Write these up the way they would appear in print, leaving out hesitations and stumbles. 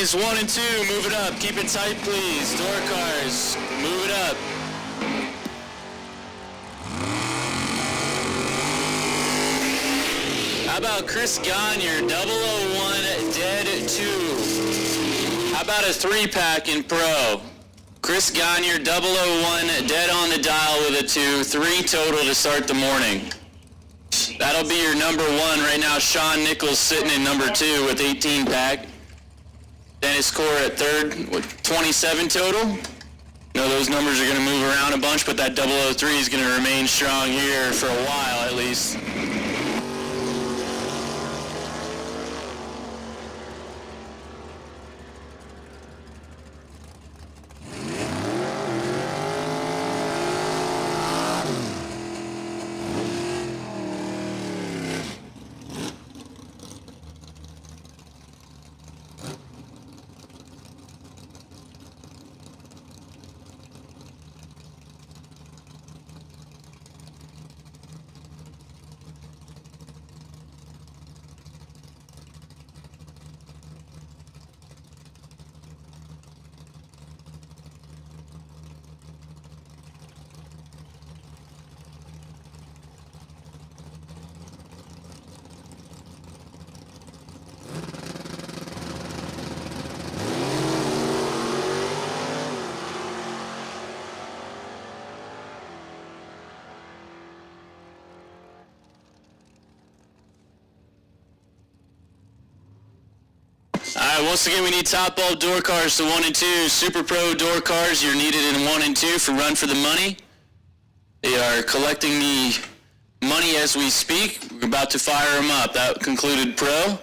Lanes 1 and 2, move it up. Keep it tight, please. Door cars, move it up. How about Chris Gagne, 001 dead 2? How about a 3-pack in pro? Chris Gagne, 001 dead on the dial with a 2, 3 total to start the morning. That'll be your number 1 right now. Sean Nichols sitting in number 2 with 18-pack. Dennis Core at 3rd with 27 total. You know, those numbers are going to move around a bunch, but that 003 is going to remain strong here for a while at least. Alright, once again we need top bulb door cars to 1 and 2. Super Pro door cars, you're needed in 1 and 2 for Run for the Money. They are collecting the money as we speak. We're about to fire them up. That concluded Pro.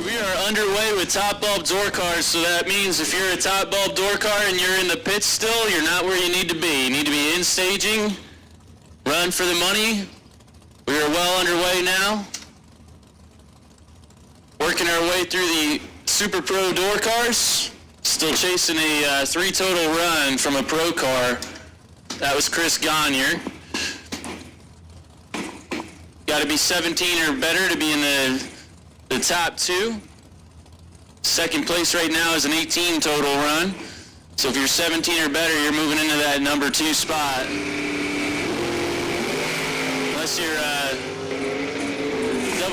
We are underway with top bulb door cars, so that means if you're a top bulb door car and you're in the pits still, you're not where you need to be. You need to be in staging, run for the money. We are well underway now. Working our way through the Super Pro door cars. Still chasing a 3 total run from a pro car. That was Chris Gagne. Got to be 17 or better to be in the top 2. Second place right now is an 18 total run. So if you're 17 or better, you're moving into that number 2 spot. Unless you're 003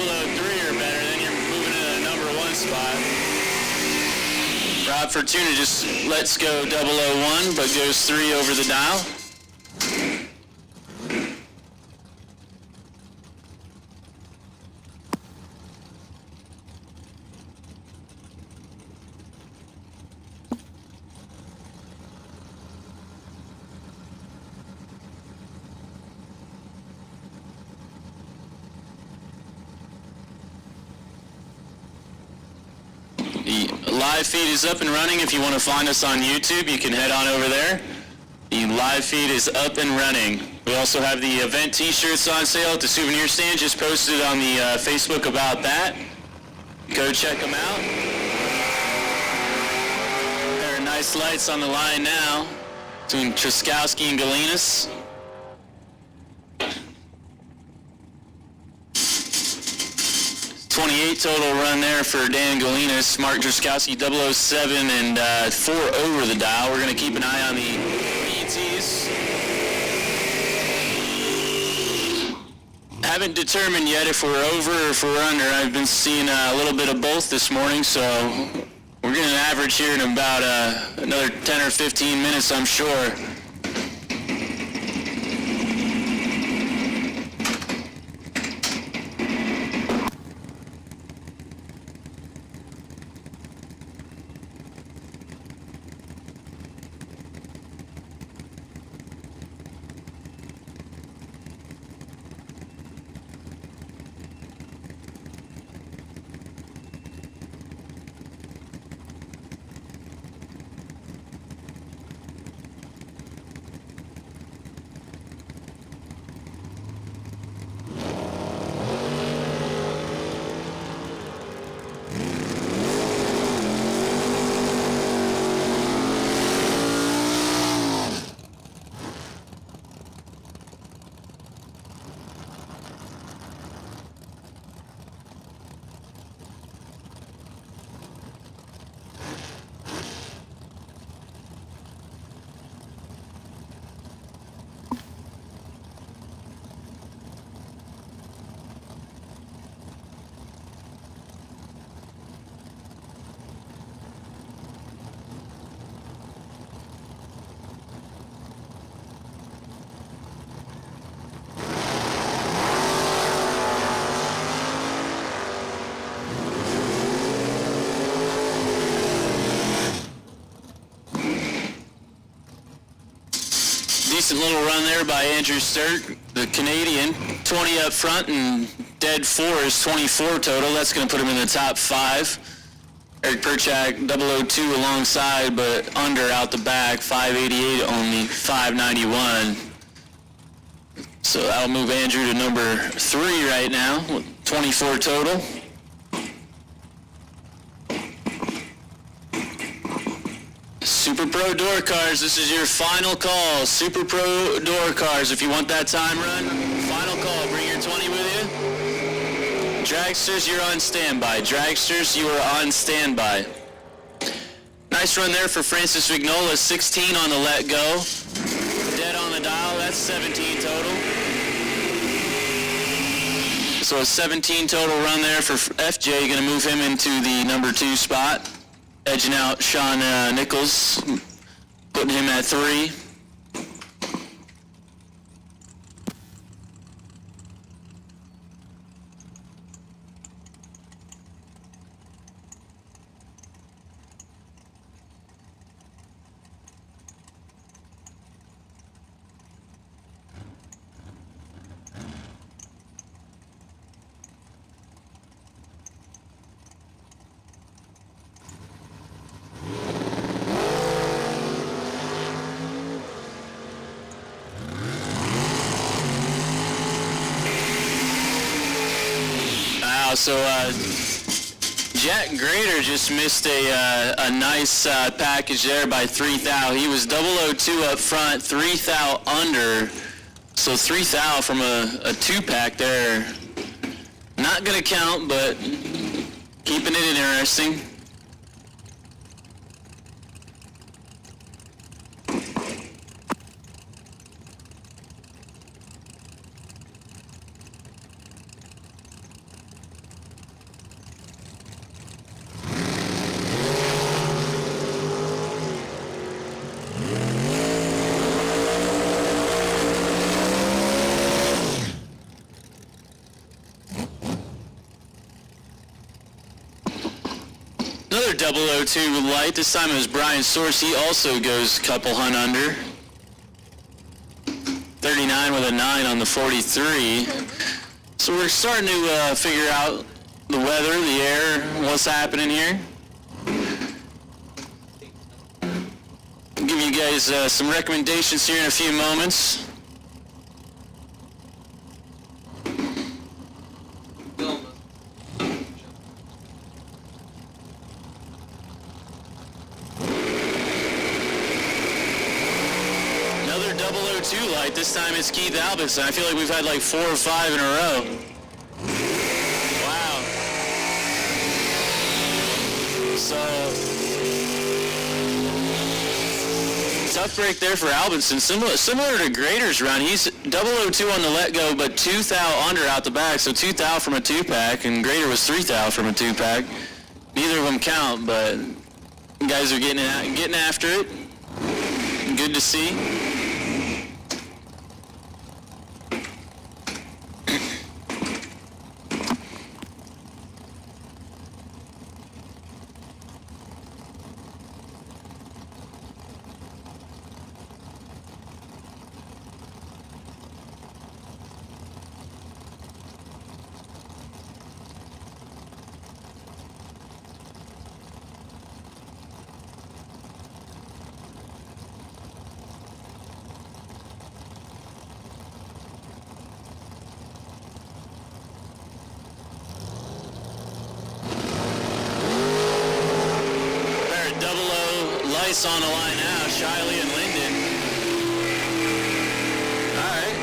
or better, then you're moving into the number 1 spot. Rob Fortuna just lets go 001, but goes 3 over the dial. The live feed is up and running. If you want to find us on YouTube, you can head on over there. The live feed is up and running. We also have the event t-shirts on sale at the souvenir stand. Just posted on the Facebook about that. Go check them out. There are nice lights on the line now between Truskowski and Galinas. .28 total run there for Dan Galinas. Mark Truskowski 007 and 4 over the dial. We're going to keep an eye on the PTs. Haven't determined yet if we're over or if we're under. I've been seeing a little bit of both this morning, so we're going to average here in about another 10 or 15 minutes, I'm sure. Decent little run there by Andrew Sturt, the Canadian. 20 up front and dead 4 is 24 total. That's going to put him in the top 5. Eric Perchak 002 alongside, but under out the back, 588 only, 591. So that'll move Andrew to number 3 right now, with 24 total. Super Pro door cars, this is your final call. Super Pro door cars, if you want that time run, final call, bring your 20 with you. Dragsters, you're on standby. Dragsters, you are on standby. Nice run there for Francis Vignola, 16 on the let go. Dead on the dial, that's 17 total. So a 17 total run there for FJ, gonna move him into the number 2 spot. Edging out Sean Nichols, putting him at 3. So Jack Grader just missed a nice package there by 3 thou. He was 002 up front, 3 thou under. So 3 thou from a 2-pack there. Not going to count, but keeping it interesting. Another 002 light. This time it was Brian Source. He also goes a couple hunt under. 39 with a 9 on the 43. So we're starting to figure out the weather, the air, what's happening here. I'll give you guys some recommendations here in a few moments. Another 002 light. This time it's Keith Albus. I feel like we've had like 4 or 5 in a row. Wow. So tough break there for Albinson. Similar to Grader's run. He's 002 on the let go, but 2 thou under out the back. So 2 thou from a 2-pack, and Grader was 3 thou from a 2-pack. Neither of them count, but you guys are getting after it. Good to see. Lights on the line now, Shiley and Linden. All right.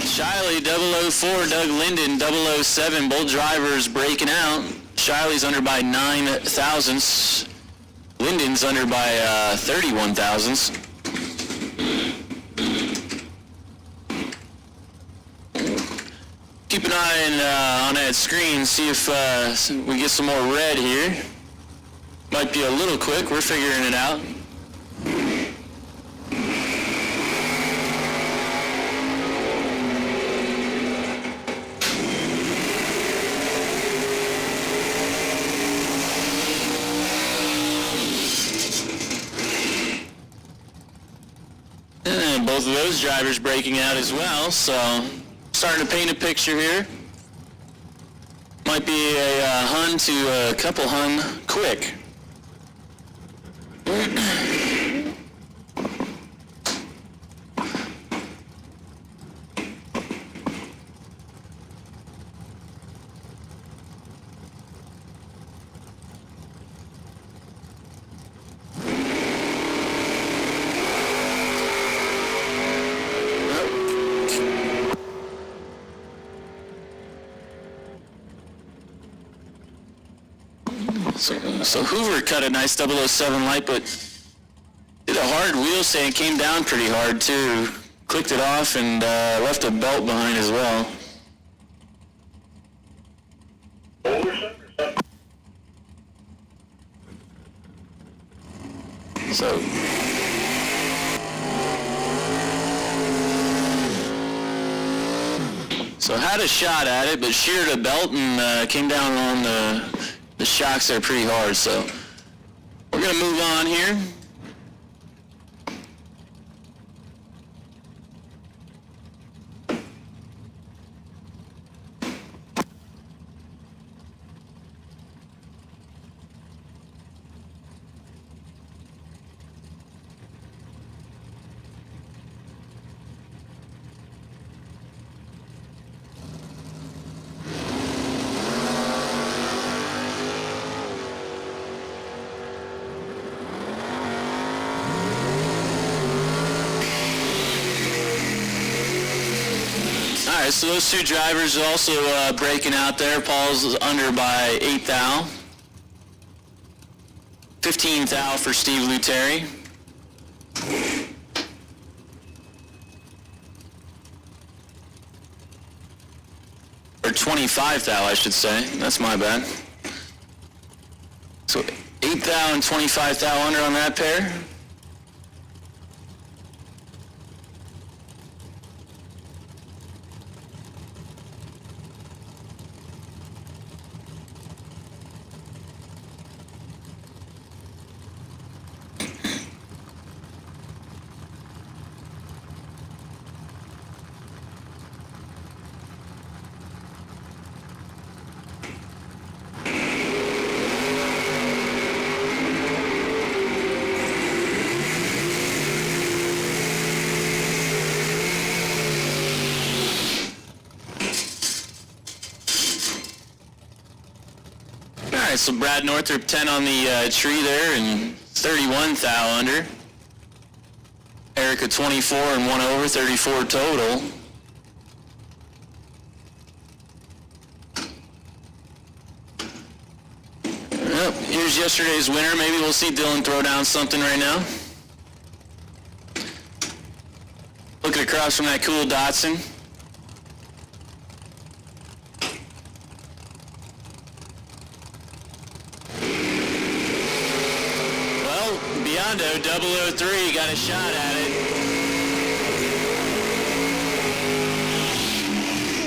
Shiley, 004, Doug Linden, 007, both drivers breaking out. Shiley's under by 9 thousandths. Linden's under by 31 thousandths. Keep an eye on that screen, see if we get some more red here. Might be a little quick, we're figuring it out. And both of those drivers breaking out as well, so starting to paint a picture here. Might be a Hun to a couple Hun quick. So Hoover cut a nice 007 light, but did a hard wheel stand, came down pretty hard too. Clicked it off and left a belt behind as well. So had a shot at it, but sheared a belt and came down on the shocks there pretty hard. So we're gonna move on here. Alright, so those two drivers are also breaking out there. Paul's under by 8 thou. 15 thou for Steve Luteri. Or 25 thou, I should say. That's my bad. So 8 thou and 25 thou under on that pair. Alright, so Brad Northrop 10 on the tree there and 31 thou under. Erica 24 and 1 over, 34 total. Yep, here's yesterday's winner. Maybe we'll see Dylan throw down something right now. Looking across from that cool Datsun. Biondo 003 got a shot at it.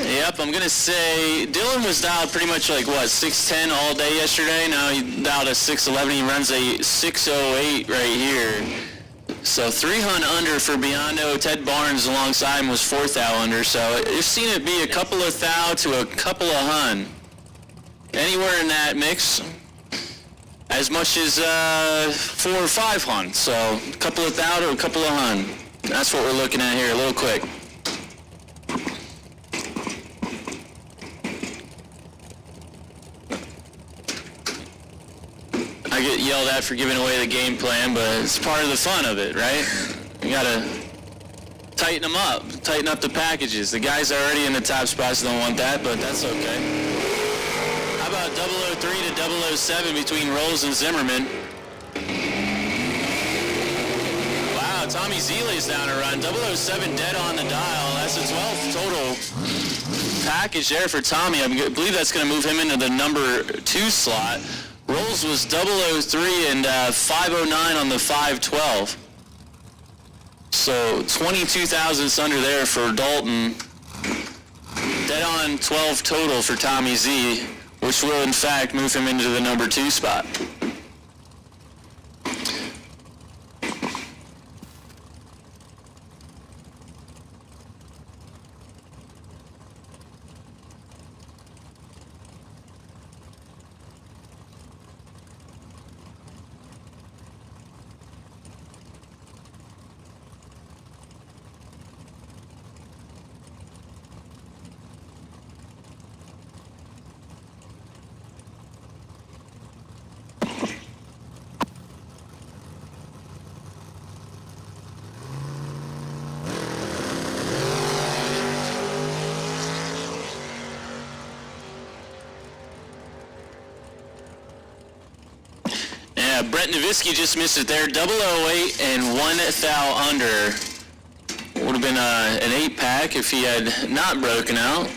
Yep, I'm gonna say Dylan was dialed pretty much like what, 610 all day yesterday. Now he dialed a 611. He runs a 608 right here. So 3 hunt under for Biondo. Ted Barnes alongside him was 4 thou under. So you've seen it be a couple of thou to a couple of hun. Anywhere in that mix. As much as 4 or 5 hun. So a couple of thou to a couple of hun. That's what we're looking at here, a little quick. I get yelled at for giving away the game plan, but it's part of the fun of it, right? You gotta tighten them up, tighten up the packages. The guys already in the top spots don't want that, but that's okay. How about 003 to 007 between Rolls and Zimmerman? Wow, Tommy Z lays down a run. 007 dead on the dial. That's a 12 total package there for Tommy. I believe that's going to move him into the number 2 slot. Rolls was 003 and 509 on the 512. So 22 thousandths under there for Dalton. Dead on 12 total for Tommy Z, which will in fact move him into the number 2 spot. Brett Nowitzki just missed it there. 008 and 1 thou under. Would have been an 8-pack if he had not broken out.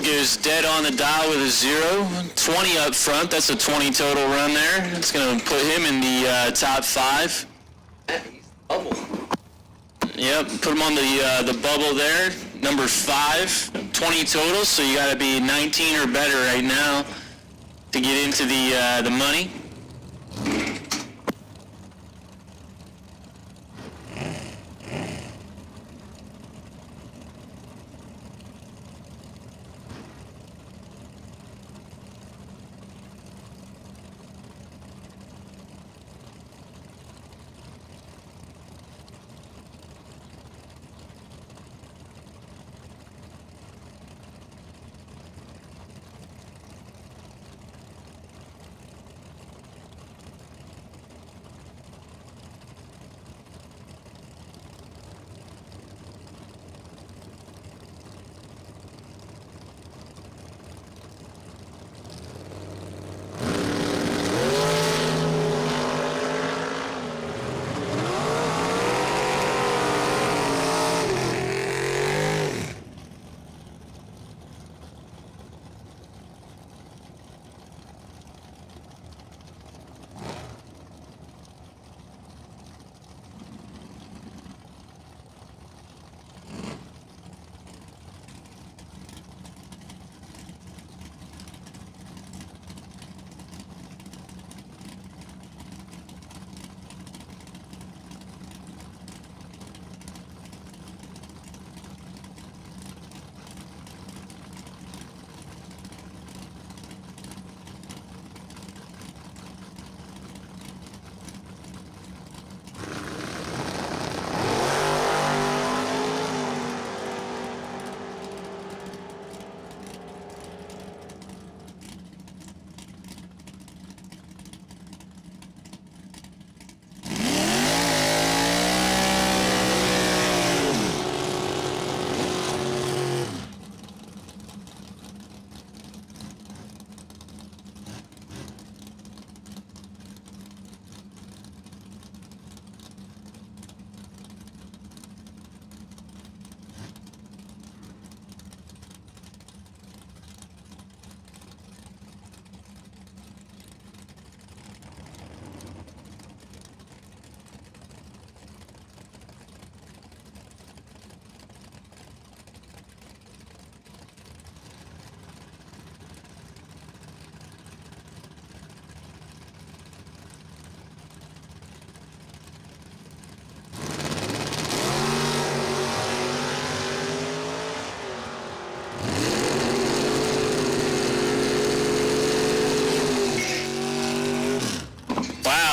goes dead on the dial with a 0. 20 up front. That's a 20 total run there. That's going to put him in the top 5. Bubble. Yep, put him on the bubble there. Number 5. 20 total, so you got to be 19 or better right now to get into the money.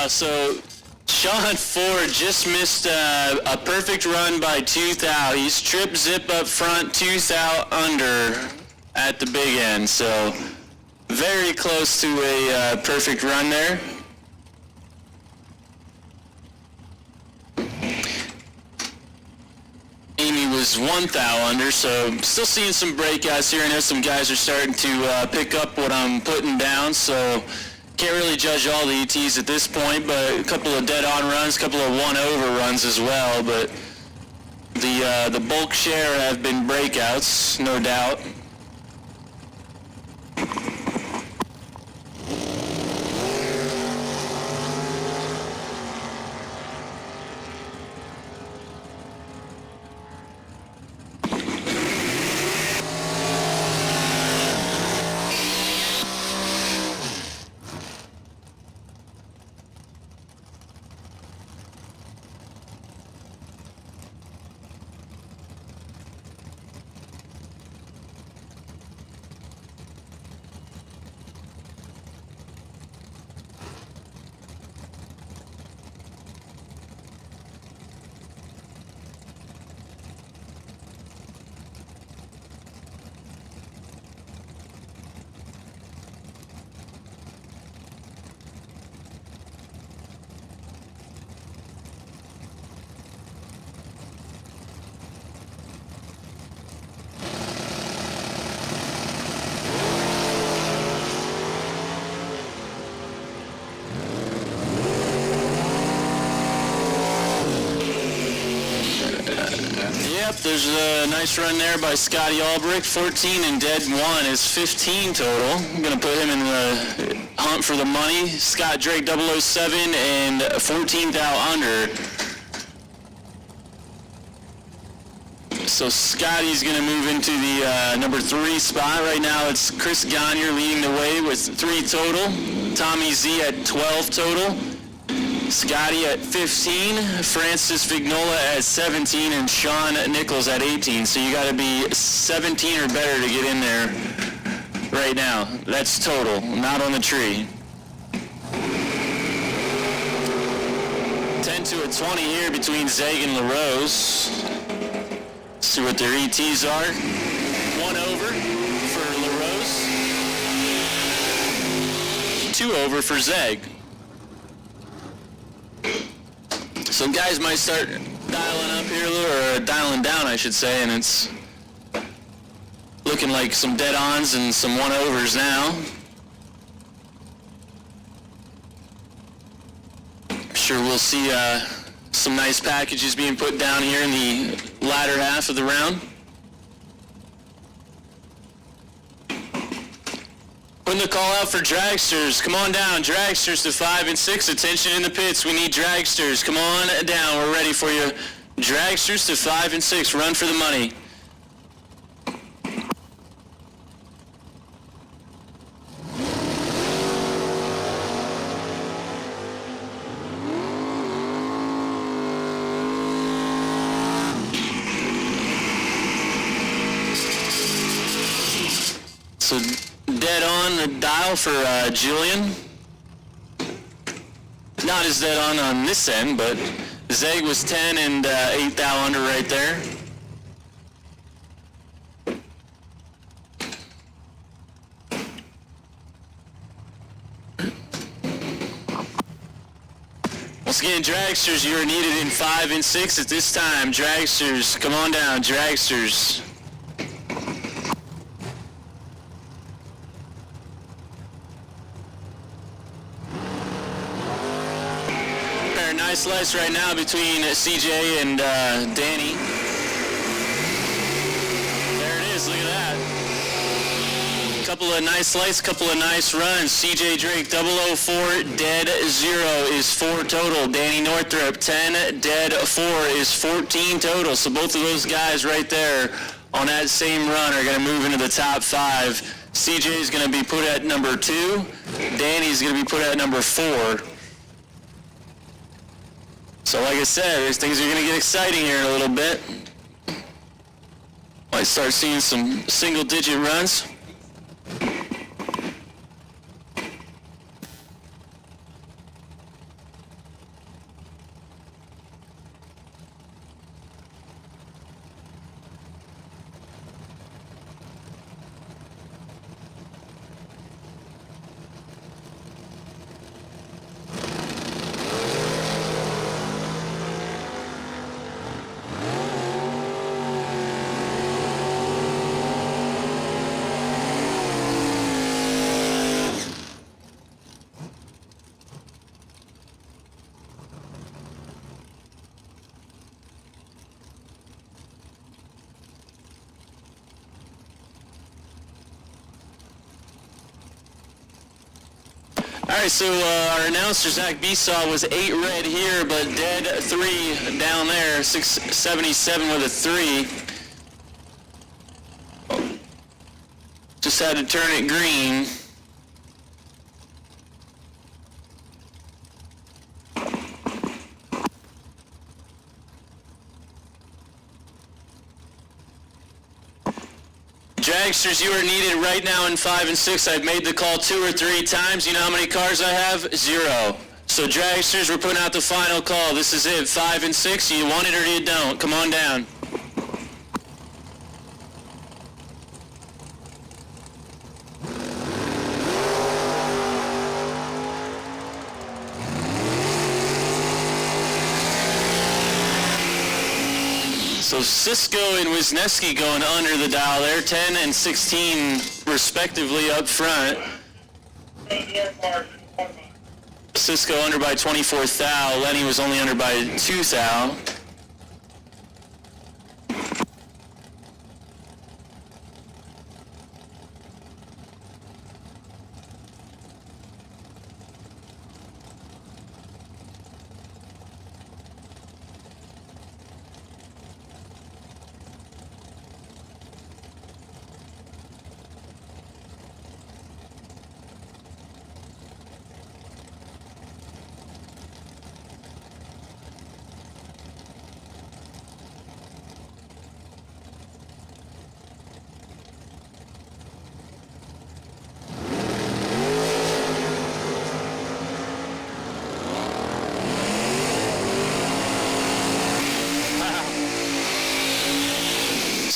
So Sean Ford just missed a perfect run by tooth out. He's trip zip up front, tooth out under at the big end. So very close to a perfect run there. Amy was 1 thou under, so still seeing some breakouts here. I know some guys are starting to pick up what I'm putting down, so can't really judge all the ETs at this point, but a couple of dead-on runs, a couple of one-over runs as well, but the bulk share have been breakouts, no doubt. Yep, there's a nice run there by Scotty Albrecht. 14 and dead 1 is 15 total. I'm going to put him in the hunt for the money. Scott Drake 007 and 14 thou under. So Scotty's going to move into the number 3 spot. Right now it's Chris Gagne leading the way with 3 total. Tommy Z at 12 total. Scotty at 15, Francis Vignola at 17, and Sean Nichols at 18. So you got to be 17 or better to get in there right now. That's total, not on the tree. 10 to a 20 here between Zeg and LaRose. See what their ETs are. 1 over for LaRose. 2 over for Zeg. Some guys might start dialing up here a little, or dialing down, I should say, and it's looking like some dead-ons and some one-overs now. I'm sure we'll see some nice packages being put down here in the latter half of the round. Putting the call out for dragsters. Come on down, dragsters to 5 and 6. Attention in the pits. We need dragsters. Come on down. We're ready for you. Dragsters to 5 and 6. Run for the money. So dead on the dial for Julian. Not as dead on this end, but Zeg was 10 and 8 thou under right there. Once again, dragsters, you are needed in 5 and 6 at this time. Dragsters, come on down, dragsters. Nice slice right now between CJ and Danny. There it is, look at that. Couple of nice slices, couple of nice runs. CJ Drake 004, dead 0 is 4 total. Danny Northrup 10, dead 4 is 14 total. So both of those guys right there on that same run are going to move into the top 5. CJ is going to be put at number 2. Danny's going to be put at number 4. So like I said, things are going to get exciting here in a little bit. Might start seeing some single-digit runs. All right, so our announcer, Zach Besaw, was 8 red here, but dead 3 down there, 677 with a 3. Just had to turn it green. Dragsters, you are needed right now in 5 and 6. I've made the call 2 or 3 times. You know how many cars I have? 0. So dragsters, we're putting out the final call. This is it, 5 and 6. You want it or you don't. Come on down. So Cisco and Wisniewski going under the dial there, 10 and 16 respectively up front. Cisco under by 24 thou. Lenny was only under by 2 thou.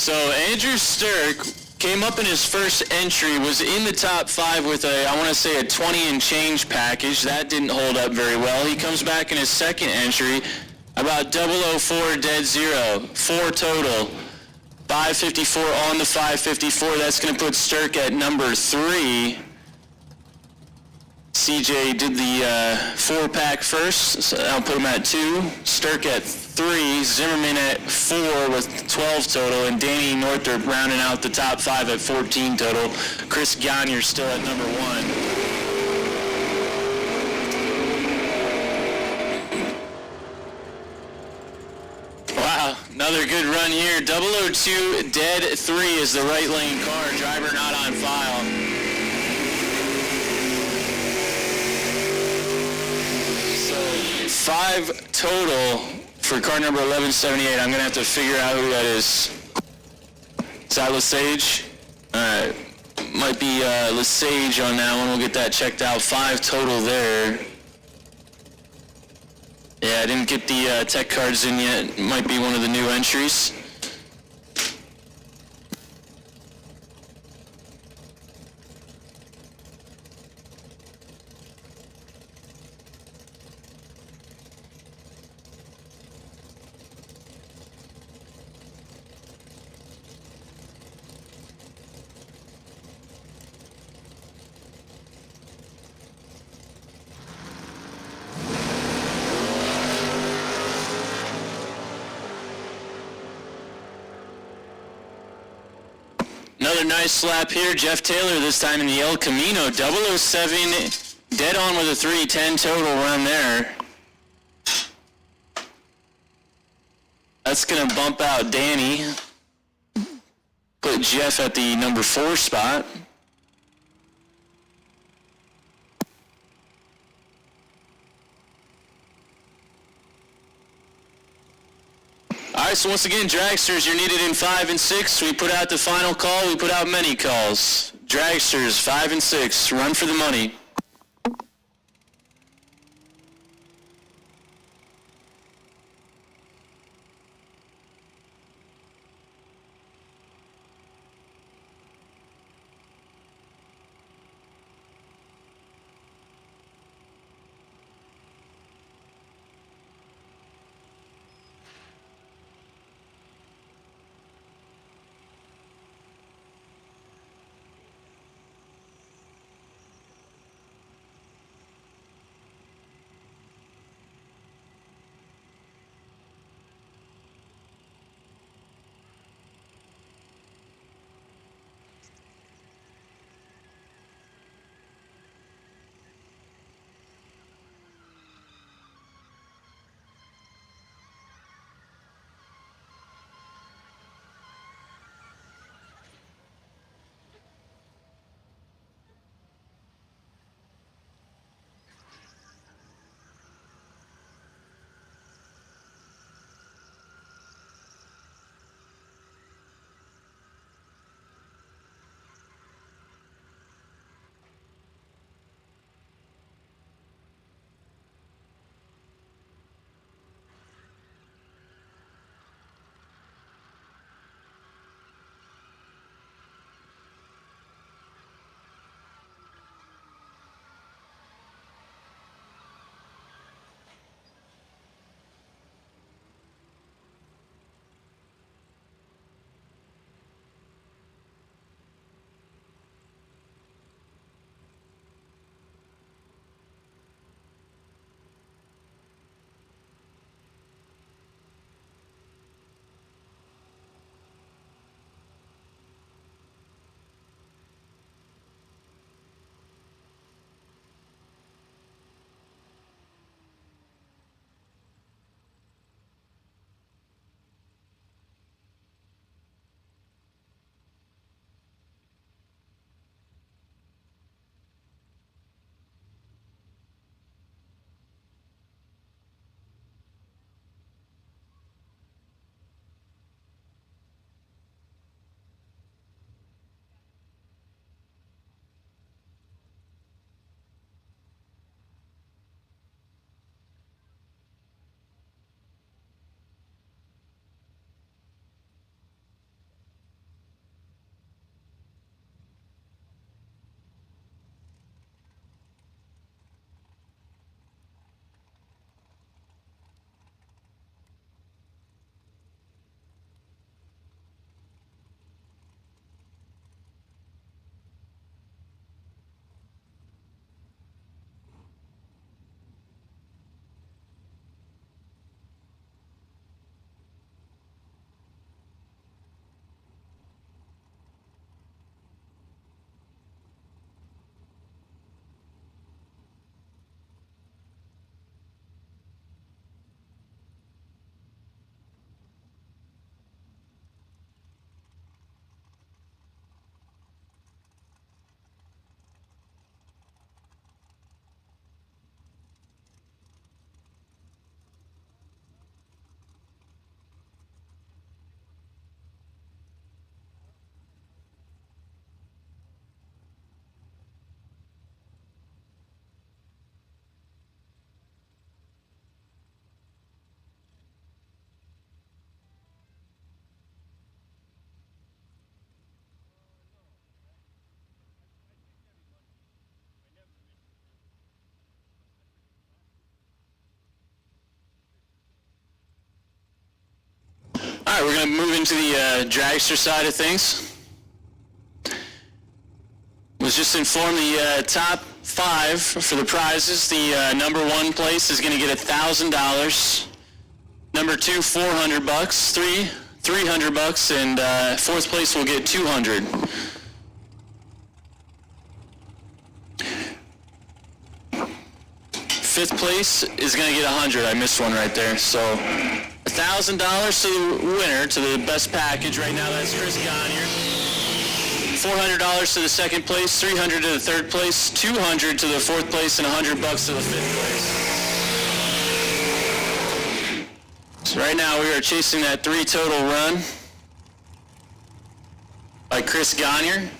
So Andrew Sturck came up in his first entry, was in the top 5 with I want to say a 20 and change package. That didn't hold up very well. He comes back in his second entry, about 004 dead zero, 4 total. 554 on the 554. That's going to put Sturck at number 3. CJ did the 4-pack first, so I'll put him at 2. Sturck at 3. Zimmerman at 4 with 12 total, and Danny Northrup rounding out the top 5 at 14 total. Chris Gagne still at number 1. Wow, another good run here. 002 dead 3 is the right lane car. Driver not on file. So 5 total for car number 1178. I'm gonna have to figure out who that is. Is that Lesage? Alright. Might be Lesage on that one. We'll get that checked out. 5 total there. Yeah, I didn't get the tech cards in yet. Might be one of the new entries. Another nice lap here. Jeff Taylor this time in the El Camino. 007 dead on with a 310 total run there. That's going to bump out Danny. Put Jeff at the number 4 spot. All right, so once again, dragsters, you're needed in 5 and 6. We put out the final call. We put out many calls. Dragsters, 5 and 6. Run for the money. right, we're going to move into the dragster side of things. Was just informed the top 5 for the prizes. The number 1 place is going to get $1,000. Number 2, $400. 3, $300, and 4th place will get $200. Fifth place is going to get $100. I missed one right there. So $1,000 to the winner, to the best package right now. That's Chris Gonyer. $400 to the second place, $300 to the third place, $200 to the 4th place, and $100 to the 5th place. So right now we are chasing that 3 total run by Chris Gonyer.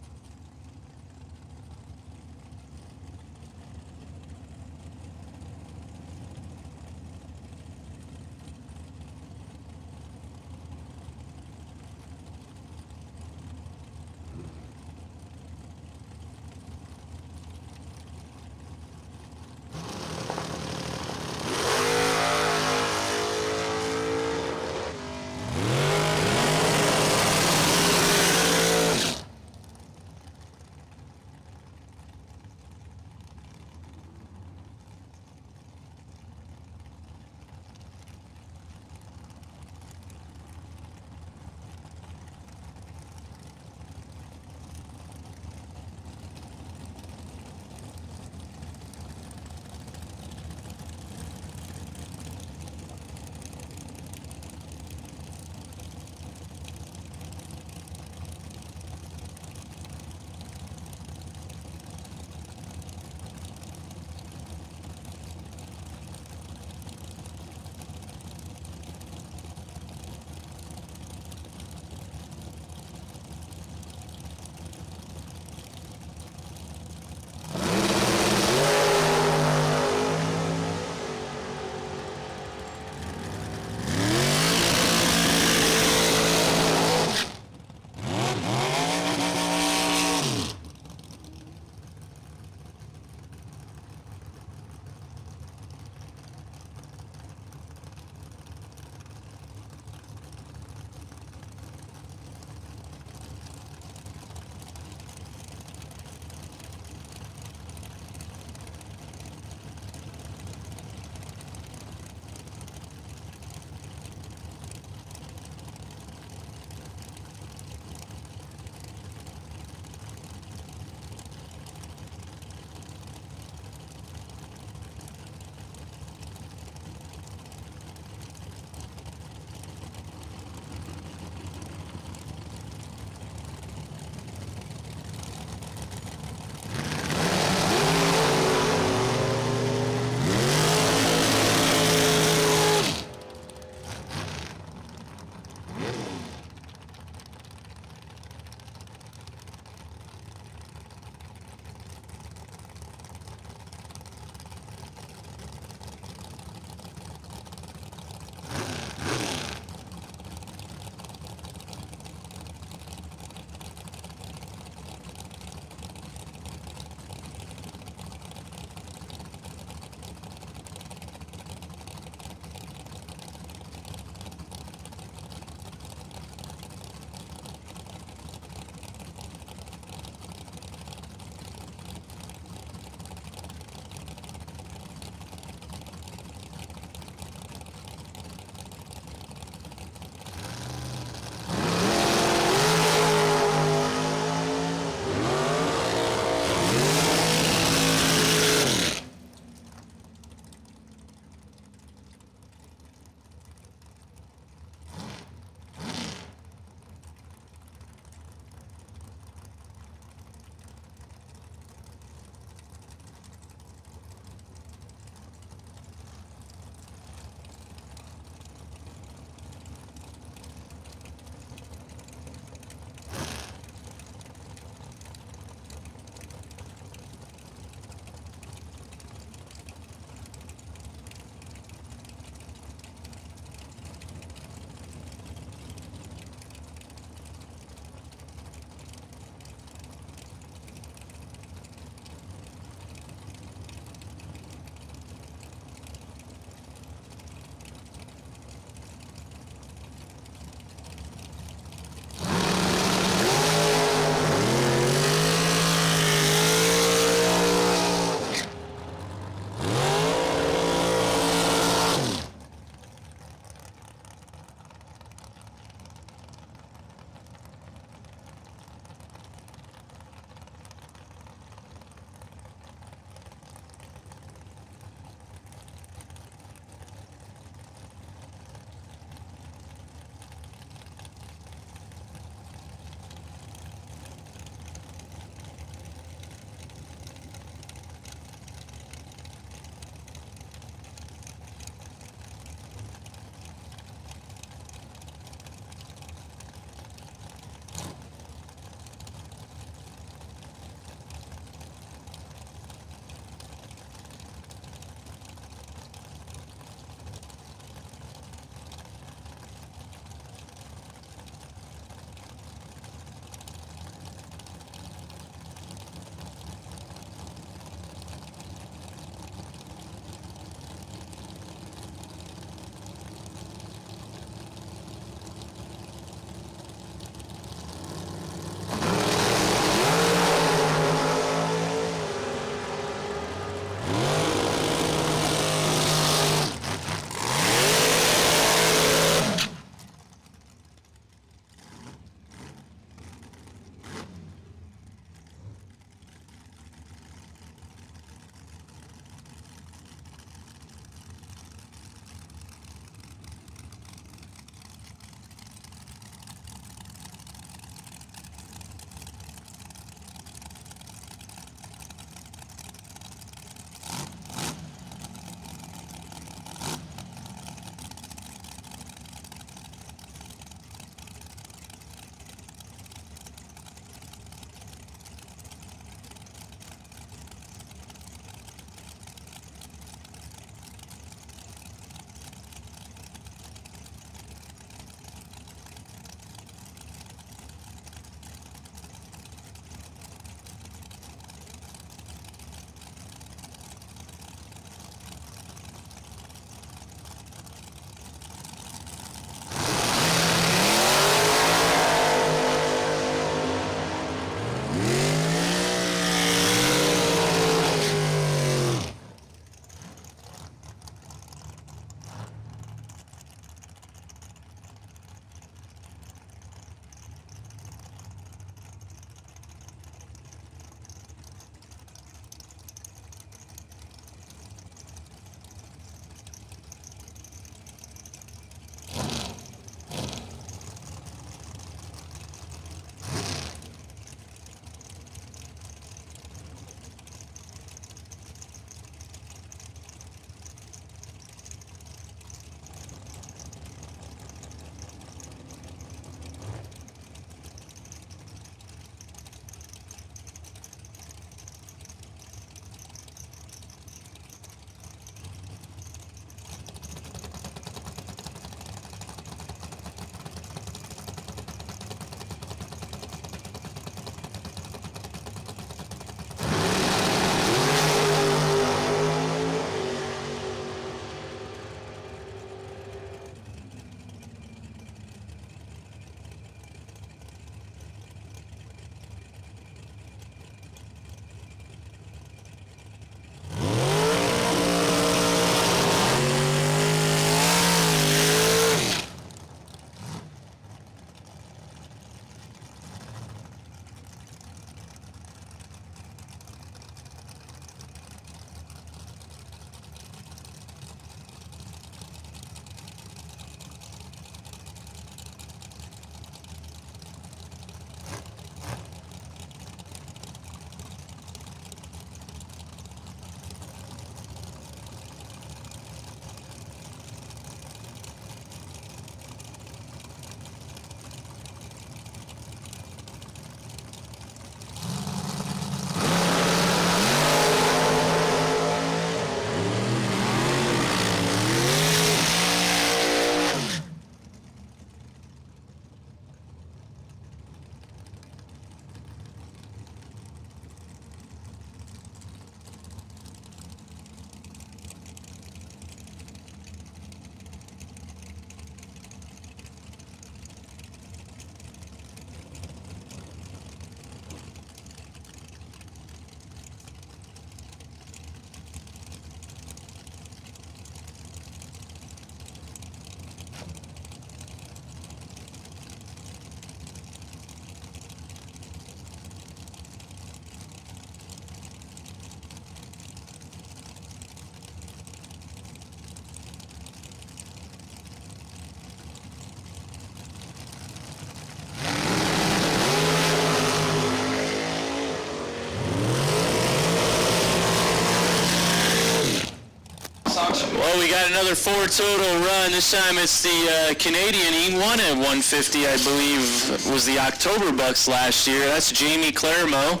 Well, we got another 4 total run. This time it's the Canadian. He won at 150, I believe, was the October Bucks last year. That's Jamie Claremont.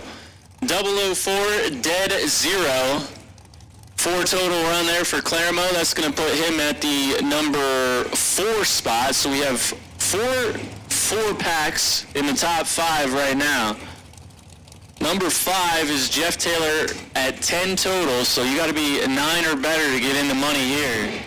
004, dead 0. 4 total run there for Claremont. That's going to put him at the number 4 spot. So we have four packs in the top 5 right now. Number 5 is Jeff Taylor at 10 total, so you got to be a 9 or better to get into money here.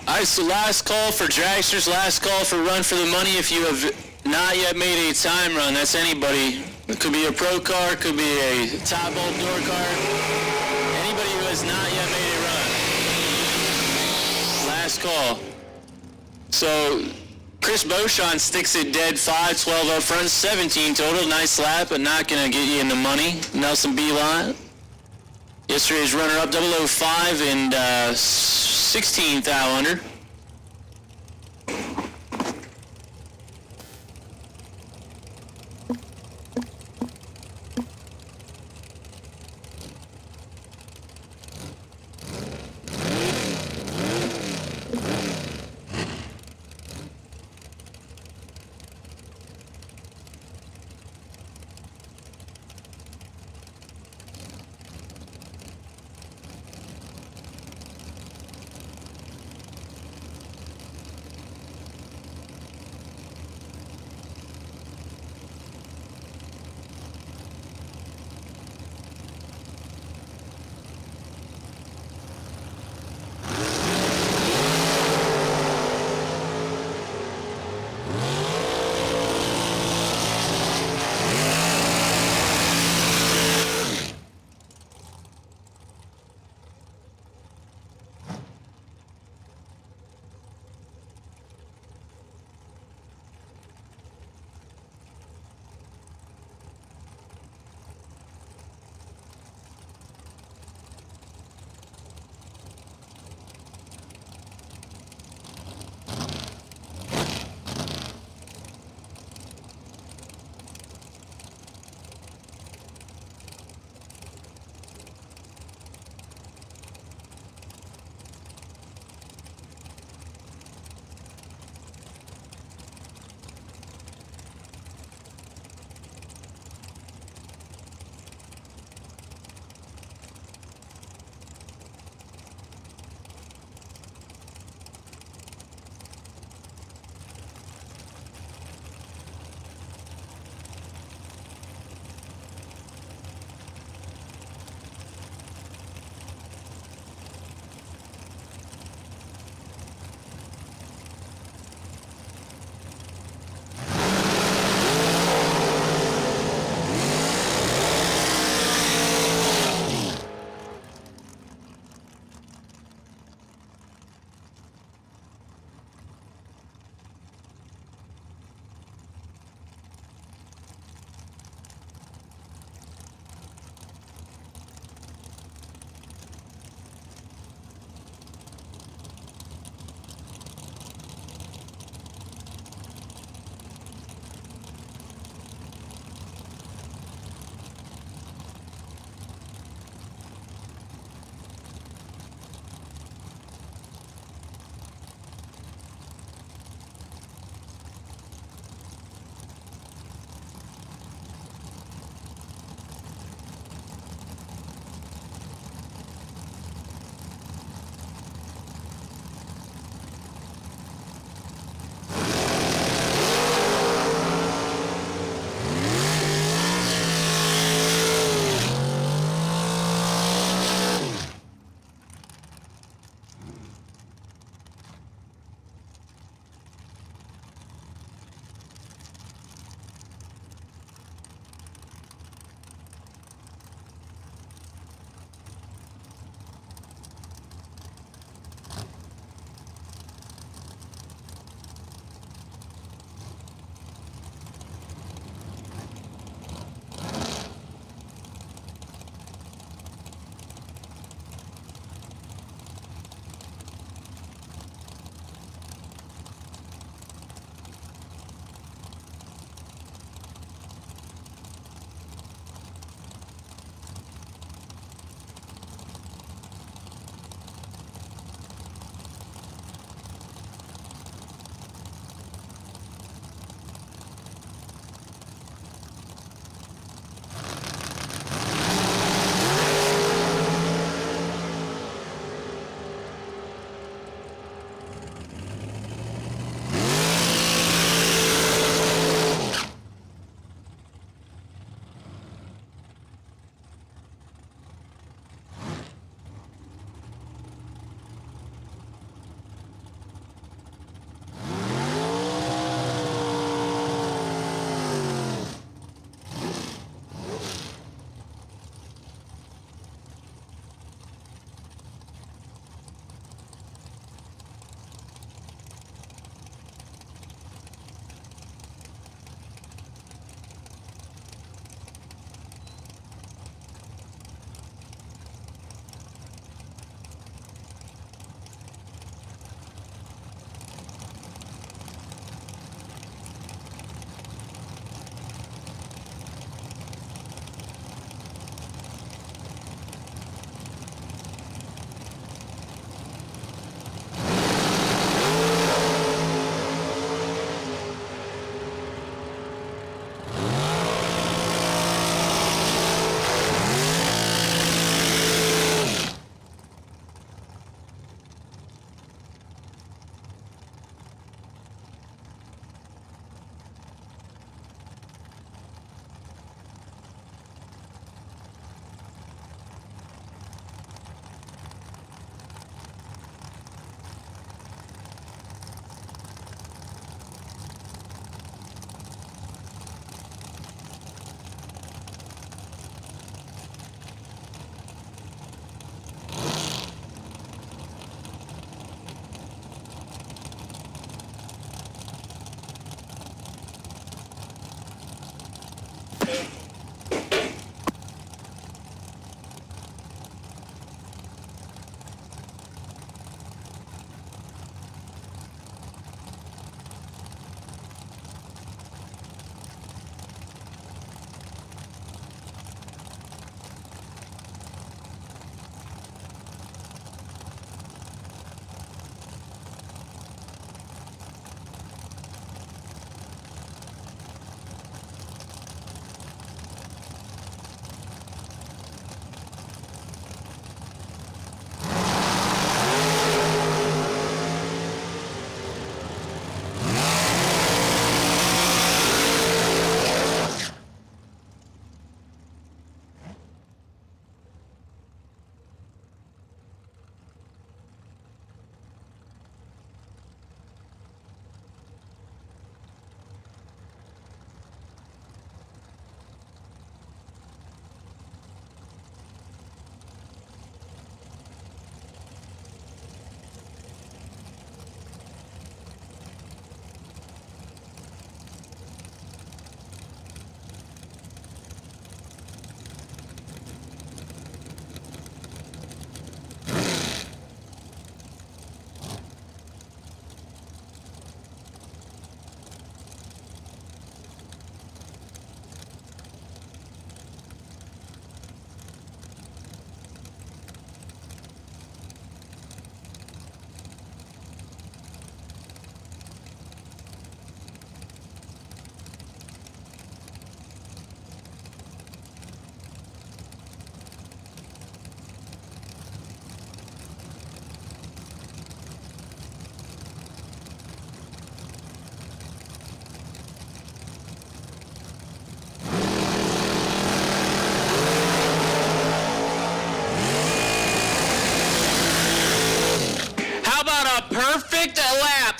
Alright, so last call for dragsters, last call for Run for the Money. If you have not yet made a time run, that's anybody. It could be a pro car, could be a top bulb door car. Anybody who has not yet made a run. Last call. So Chris Beauchamp sticks it dead 5-12 up front, 17 total. Nice lap, but not going to get you in the money. Nelson Beeline. Yesterday's runner-up 005 and 16th out under.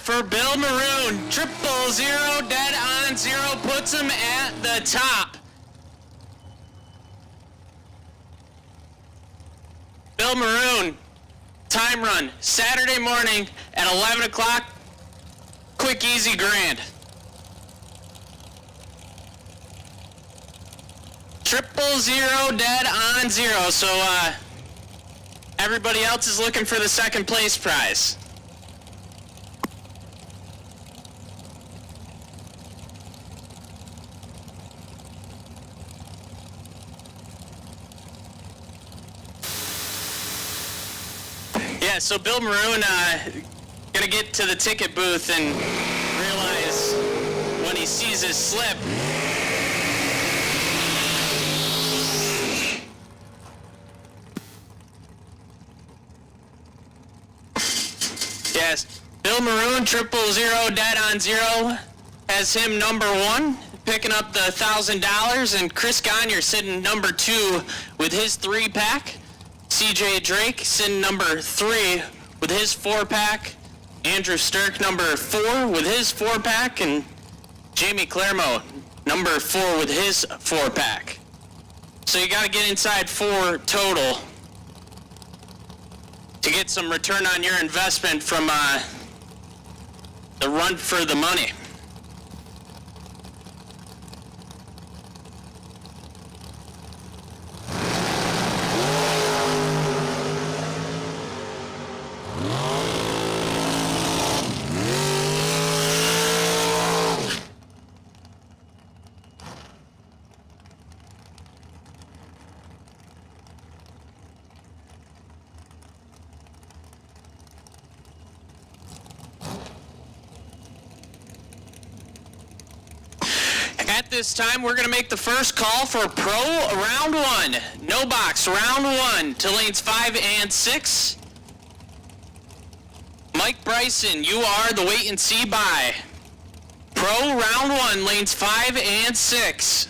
for Bill Maroon. 000, dead on 0, puts him at the top. Bill Maroon, time run, Saturday morning at 11 o'clock, quick, easy, grand. 000, dead on 0, so everybody else is looking for the second place prize. Yeah, so Bill Maroon gonna get to the ticket booth and realize when he sees his slip, yes, Bill Maroon, 000, dead on 0, has him number 1, picking up the $1,000, and Chris Gagne sitting number 2 with his 3-pack. CJ Drake sitting number 3 with his 4-pack. Andrew Sturck number 4 with his 4-pack, and Jamie Clermont number 4 with his 4-pack. So you got to get inside 4 total to get some return on your investment from the run for the money. At this time, we're going to make the first call for Pro Round 1. No box, Round 1 to lanes 5 and 6. Mike Bryson, you are the wait and see by. Pro Round 1, lanes 5 and 6.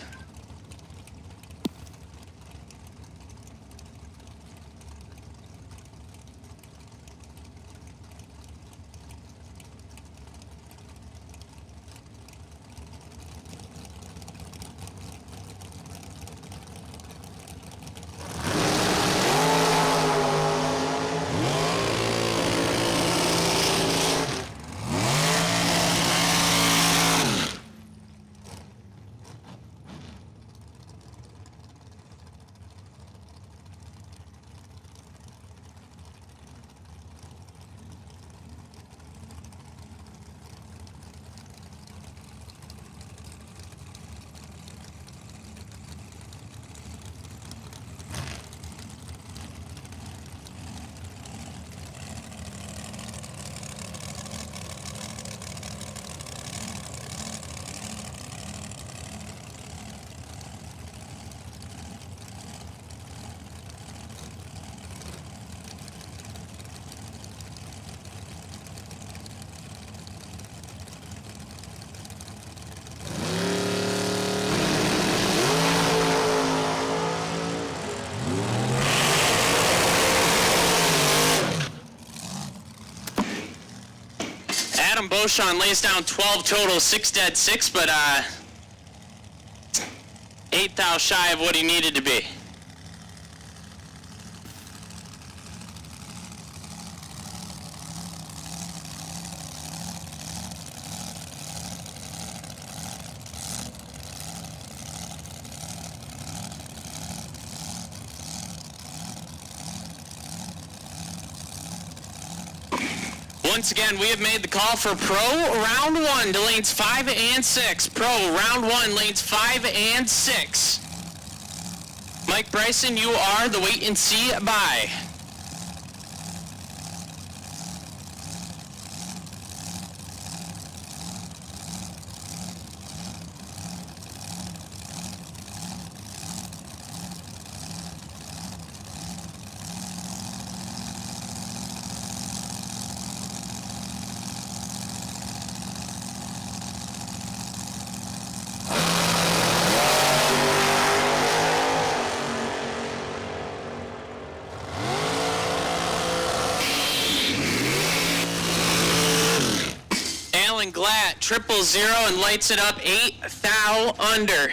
Adam Beauchamp lays down 12 total, 6 dead, 6, but 8 thou shy of what he needed to be. Once again, we have made the call for Pro Round 1 to lanes 5 and 6. Pro Round 1, lanes 5 and 6. Mike Bryson, you are the wait and see by. and Glatt, 000 and lights it up 8 thou under.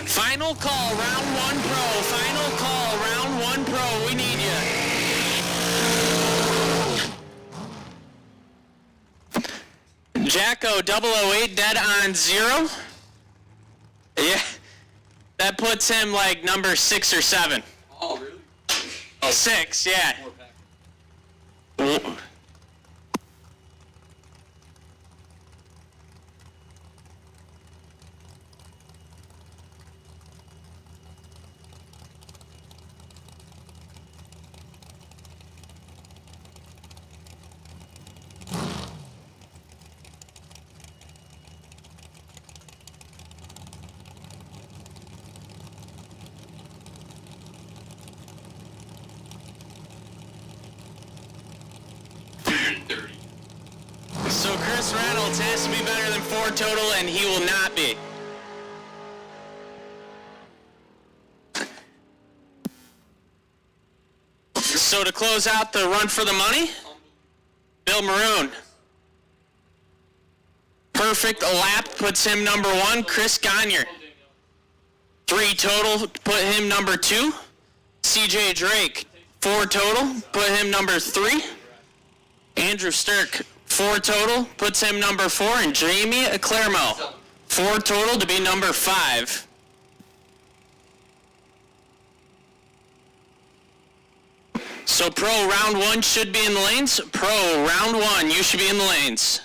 Final call, round 1 pro. Final call, round 1 pro. We need you. Jacko 008 dead on 0. Yeah. That puts him like number 6 or 7. Oh, really? Oh, 6, yeah. So Chris Reynolds has to be better than 4 total, and he will not be. So to close out the run for the money, Bill Maroon. Perfect lap puts him number 1. Chris Gagne. 3 total put him number 2. CJ Drake. 4 total, put him number 3. Andrew Stirk, 4 total, puts him number 4. And Jamie Clermont, 4 total to be number 5. So Pro, round 1 should be in the lanes. Pro, round 1, you should be in the lanes.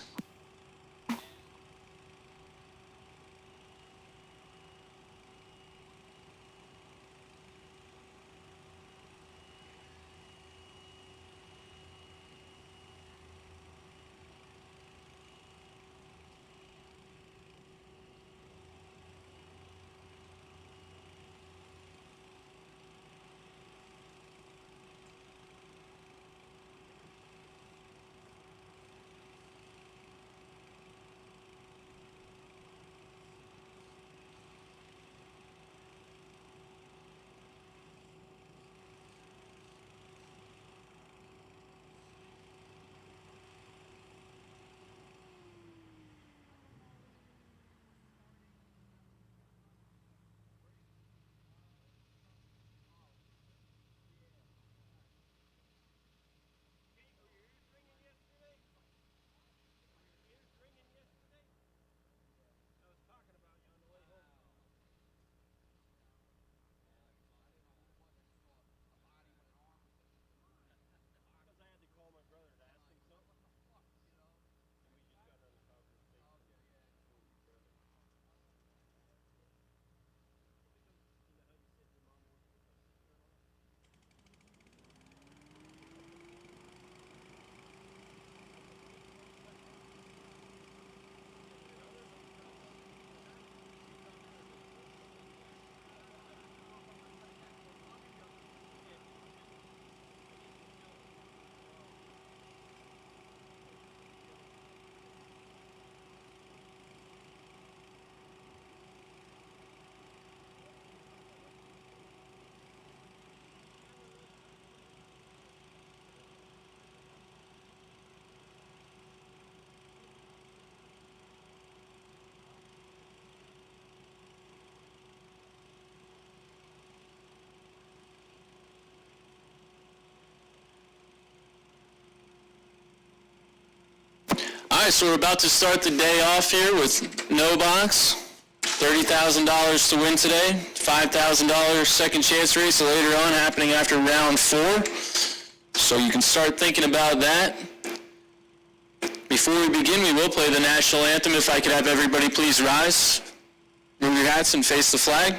All right, so we're about to start the day off here with no box. $30,000 to win today. $5,000 second chance race later on happening after round 4. So you can start thinking about that. Before we begin, we will play the national anthem. If I could have everybody please rise, remove your hats, and face the flag.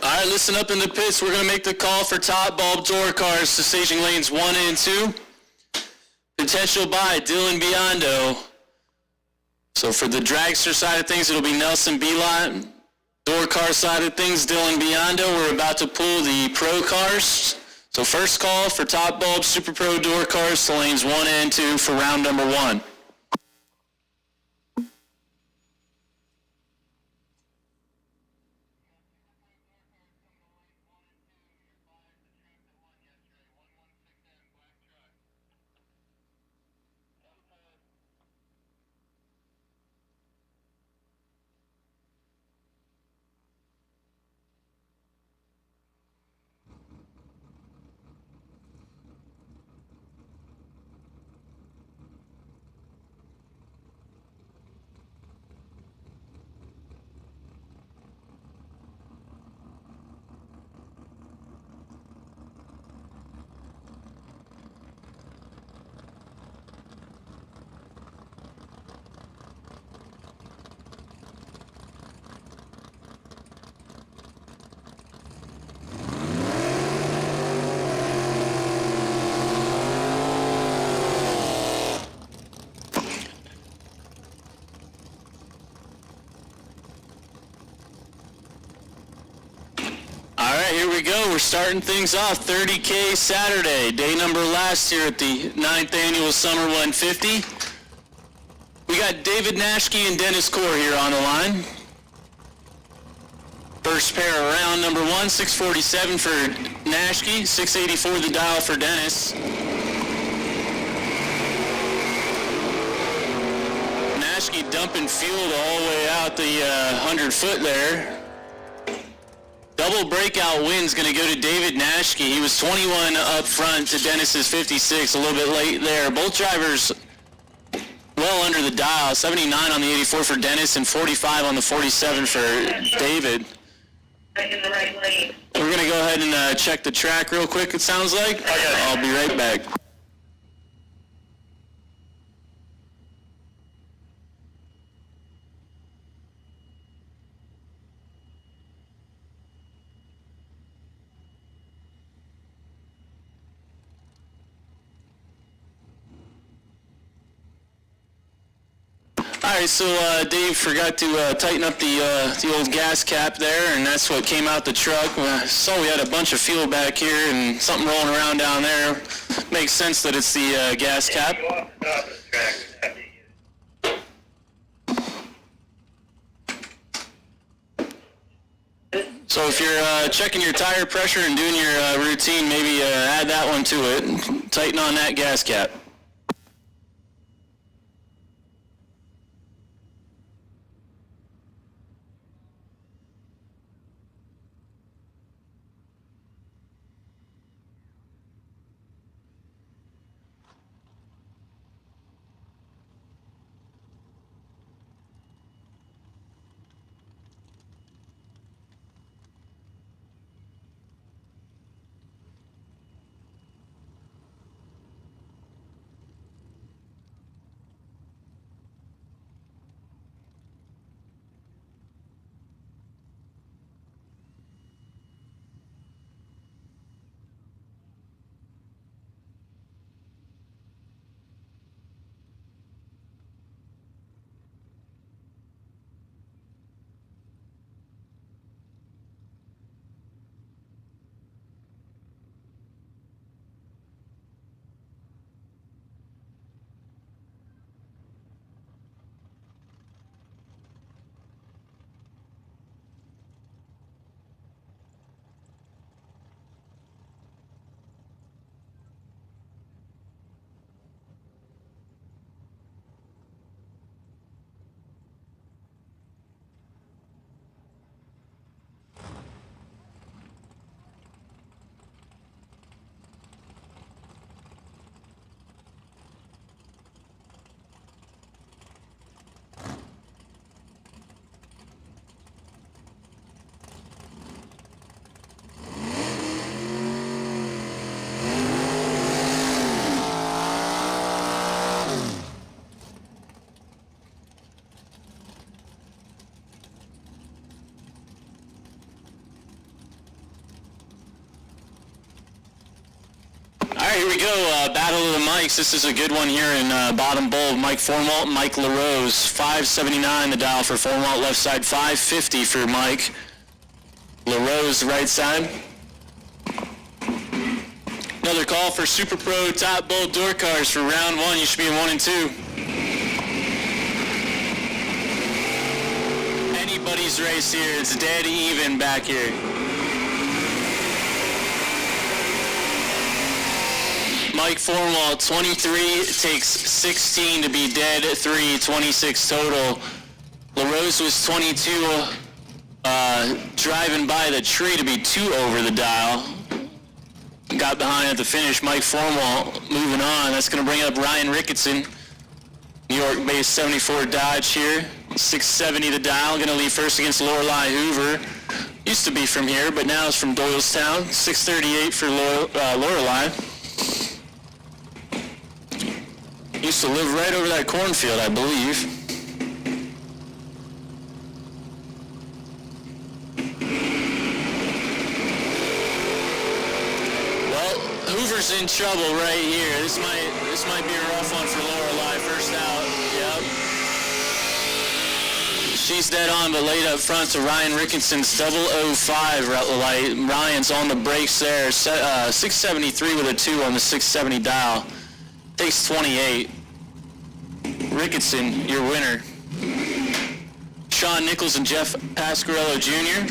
All right, listen up in the pits. We're going to make the call for top bulb door cars to staging lanes 1 and 2. Potential by Dylan Biondo. So for the dragster side of things, it'll be Nelson Belot. Door car side of things, Dylan Biondo. We're about to pull the pro cars. So first call for top bulb Super Pro door cars to lanes 1 and 2 for round number 1. we go. We're starting things off. 30K Saturday, day number last here at the 9th Annual Summer 150. We got David Nashke and Dennis Core here on the line. First pair around number 1, 647 for Nashke, 684 the dial for Dennis. Nashke dumping fuel all the way out the 100 foot there. Double breakout win's going to go to David Nashke. He was 21 up front to Dennis's 56, a little bit late there. Both drivers well under the dial, 79 on the 84 for Dennis and 45 on the 47 for David. In the right lane. We're going to go ahead and check the track real quick, it sounds like. I'll be right back. All right, so Dave forgot to tighten up the old gas cap there, and that's what came out the truck. I saw we had a bunch of fuel back here and something rolling around down there. Makes sense that it's the gas cap. So if you're checking your tire pressure and doing your routine, maybe add that one to it. Tighten on that gas cap. Here we go, Battle of the Mikes. This is a good one here in bottom bowl. Mike Formalt, Mike LaRose, 579 the dial for Formalt, left side 550 for Mike. LaRose, right side. Another call for Super Pro Top Bowl door cars for round 1. You should be in 1 and 2. Anybody's race here. It's dead even back here. Mike Formwalt, 23, takes 16 to be dead, 3, 26 total. LaRose was 22, driving by the tree to be 2 over the dial. Got behind at the finish. Mike Formwalt moving on. That's going to bring up Ryan Ricketson, New York-based 74 Dodge here. 670 the dial, going to lead first against Lorelei Hoover. Used to be from here, but now is from Doylestown. 638 for Lorelei. Used to live right over that cornfield, I believe. Well, Hoover's in trouble right here. This might be a rough one for Lorelei. First out. Yep. She's dead on, but laid up front to Ryan Rickinson's 005 light. Ryan's on the brakes there. 673 with a 2 on the 670 dial. Takes 28. Rickinson, your winner. Sean Nichols and Jeff Pasquarello Jr.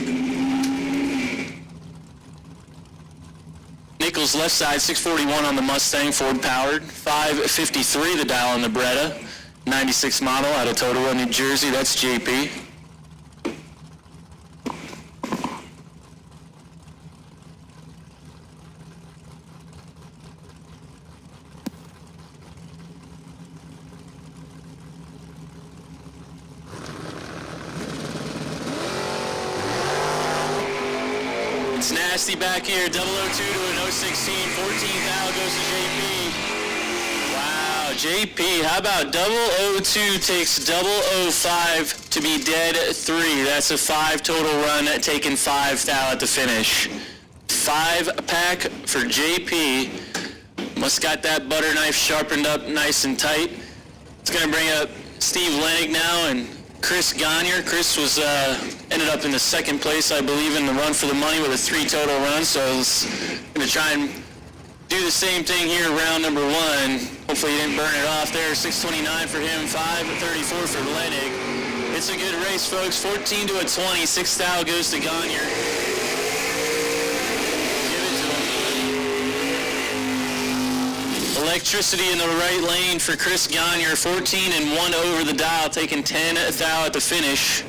Nichols left side, 641 on the Mustang, Ford powered. 553 the dial on the Beretta. 96 model out of Totowa, New Jersey. That's JP. It's nasty back here. 002 to an 016. 14th out goes to JP. Wow, JP, how about 002 takes 005 to be dead 3. That's a 5 total run, taking 5th out at the finish. 5-pack for JP. Must got that butter knife sharpened up nice and tight. It's going to bring up Steve Lennick now and Chris Gagne. Chris was ended up in the 2nd place, I believe, in the run for the money with a 3 total run. So it's going to try and do the same thing here, round number 1. Hopefully he didn't burn it off there. 629 for him, 534 for Lennick. It's a good race, folks. 14 to a 20. 6th out goes to Gagne. Give it to him. Electricity in the right lane for Chris Gagne. 14 and 1 over the dial, taking 10th out at the finish.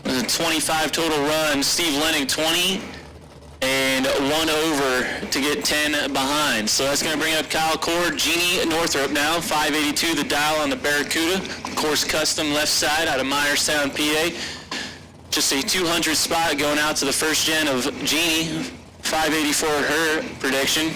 It was a 25 total run. Steve Lennick 20. And 1 over to get 10 behind. So that's going to bring up Kyle Cord, Jeannie Northrup now, 582 the dial on the Barracuda. Course custom left side out of Myerstown, PA. Just a 200 spot going out to the first gen of Jeannie. 584 her prediction.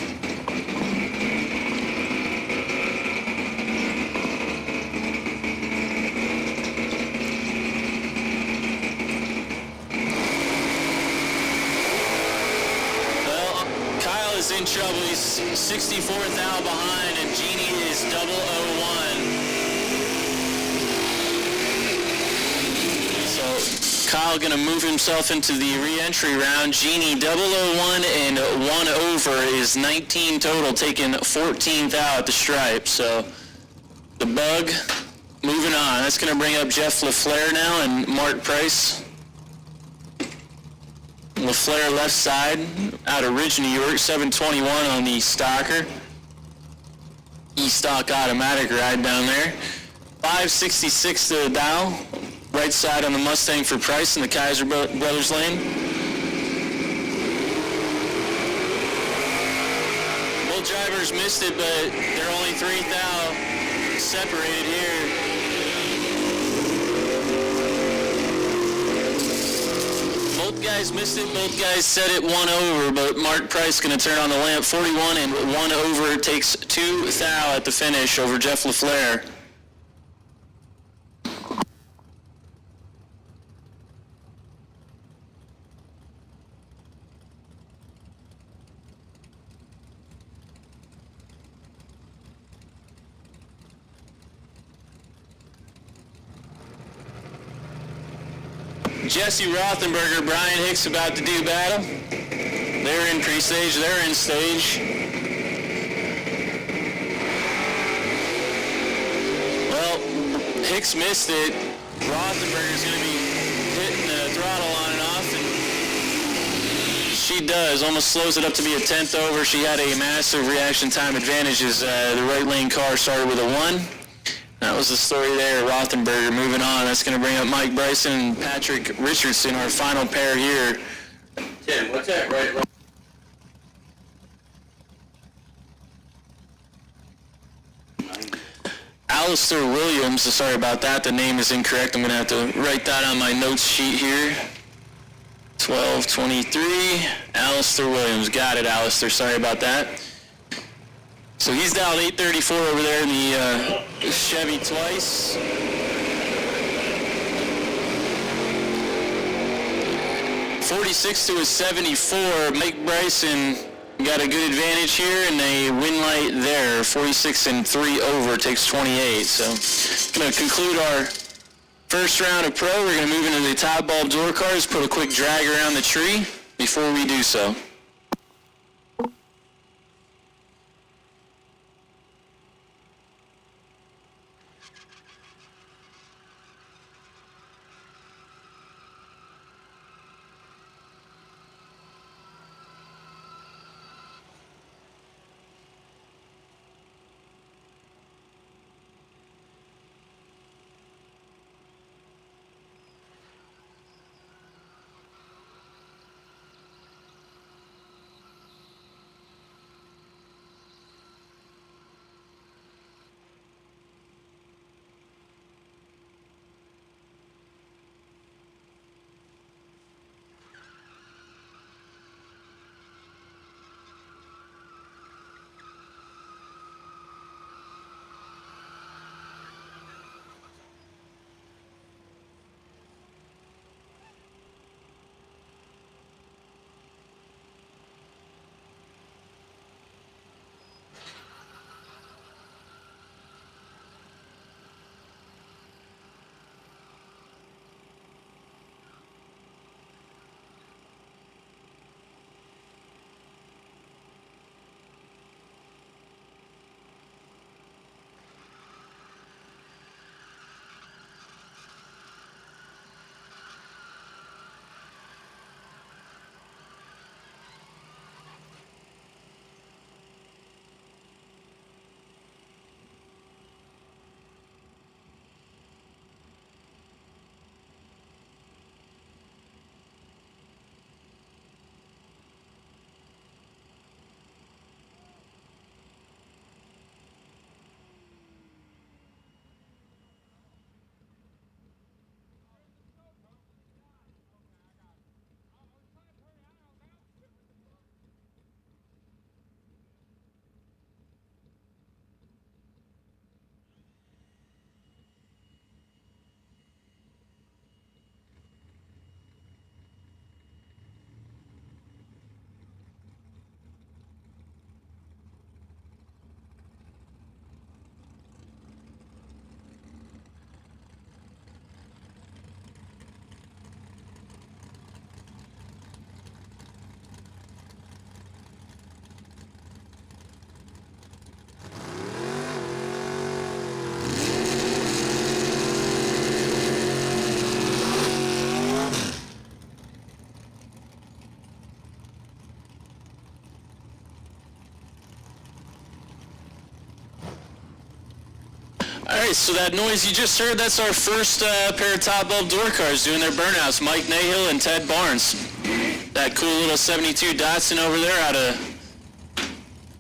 Is in trouble. He's 64th out behind, and Jeannie is 001. So Kyle gonna move himself into the re-entry round. Jeannie 001 and 1 over is 19 total, taking 14th out at the stripe. So the bug moving on. That's gonna bring up Jeff LaFleur now and Mark Price. LaFleur left side out of Ridge, New York, 721 on the Stalker. E-stock automatic ride down there. 566 to the dial. Right side on the Mustang for Price in the Kaiser Brothers lane. Both drivers missed it, but they're only 3 thou separated here. Both guys missed it. Both guys set it 1 over, but Mark Price going to turn on the lamp. 41 and 1 over takes 2 thou at the finish over Jeff LaFleur. Jesse Rothenberger, Brian Hicks about to do battle. They're in pre-stage, they're in stage. Well, Hicks missed it. Rothenberger's going to be hitting the throttle on and off, and she does. Almost slows it up to be a 10th over. She had a massive reaction time advantage as the right lane car started with a 1. That was the story there. Rothenberger moving on. That's going to bring up Mike Bryson and Patrick Richardson, our final pair here. Tim, what's that right lane? Alistair Williams, sorry about that. The name is incorrect. I'm going to have to write that on my notes sheet here. 1223. Alistair Williams. Got it, Alistair. Sorry about that. So he's dialed 834 over there in the Chevy twice. .46 to a 74. Mike Bryson got a good advantage here, and a win light there. 46 and 3 over takes 28. So going to conclude our First round of pro, we're going to move into the top bulb door cars, put a quick drag around the tree before we do so. Alright, so that noise you just heard, that's our first pair of top bulb door cars doing their burnouts, Mike Nahill and Ted Barnes. That cool little 72 Datsun over there out of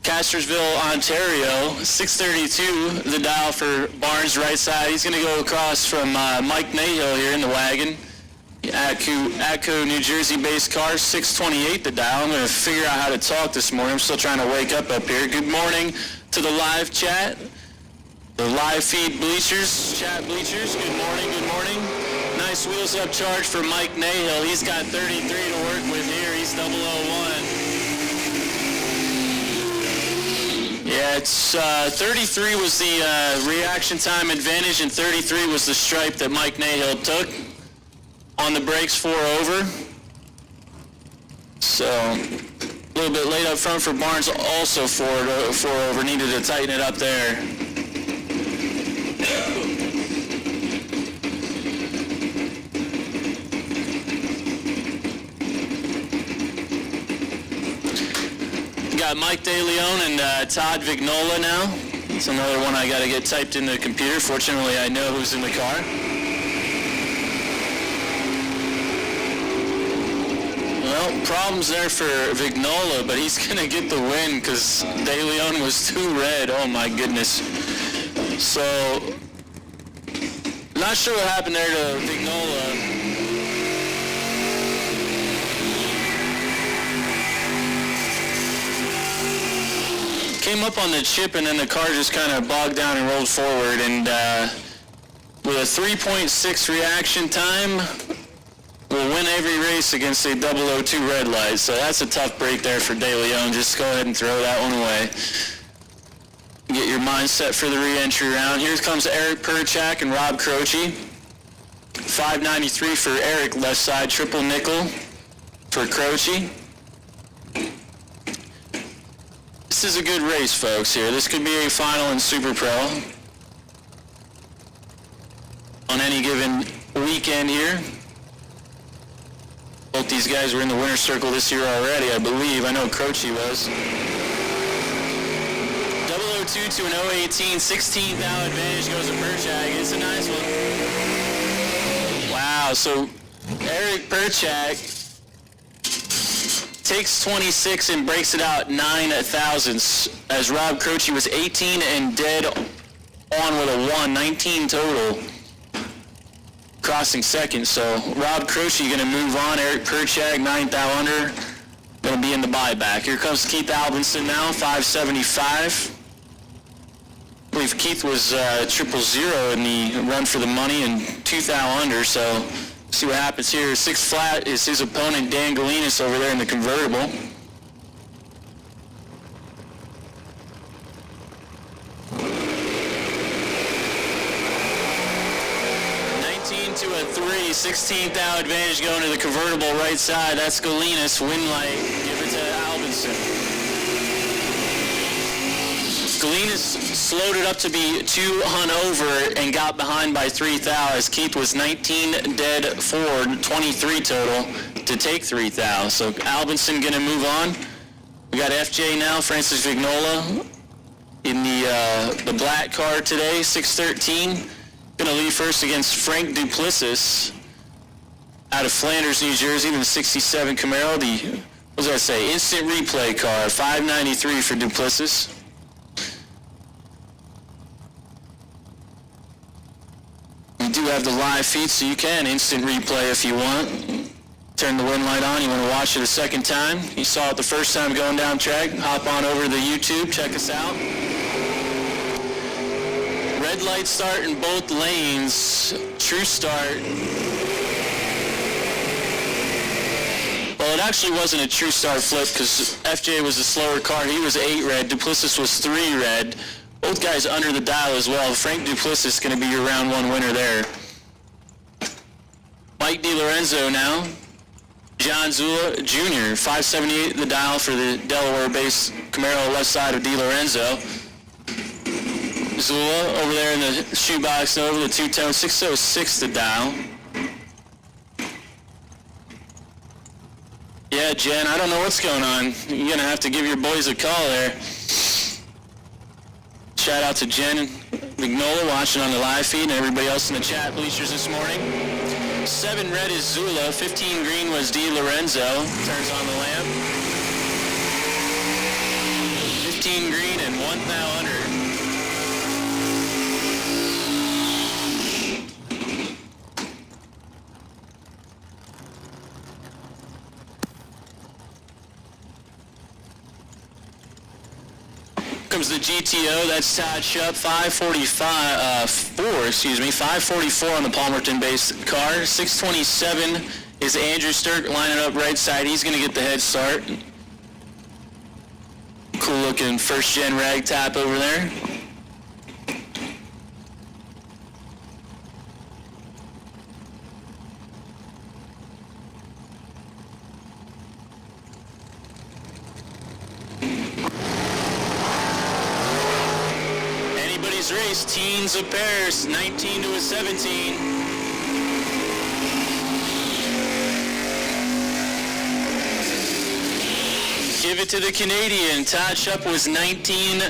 Castersville, Ontario. 632, the dial for Barnes right side. He's going to go across from Mike Nahill here in the wagon. Atco, New Jersey-based car, 628 the dial. I'm going to figure out how to talk this morning. I'm still trying to wake up here. Good morning to the live chat. The live feed bleachers, chat bleachers, good morning, good morning. Nice wheels up charge for Mike Nahill. He's got 33 to work with here. He's 001. Yeah, it's 33 was the reaction time advantage, and 33 was the stripe that Mike Nahill took on the brakes 4 over. So a little bit late up front for Barnes, also 4 over. Needed to tighten it up there. Got Mike DeLeon and Todd Vignola now. It's another one I got to get typed in the computer. Fortunately, I know who's in the car. Well, problems there for Vignola, but he's going to get the win because DeLeon was too red. Oh, my goodness. So, not sure what happened there to Vignola. Came up on the chip, and then the car just kind of bogged down and rolled forward. And with a 3.6 reaction time, we'll win every race against a 002 red light. So that's a tough break there for DeLeon. Just go ahead and throw that one away. Get your mind set for the re-entry round. Here comes Eric Perchak and Rob Croce. 593 for Eric, left side, triple nickel for Croce. This is a good race, folks, here. This could be a final in Super Pro on any given weekend here. Both these guys were in the winner's circle this year already, I believe. I know Croce was. 002 to an 018, 16th out advantage goes to Perchak. It's a nice one. Wow, so Eric Perchak takes 26 and breaks it out 9 thousandths, as Rob Croce was 18 and dead on with a 1, 19 total. Crossing second, so Rob Croce going to move on. Eric Perchak, 9th out under, going to be in the buyback. Here comes Keith Albinson now, 575. I believe Keith was 000 in the run for the money and 2nd out under, so see what happens here. 6 flat is his opponent, Dan Galinas, over there in the convertible. To a 3, 16th out advantage going to the convertible right side. That's Galinas, win light, give it to Albinson. Galinas slowed it up to be 2 hun over and got behind by 3 thou, as Keith was 19 dead forward, 23 total to take 3 thou. So Albinson gonna move on. We got FJ now, Francis Vignola in the black car today, 613. Going to lead first against Frank Duplessis out of Flanders, New Jersey, in the 67 Camaro. The, what does that say, instant replay car, 593 for Duplessis. We do have the live feed, so you can instant replay if you want. Turn the win light on, you want to watch it a second time. You saw it the first time going down track, hop on over to the YouTube, check us out. Red light start in both lanes, true start. Well, it actually wasn't a true start flip because FJ was a slower car. He was 8 red, Duplessis was 3 red. Both guys under the dial as well. Frank Duplessis is going to be your round 1 winner there. Mike DiLorenzo now. John Zula Jr., 578 the dial for the Delaware-based Camaro left side of DiLorenzo. Zula over there in the shoebox over the two-tone, 606 the dial. Yeah, Jen, I don't know what's going on. You're going to have to give your boys a call there. Shout out to Jen Vignola watching on the live feed and everybody else in the chat bleachers this morning. 7 red is Zula, 15 green was DiLorenzo. Turns on the lamp. 15 green and 1 thou under. Comes the GTO, that's Todd Shupp, 544 on the Palmerton-based car. 627 is Andrew Sturk lining up right side. He's going to get the head start. Cool looking first gen rag top over there. Race, teens of pairs, 19 to a 17. Give it to the Canadian. Todd Shupp was 19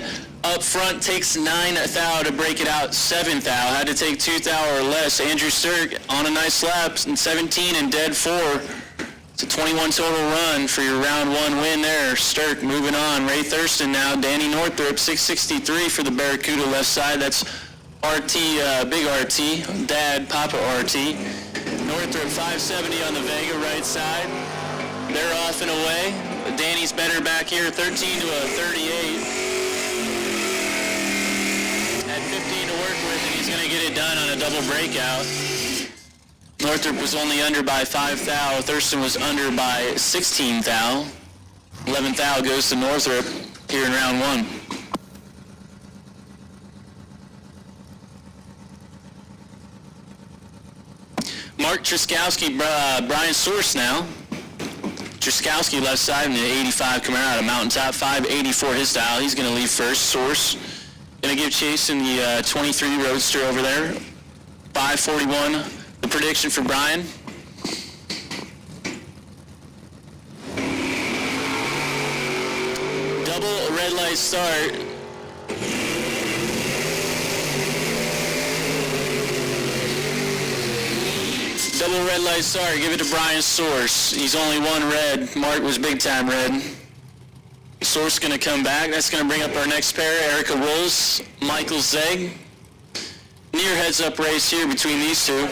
up front, takes 9 thou to break it out, 7 thou. Had to take 2 thou or less. Andrew Sturk on a nice lap, 17 and dead 4. It's a 21 total run for your round 1 win there. Sturk moving on. Ray Thurston now. Danny Northrup, 663 for the Barracuda left side. That's RT, big RT, Dad, Papa RT. Northrup 570 on the Vega right side. They're off and away. Danny's better back here, 13 to a 38. Had 15 to work with, and he's going to get it done on a double breakout. Northrup was only under by 5 thou. Thurston was under by 16 thou. 11 thou goes to Northrup here in round 1. Mark Truskowski, Brian Source now. Truskowski left side in the 85 Camaro out of Mountaintop, 584 his dial. He's going to leave first. Source going to give chase in the 23 Roadster over there. 541, the prediction for Brian. Double red light start. Double red light start. Give it to Brian Source. He's only one red. Mark was big time red. Source going to come back. That's going to bring up our next pair, Erica Rolls, Michael Zeg. Near heads up race here between these two.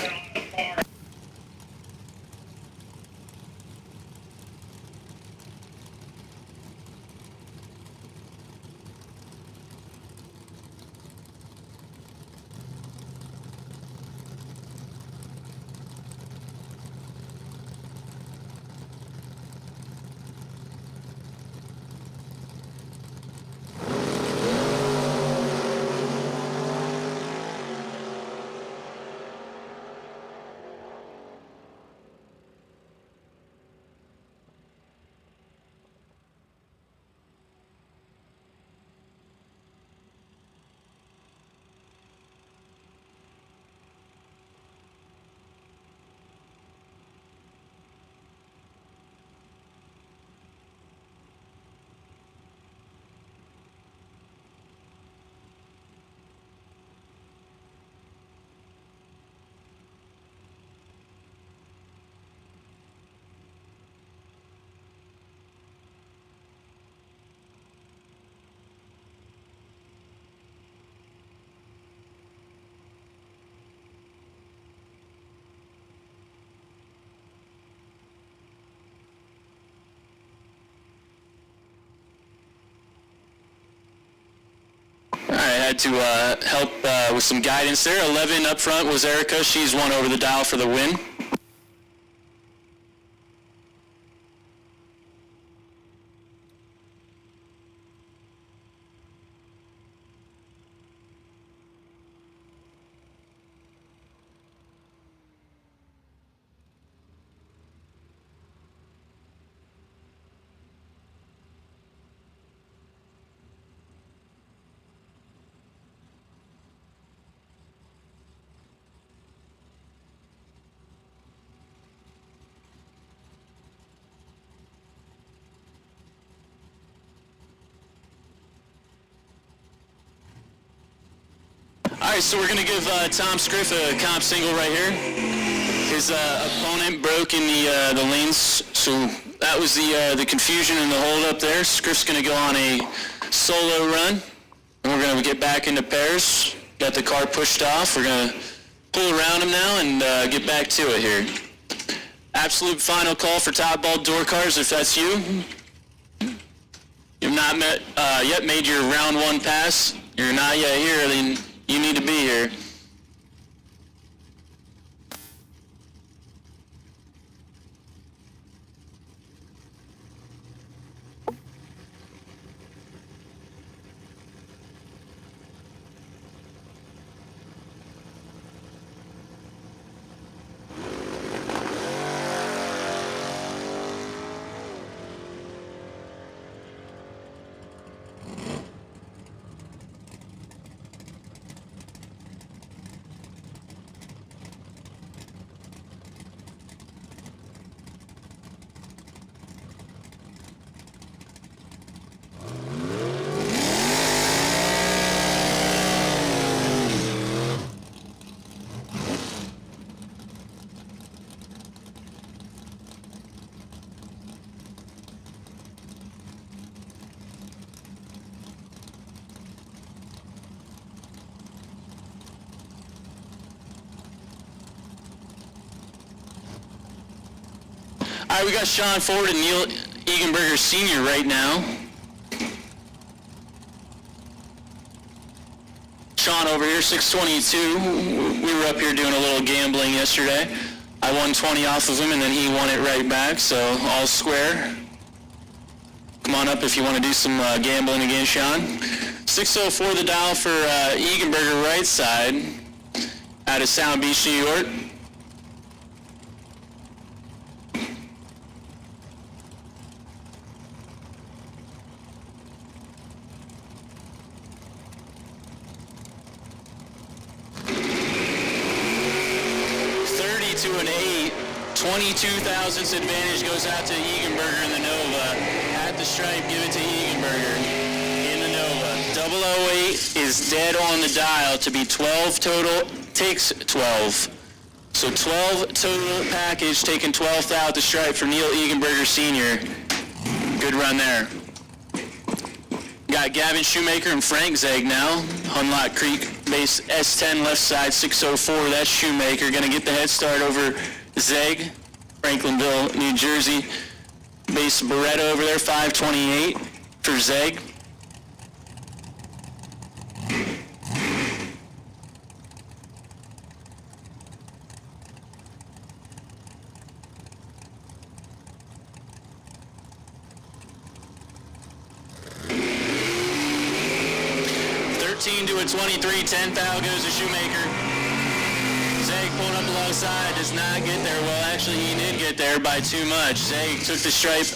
Had to help with some guidance there. 11 up front was Erica. She's one over the dial for the win. All right, so we're going to give Tom Scriff a comp single right here. His opponent broke in the lanes, so that was the confusion and the hold up there. Scriff's going to go on a solo run, and we're going to get back into pairs. Got the car pushed off. We're going to pull around him now and get back to it here. Absolute final call for top ball door cars, if that's you. You've not yet made your round one pass. You're not yet here, then you need to be here. All right, we got Sean Ford and Neil Egenberger Sr. right now. Sean over here, 622. We were up here doing a little gambling yesterday. I won 20 off of him, and then he won it right back, so all square. Come on up if you want to do some gambling again, Sean. 604 the dial for Egenberger right side out of Sound Beach, New York. to an 8. 22 thousandths advantage goes out to Eganberger in the Nova. At the stripe, give it to Eganberger in the Nova. 008 is dead on the dial to be 12 total, takes 12. So 12 total package, taking 12th out the stripe for Neil Eganberger Sr. Good run there. Got Gavin Shoemaker and Frank Zeg now. Hunlock Creek base S10 left side 604. That's Shoemaker. Going to get the head start over Zeg. Franklinville, New Jersey. Base Beretta over there 528 for Zeg. To a 23, 10 thou goes to Shoemaker. Zeg pulling up alongside, does not get there. Well, actually, he did get there by too much. Zeg took the stripe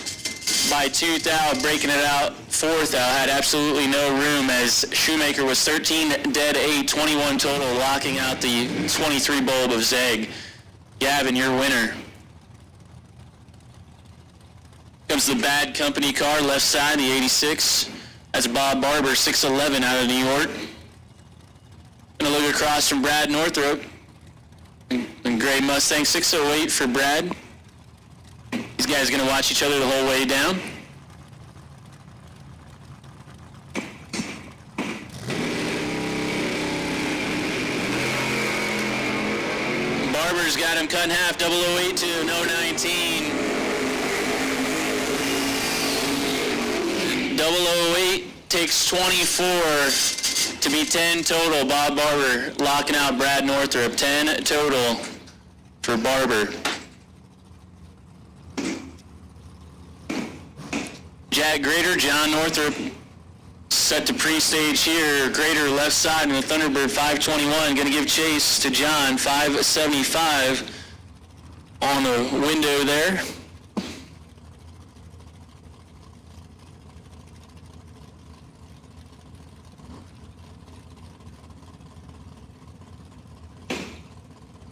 by 2 thou, breaking it out 4 thou. Had absolutely no room as Shoemaker was 13 dead, 8, 21 total, locking out the 23 bulb of Zeg. Gavin, your winner. Comes the Bad Company car, left side, the 86. That's Bob Barber, 6'11", out of New York. Gonna look across from Brad Northrop. And Gray Mustang, 608 for Brad. These guys are gonna watch each other the whole way down. Barber's got him cut in half, 008 to no 19. 008 takes 24 to be 10 total. Bob Barber locking out Brad Northrop. 10 total for Barber. Jack Grader, John Northrop set to pre-stage here. Grader left side in the Thunderbird 521. Going to give chase to John, 575 on the window there.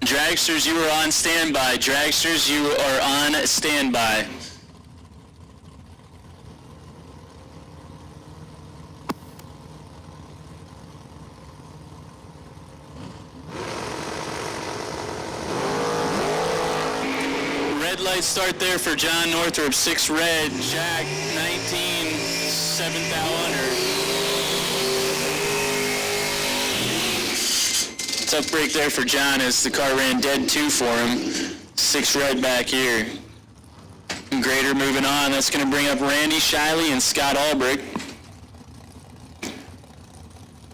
Dragsters, you are on standby. Dragsters, you are on standby. Red light start there for John Northrop, 6 red. Jack, 19, 7 thou under. Tough break there for John as the car ran dead 2 for him. 6 red back here. Grader moving on. That's going to bring up Randy Shiley and Scott Albrick.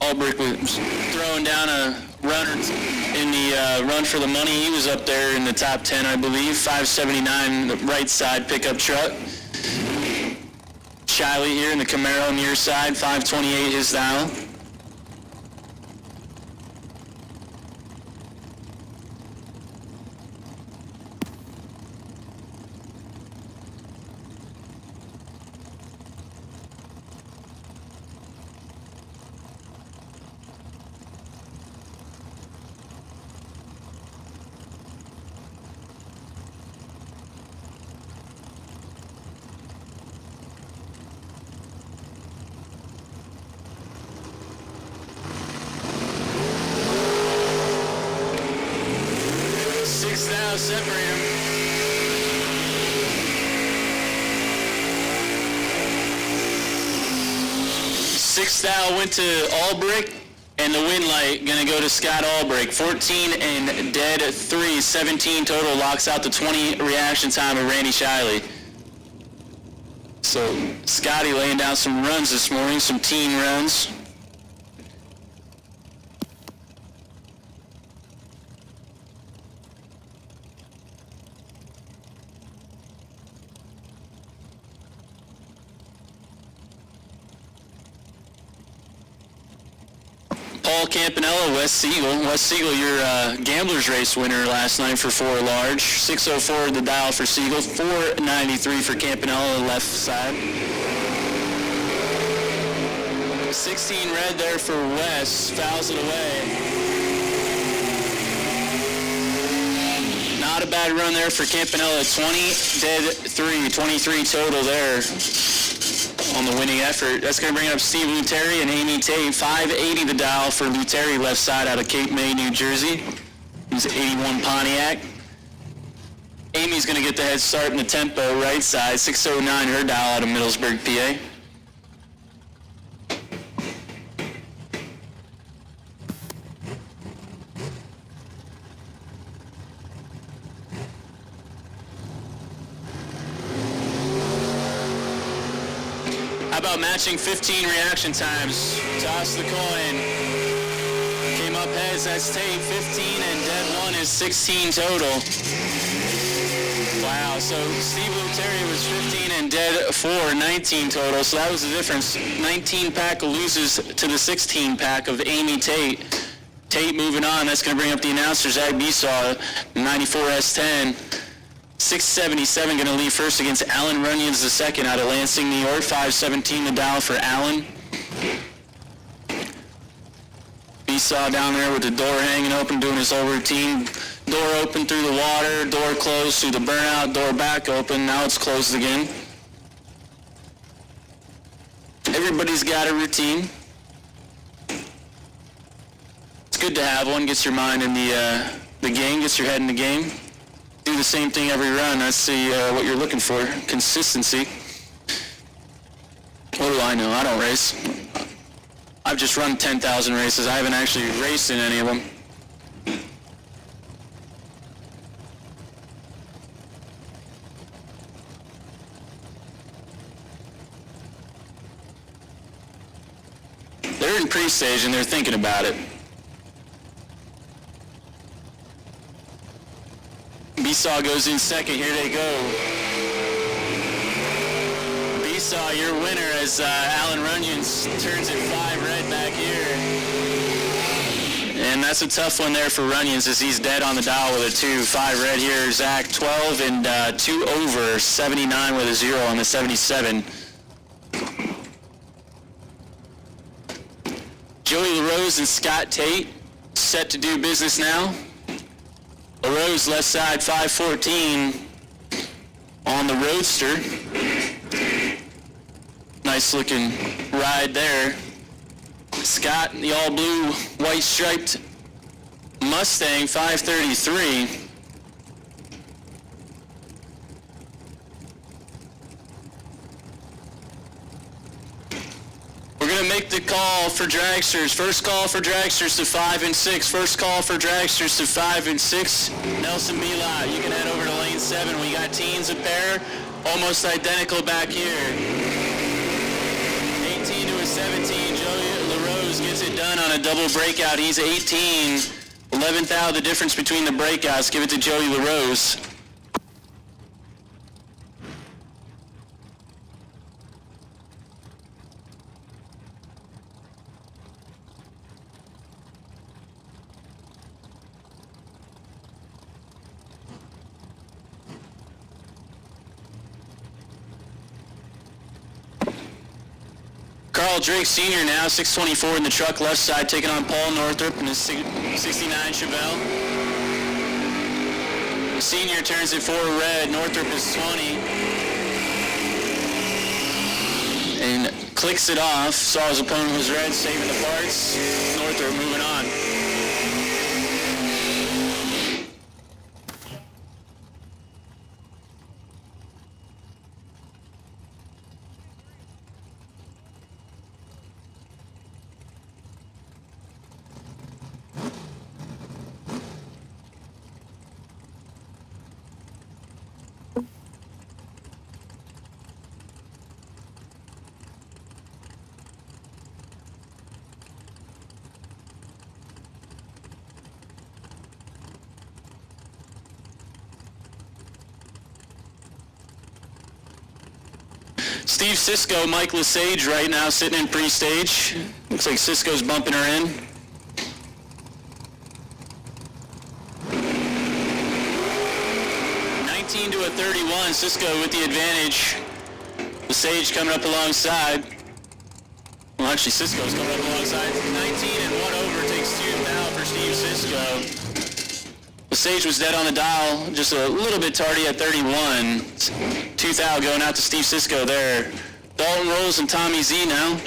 Albrick was throwing down a runner in the run for the money. He was up there in the top 10, I believe. 579, the right side pickup truck. Shiley here in the Camaro near side, 528 his thou. Separate them. 6 thou went to Albrick, and the win light gonna go to Scott Albrick. 14 and dead 3, 17 total, locks out the 20 reaction time of Randy Shiley. So Scotty laying down some runs this morning, some teen runs. Paul Campanella, West Siegel. West Siegel, your Gamblers Race winner last night for 4 large. 604 the dial for Siegel. 493 for Campanella, left side. 16 red there for West. Fouls it away. Not a bad run there for Campanella. 20, dead 3, 23 total there on the winning effort. That's going to bring up Steve Luteri and Amy Tate. 580 the dial for Luteri, left side out of Cape May, New Jersey. He's 81 Pontiac. Amy's going to get the head start in the tempo, right side. 609 her dial out of Middlesburg, PA. How about matching 15 reaction times? Toss the coin. Came up heads, that's Tate, 15, and dead 1 is 16 total. Wow, so Steve Luteri was 15 and dead 4, 19 total, so that was the difference. 19 pack loses to the 16 pack of Amy Tate. Tate moving on, that's going to bring up the announcer, Zach Besaw, 94 S10. 677 going to leave first against Alan Runyons II out of Lansing, New York. 517 the dial for Alan. Besaw down there with the door hanging open, doing his whole routine. Door open through the water, door closed through the burnout, door back open. Now it's closed again. Everybody's got a routine. It's good to have one. Gets your mind in the game, gets your head in the game. Do the same thing every run. That's what you're looking for. Consistency. What do I know? I don't race. I've just run 10,000 races. I haven't actually raced in any of them. They're in pre-stage and they're thinking about it. Besaw goes in second. Here they go. Besaw, your winner, as Alan Runyons turns it 5 red back here. And that's a tough one there for Runyons as he's dead on the dial with a 2. 5 red here. Zach 12 and 2 over. 79 with a 0 on the 77. Joey LaRose and Scott Tate set to do business now. LaRose left side 514 on the Roadster. Nice looking ride there. Scott, the all blue white striped Mustang 533. We're going to make the call for dragsters. First call for dragsters to 5 and 6. First call for dragsters to 5 and 6. Nelson Bila, you can head over to lane 7. We got teens a pair, almost identical back here. 18 to a 17. Joey LaRose gets it done on a double breakout. He's 18. 11th out, the difference between the breakouts. Give it to Joey LaRose. Carl Drake Sr. now, 624 in the truck left side, taking on Paul Northrup in his 69 Chevelle. Senior turns it 4 red, Northrup is 20. And clicks it off, saw his opponent was red, saving the parts. Northrup moving on. Steve Cisco, Mike Lesage right now sitting in pre-stage. Looks like Cisco's bumping her in. To a 31, Cisco with the advantage. Lesage coming up alongside. Well, actually, Cisco's coming up alongside. 19 and 1 over takes 2 now for Steve Cisco. The Sage was dead on the dial, just a little bit tardy at 31. 2,000 going out to Steve Sisko there. Dalton Rolls and Tommy Z now.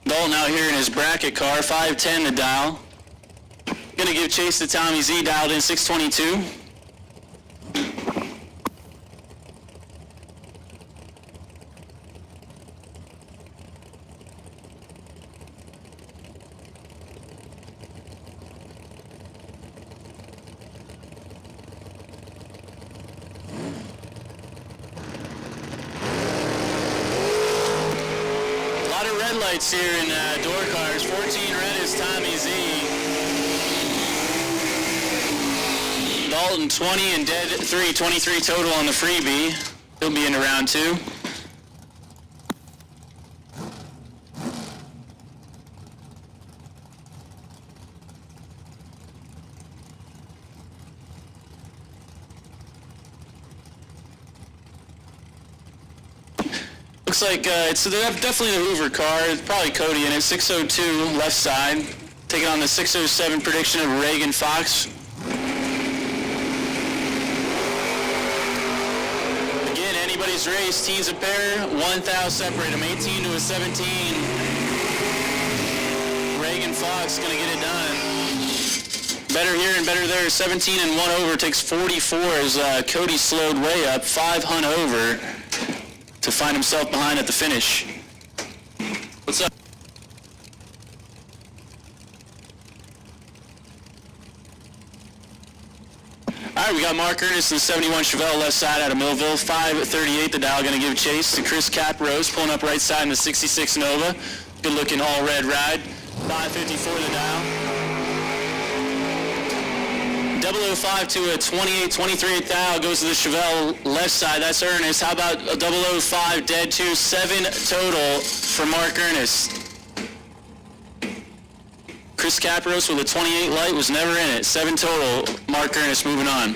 Dalton out here in his bracket car, 510 to dial. Gonna give chase to Tommy Z, dialed in 622. Red lights here in door cars. 14 red is Tommy Z. Dalton 20 and dead 3, 23 total on the freebie. He'll be into round 2. Looks like it's definitely the Hoover car. It's probably Cody in it. 602 left side. Taking on the 607 prediction of Reagan Fox. Again, anybody's race. Teams a pair. 1,000 separate them. 18 to a 17. Reagan Fox gonna get it done. Better here and better there. 17 and 1 over takes 44 as Cody slowed way up. 5 hunt over to find himself behind at the finish. What's up? All right, we got Mark Ernest in the 71 Chevelle left side out of Millville. 538 the dial, gonna give a chase to Chris Caprose, pulling up right side in the 66 Nova. Good looking all red ride. 554 the dial. 005 to a 28, 23 thou goes to the Chevelle left side. That's Ernest. How about a 005 dead 2, 7 total for Mark Ernest. Chris Capros with a 28 light was never in it. 7 total. Mark Ernest moving on.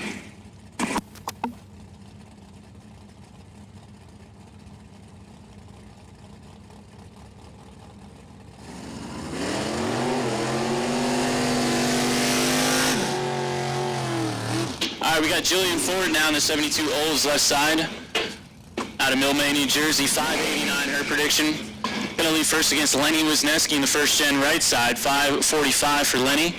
All right, we got Jillian Ford now in the 72 Olds left side. Out of Millmain, New Jersey, 589 her prediction. Gonna lead first against Lenny Wisniewski in the first gen right side, 545 for Lenny.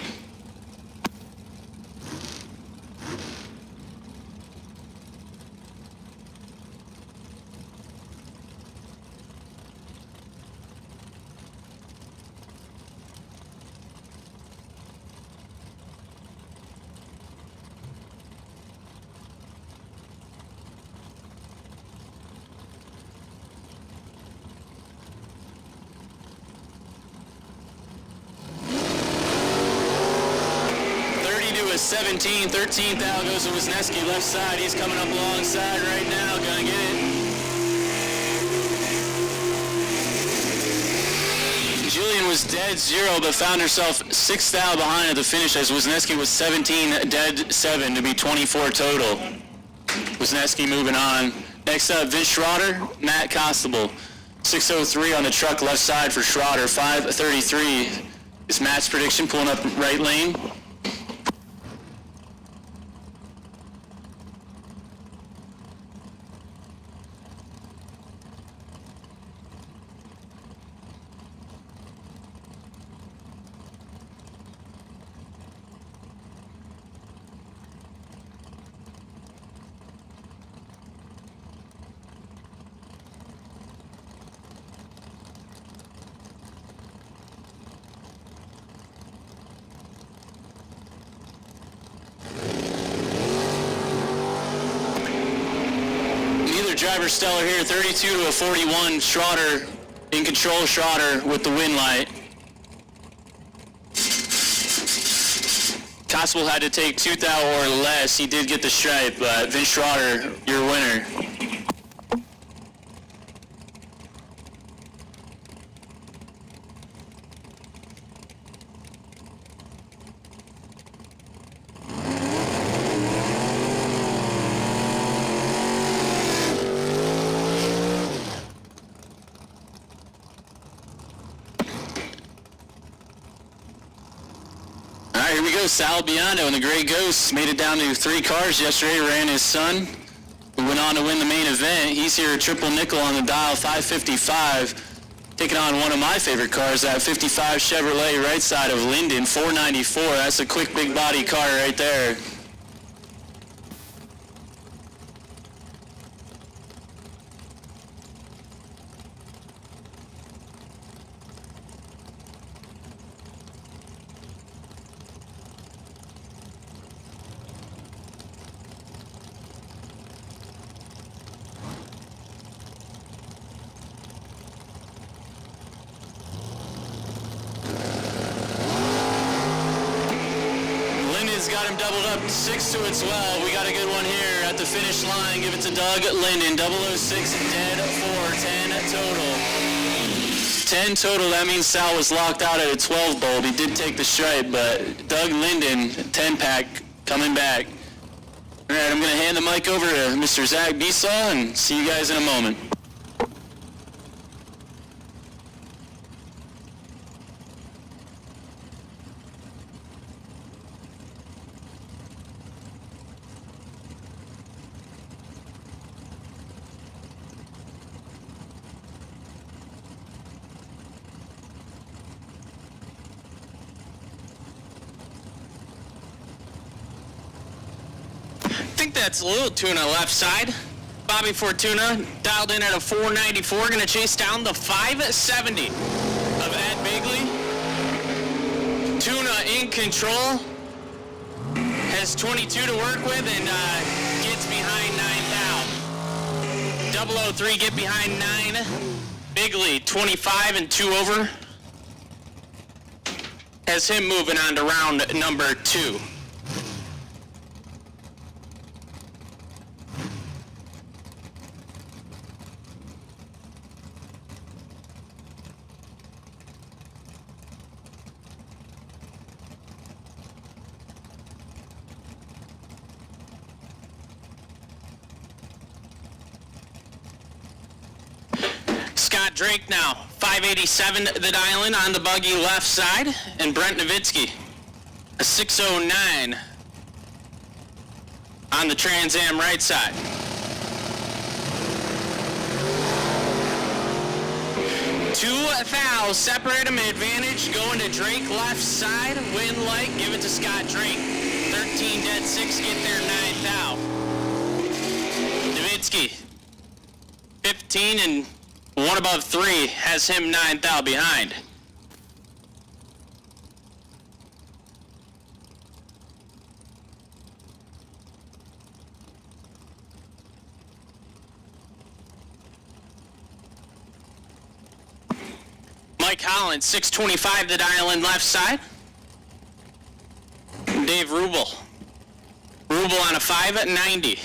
To a 17, 13 thou goes to Wisniewski left side. He's coming up alongside right now, gonna get it. Jillian was dead 0, but found herself 6 thou behind at the finish as Wisniewski was 17, dead 7 to be 24 total. Wisniewski moving on. Next up, Vince Schroeder, Matt Constable. 603 on the truck left side for Schroeder. 533 is Matt's prediction, pulling up right lane. Driver stellar here, 32 to a 41. Schroeder in control. Schroeder with the win light. Constable had to take 2 thou or less. He did get the stripe, but Vince Schroeder, your winner. go. Sal Biondo and the Gray Ghosts made it down to 3 cars yesterday, ran his son, who went on to win the main event. He's here at triple nickel on the dial, 555, taking on one of my favorite cars, that 55 Chevrolet right side of Linden, 494. That's a quick big body car right there. Linden's got him doubled up 6 to its well. We got a good one here at the finish line. Give it to Doug Linden, 006 dead 4, 10 total. 10 total, that means Sal was locked out at a 12 bolt. He did take the stripe, but Doug Linden, 10 pack, coming back. All right, I'm going to hand the mic over to Mr. Zach Besaw and see you guys in a moment. I think that's a little tuna left side. Bobby Fortuna dialed in at a 494, gonna chase down the 570 of Ed Bigley. Tuna in control, has 22 to work with and gets behind 9,000. 003 get behind 9. Bigley 25 and 2 over. Has him moving on to round number 2. Scott Drake now, 587 the dial-in on the buggy left side, and Brent Nowitzki, a 609 on the Trans Am right side. Two thou separate them, advantage going to Drake left side, win light, give it to Scott Drake. 13 dead 6, get there 9 thou. Nowitzki, 15 and 1 above 3, has him 9 thou behind. Mike Holland, 625 the dial in left side. Dave Rubel. Rubel on a 590.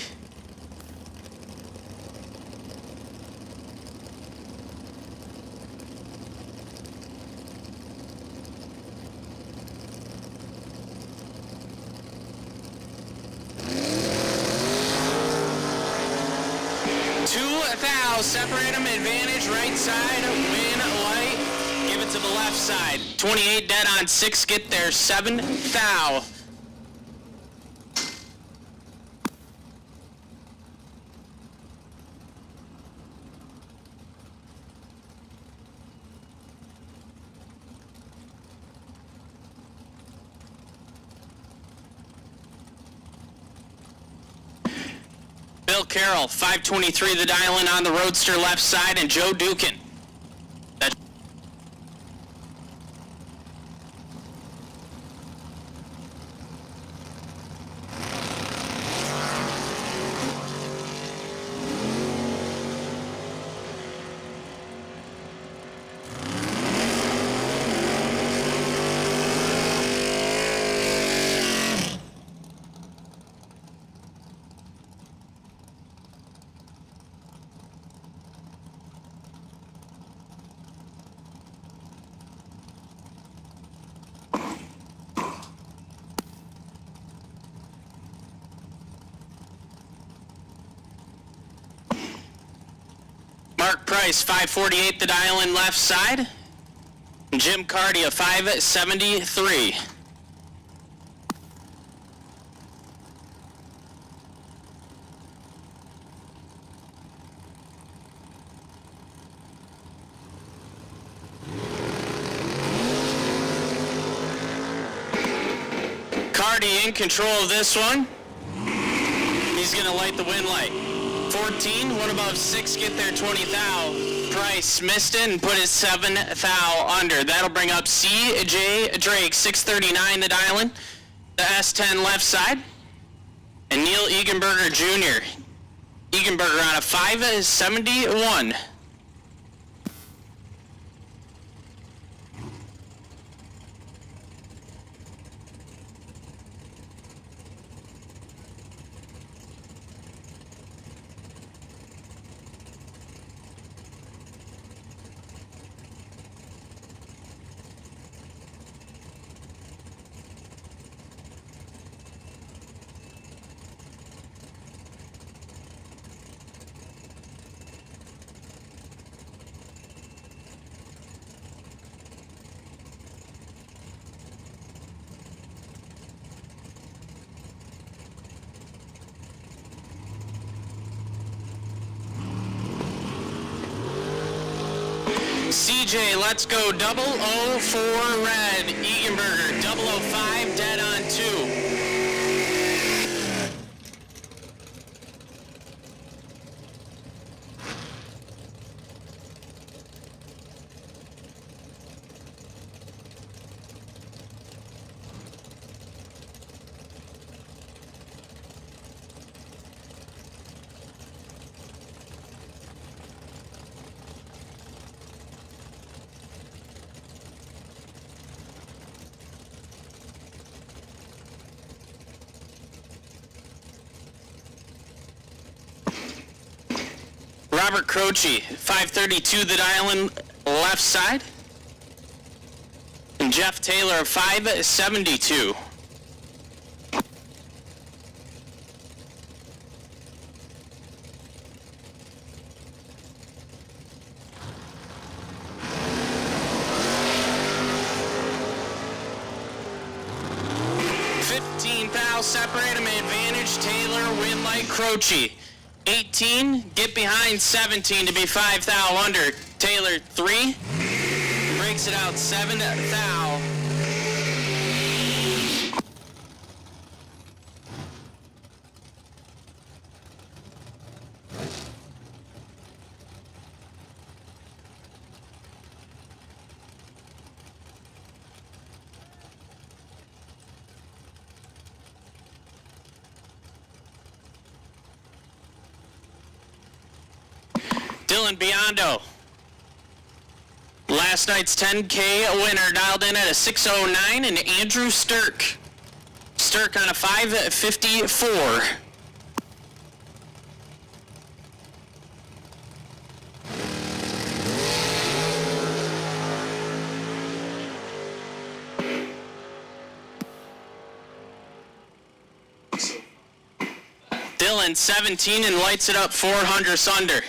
Separate them, advantage, right side, win, light, give it to the left side. 28 dead on 6, get there, 7 thou. Bill Carroll, 523 the dial-in on the Roadster left side, and Joe Dukin. Mark Price, 548 the dial-in left side. Jim Cardia, 573. already in control of this one. He's gonna light the wind light. 14, one above 6, get there 20 thou. Price missed it and put his 7 thou under. That'll bring up C.J. Drake, 639 the dialing. The S10 left side. And Neil Egenberger Jr. Egenberger on a 571. CJ, let's go 004 red. Egenberger, 005 dead on 2. Robert Croce, 532 the dialing left side. And Jeff Taylor, 572. Separate him advantage. Taylor, win like Croce. 18, get behind 17 to be 5 thou under. Taylor, 3, breaks it out 7 thou. Dylan Biondo, last night's 10K winner, dialed in at a 609, and Andrew Sturk. Sturk on a 554. Dylan, 17, and lights it up 400 under.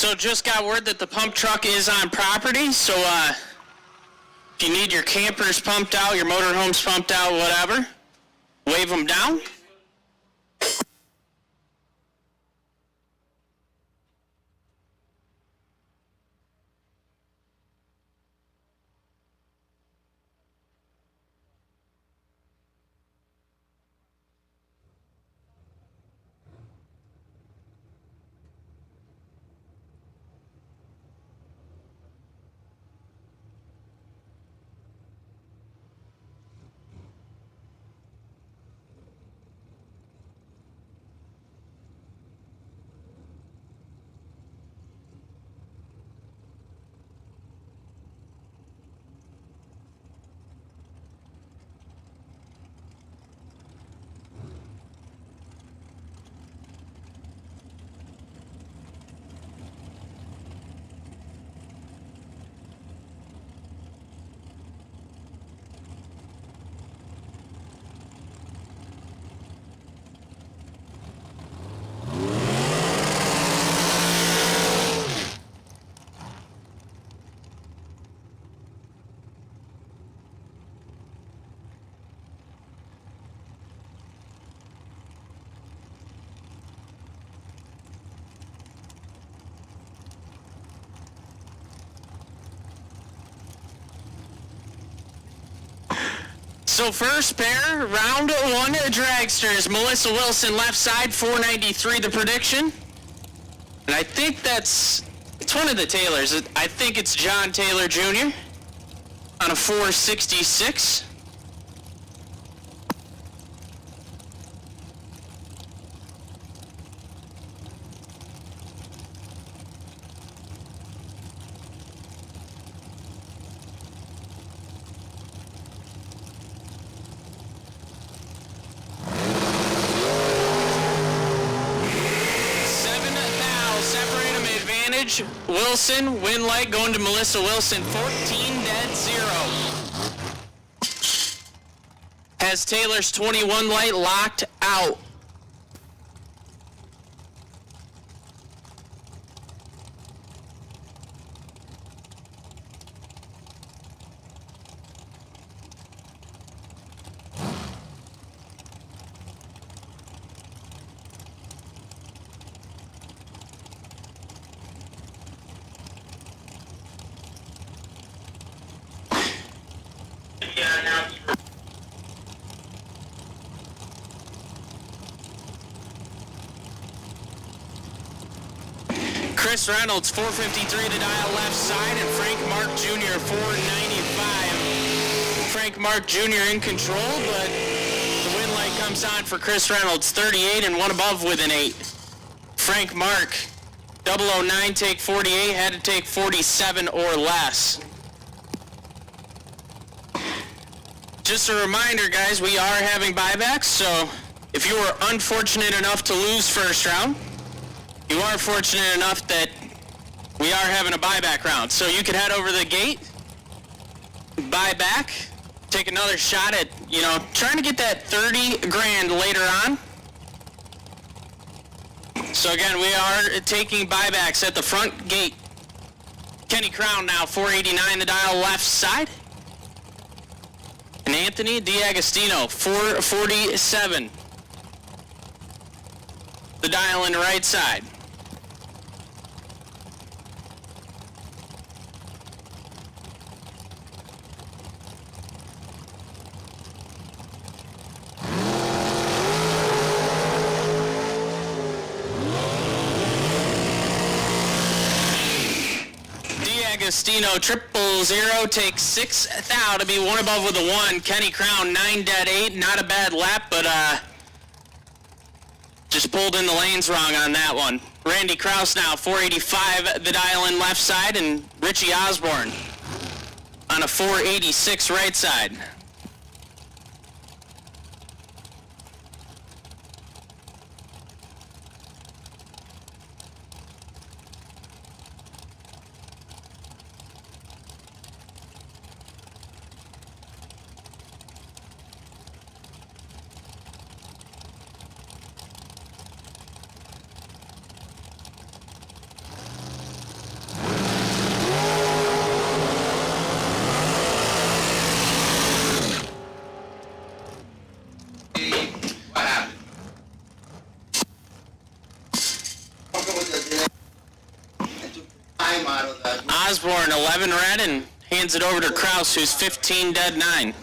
So just got word that the pump truck is on property, so if you need your campers pumped out, your motorhomes pumped out, whatever, wave them down. So first pair, round one dragsters. Melissa Wilson, left side, 493 the prediction. And I think it's one of the Taylors. I think it's John Taylor Jr. on a 466. Wilson, win light going to Melissa Wilson, 14-0. Has Taylor's 21 light locked out. Chris Reynolds, 453 to dial left side, and Frank Mark Jr., 495. Frank Mark Jr. in control, but the win light comes on for Chris Reynolds, 38 and one above with an 8. Frank Mark, 009, take 48, had to take 47 or less. Just a reminder, guys, we are having buybacks, so if you were unfortunate enough to lose first round, you are fortunate enough that we are having a buyback round. So you could head over to the gate, buy back, take another shot at, trying to get that 30 grand later on. So again, we are taking buybacks at the front gate. Kenny Crown now, 489 the dial left side. And Anthony D'Agostino, 447 the dial in the right side. D'Agostino, 000, takes 6 thou to be one above with a 1. Kenny Crown, 9-8, not a bad lap, but just pulled in the lanes wrong on that one. Randy Kraus now, 485 the dial in left side, and Richie Osborne on a 486 right side. Osborne, 11 red, and hands it over to Kraus, who's 15 dead 9.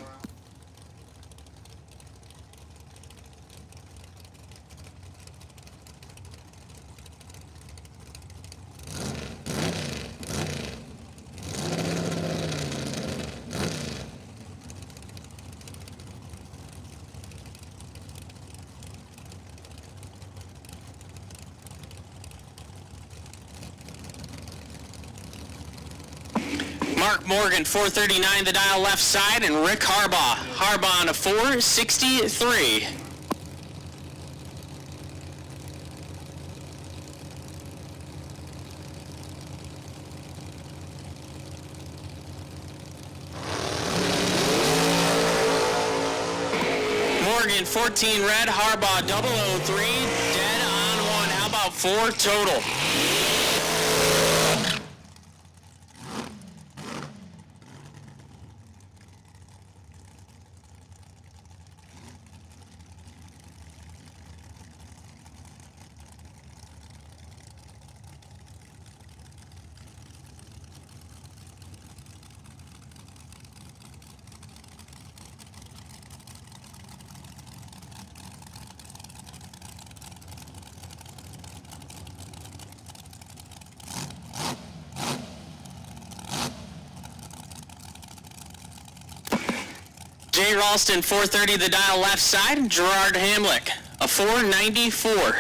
Mark Morgan, 439 the dial left side, and Rick Harbaugh. Harbaugh on a 463. Morgan, 14 red, Harbaugh 003, dead on 1. How about 4 total? Jay Ralston, 430 the dial left side, and Gerard Hamlick, a 494.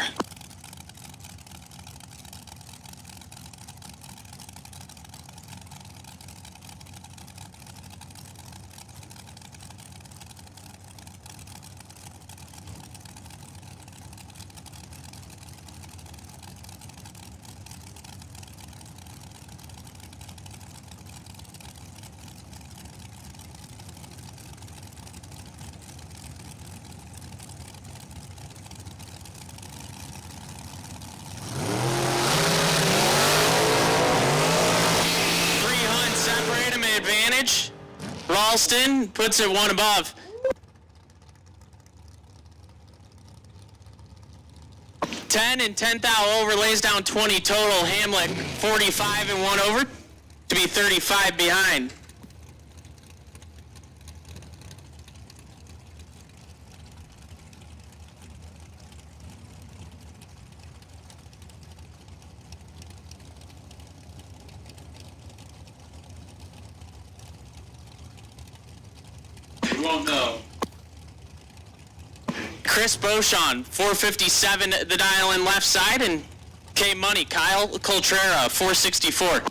Advantage. Ralston puts it 1 above. 10 and 10 thou over, lays down 20 total. Hamlet 45 and 1 over to be 35 behind. You won't know. Chris Beauchamp, 457 the dial in left side, and K Money, Kyle Coltrera, 464.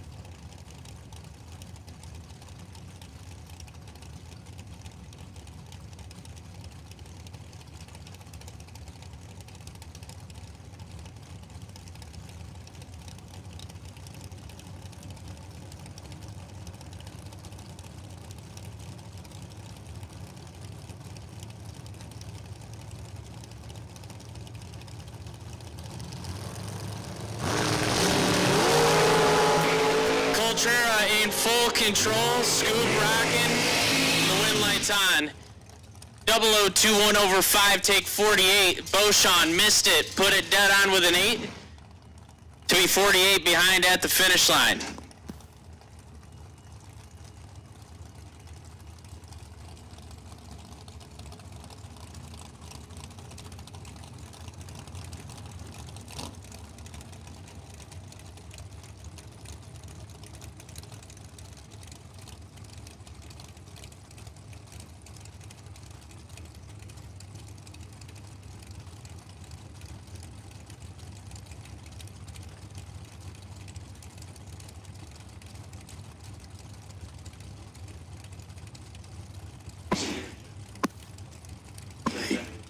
Coltrera in full control, scoop rocking, the wind lights on. 0021 over 5, take 48. Beauchamp missed it, put it dead on with an 8 to be 48 behind at the finish line.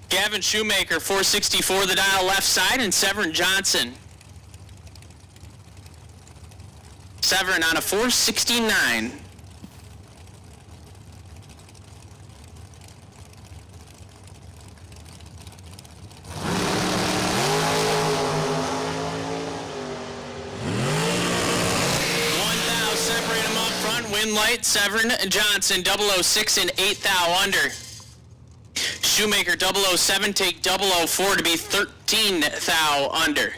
Gavin Shoemaker, 464 the dial left side, and Severin Johnson. Severin on a 469. Separate them up front, win light, Severin Johnson, 006 and 8 thou under. Shoemaker 007, take 004 to be 13 thou under.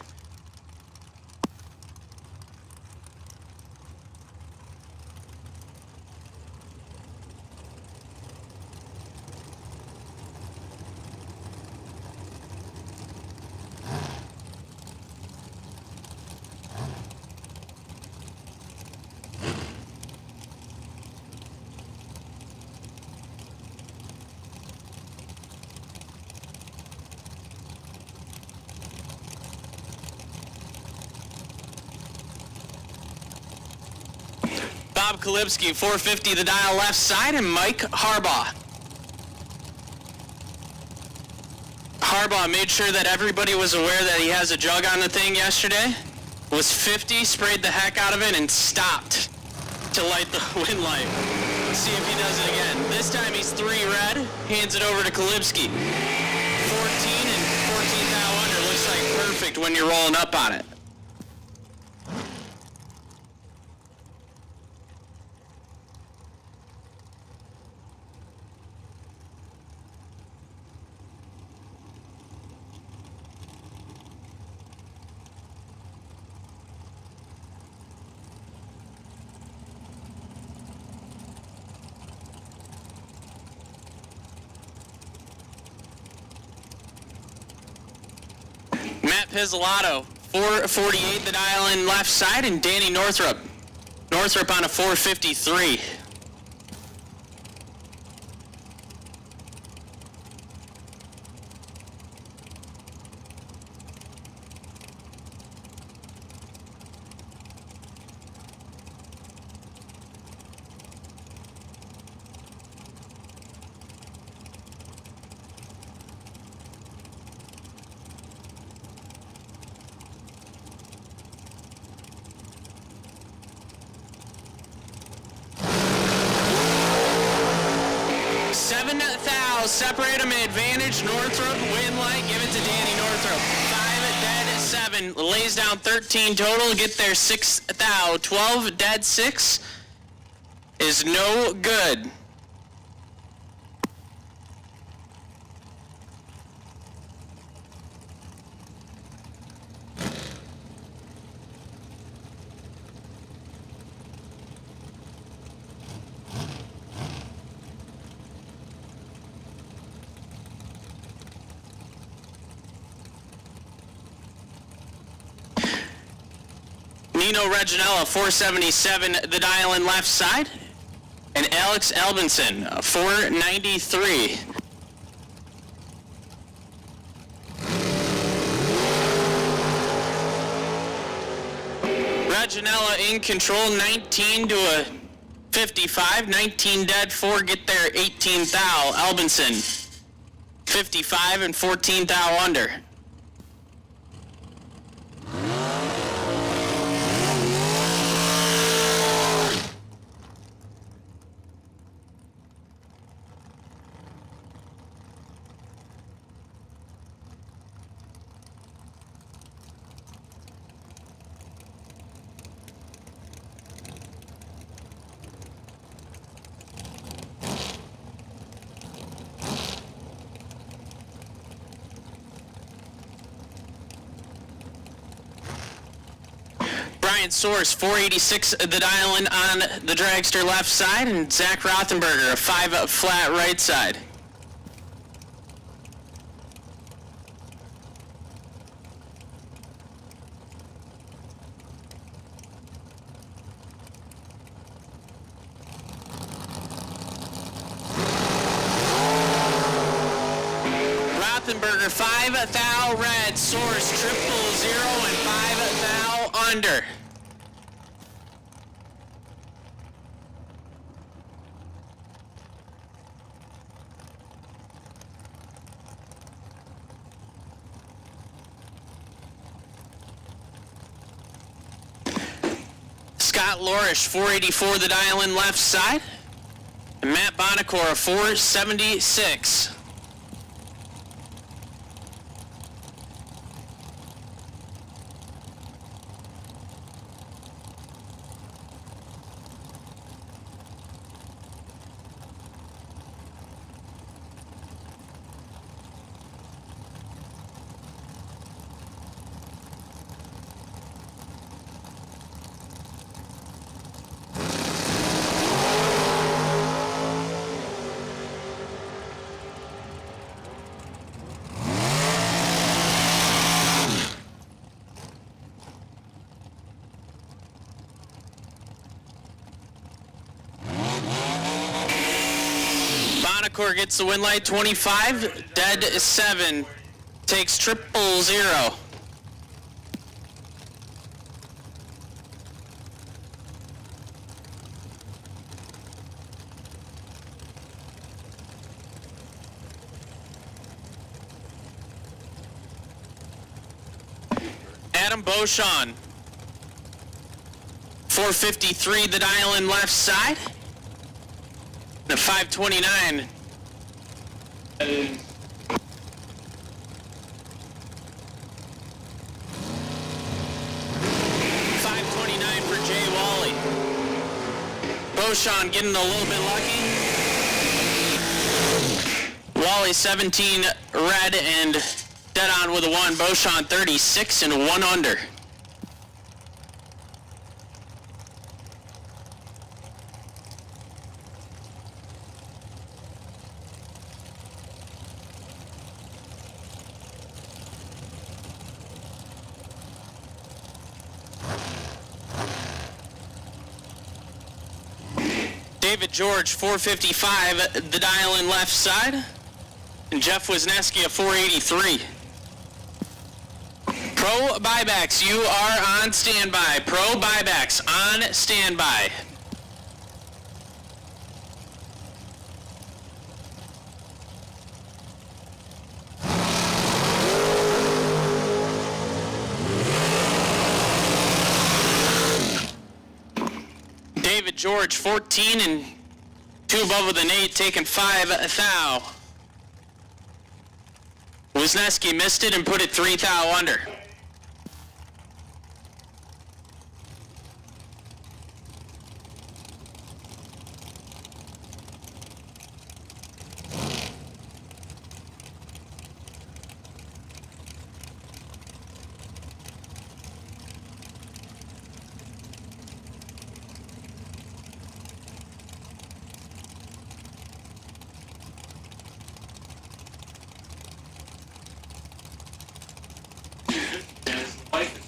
Bob Kalipski, 450 the dial left side, and Mike Harbaugh. Harbaugh made sure that everybody was aware that he has a jug on the thing yesterday. Was 50, sprayed the heck out of it, and stopped to light the wind light. Let's see if he does it again. This time he's 3 red, hands it over to Kalipski. 14 and 14 thou under, looks like perfect when you're rolling up on it. Matt Pizzolato, 448 the dial in left side, and Danny Northrup. Northrup on a 453. Separate them in advantage. Northrup, win light, give it to Danny Northrup. 5 dead 7, lays down 13 total, get there 6 thou. 12 dead 6 is no good. Nino Reginella, 477, the dial in left side. And Alex Albinson, 493. Reginella in control, 19 to a 55. 19 dead, 4 get there, 18 thou. Albinson, 55 and 14 thou under. Brian Source, 486 the dial in on the dragster left side, and Zach Rothenberger, a 5 flat right side. Rothenberger, 5 thou red, Source 000 and 5 thou under. Scott Lorish, 484 the dial in left side, and Matt Bonacor, 476. Bonacor gets the win light, 25, dead 7, takes 000. Adam Beauchamp, 453, the dial in left side. The 529. That is 529 for Jay Wally. Beauchamp getting a little bit lucky. Wally 17 red and dead on with a 1. Beauchamp 36 and 1 under. David George, 455, the dial in left side. And Jeff Wisniewski, a 483. Pro buybacks, you are on standby. Pro buybacks on standby. David George, 14 and 2 above with an 8, taking 5 thou. Wisniewski missed it and put it 3 thou under.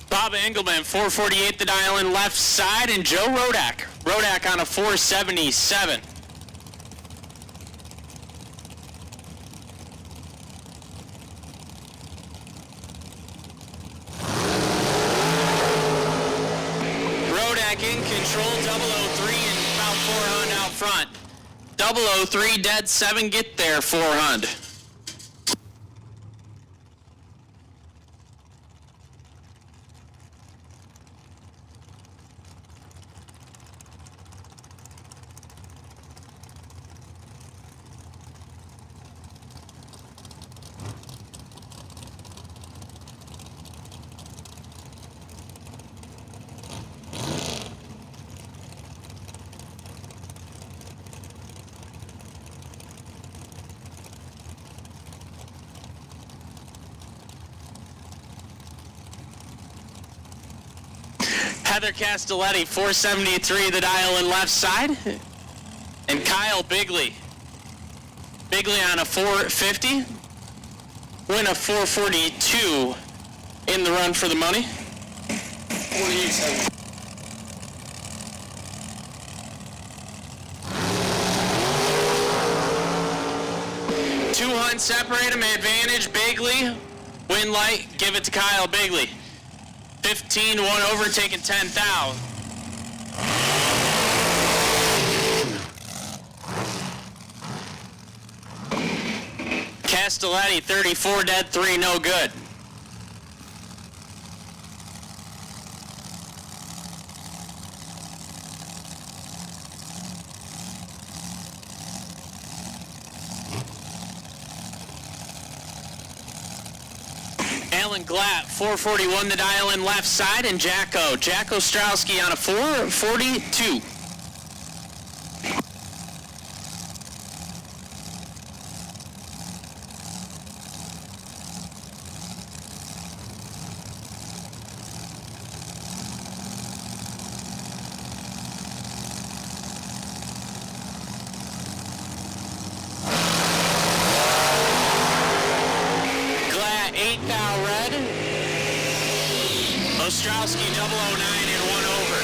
Bob Engelman, 448, the dial in left side, and Joe Rodak. Rodak on a 477. Rodak in control, 003 and about 400 out front. 003 dead 7, get there 400. Heather Castelletti, 473, the dial in left side. And Kyle Bigley. Bigley on a 450. Win a 442 in the run for the money. 48. 200 separate them, advantage, Bigley. Win light, give it to Kyle Bigley. 15, 1 over, taking 10 thou. Castelletti, 34 dead, 3 no good. Alan Glatt, 441, the dial in left side, and Jacko Strowski on a 442. Ostrowski, 009 and 1 over.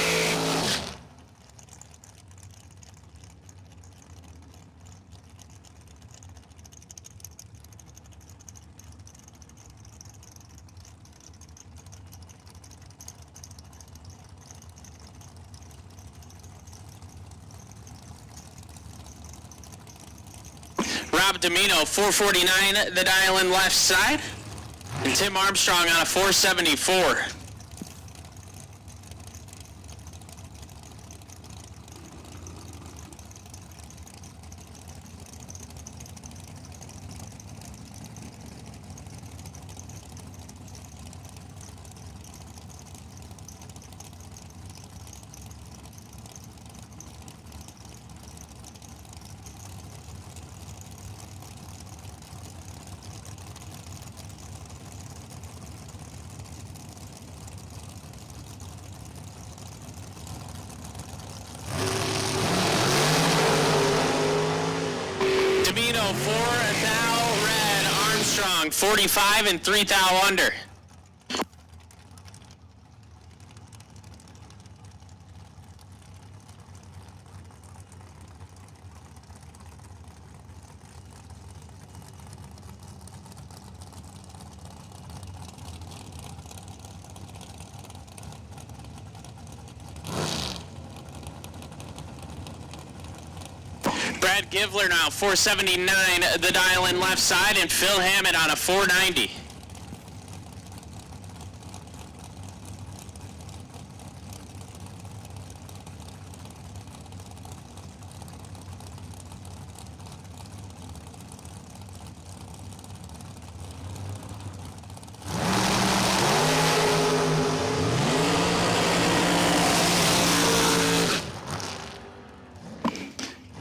Rob Domino, 449, the dial in left side. And Tim Armstrong on a 474. going 45 and 3 thou under. Brad Givler now, 479, the dial in left side, and Phil Hammond on a 490.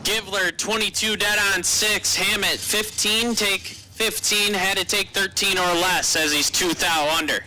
Givler 22 dead on 6, Hammett 15, take 15, had to take 13 or less as he's 2 thou under.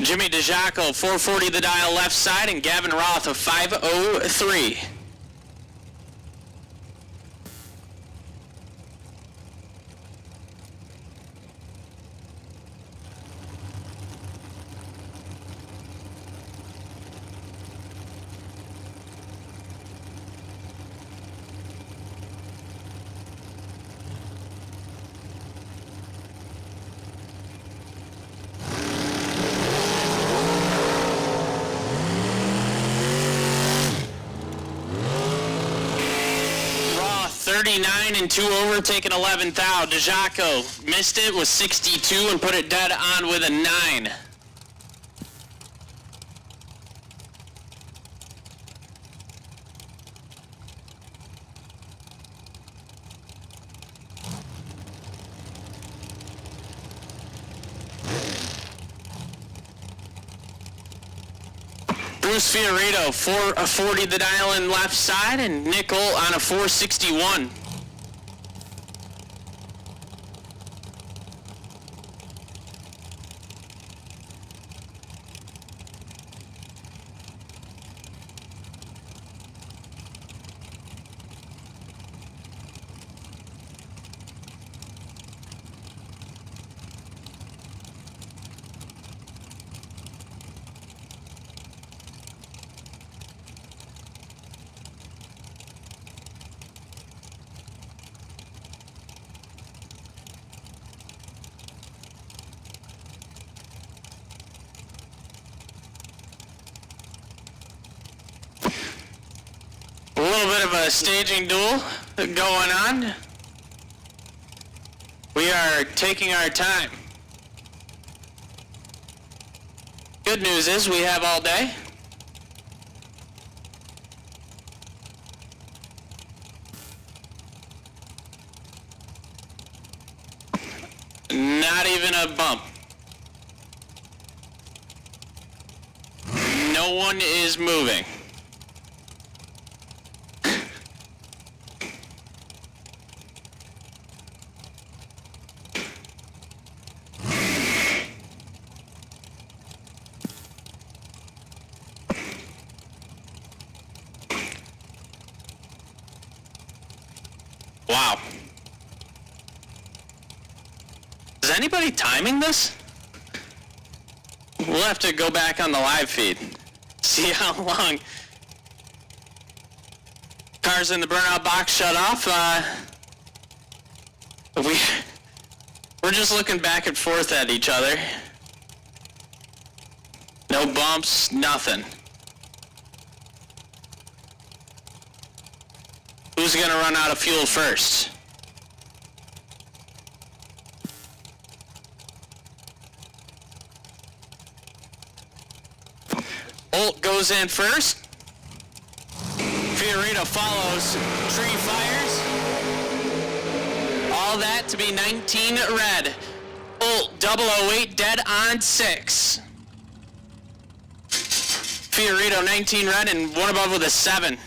Jimmy DeJacco, 440 the dial left side, and Gavin Roth, a 503. Roth, 39 and 2 over, taking 11 thou. DeJacco missed it with 62 and put it dead on with a 9. Bruce Fiorito, 440 the dial in left side, and Nickel on a 461. A little bit of a staging duel going on. We are taking our time. Good news is we have all day. Not even a bump. No one is moving. Wow. Is anybody timing this? We'll have to go back on the live feed. See how long. Cars in the burnout box shut off. We're just looking back and forth at each other. No bumps, nothing. Who's gonna run out of fuel first? Holt goes in first. Fiorito follows. Tree fires. All that to be 19 red. Holt 008 dead on 6. Fiorito 19 red and one above with a 7.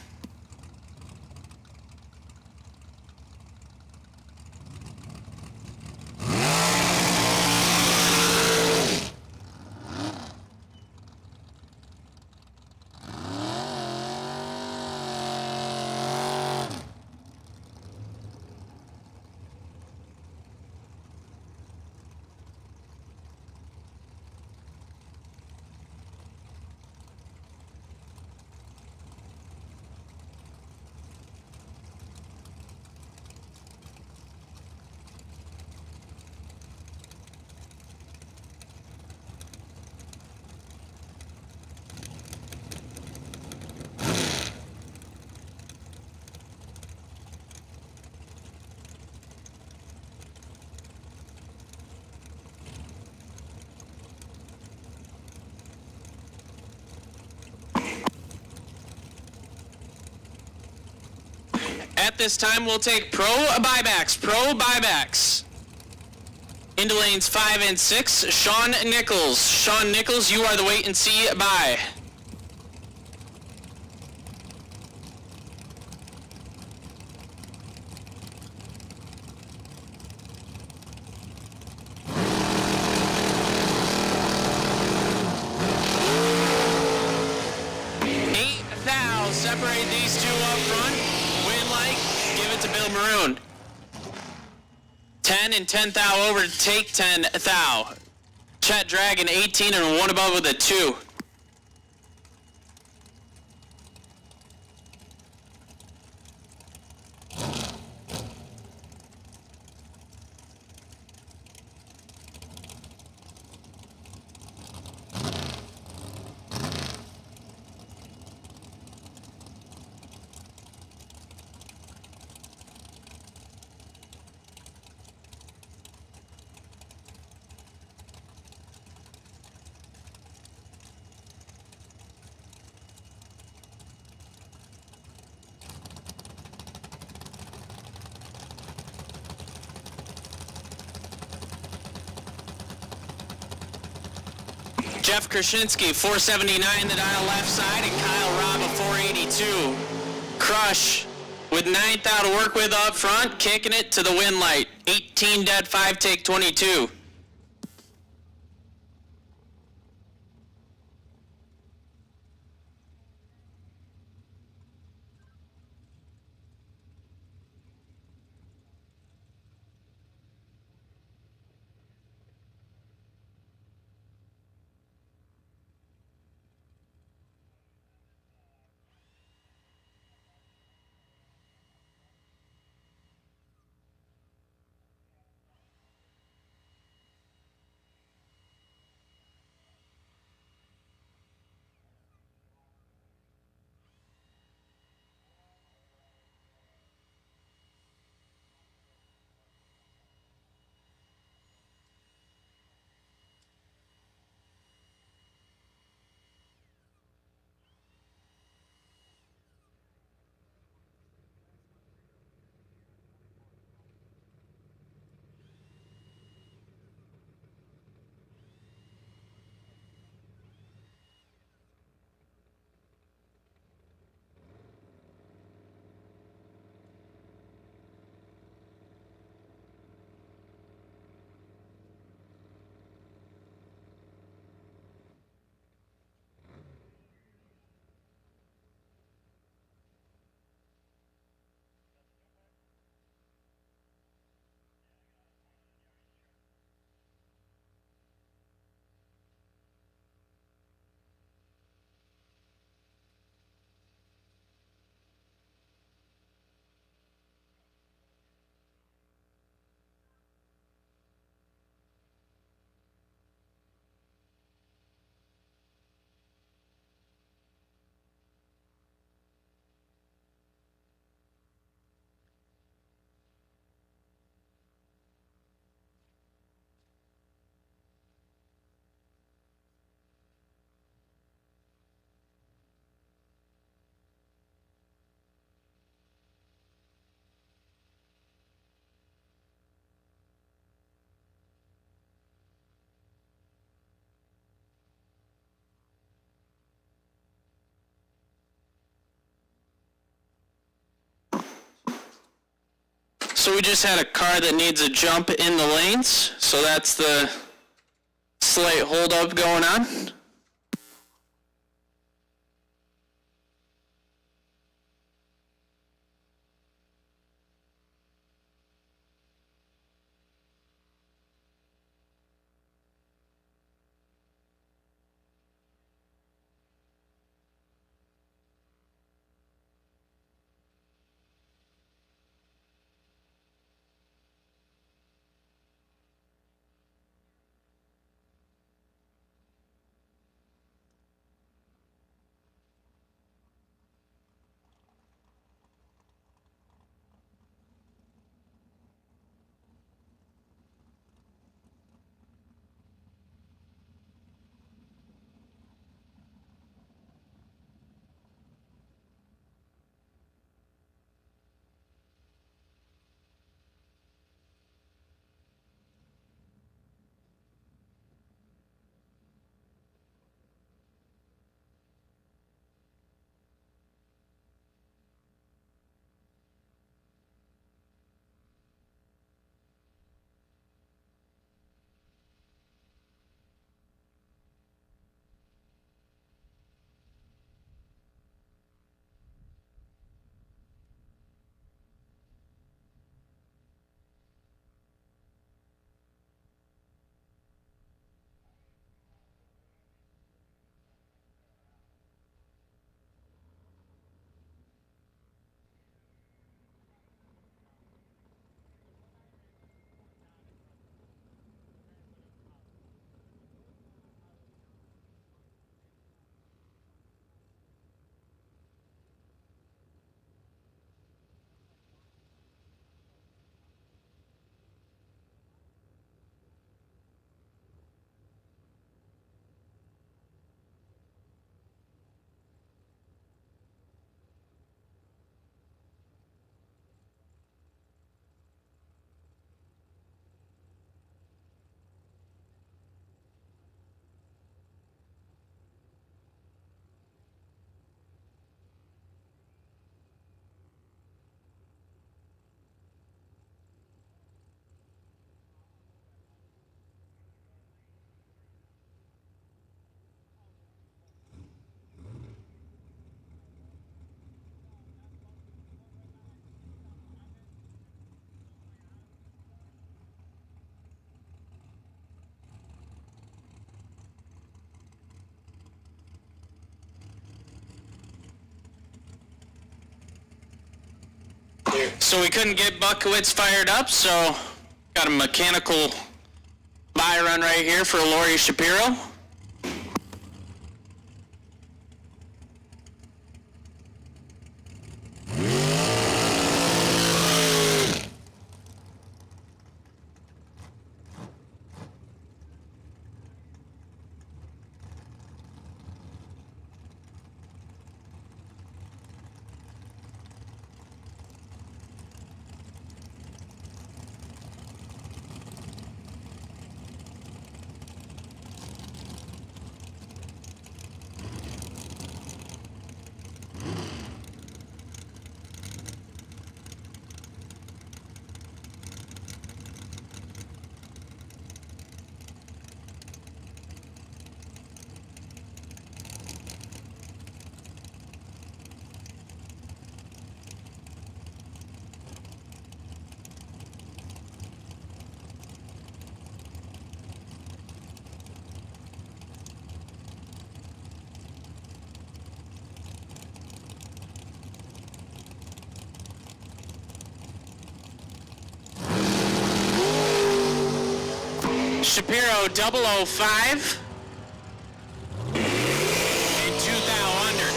At this time, we'll take pro buybacks. Into lanes 5 and 6, Sean Nichols. Sean Nichols, you are the wait and see buy. Separate these two up front. Win like, give it to Bill Maroon. 10 and 10 thou over to take 10 thou. Chet Dragon 18 and one above with a 2. Jeff Krasinski, 479 the dial left side, and Kyle Robb, a 482. Crush with 9th out to work with up front, kicking it to the win light. 18 dead, 5 take 22. So we just had a car that needs a jump in the lanes, so that's the slight holdup going on. So we couldn't get Buckowitz fired up, so got a mechanical buy run right here for Lori Shapiro. Shapiro 005. And 2 thou under.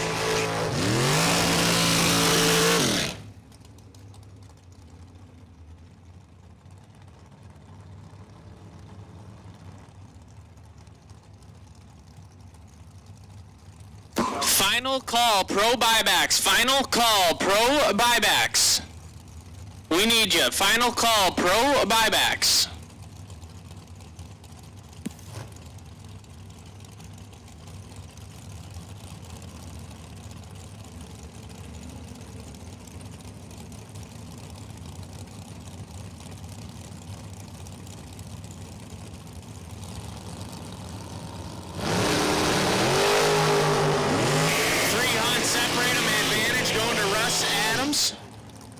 Final call, pro buybacks. Final call, pro buybacks. We need you. Final call, pro buybacks. Adams.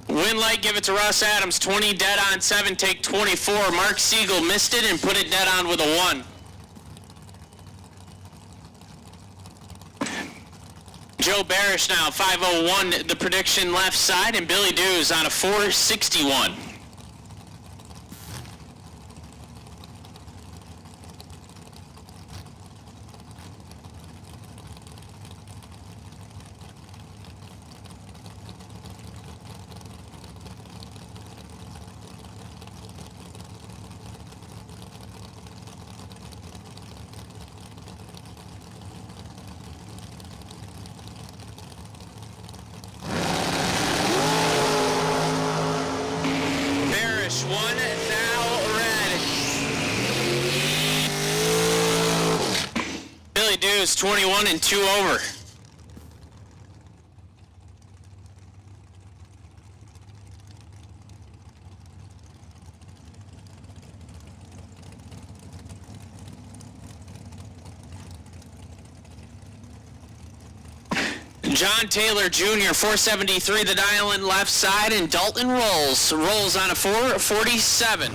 Wind light, give it to Russ Adams. 20 dead on 7, take 24. Mark Siegel missed it and put it dead on with a 1. Joe Barish now, 501, the prediction left side, and Billy Dews on a 461. Billy Dews 21 and 2 over. John Taylor Jr. 473 the dial in left side, and Dalton rolls on a 447.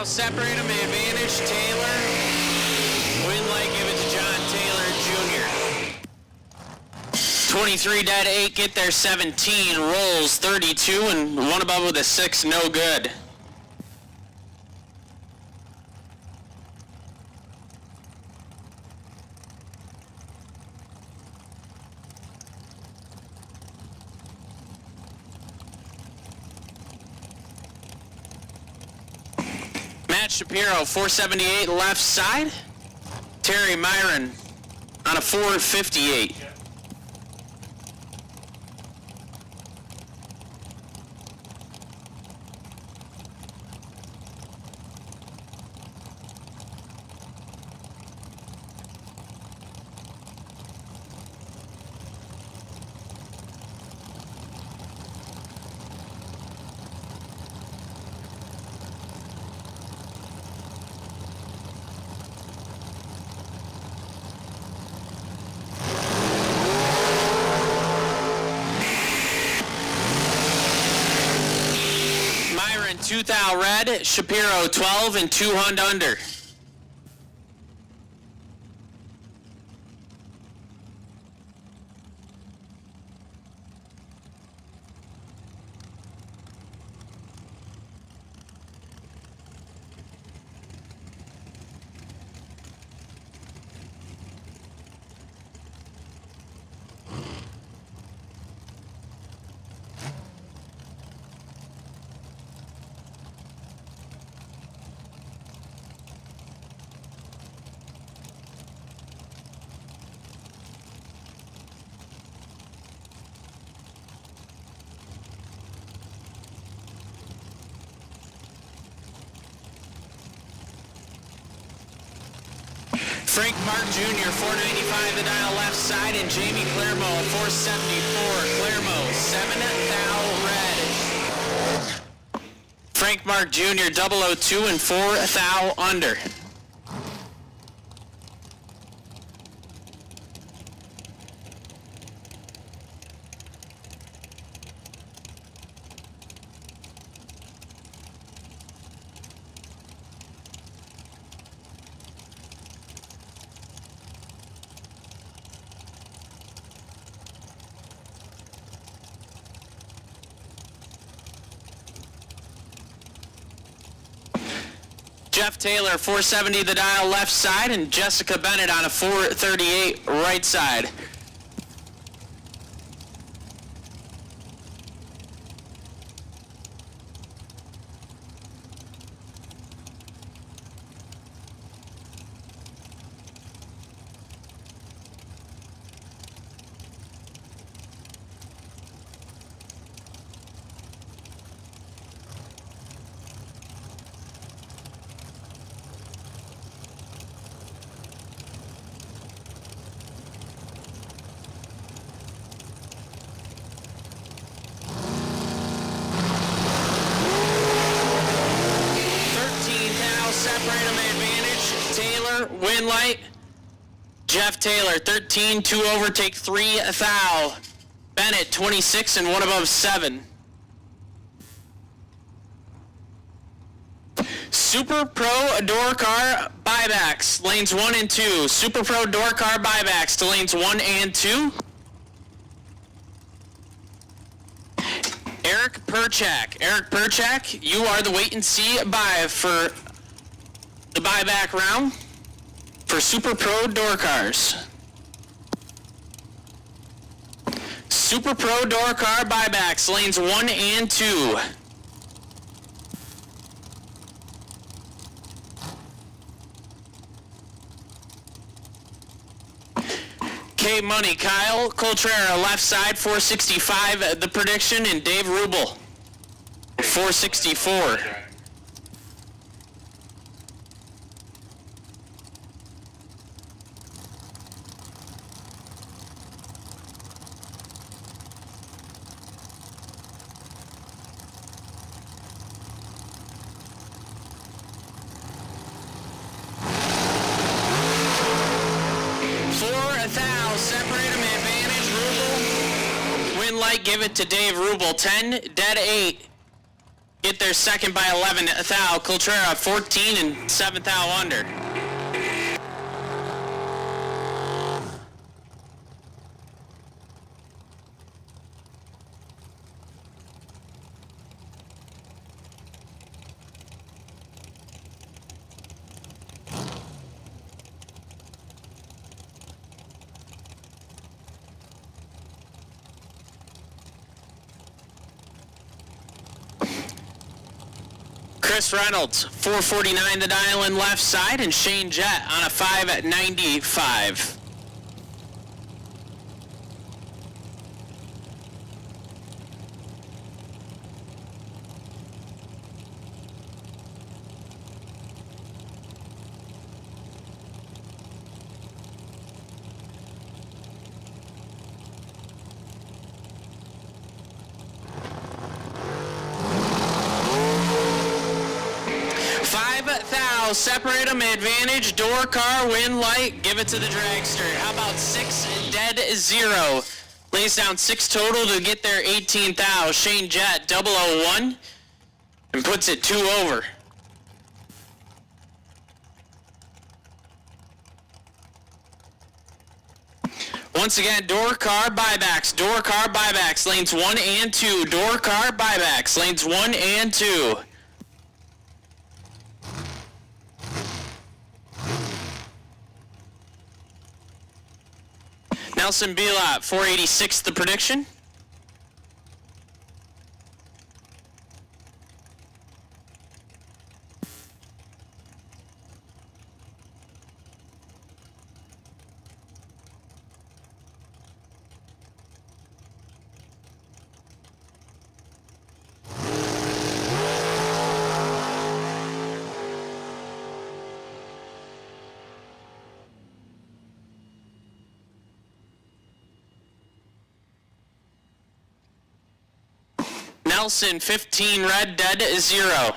Separate them, advantage Taylor. Wind light, give it to John Taylor Jr. 23 dead, 8 get there, 17 rolls, 32, and one above with a 6, no good. Matt Shapiro, 478 left side. Terry Myron on a 458. Myron 2,000 red, Shapiro 12 and 200 under. Frank Mark Jr., 495 the dial left side, and Jamie Clermont, 474. Clermont, 7,000 red. Frank Mark Jr., 002 and 4,000 under. Jeff Taylor, 470 the dial left side, and Jessica Bennett on a 438 right side. separate them advantage. Taylor, win light. Jeff Taylor, 13, 2 over, take 3 thou. Bennett, 26 and 1 above 7. Super Pro Door Car buybacks, lanes 1 and 2. Super Pro Door Car buybacks to lanes 1 and 2. Eric Perchak. Eric Perchak, you are the wait and see buy for the buyback round for Super Pro Door Cars. Super Pro Door Car buybacks, lanes 1 and 2. K Money, Kyle Coltrera, left side, 465, the prediction, and Dave Rubel, 464. Separate them, advantage, Rubel. Win light, give it to Dave Rubel. 10, dead 8. Get there second by 11, thou. Coltrera, 14 and 7 thou under. Chris Reynolds, 449 the dial in left side, and Shane Jett on a 595. Thou, separate them, advantage, door car, win light, give it to the dragster. How about 6, dead 0? Lays down 6 total to get there 18 thou. Shane Jett, 001, and puts it 2 over. Once again, door car buybacks, lanes 1 and 2, door car buybacks, lanes 1 and 2. Nelson Belot, 486 the prediction. Nelson, 15 red, dead 0.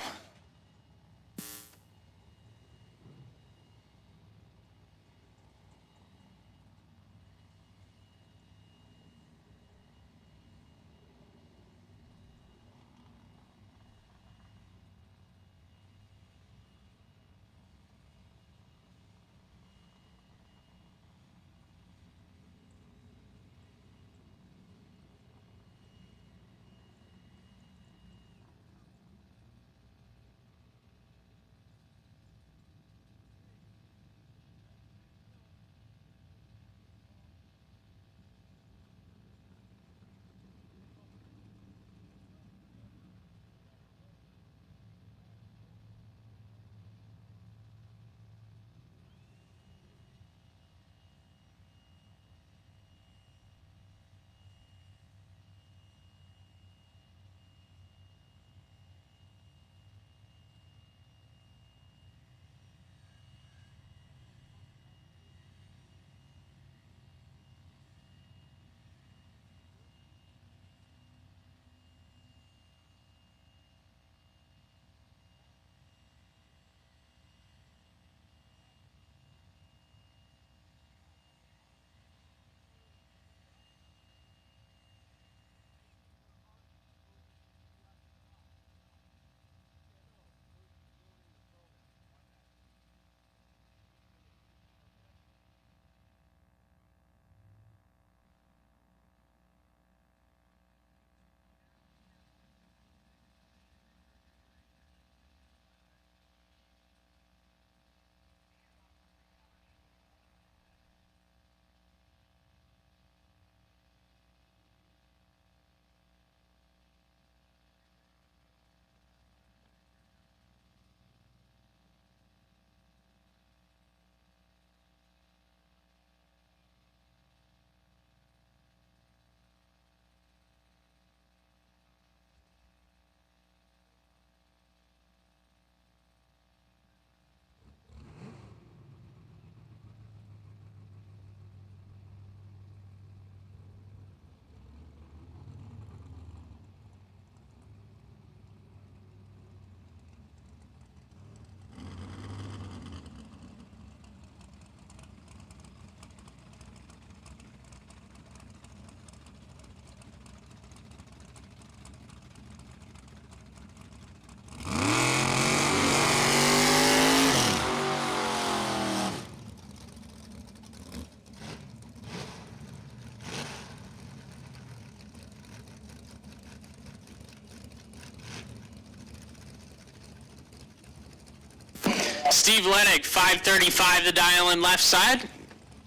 Steve Lennick, 535 the dial in left side.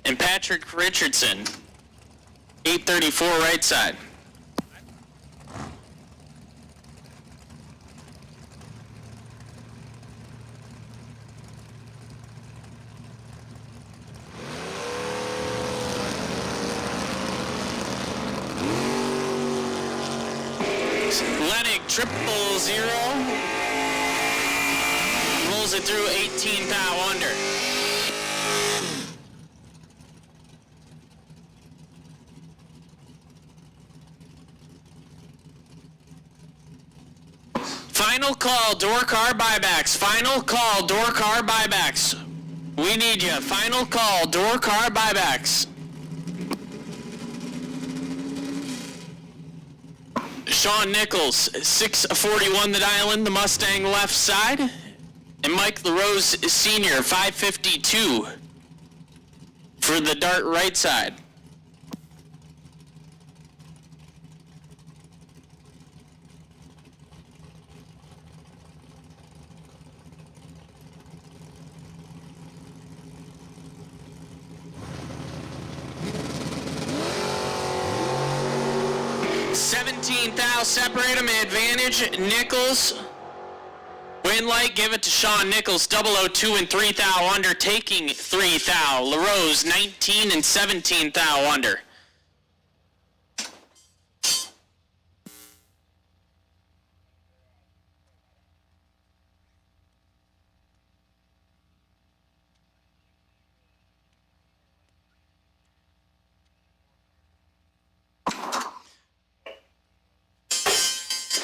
And Patrick Richardson, 834 right side. Lennick, 000. Rolls it through 18 thou under. Final call, door car buybacks. Final call, door car buybacks. We need you. Final call, door car buybacks. Sean Nichols, 641 the dial in, the Mustang left side. And Mike LaRose Sr., 552 for the Dart right side. Thou separate them, advantage, Nichols. Win light, give it to Sean Nichols, 002 and 3 thou under, taking 3 thou. LaRose, 19 and 17 thou under.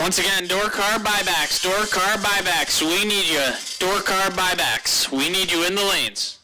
Once again, door car buybacks, door car buybacks. We need you. Door car buybacks. We need you in the lanes.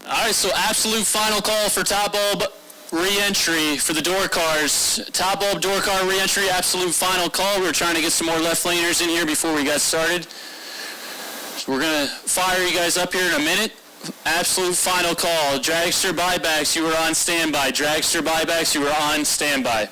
All right, so absolute final call for top bulb re-entry for the door cars. Top bulb door car re-entry, absolute final call. We're trying to get some more left laners in here before we got started. So we're going to fire you guys up here in a minute. Absolute final call. Dragster buybacks, you were on standby. Dragster buybacks, you were on standby.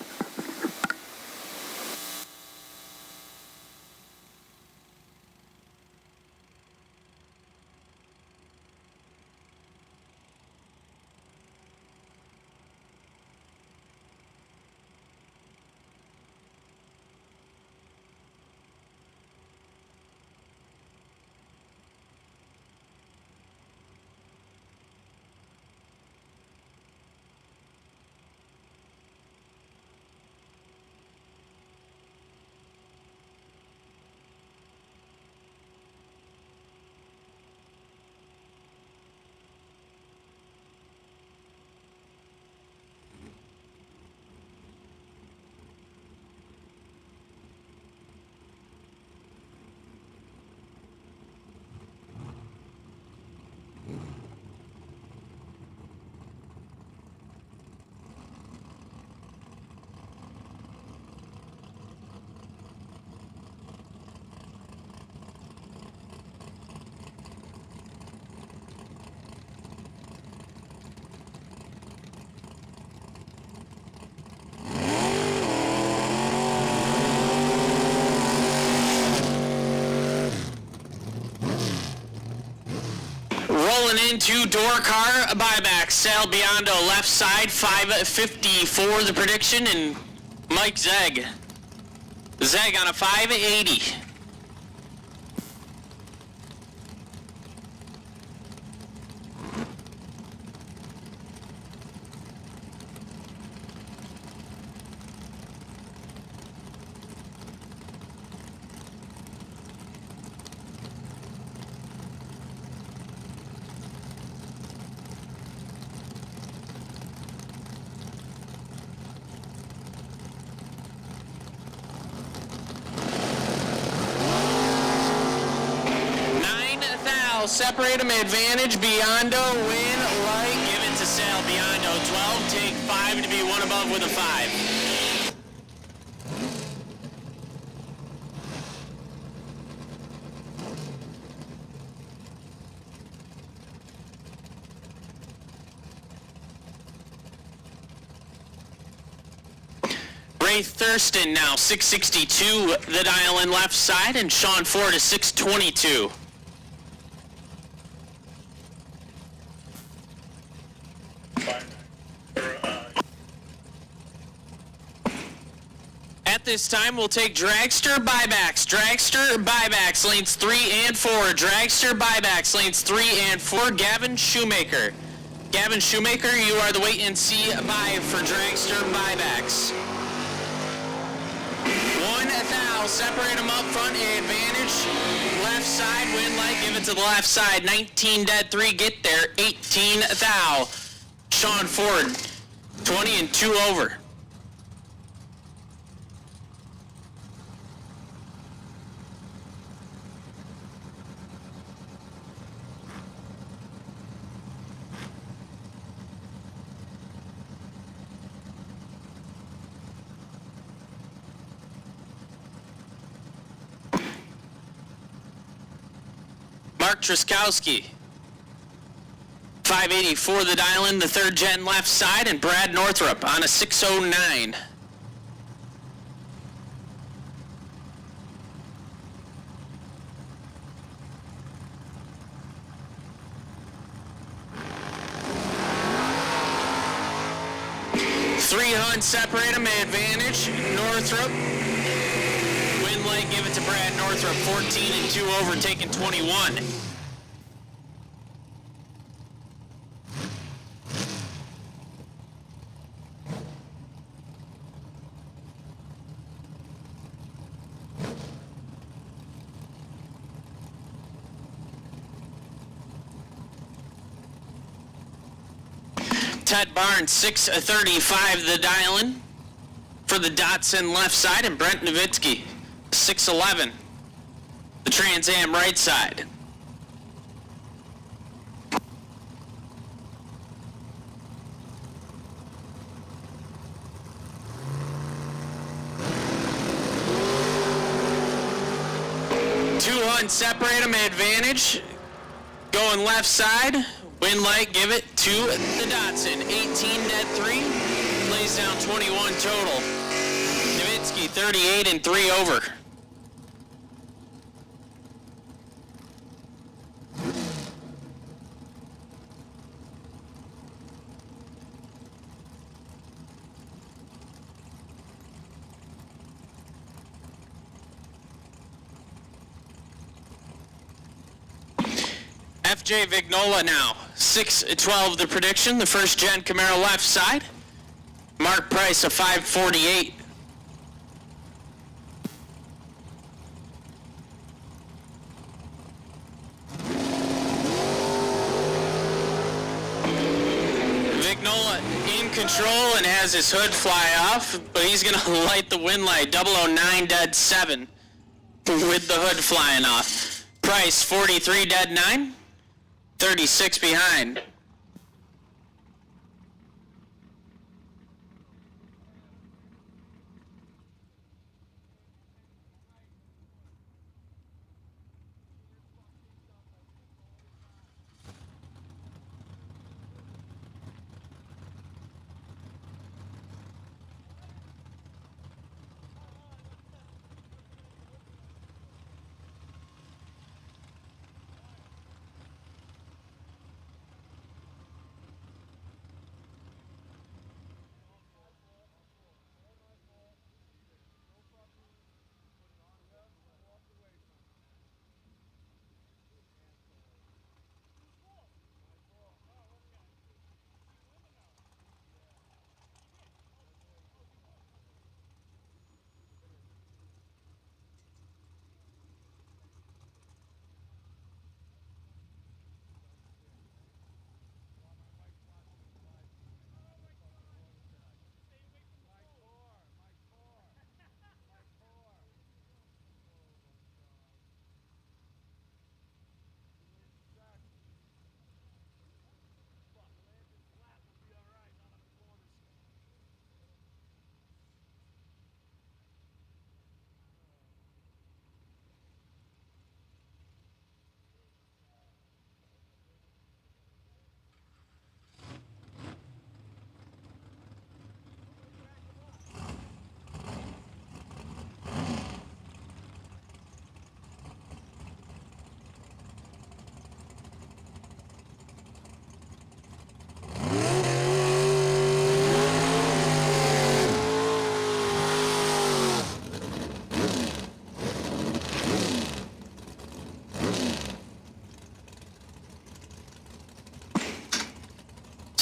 rolling into door car buyback. Sal Biondo left side, 554 the prediction, and Mike Zeg. Zeg on a 580. Separate them, advantage, Biondo, win, light, give it to Sal, Biondo, 12, take 5 to be one above with a 5. Ray Thurston now, 662, the dial in left side, and Sean Ford is 622. At this time, we'll take Dragster buybacks. Dragster buybacks, lanes 3 and 4. Dragster buybacks, lanes 3 and 4. Gavin Shoemaker. Gavin Shoemaker, you are the wait and see buy for Dragster buybacks. 1,000, separate them up front, advantage. Left side, win light, give it to the left side. 19 dead, 3, get there. 18,000. Sean Ford, 20 and 2 over. Mark Truskowski, 580 for the dial in, the third gen left side, and Brad Northrup on a 609. $300, separate them, advantage, Northrup. Win light, give it to Brad Northrup, 14 and 2 over, taking 21. Ted Barnes, 635 the dial-in for the Datsun left side, and Brent Nowitzki, 611 the Trans Am right side. Separate them, advantage, going left side, win light, give it to the Datsun. 18 dead 3, lays down 21 total. Nowitzki 38 and 3 over. FJ Vignola now, 612 the prediction, the first gen Camaro left side. Mark Price, a 548. Vignola in control and has his hood fly off, but he's going to light the win light, 009 dead 7 with the hood flying off. Price, 43 dead 9. 36 behind.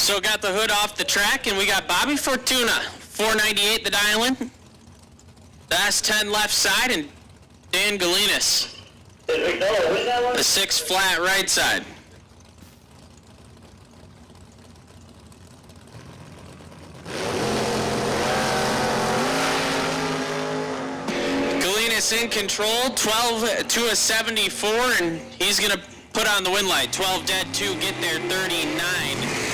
So got the hood off the track, and we got Bobby Fortuna, 498 the dial in. That's 10 left side, and Dan Galinas, the 6 flat right side. Galinas in control, 12 to a 74, and he's going to put on the win light. 12 dead 2, get there 39.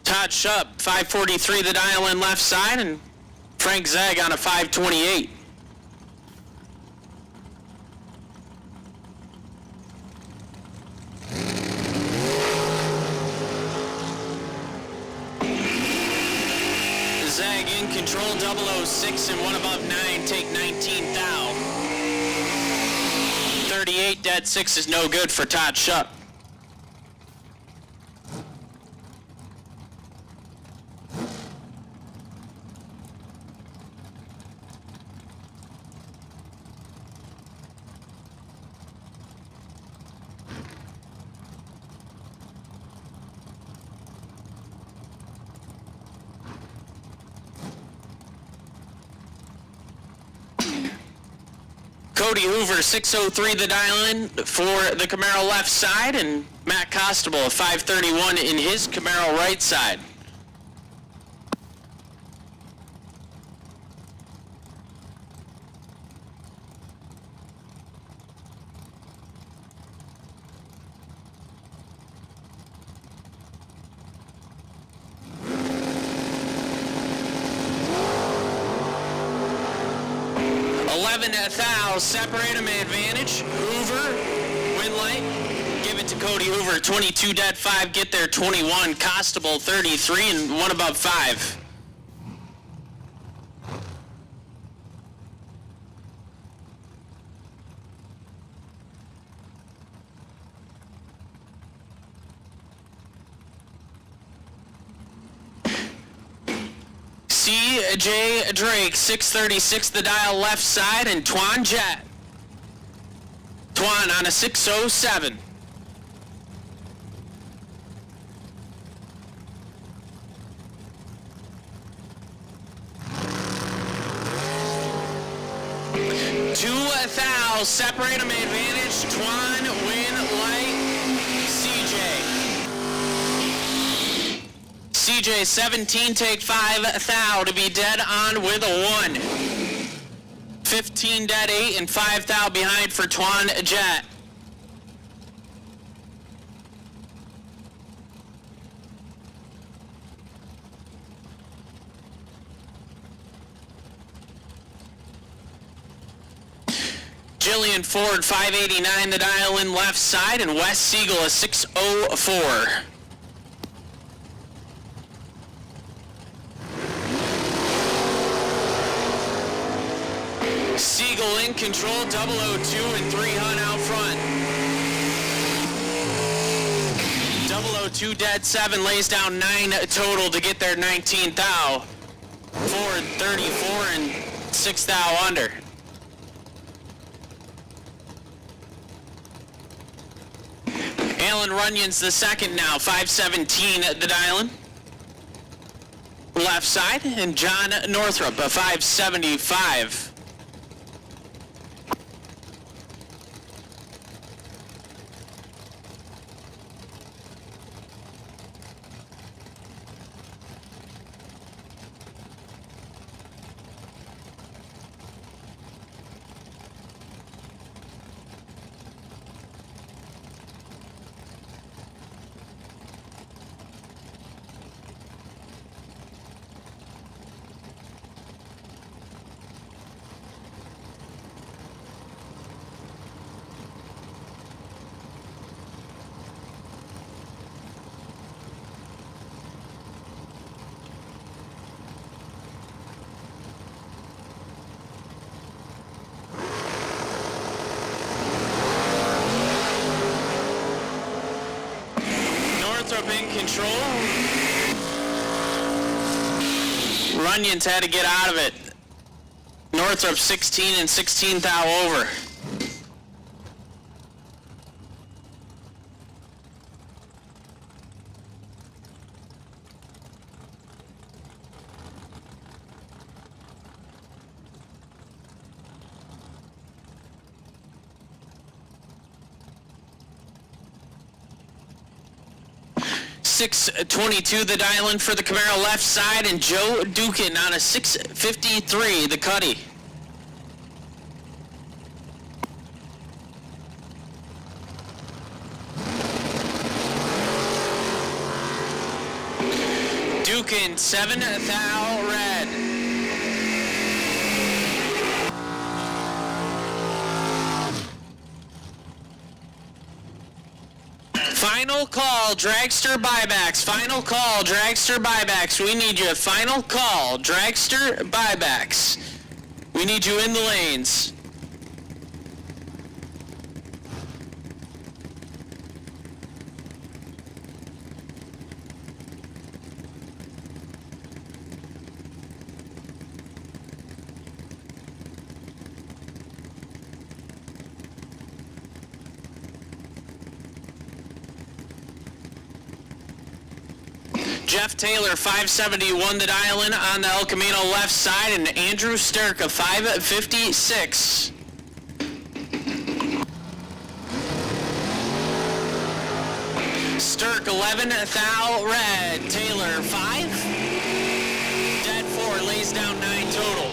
Todd Shupp, 543 the dial in left side, and Frank Zeg on a 528. Zeg in control, 006 and 1 above 9, take 19 thou. 38 dead 6 is no good for Todd Shupp. Cody Hoover, 603 the dial in for the Camaro left side, and Matt Costable, a 531 in his Camaro right side. Thou, separate him advantage. Hoover, win light. Give it to Cody Hoover. 22 dead 5, get there 21. Costable 33 and 1 above 5. C.J. Drake, 636 the dial left side, and Twan Jet. Twan on a 607. Thou, separate him advantage. Twan, win light. CJ 17, take 5 thou to be dead on with a 1. 15 dead 8 and 5 thou behind for Twan Jet. Jillian Ford, 589 the dial in left side, and Wes Siegel, a 604. Siegel in control, 002 and 3 Hunt out front. 002 dead 7, lays down 9 total to get there 19 thou. Ford 34 and 6 thou under. Alan Runyon's the second now, 517 at the dial-in. Left side, and John Northrup, a 575. in control. Runyon's had to get out of it. Northrop 16 and 16 thou over. .622 the dial in for the Camaro left side, and Joe Dukin on a 653 the Cuddy. Dukin 7 thou red. Final call, Dragster buybacks. Final call, Dragster buybacks. We need you. Final call, Dragster buybacks. We need you in the lanes. Jeff Taylor, 571 the dial in on the El Camino left side, and Andrew Stirk, a 556. Stirk, 11 thou red. Taylor, 5. Dead 4, lays down 9 total.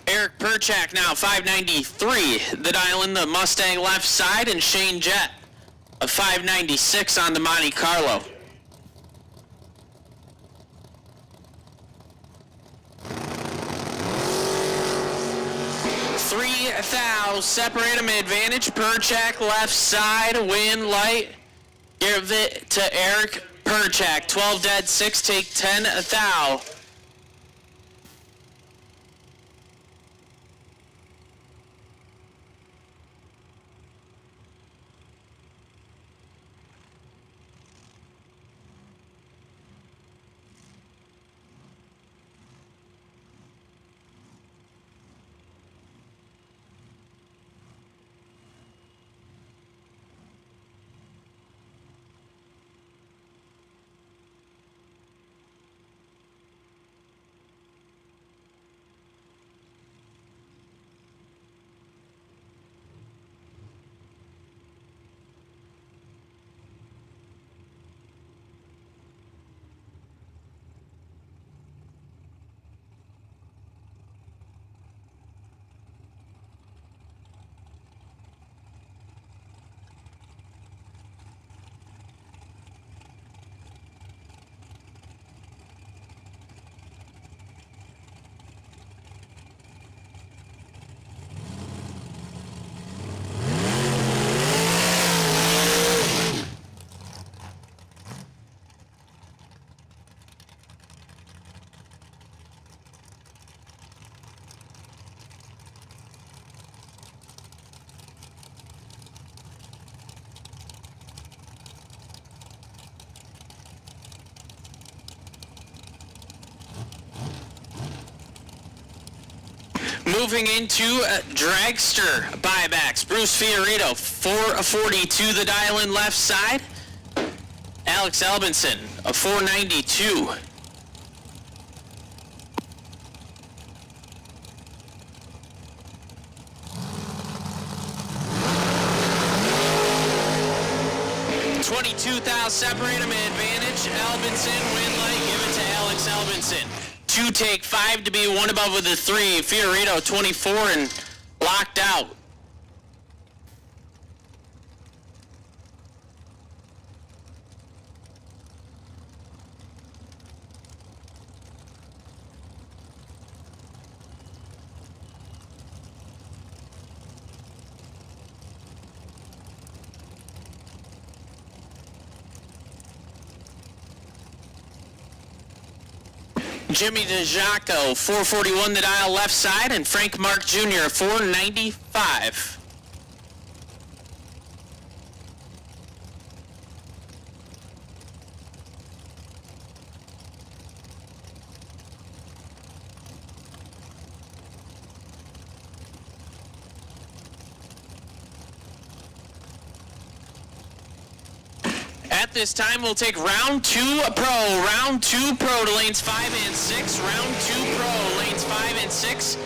Eric Perchak now 593 the dial in the Mustang left side, and Shane Jett a 596 on the Monte Carlo. Three thou, separate him advantage. Perchak left side, win light. Give it to Eric Perchak. 12 dead, 6 take, 10 thou. Moving into Dragster buybacks. Bruce Fiorito, 442 the dial in left side. Alex Albinson, a 492. $22,000 separate him advantage. Albinson, win light, give it to Alex Albinson. 2 take, 5 to be, 1 above with a 3. Fiorito 24 and locked out. Jimmy DeJaco, 441 the dial left side, and Frank Mark Jr., 495. At this time, we'll take round 2 pro. Round 2 pro to lanes 5 and 6. Round 2 pro, lanes 5 and 6.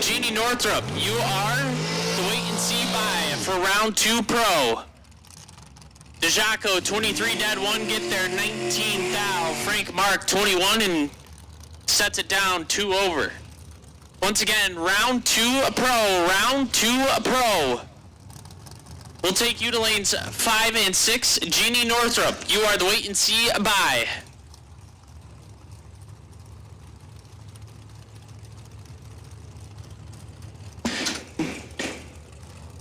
Jeannie Northrup, you are the wait and see by for round 2 pro. DeJaco, 23 dead 1, get there 19 thou. Frank Mark, 21, and sets it down 2 over. Once again, round 2 pro. Round 2 pro. We'll take you to lanes 5 and 6. Jeannie Northrup, you are the wait and see by.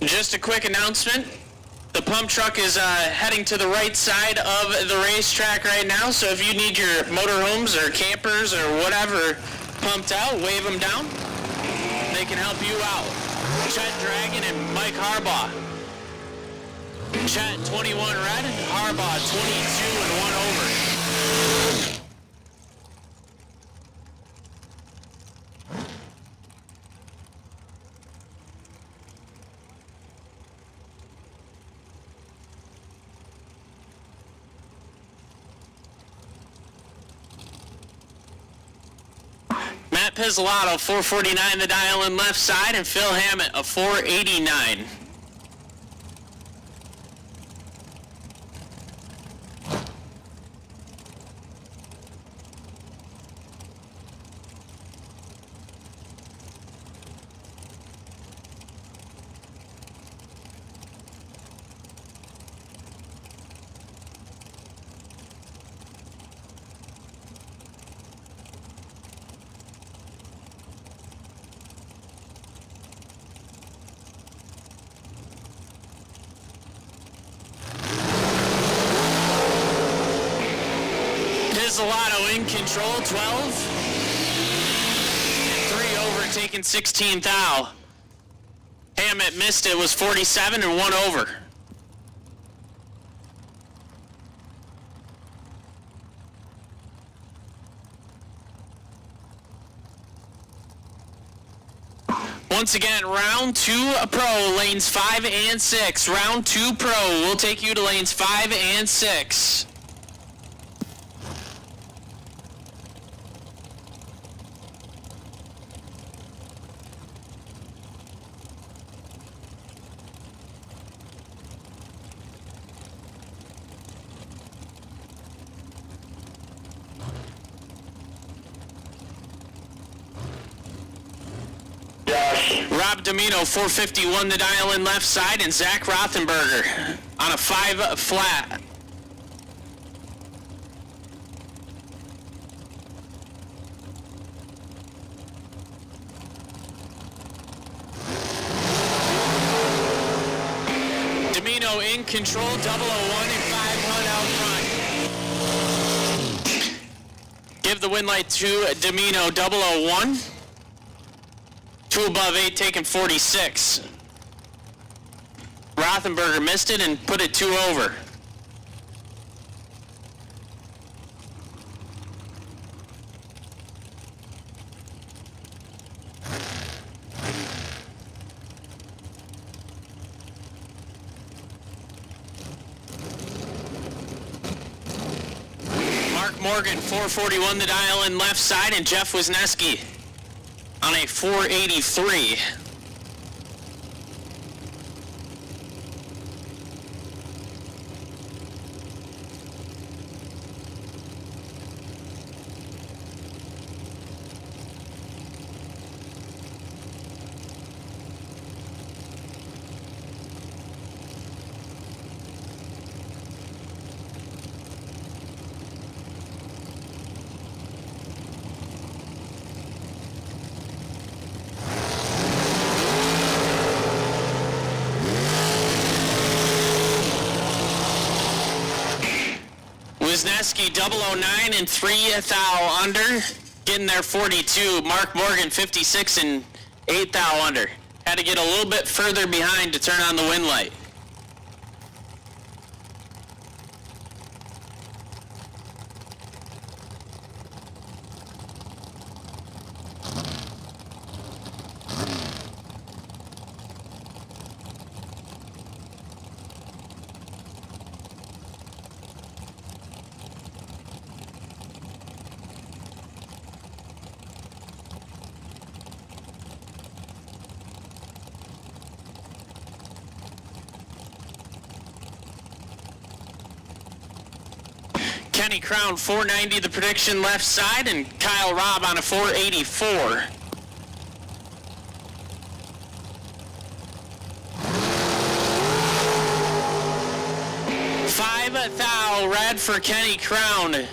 Just a quick announcement. The pump truck is heading to the right side of the racetrack right now, so if you need your motorhomes or campers or whatever pumped out, wave them down. They can help you out. Chet Dragon and Mike Harbaugh. Chet 21 red, Harbaugh 22 and 1 over. Matt Pizzolato, 449 the dial in left side, and Phil Hammett, a 489. Pizzolato in control, 12. 3 over, taking 16 thou. Hammett missed it, was 47 and 1 over. Once again, round 2 pro, lanes 5 and 6. Round 2 pro, we'll take you to lanes 5 and 6. Rob Domino, 451 the dial in left side, and Zach Rothenberger on a 5 flat. Domino in control, 001 and 5 out front. Give the win light to Domino, 001. 2 above 8, taking 46. Rothenberger missed it and put it 2 over. Mark Morgan, 441 the dial in left side, and Jeff Wisniewski on a 483. Wisniewski, 009 and 3 thou under. Getting there 42. Mark Morgan 56 and 8 thou under. Had to get a little bit further behind to turn on the wind light. Kenny Crown 490 the prediction left side, and Kyle Robb on a 484. Five thou red for Kenny Crown.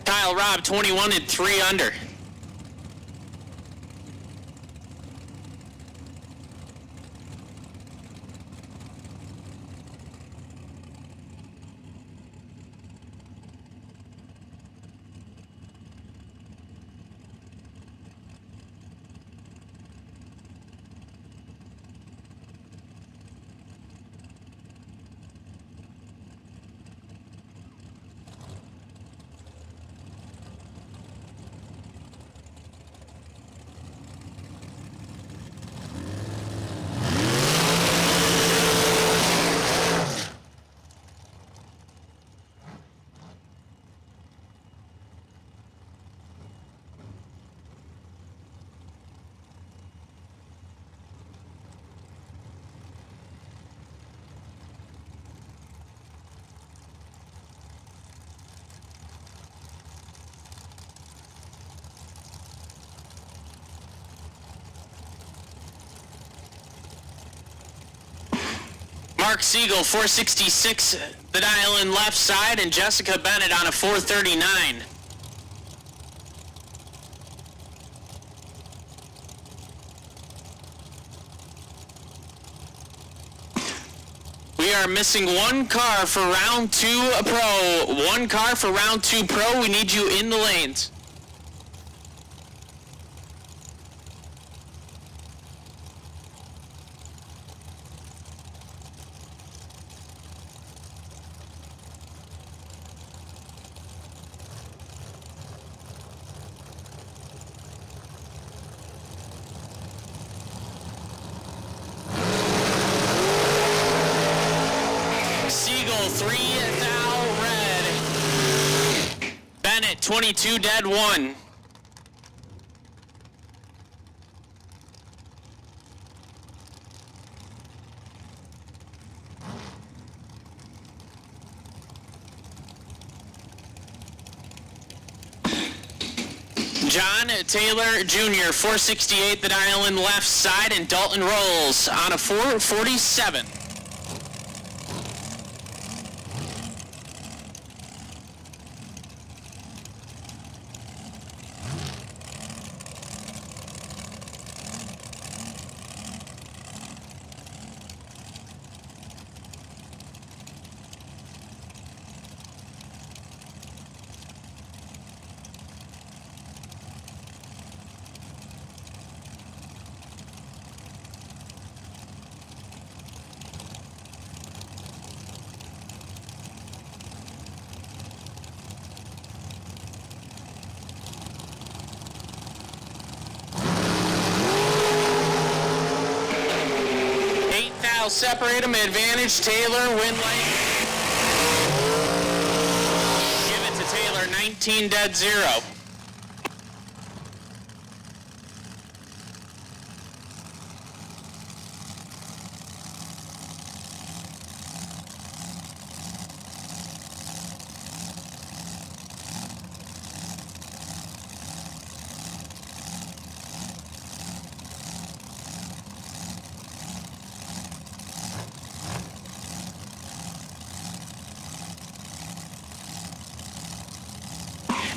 Kyle Robb 21 and 3 under. Mark Siegel 466 the dial in left side, and Jessica Bennett on a 439. We are missing one car for round 2 pro. One car for round 2 pro. We need you in the lanes. Siegel 3 thou red. Bennett 22 dead 1. John Taylor Jr. 468 the dial in left side, and Dalton Rolls on a 447. Separate them, advantage Taylor, win lane. Give it to Taylor, 19 dead 0.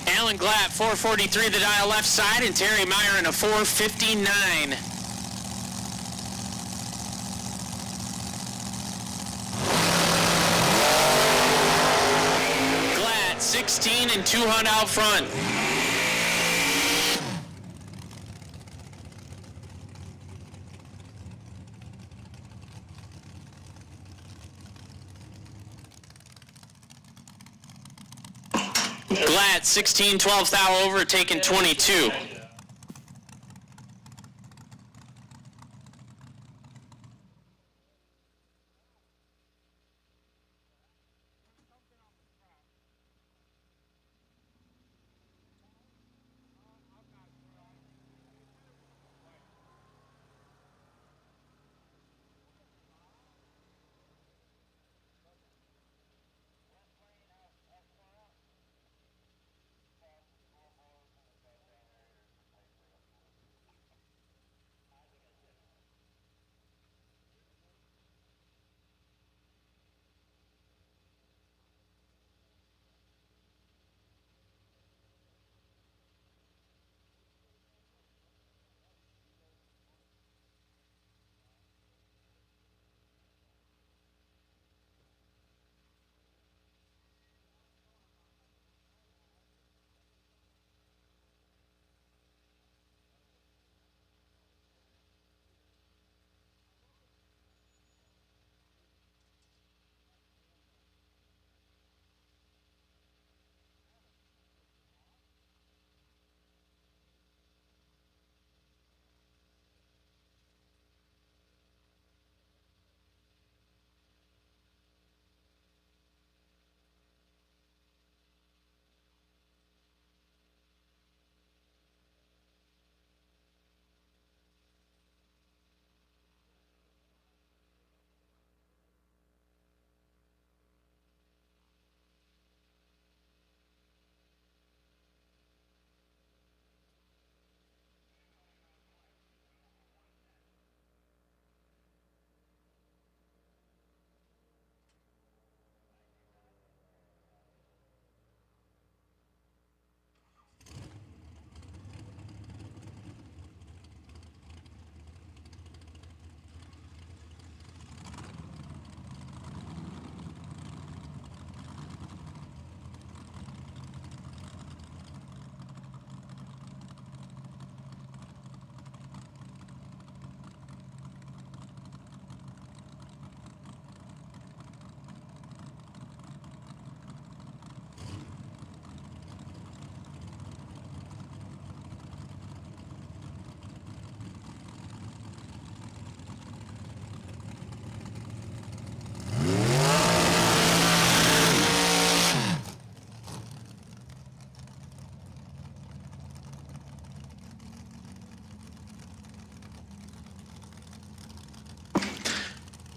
Alan Glatt, 443 the dial left side, and Terry Meyer in a 459. Glatt, 16 and 2 hunt out front. Glad 16, 12 thou over, taking 22.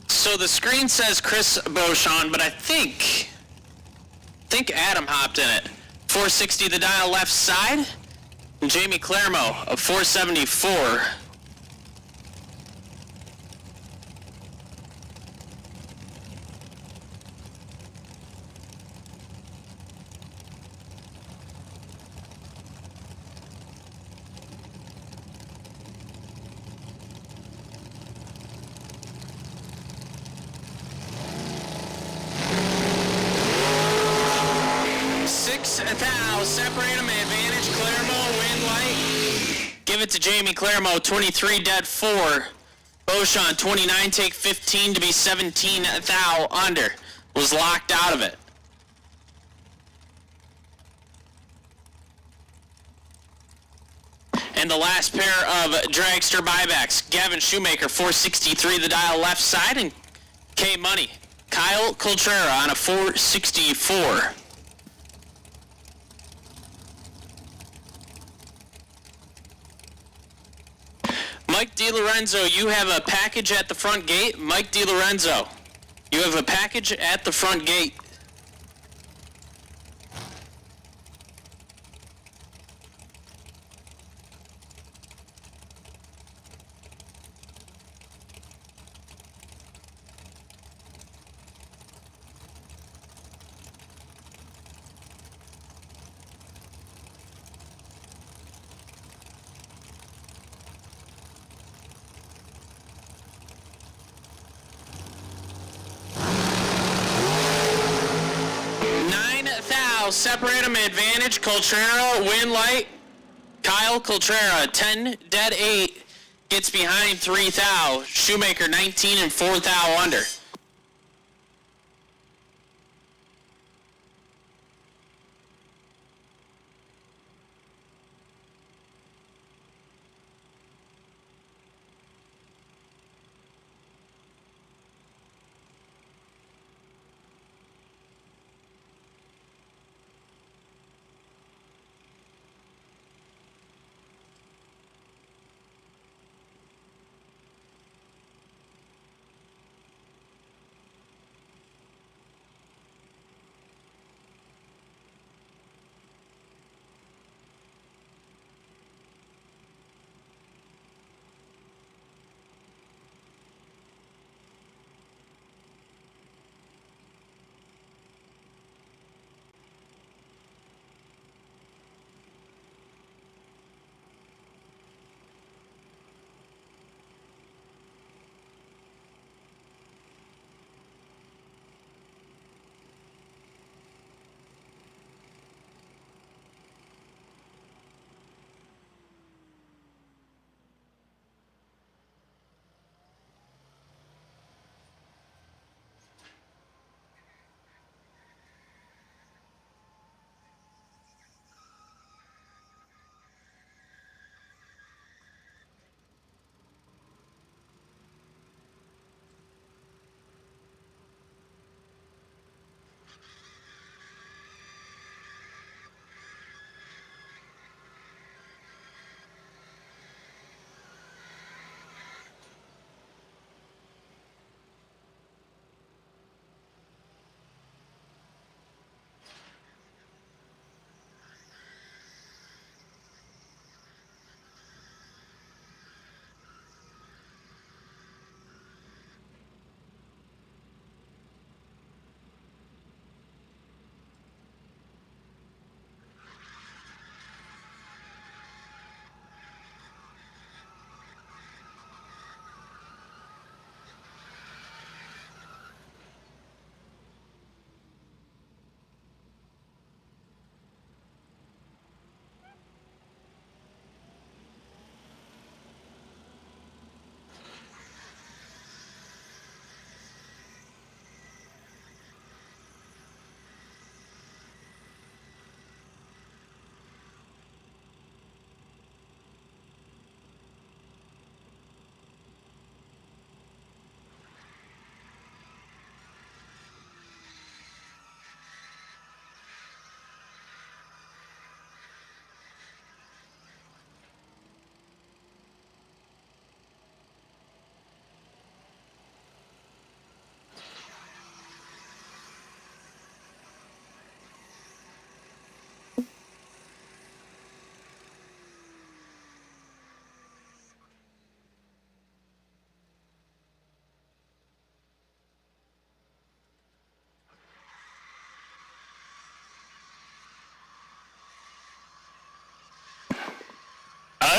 So the screen says Chris Beauchamp, but I think Adam hopped in it. 460 the dial left side. And Jamie Clermont of 474. Separate them, advantage, Clermont, win light. Give it to Jamie Clermont, 23 dead 4. Beauchamp, 29, take 15 to be 17 thou under. Was locked out of it. And the last pair of dragster buybacks, Gavin Shoemaker, 463 the dial left side, and K Money, Kyle Coltrera on a 464. Mike DiLorenzo, you have a package at the front gate. Mike DiLorenzo, you have a package at the front gate. Separate them, advantage, Coltrera, win light. Kyle Coltrera, 10 dead 8, gets behind 3 thou. Shoemaker, 19 and 4 thou under.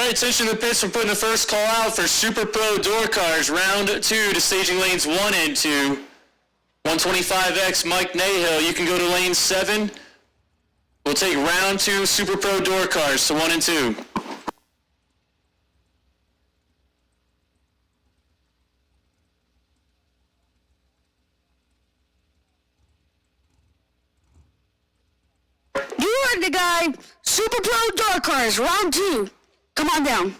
right, attention to the pits. We're putting the first call out for Super Pro door cars, round 2 to staging lanes 1 and 2. 125X Mike Nahill, you can go to lane 7. We'll take round 2 Super Pro door cars, so 1 and 2. You heard the guy. Super Pro door cars, round 2. Come on down.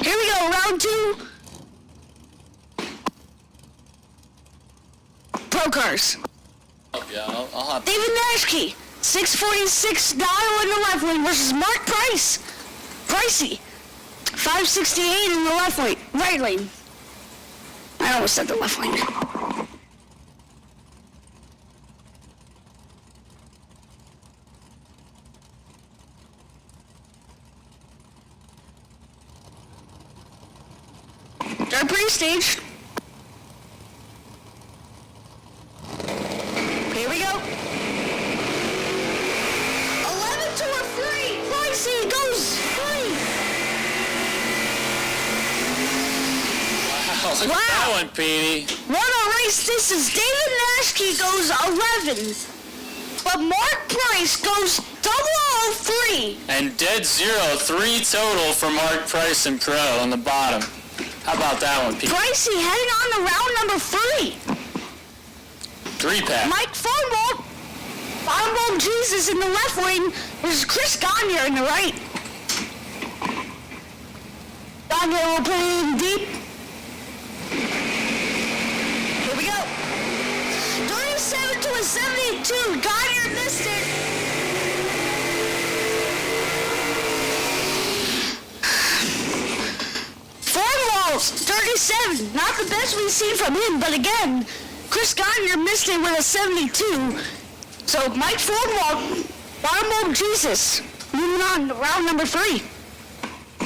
Here we go, round 2. Pro cars. Yeah, I'll hop. David Nashke, 646 dial in the left lane versus Mark Price. Pricey, 568 in the left lane, right lane. I almost said the left lane. They're pre-staged. Here we go. 11 to a 3. Pricey goes free. Wow, look at that one, Petey. What a race this is. David Nashke goes 11. But Mark Price goes 003. And dead zero, 3 total for Mark Price and Pro on the bottom. How about that one, Petey? Pricey heading on to round number 3. 3-pack. Mike Farnwell, Farnwell Jesus in the left lane. There's Chris Gagne in the right. Gagne will put it in deep. Here we go. 37 to a 72. Gagne missed it. Farnwell's 37. Not the best we've seen from him, but again, Chris Gagne missed it with a 72. So Mike Farnwell, Farnwell Jesus, moving on to round number 3.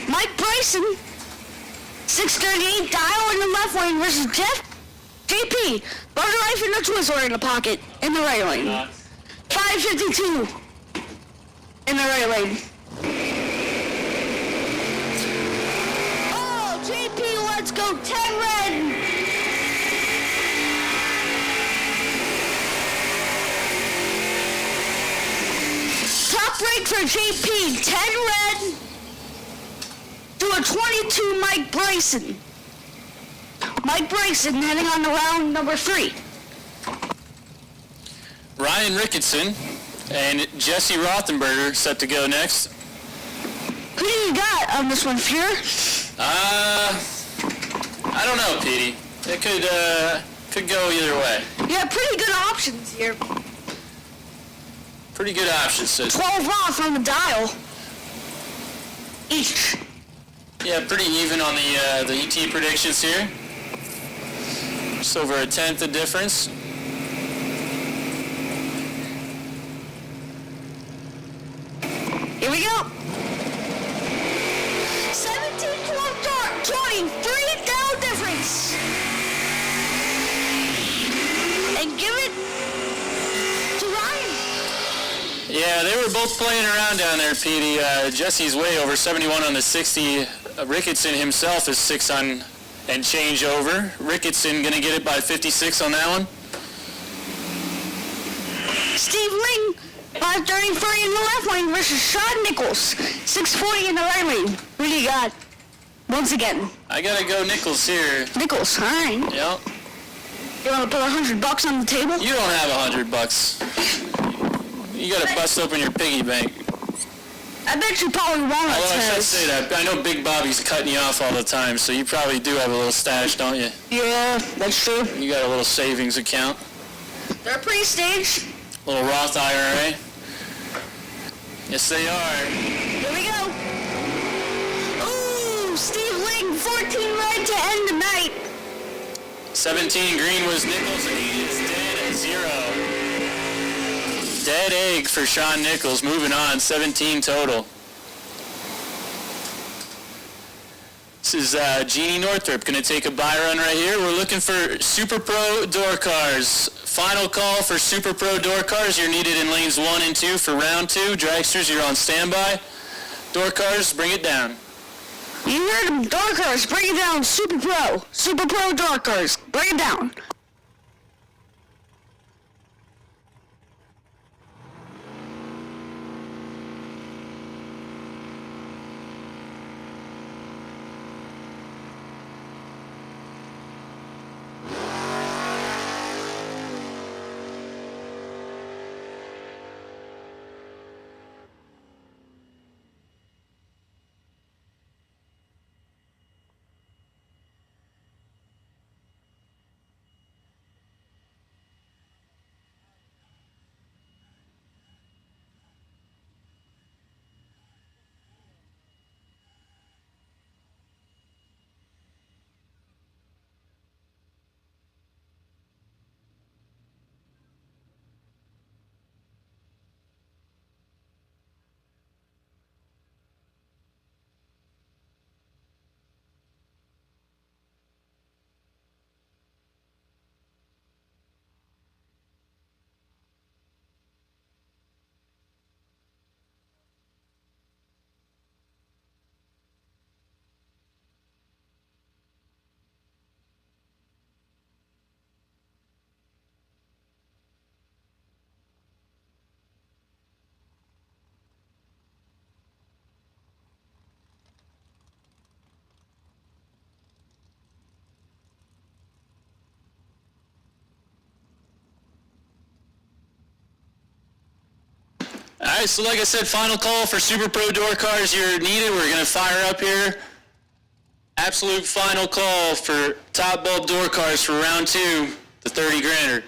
Mike Bryson, 638 dial in the left lane versus JP, Butter Life and the Twizzler in the pocket in the right lane. 552 in the right lane. Oh, JP, let's go 10 red. Top break for JP, 10 red to a 22 Mike Bryson. Mike Bryson heading on to round number 3. Ryan Ricketson and Jesse Rothenberger set to go next. Who do you got on this one, Fuhr? I don't know, Petey. It could go either way. Yeah, pretty good options here. Pretty good options, sis. 12 off on the dial. Each. Yeah, pretty even on the ET predictions here. Just over a tenth of difference. Here we go. 17 to a dark, 23 down difference. And give it to Ryan. Yeah, they were both playing around down there, Petey. Jesse's way over 71 on the 60. Ricketson himself is 6 on and change over. Ricketson gonna get it by 56 on that one. Steve Ling, 533 in the left lane versus Sean Nichols, 640 in the right lane. Who do you got? Once again. I gotta go Nichols here. Nichols, all right. Yep. You want to put $100 on the table? You don't have $100. You gotta bust open your piggy bank. I bet you probably won't. Although I should say that, I know Big Bobby's cutting you off all the time, so you probably do have a little stash, don't you? Yeah, that's true. You got a little savings account. They're pre-staged. Little Roth IRA. Yes, they are. Here we go. Ooh, Steve Ling, 14 red to end the night. 17 green was Nichols, and he is dead at 0. Dead egg for Sean Nichols. Moving on, 17 total. This is Jeannie Northrup going to take a buy run right here. We're looking for Super Pro door cars. Final call for Super Pro door cars. You're needed in lanes 1 and 2 for round 2. Dragsters, you're on standby. Door cars, bring it down. You heard them, door cars, bring it down, Super Pro. Super Pro door cars, bring it down. All right, so like I said, final call for Super Pro door cars. You're needed. We're going to fire up here. Absolute final call for top bulb door cars for round 2, the 30 grander.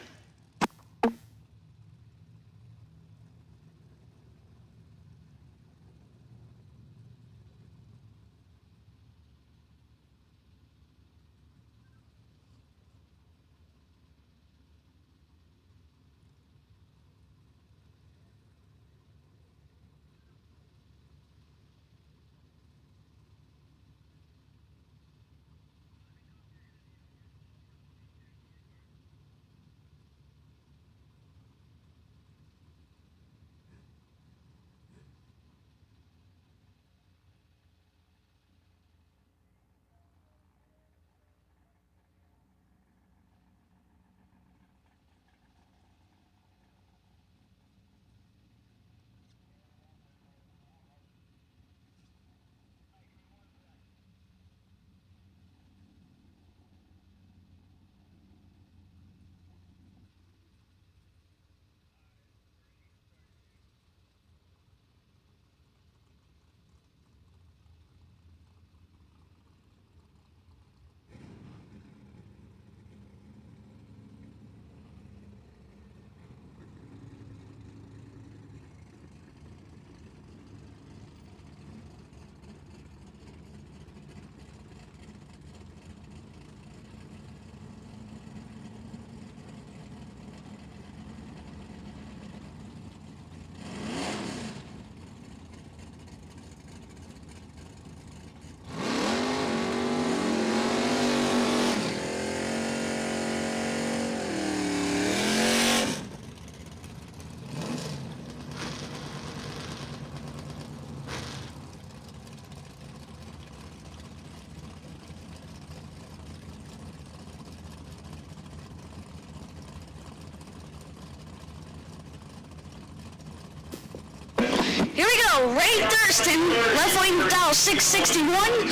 Here we go. Ray Thurston, left wing dial 661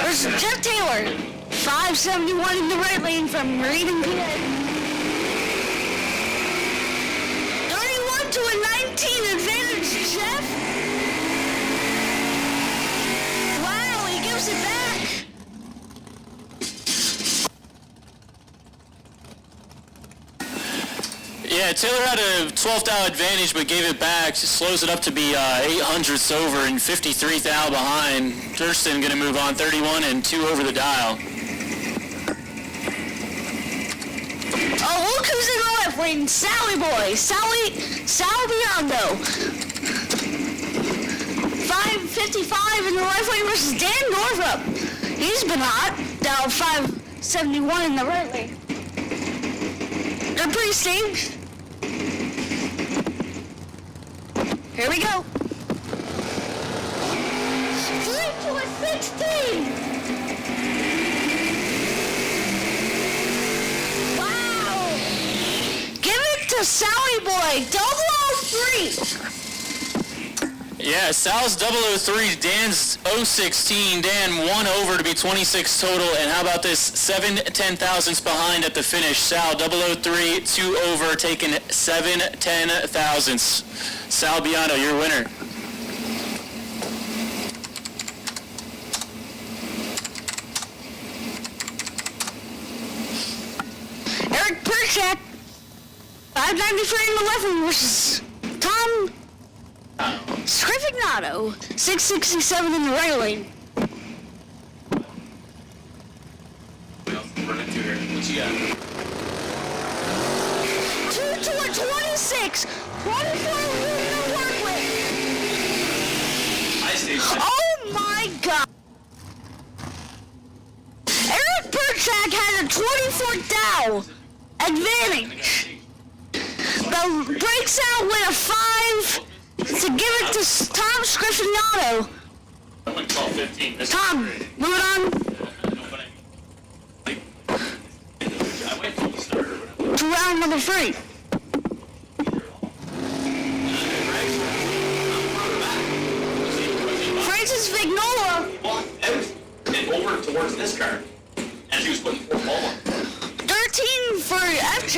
versus Jeff Taylor, 571 in the right lane from Reading, PA. 31 to a 19 advantage, Jeff. Yeah, Taylor had a 12th thou advantage, but gave it back. Just slows it up to be 800ths over and 53 thou behind. Thurston going to move on 31 and 2 over the dial. Oh, look who's in the left lane. Sally boy. Sally Biondo. 555 in the right lane versus Dan Northup. He's been hot. Now 571 in the right lane. They're pretty staged. Here we go. 3 to a 16. Wow. Give it to Sally Boy. 003. Yeah, Sal's 003, Dan's 016. Dan 1 over to be 26 total. And how about this? 7 10,000ths behind at the finish. Sal 003, 2 over, taking 7 10,000ths. Sal Biondo, your winner. Eric Perchak. 593 in the left lane versus Tom Scrifignato, 667 in the right lane. What you got? 2 to a 26. 24 room to work with. I stayed. Oh my God. Eric Perchak had a 24 thou advantage. But breaks out with a 5 to give it to Tom Scrifignato. I went 12-15. Tom, moving on I went till the starter. to round number 3. Francis Vignola, And over towards this car. And she was putting 4 ball on. 13 for FJ.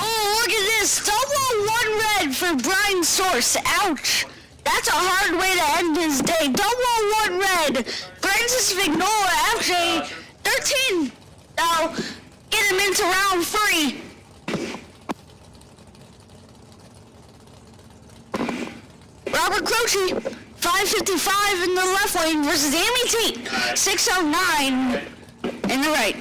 Oh, look at this. 001 red for Brian Source. Ouch. That's a hard way to end his day. 001 red. Francis Vignola, FJ. 13. Now, get him into round 3. Robert Croce, 555 in the left lane versus Amy Tate, 609 in the right.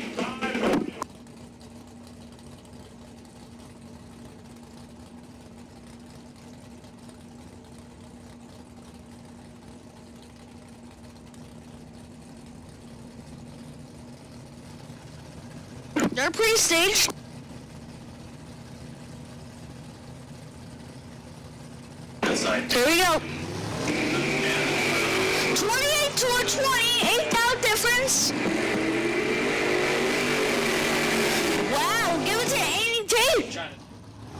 They're pre-staged. Here we go. 28 to a 20, 8 thou difference. Wow, give it to Annie Tate.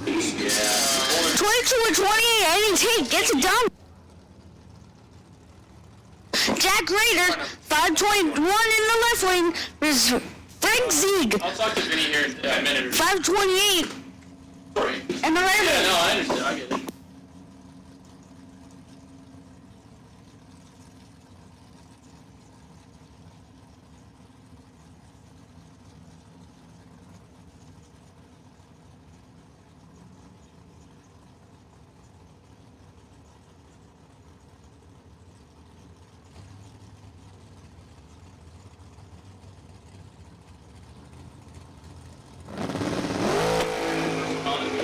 22 to 28, Annie Tate gets it done. Jack Rader, 521 in the left lane, versus Frank Zieg, I'll talk to Vinny here in a minute or 528 Sorry. in the right Yeah, lane. no, I understand. I get it.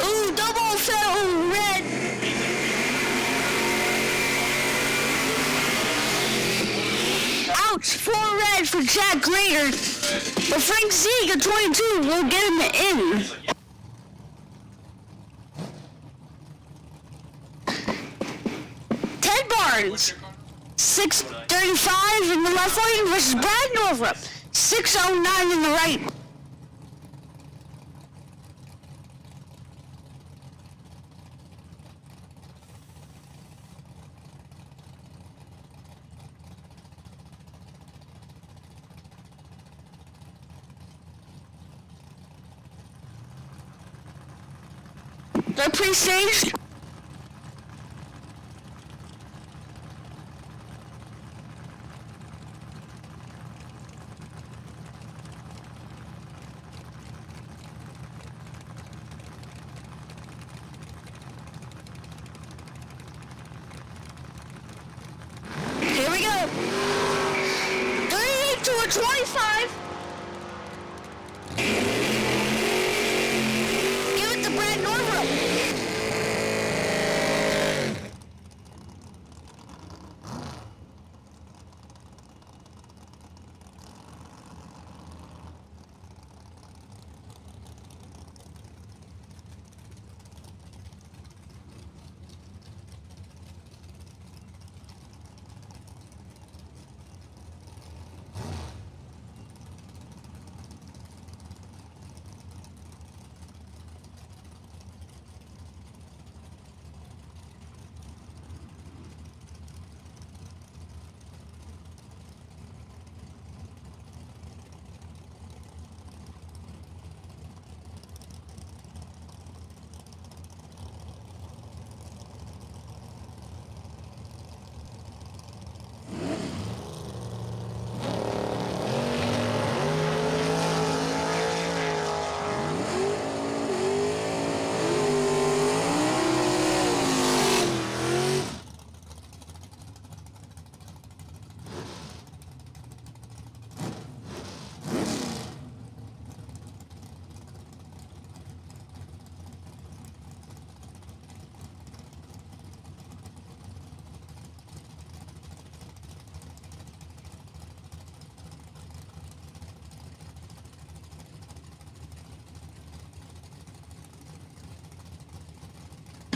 Ooh, double fell red. Ouch, 4 red for Jack Grader. But Frank Zieg at 22 will get him in. Ted Barnes, 635 in the left lane versus Brad Northrup, 609 in the right. They're pre-staged.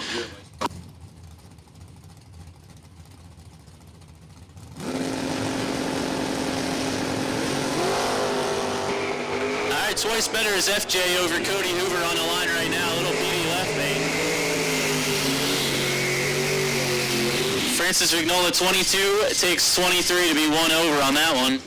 All right, twice better is FJ over Cody Hoover on the line right now. A little PD left main. Francis Vignola 22 takes 23 to be one over on that one.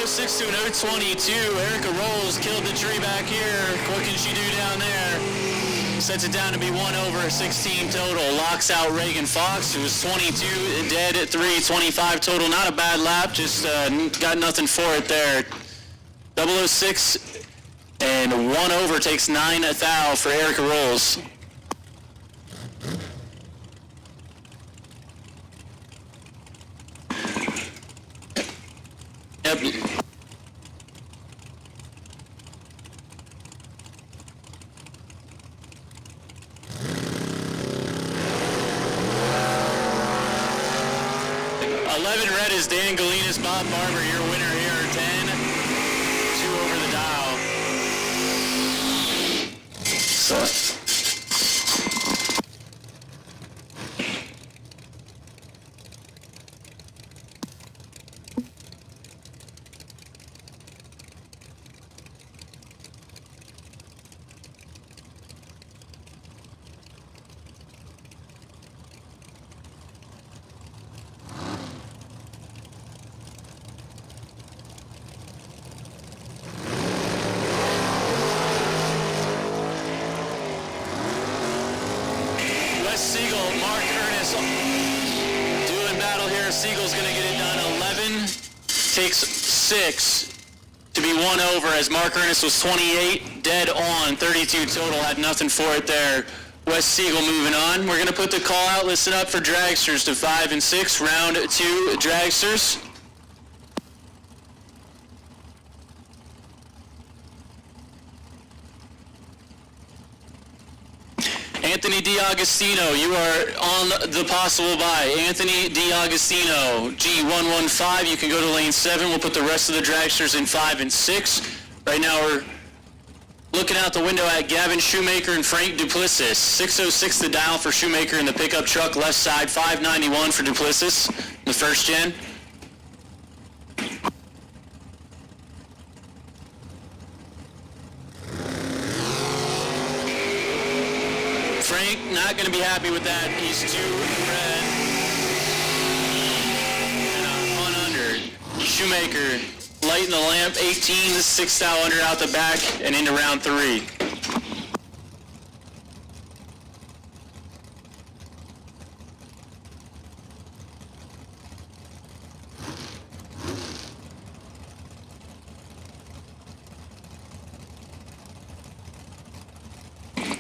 Six to an 022. Erica Rolls killed the tree back here. What can she do down there? Sets it down to be one over, 16 total. Locks out Reagan Fox, who was 22 dead at 325 total. Not a bad lap, just got nothing for it there. 006 and one over takes 9 thou for Erica Rolls. Yep. Red is Dan Galinas, Bob Barber, your winner here, 10, 2 over the dial. So. 6 to be one over as Mark Ernest was 28, dead on, 32 total, had nothing for it there. Wes Siegel moving on. We're going to put the call out, listen up for dragsters to 5 and 6, round 2 dragsters. Anthony D'Agostino, you are on the possible bye. Anthony D'Agostino, G115, you can go to lane 7. We'll put the rest of the dragsters in 5 and 6. Right now we're looking out the window at Gavin Shoemaker and Frank Duplessis. 606 the dial for Shoemaker in the pickup truck, left side, 591 for Duplessis, the first gen. Frank, not going to be happy with that. He's 2 red. And on under. Shoemaker, lighting the lamp, 18, 6 thou under out the back, and into round 3.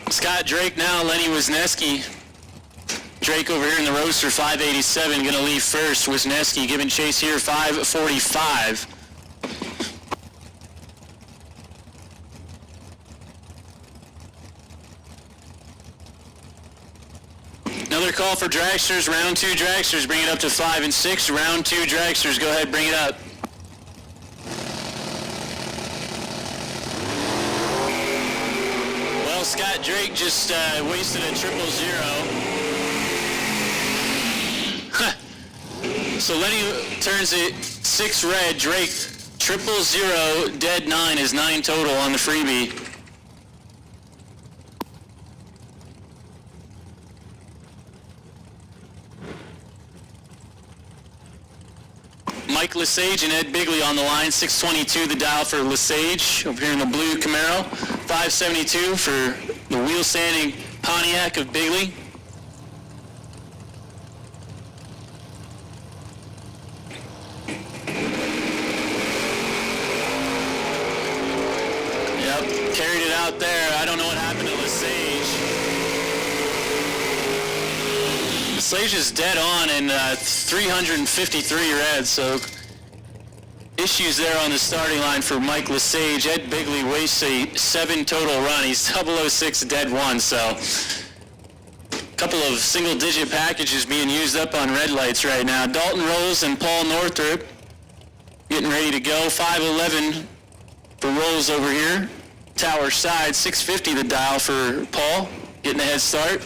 Scott Drake now, Lenny Wisniewski. Drake over here in the roadster, 587, going to leave first. Wisniewski giving chase here, 545. Another call for dragsters, round 2 dragsters, bring it up to 5 and 6. Round 2 dragsters, go ahead, bring it up. Scott Drake just wasted a 000. So Lenny turns it 6 red. Drake 000, dead 9 is 9 total on the freebie. Mike Lesage and Ed Bigley on the line, 622 the dial for Lesage over here in the blue Camaro, 572 for the wheel sanding Pontiac of Bigley. Yep, carried it out there. I don't know what happened to Lesage. Slage is dead on and 353 red, so issues there on the starting line for Mike Lesage. Ed Bigley wastes a 7 total run. He's 006 dead 1, so a couple of single-digit packages being used up on red lights right now. Dalton Rolls and Paul Northrup getting ready to go. 511 for Rolls over here. Tower side, 650 the dial for Paul, getting a head start.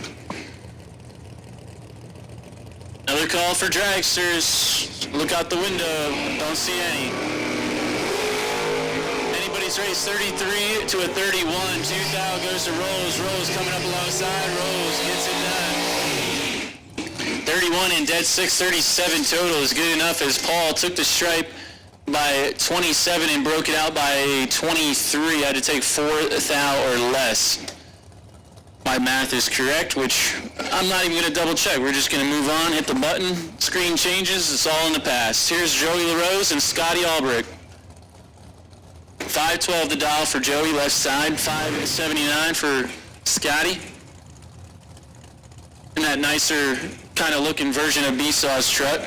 Another call for dragsters. Look out the window. Don't see any. Anybody's race 33 to a 31. 2,000 goes to Rolls. Rolls coming up alongside. Rolls gets it done. 31 in dead 6. 37 total is good enough as Paul took the stripe by 27 and broke it out by 23. Had to take 4,000 or less. My math is correct, which I'm not even going to double check. We're just going to move on, hit the button, screen changes, it's all in the past. Here's Joey LaRose and Scotty Albrecht. 512 the dial for Joey, left side, 579 for Scotty. And that nicer kind of looking version of B-Saw's truck.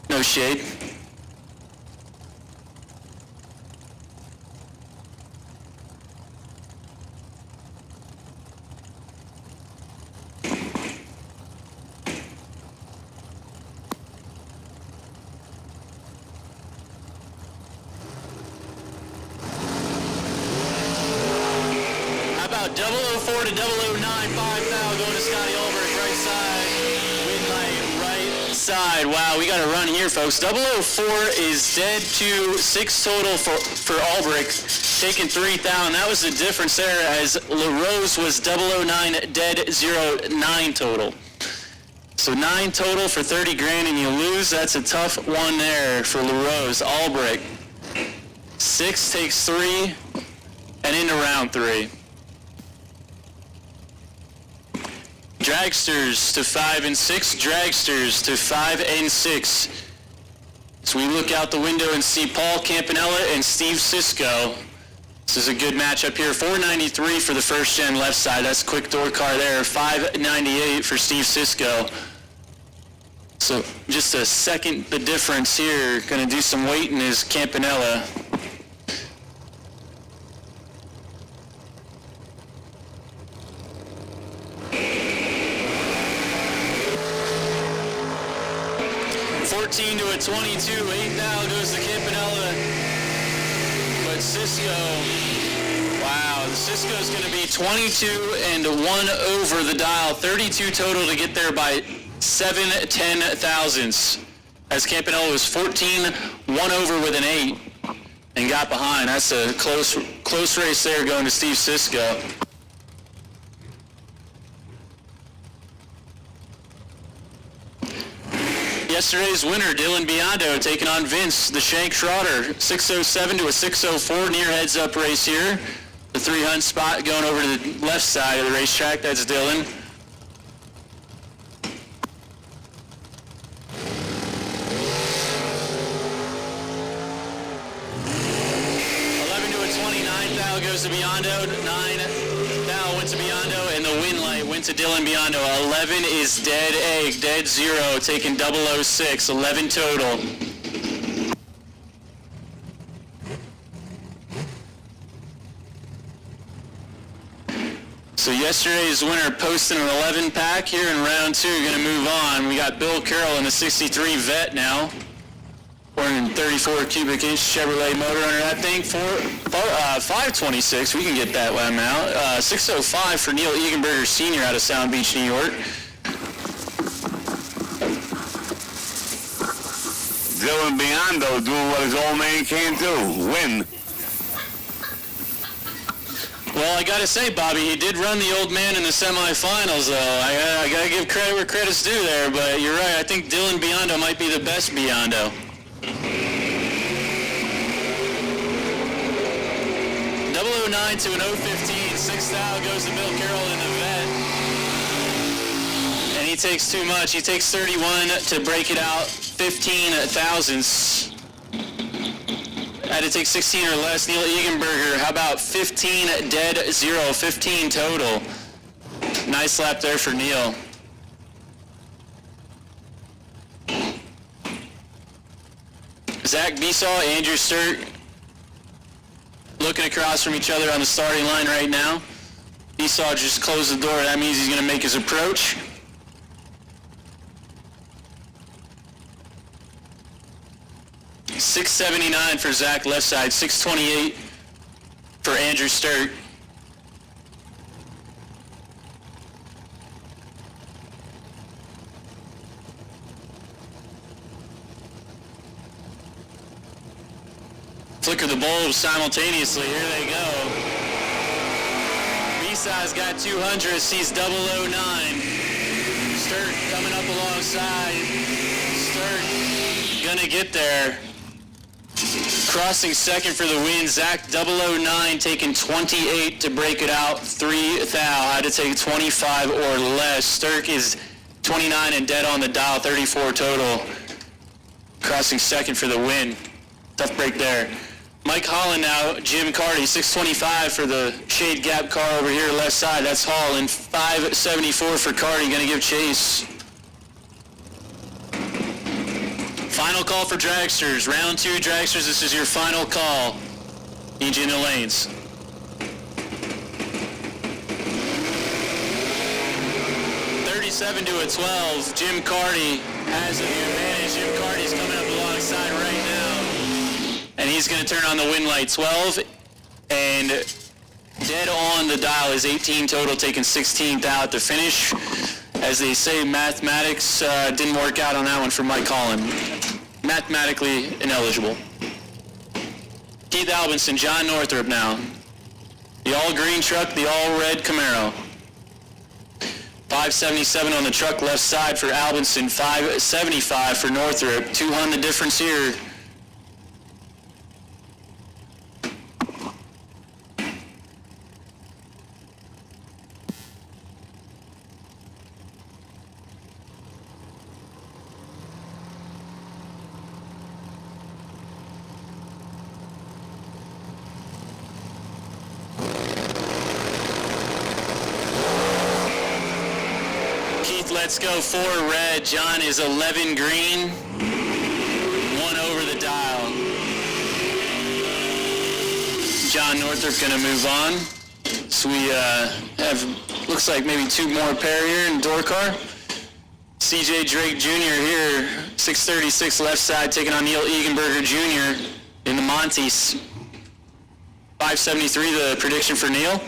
No shade. About 004 to 009, 5,000 going to Scotty Albrecht, right side, win light, right side. Wow, we got a run here, folks. 004 is dead to 6 total for Albrecht, taking 3,000. That was the difference there, as LaRose was 009 dead 09 total. So 9 total for 30 grand and you lose. That's a tough one there for LaRose. Albrecht, 6 takes 3 and into round 3. Dragsters to 5 and 6. Dragsters to 5 and 6. So we look out the window and see Paul Campanella and Steve Sisko. This is a good matchup here. 493 for the first gen left side. That's quick door car there. 598 for Steve Sisko. So just a second the difference here. Going to do some waiting is Campanella. To a 22, 8,000 goes to Campanella, but Cisco, wow, the Cisco's going to be 22 and 1 over the dial, 32 total to get there by 7 10,000ths, as Campanella was 14, 1 over with an 8, and got behind. That's a close race there going to Steve Cisco. Yesterday's winner, Dylan Biondo, taking on Vince, the Shank Schroeder. 607 to a 604, near heads-up race here. The 300 spot going over to the left side of the racetrack. That's Dylan. Goes to Biondo, 9,000 went to Biondo, and the win light went to Dylan Biondo. 11 is dead egg, dead 0, taking 006, 11 total. So yesterday's winner posting an 11 pack here in round 2. Going to move on. We got Bill Carroll in the 63 Vet now. 434 cubic inch Chevrolet motor under that thing. 526, we can get that one out. 605 for Neil Egenberger Sr. out of Sound Beach, New York. Dylan Biondo doing what his old man can't do, win. Well, I gotta say, Bobby, he did run the old man in the semifinals, though. I gotta give credit where credit's due there, but you're right. I think Dylan Biondo might be the best Biondo. 009 to an 015. 6,000 goes to Bill Carroll in the vet. And he takes too much. He takes 31 to break it out. 15 thousandths. Had to take 16 or less. Neil Egenberger, how about 15 dead 0, 15 total. Nice lap there for Neil. Zach Besaw, Andrew Sturt, looking across from each other on the starting line right now. Besaw just closed the door. That means he's going to make his approach. $679 for Zach left side, $628 for Andrew Sturt. Flicker the bulbs simultaneously. Here they go. B-side's got 200, sees 009. Sturt coming up alongside. Sturt gonna get there. Crossing second for the win. Zach 009 taking 28 to break it out. 3 thou. Had to take 25 or less. Sturk is 29 and dead on the dial. 34 total. Crossing second for the win. Tough break there. Mike Holland now, Jim Carty, 625 for the shade gap car over here left side. That's Holland. 574 for Carty, gonna give chase. Final call for dragsters. Round 2 dragsters, this is your final call. Need you in the lanes. To a 12, Jim Carty has the advantage. Jim Carty's coming up alongside right now. And he's going to turn on the win light. 12 and dead on the dial is 18 total, taking 16th out to finish. As they say, mathematics didn't work out on that one for Mike Holland. Mathematically ineligible. Keith Albinson, John Northrup now. The all-green truck, the all-red Camaro. 577 on the truck left side for Albinson, 575 for Northrup. 200 difference here. Let's go 4 red. John is 11 green. 1 over the dial. John Northrup gonna move on. So we have, looks like maybe 2 more pair here in door car. CJ Drake Jr. here, 636 left side, taking on Neil Egenberger Jr. in the Montes. 573 the prediction for Neil.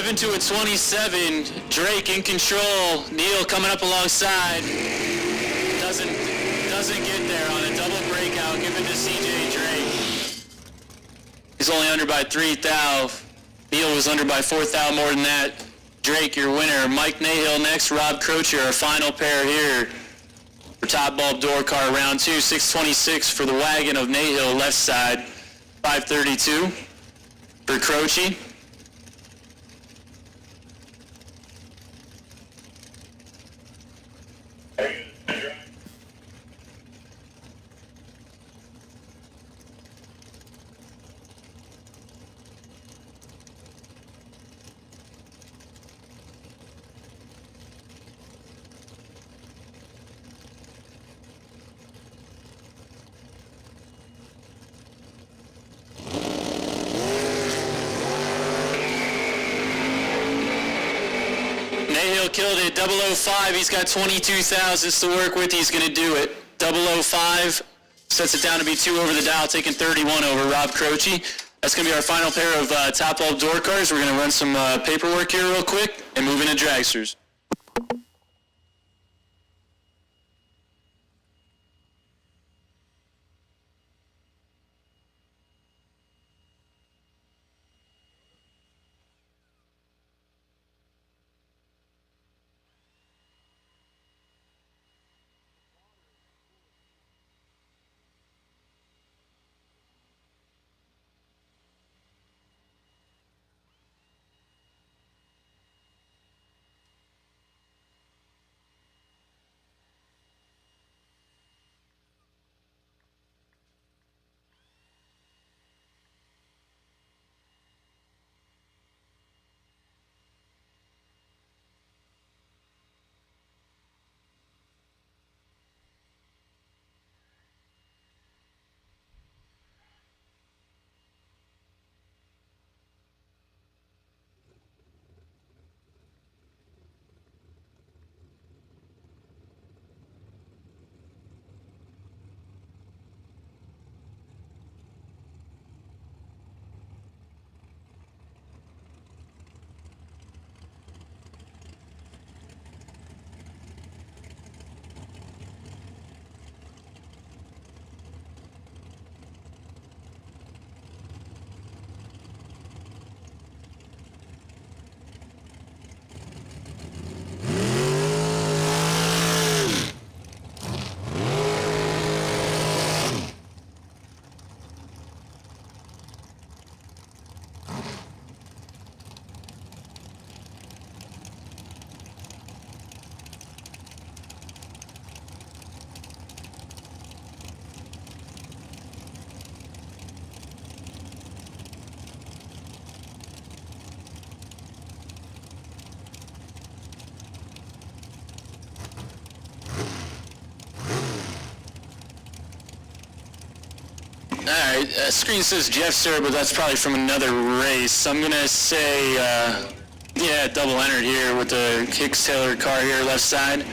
To a 27, Drake in control. Neil coming up alongside. Doesn't get there on a double breakout. Give it to CJ Drake. He's only under by 3 thou. Neil was under by 4 thou more than that. Drake, your winner. Mike Nahill next. Rob Croce, our final pair here for top bulb door car round 2. 626 for the wagon of Nahill left side. 532 for Croce. Killed it. 005. He's got 22 thousandths to work with. He's going to do it. 005 sets it down to be 2 over the dial, taking 31 over Rob Croce. That's going to be our final pair of top bulb door cars. We're going to run some paperwork here real quick and move into dragsters. Alright, screen says Jeff Sir, but that's probably from another race. I'm gonna say, yeah, double entered here with the Hicks Taylor car here, left side.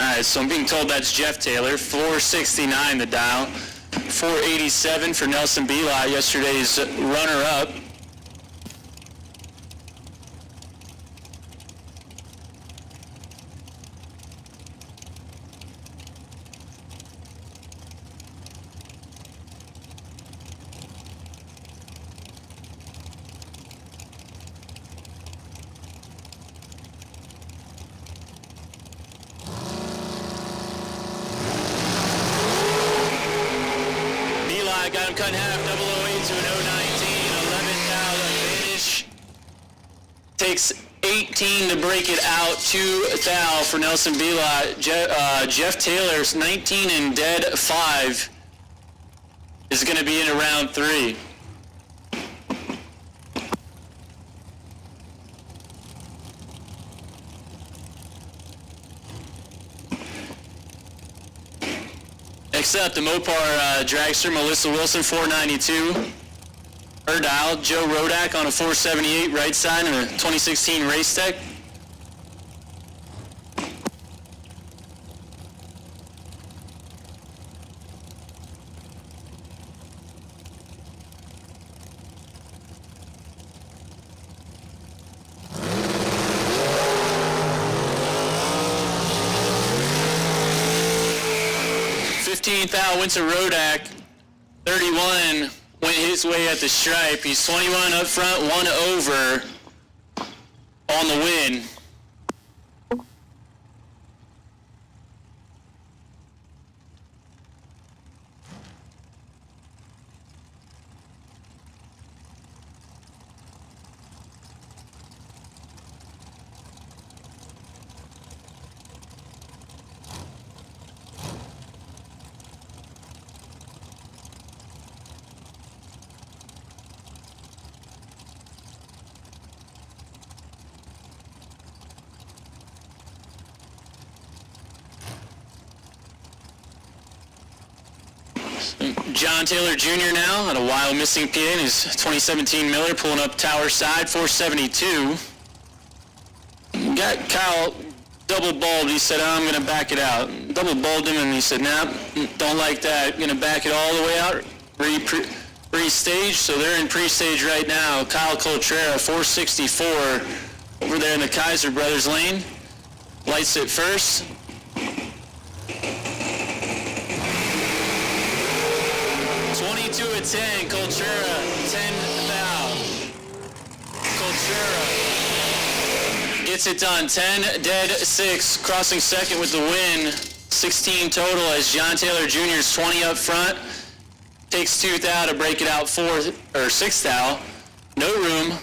Alright, so I'm being told that's Jeff Taylor, 469 the dial, 487 for Nelson Bela, yesterday's runner-up. Got him cut in half, 008 to an 019, 11,000 finish. Takes 18 to break it out, 2,000 for Nelson Bela. Jeff Taylor's 19 and dead 5 is going to be in round 3. Next up, the Mopar dragster, Melissa Wilson, 492. Her dial, Joe Rodak on a 478 right side in a 2016 Race Tech. Thou went to Rodak, 31 went his way at the stripe. He's 21 up front, 1 over on the win. John Taylor Jr. now on a wild missing PA in his 2017 Miller, pulling up tower side, 472. Got Kyle double balled. He said, I'm going to back it out. Double balled him, and he said, nah, don't like that. Going to back it all the way out. Pre-stage, so they're in pre-stage right now. Kyle Coltrera, 464, over there in the Kaiser Brothers lane. Lights it first. 22 at 10, Coltrera, 10 thou. Coltrera gets it done, 10 dead 6, crossing second with the win, 16 total as John Taylor Jr.'s 20 up front, takes 2 thou to break it out 6 thou. No room,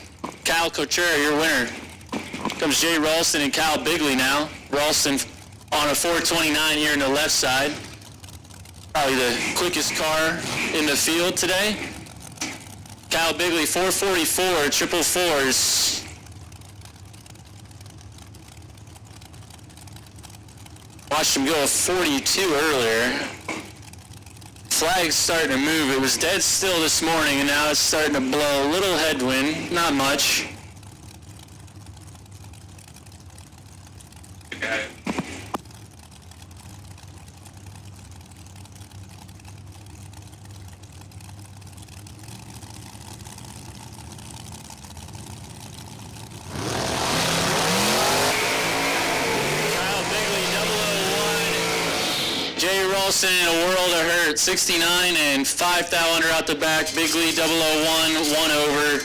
Kyle Coltrera, your winner. Comes Jay Ralston and Kyle Bigley now. Ralston on a 429 here in the left side. Probably the quickest car in the field today. Kyle Bigley, 444, triple fours. Watched him go a 42 earlier. Flag's starting to move. It was dead still this morning, and now it's starting to blow a little headwind, not much. Okay. In a world of hurt, 69 and 5 thou under out the back. Bigley 001, 1 over,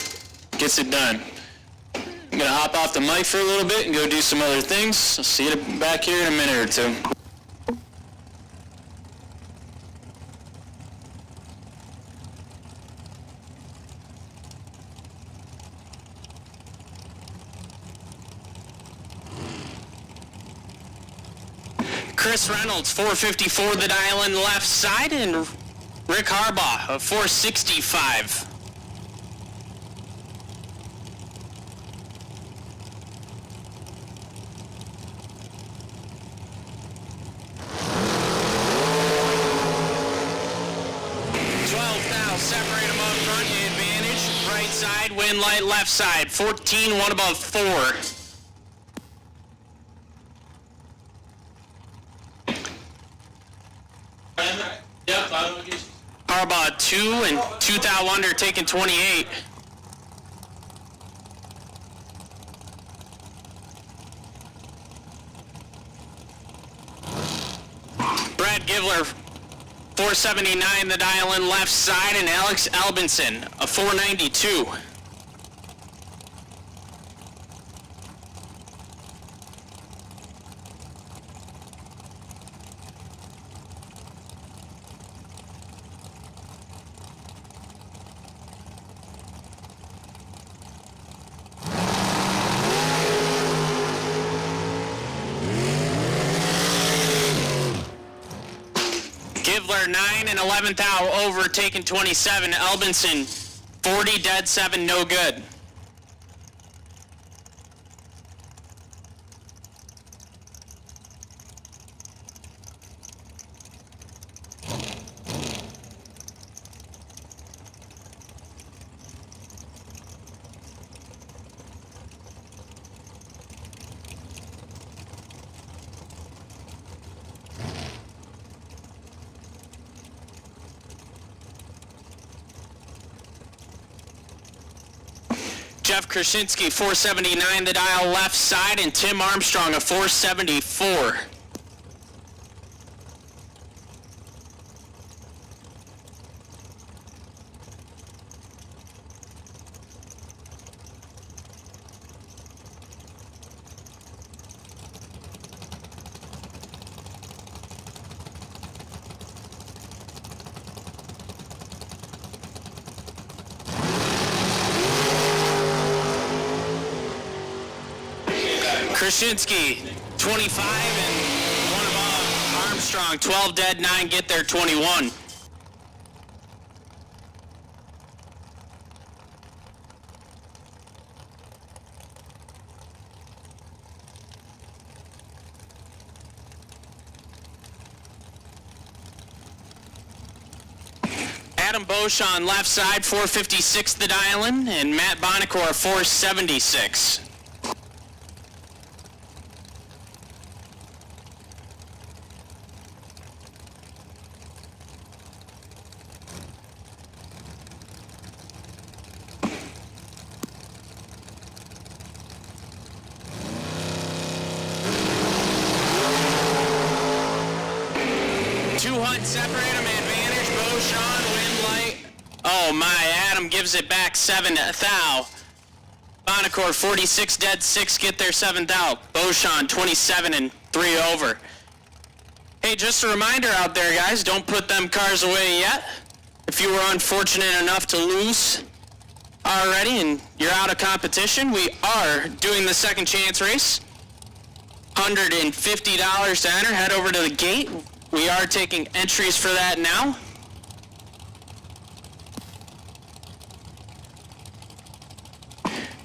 gets it done. I'm gonna hop off the mic for a little bit and go do some other things. I'll see you back here in a minute or two. Chris Reynolds, 454 the dial in left side, and Rick Harbaugh, a 465. separate them up front, advantage. Right side, wind light, left side. 14, one above 4. Yep, I don't get you. How about 2 and 2 thou under, taking 28. Brad Givler, 479 the dial in left side, and Alex Albinson, a 492. Givler 9 and 11th out over, taking 27. Albinson 40, dead 7, no good. Jeff Krasinski, 479 the dial left side, and Tim Armstrong, a 474. Krasinski, 25 and 1 above. Armstrong, 12 dead, 9 get there, 21. Adam Beauchamp, left side, 456 the dial-in, and Matt Bonacor, 476. Separate them, advantage, Beauchamp, wind light. Oh my, Adam gives it back, 7 thou. Bonacor, 46 dead, 6 get there, 7 thou. Beauchamp, 27 and 3 over. Hey, just a reminder out there, guys, don't put them cars away yet. If you were unfortunate enough to lose already and you're out of competition, we are doing the second chance race. $150 to enter, head over to the gate. We are taking entries for that now.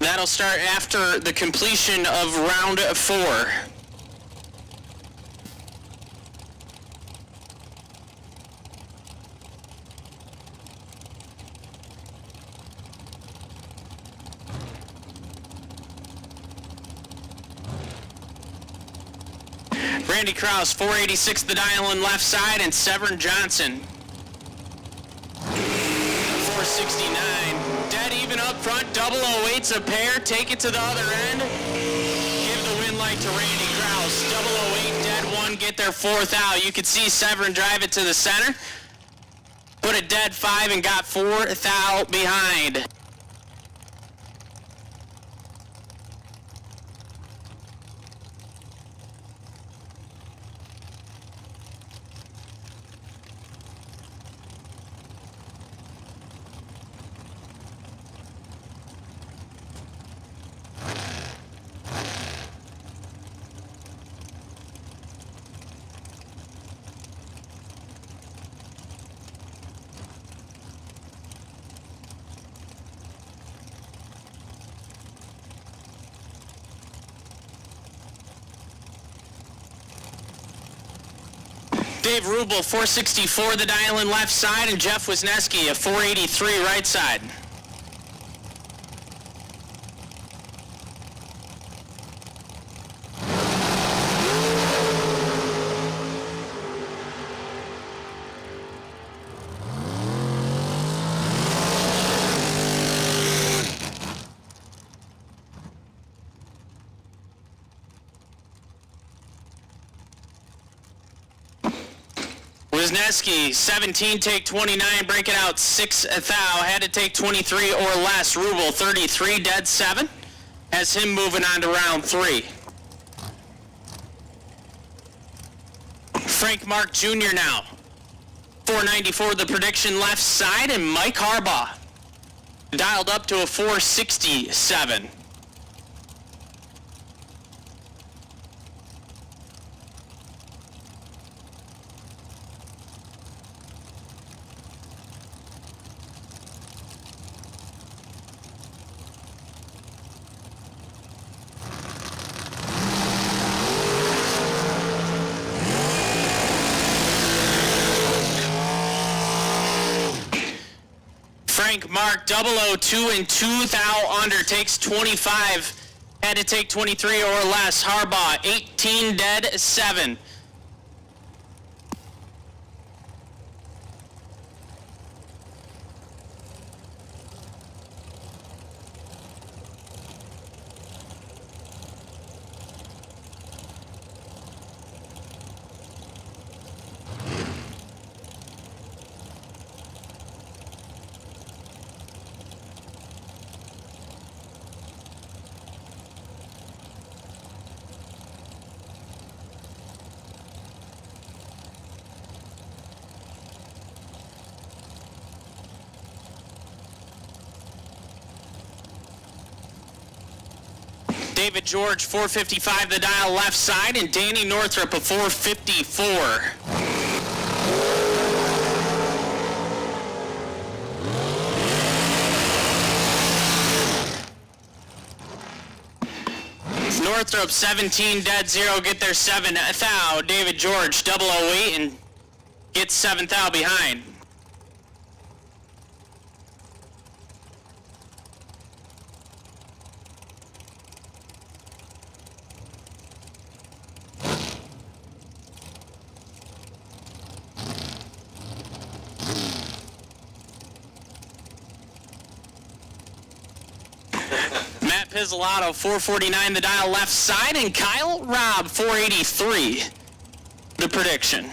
That'll start after the completion of round 4. Randy Krause, 486 the dial-in left side, and Severn Johnson, 469. Dead even up front, 008's a pair, take it to the other end. Give the wind light to Randy Krause. 008, dead 1, get their 4th out. You can see Severn drive it to the center. Put a dead 5 and got 4th out behind. Dave Rubel, 464 the dial in left side, and Jeff Wisniewski, a 483 right side. Wisniewski, 17, take 29, break it out 6 thou, had to take 23 or less. Rubel, 33, dead 7, has him moving on to round 3. Frank Mark Jr. now, 494 the prediction left side, and Mike Harbaugh, dialed up to a 467. Frank Mark 002 and 2 thou under, takes 25, had to take 23 or less. Harbaugh 18 dead 7. David George, 455 the dial left side, and Danny Northrup, a 454. Northrup, 17, dead 0, get there 7 thou. David George, 008, and gets 7 thou behind. Matt Pizzolatto, 449 the dial left side, and Kyle Robb, 483 the prediction.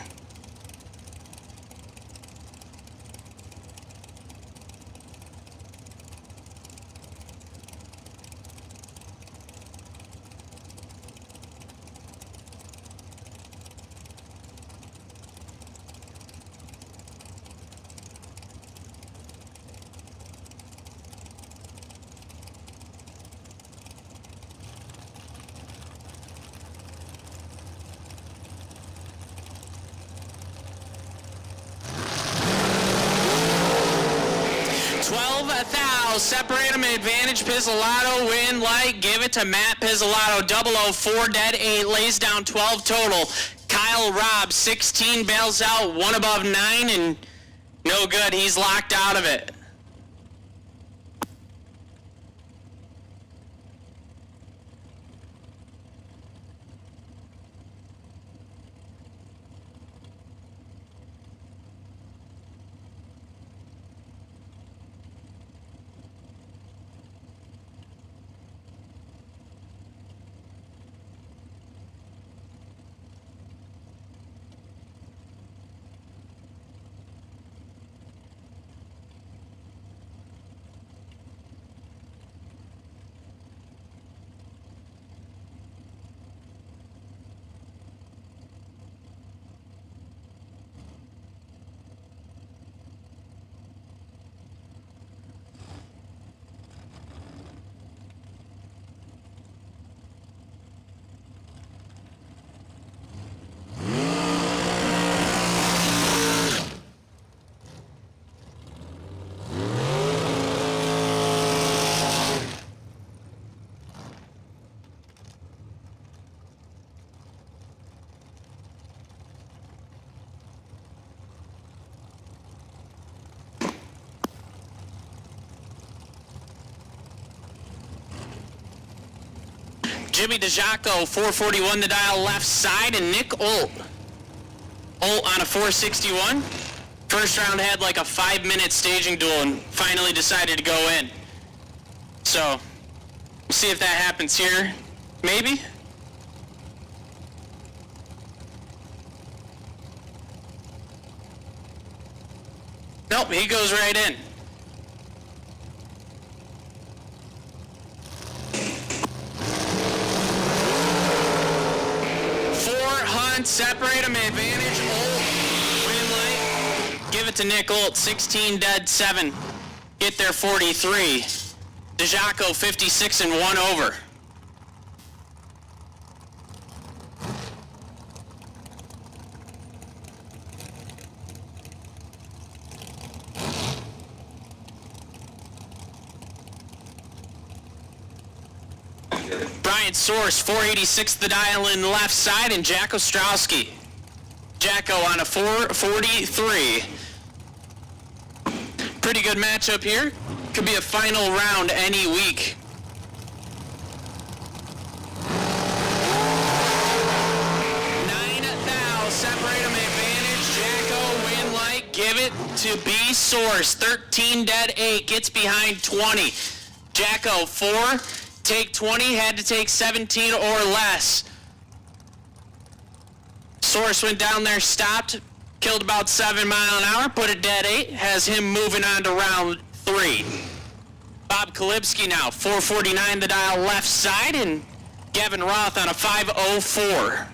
Separate them, advantage. Pizzolatto, win light, give it to Matt Pizzolatto. 004, dead 8, lays down 12 total. Kyle Robb, 16, bails out, 1 above 9, and no good. He's locked out of it. Jimmy DeJaco, 441 the dial left side, and Nick Olt. Olt on a 461. First round had like a 5-minute staging duel and finally decided to go in. So, we'll see if that happens here. Maybe? Nope, he goes right in. Separate them, advantage, Olt, win light, give it to Nick Olt, 16 dead, 7, get there 43, DeJaco 56 and 1 over. Brian Source, 486 the dial in left side, and Jack Ostrowski. Jacko on a 443. Pretty good matchup here. Could be a final round any week. Separate them, advantage, Jacko, win light, give it to B Source, 13 dead, 8, gets behind 20. Jacko, 4, take 20, had to take 17 or less. Source went down there, stopped, killed about 7 miles an hour, put it dead 8, has him moving on to round 3. Bob Kalibski now, 449 the dial left side, and Gavin Roth on a 504.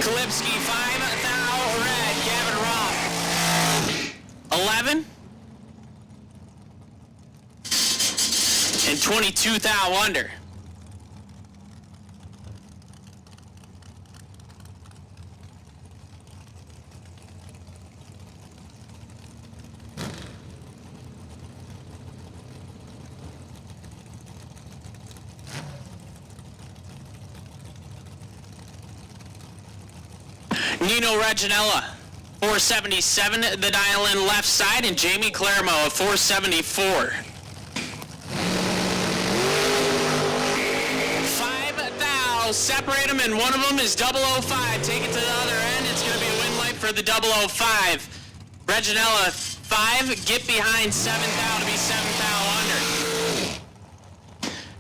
Kalibski, 5 thou red, Gavin Roth, 11, and 22 thou under. Nino Reginella, 477, the dial in left side, and Jamie Clermo, a 474. 5 thou, separate them, and one of them is 005. Take it to the other end. It's going to be a win light for the 005. Reginella, 5, get behind 7 thou to be 7 thou under.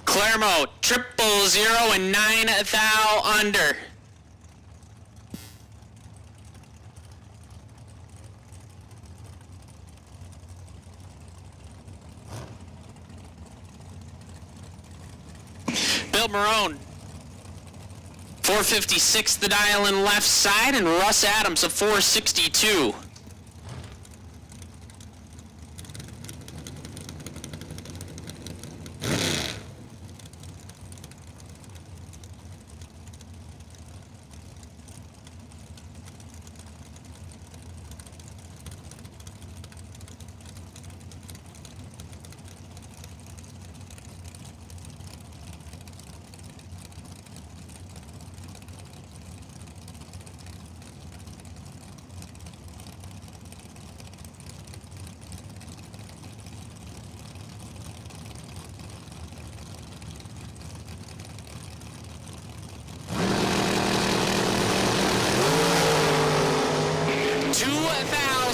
Clermo, 000 and 9 thou under. Bill Marone, 456 the dial in left side, and Russ Adams, a 462.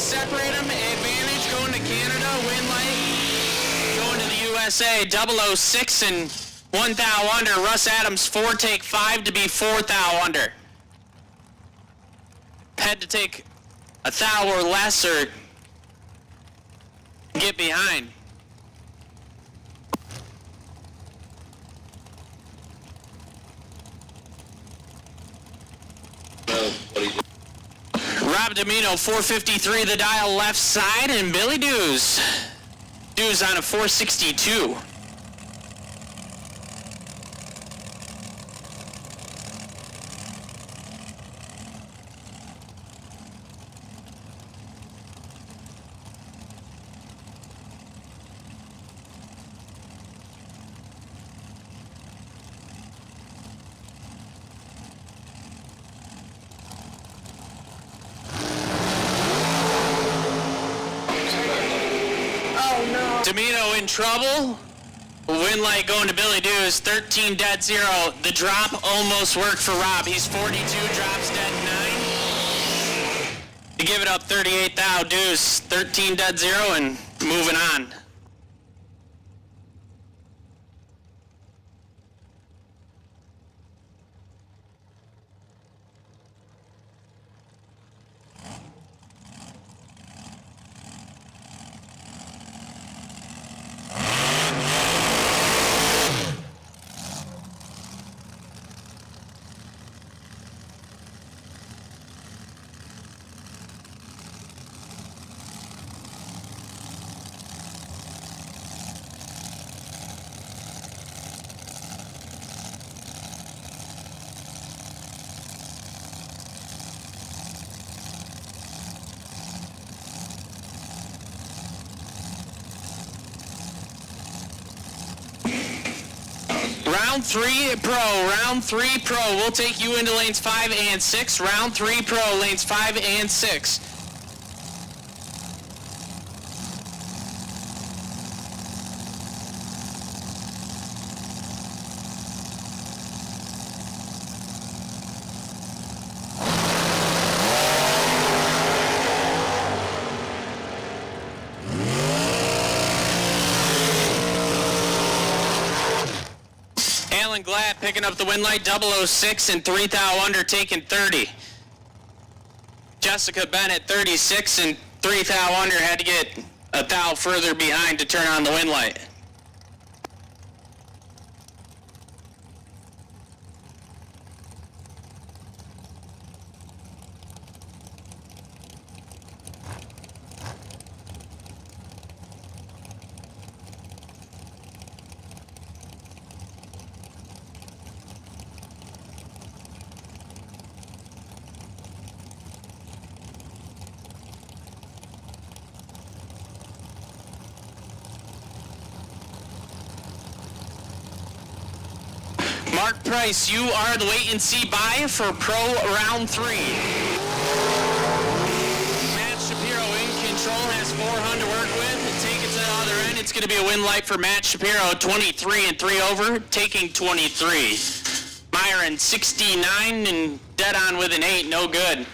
Separate them, advantage, going to Canada, win light, going to the USA, 006 and 1 thou under. Russ Adams, 4, take 5 to be 4 thou under. Had to take a thou or less or get behind. what he did. Rob Domino, 453 the dial left side, and Billy Dews. Dews on a 462. Domino in trouble. Wind light going to Billy Dews, 13 dead 0. The drop almost worked for Rob. He's 42, drops dead 9. To give it up 38 thou. Dews, 13 dead 0 and moving on. Round 3 pro, round 3 pro. We'll take you into lanes 5 and 6. Round 3 pro, lanes 5 and 6. Alan Glad picking up the win light, 006 and 3 thou under, taking 30. Jessica Bennett, 36 and 3 thou under, had to get a thou further behind to turn on the win light. Mark Price, you are the wait and see buy for pro round 3. Matt Shapiro in control, has 400 to work with. Take it to the other end. It's going to be a win light for Matt Shapiro, 23 and 3 over, taking 23. Myron, 69 and dead on with an 8, no good.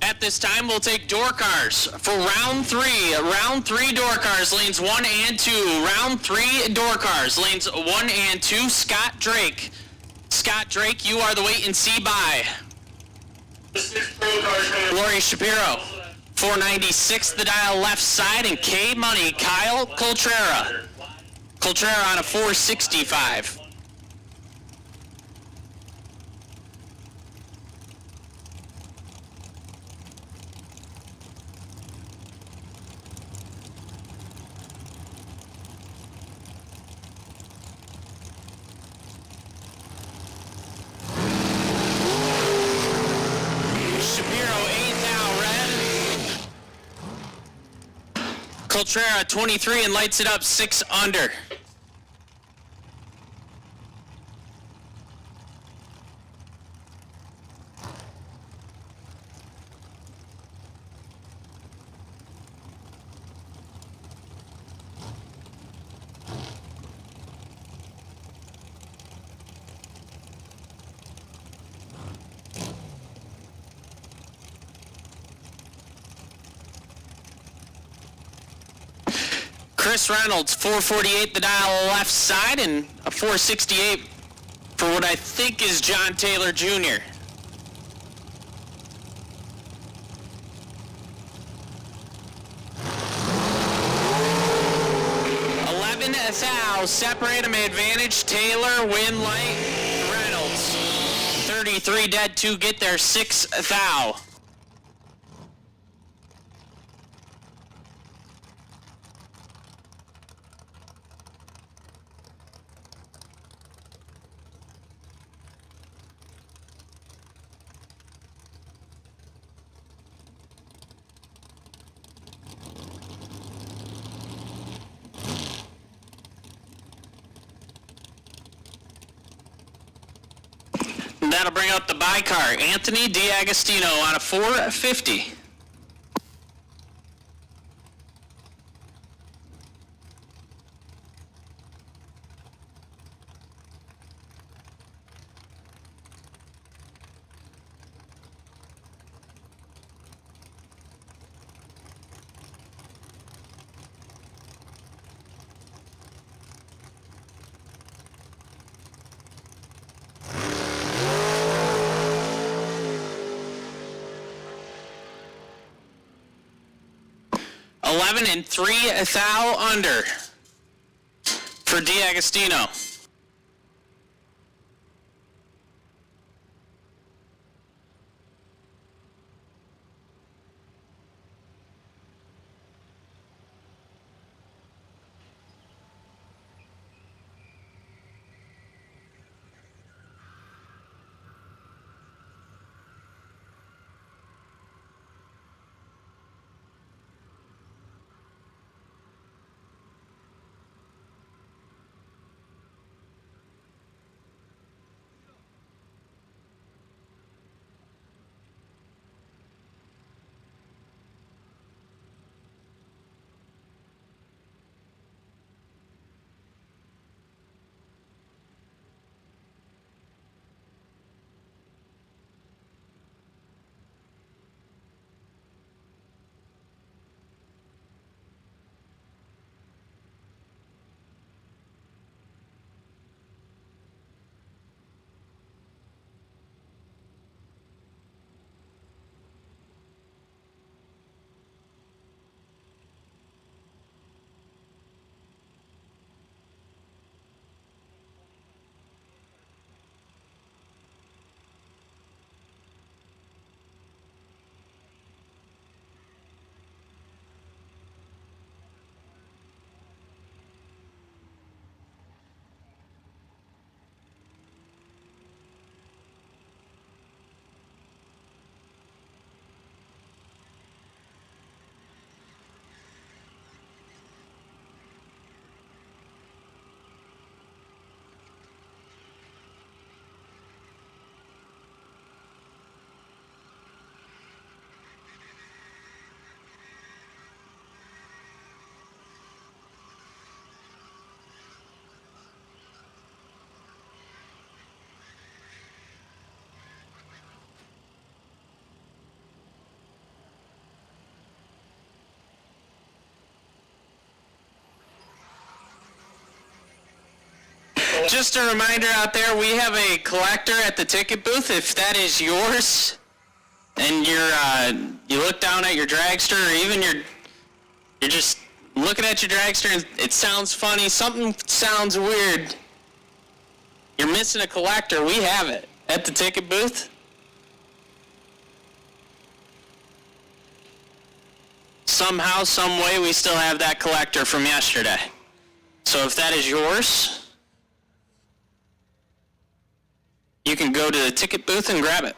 At this time, we'll take door cars for round 3. Round 3 door cars, lanes 1 and 2. Round 3 door cars, lanes 1 and 2. Scott Drake. Scott Drake, you are the wait and see buy. Lori Shapiro, 496 the dial left side, and K Money, Kyle Coltrera. Coltrera on a 465. Coltrera, 23 and lights it up 6 under. Chris Reynolds, 448 the dial left side, and a 468 for what I think is John Taylor Jr. thou. Separate them advantage. Taylor, Winlight, Reynolds. 33 dead, 2 get there, 6 thou. That'll bring up the by car. Anthony D'Agostino on a 450. $11 and 3 thou under for D'Agostino. Just a reminder out there, we have a collector at the ticket booth. If that is yours, and you look down at your dragster, or even you're just looking at your dragster and it sounds funny, something sounds weird, you're missing a collector, we have it at the ticket booth. Somehow, some way, we still have that collector from yesterday. So if that is yours, you can go to the ticket booth and grab it.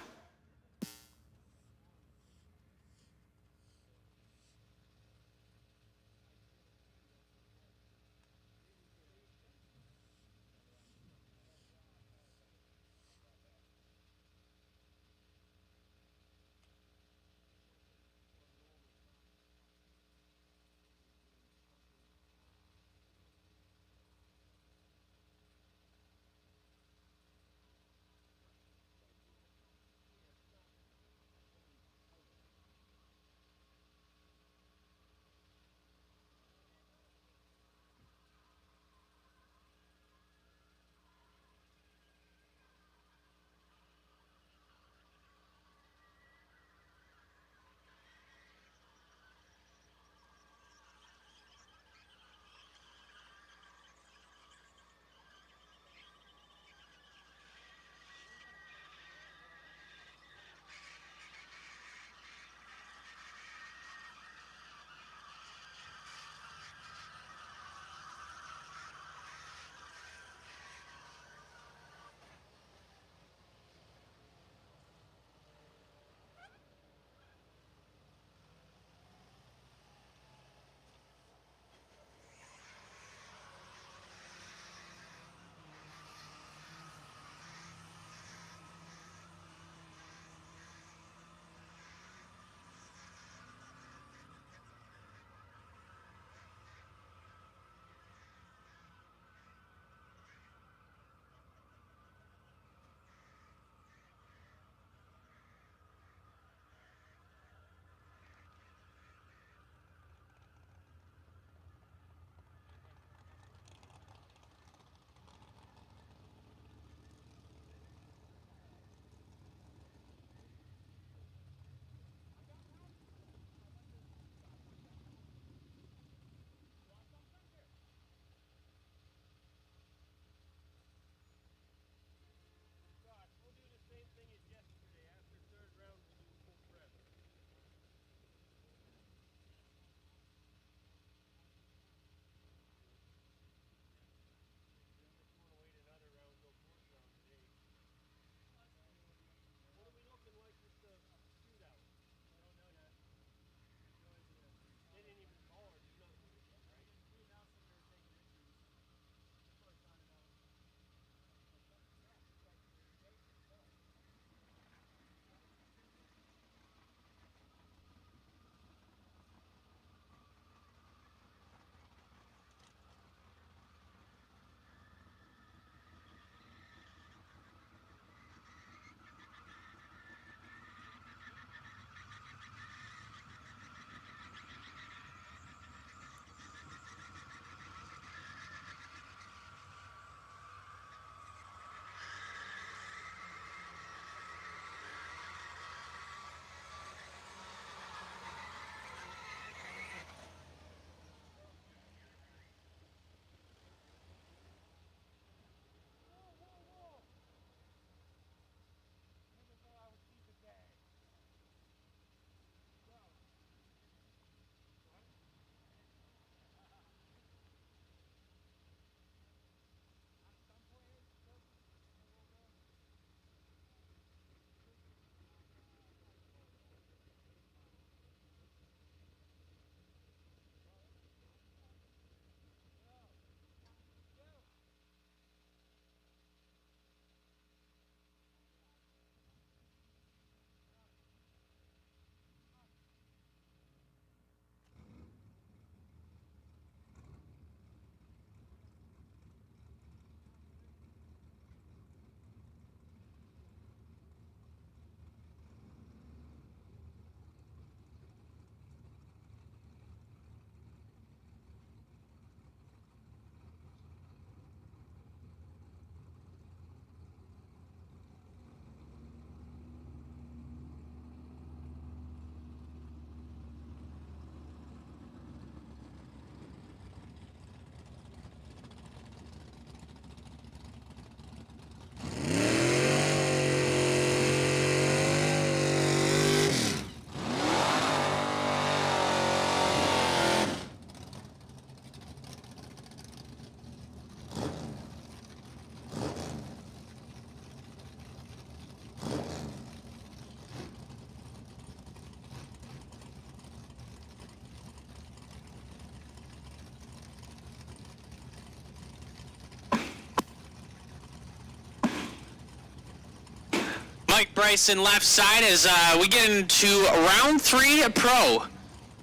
Mike Bryson left side as we get into round 3 pro.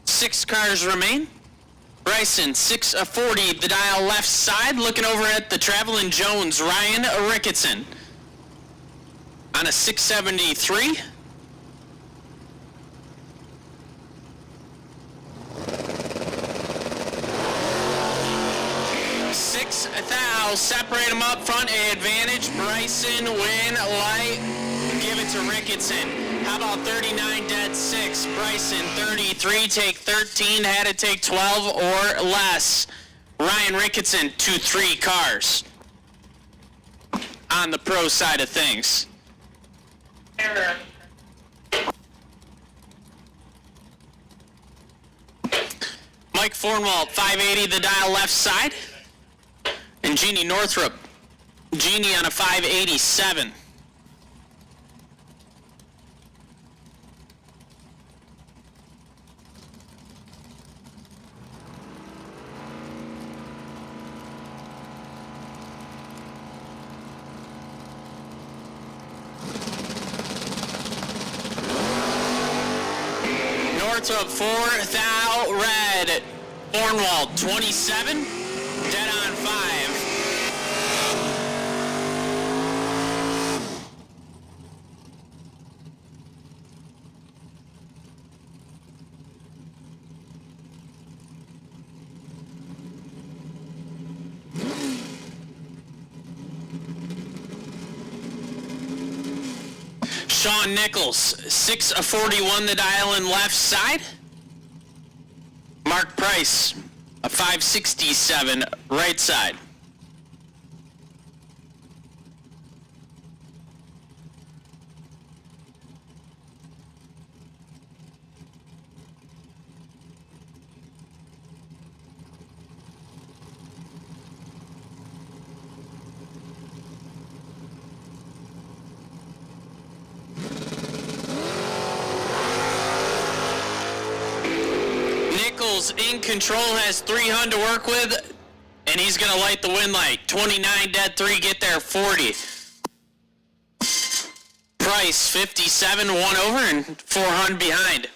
6 cars remain. Bryson, 640, the dial left side, looking over at the Travelin' Jones, Ryan Ricketson. On a 673. Separate them up front, advantage. Bryson, win, light, give it to Ricketson. How about 39 dead 6? Bryson, 33, take 13, had to take 12 or less. Ryan Ricketson, 2-3 cars. On the pro side of things. Error. Mike Fornwalt, 580, the dial left side. And Jeannie Northrup, Jeannie on a 587. Northrup 4 thou red. Fornwalt 27, dead on 5. Sean Nichols, 641 the dial in left side. Mark Price, a 567 right side. In control, has 300 to work with, and he's gonna light the win light. 29 dead 3, get there 40. Price 57, 1 over and 400 behind.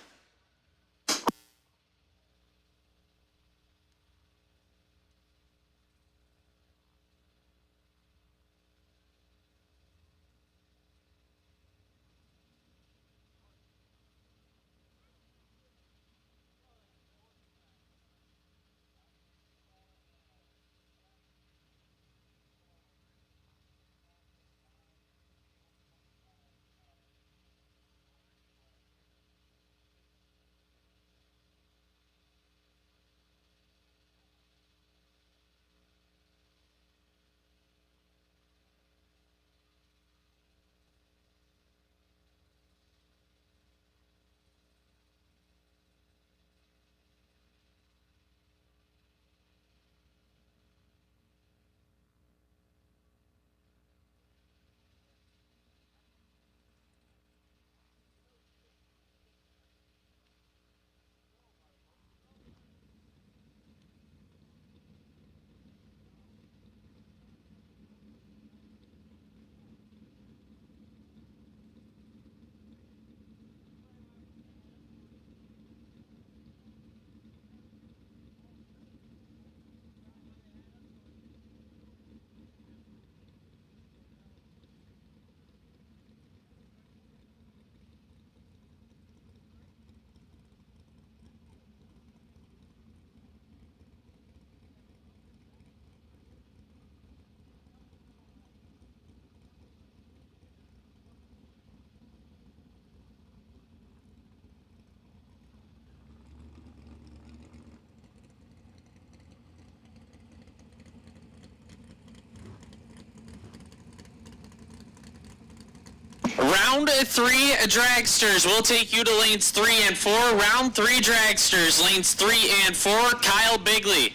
Round 3 dragsters. We'll take you to lanes 3 and 4. Round 3 dragsters, lanes 3 and 4. Kyle Bigley.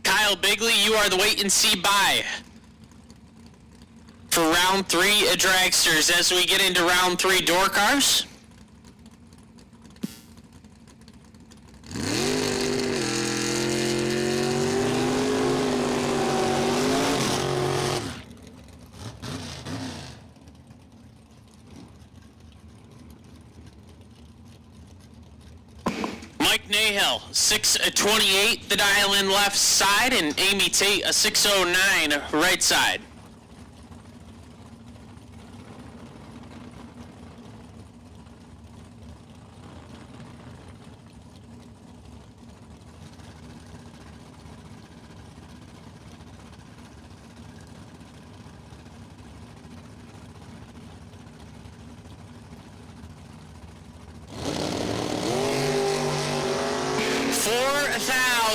Kyle Bigley, you are the wait and see bye for round 3 dragsters. As we get into round 3 door cars. Mike Nahill, 628, the dial in left side, and Amy Tate, a 609 right side.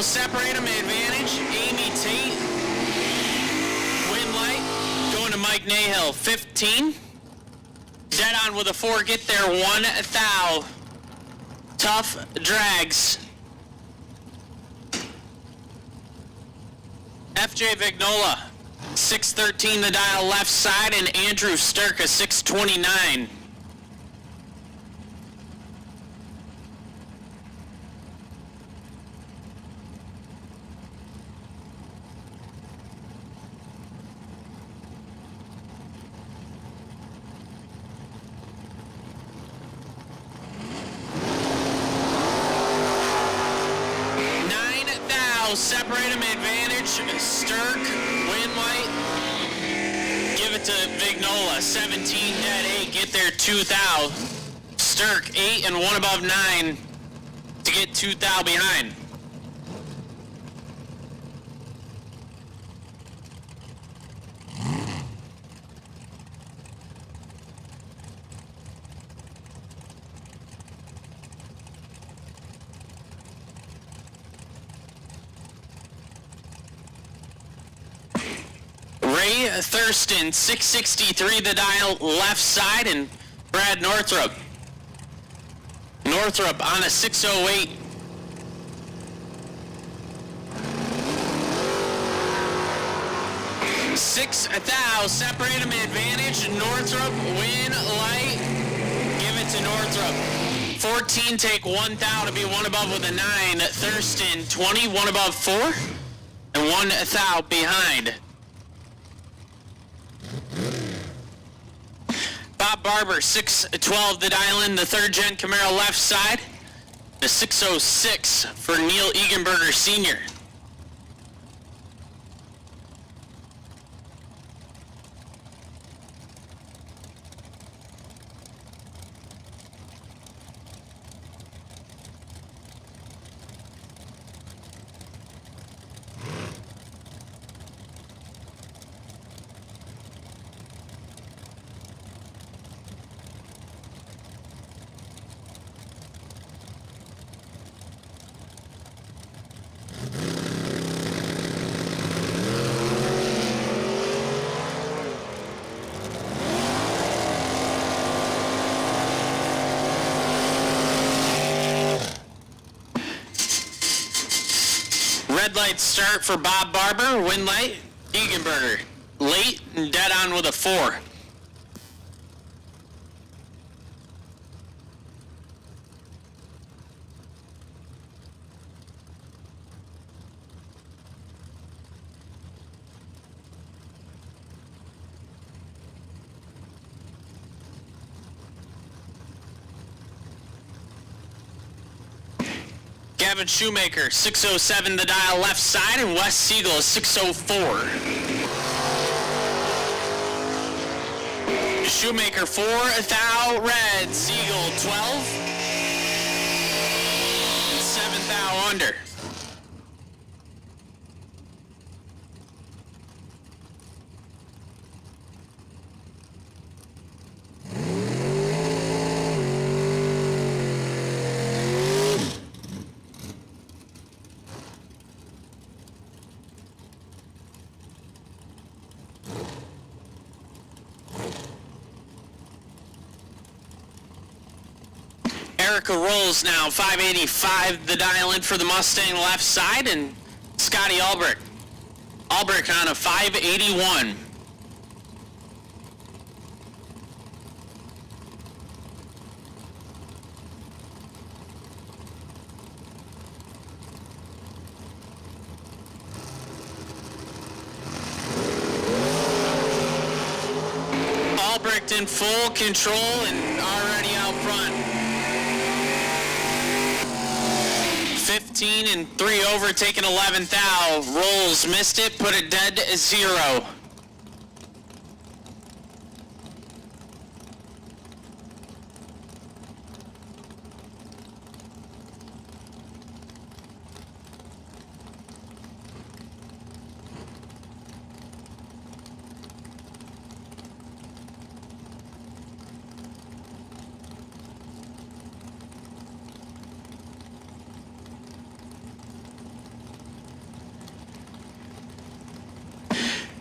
Separate them, advantage. Amy Tate, win light, going to Mike Nahill, 15. Dead on with a 4, get there, 1 thou. Tough drags. FJ Vignola, 613, the dial left side, and Andrew Sturka, 629. Separate him, advantage. Sturk, win light. Give it to Vignola, 17, dead 8, get there, 2 thou. Sturk, 8 and 1 above 9 to get 2 thou behind. Ray Thurston, 663, the dial left side, and Brad Northrup. Northrup on a 608. Six thou, separate him, advantage. Northrup, win light. Give it to Northrup. 14, take 1 thou to be 1 above with a 9. Thurston, 20, 1 above 4, and 1 thou behind. Bob Barber, 612, the dial in, the 3rd gen Camaro left side. The 606 for Neil Egenberger Sr. Red light start for Bob Barber, win light, Egenberger. Late and dead on with a 4. Gavin Shoemaker, 607, the dial left side, and Wes Siegel, 604. Shoemaker, 4 thou red, Siegel, 12. 7 thou under. Erica Rolls now, 585, the dial in for the Mustang left side, and Scotty Albrecht. Albrecht on a 581. Albrecht in full control and already out front. 15 and 3 over, taking 11th thou. Rolls, missed it, put it dead 0.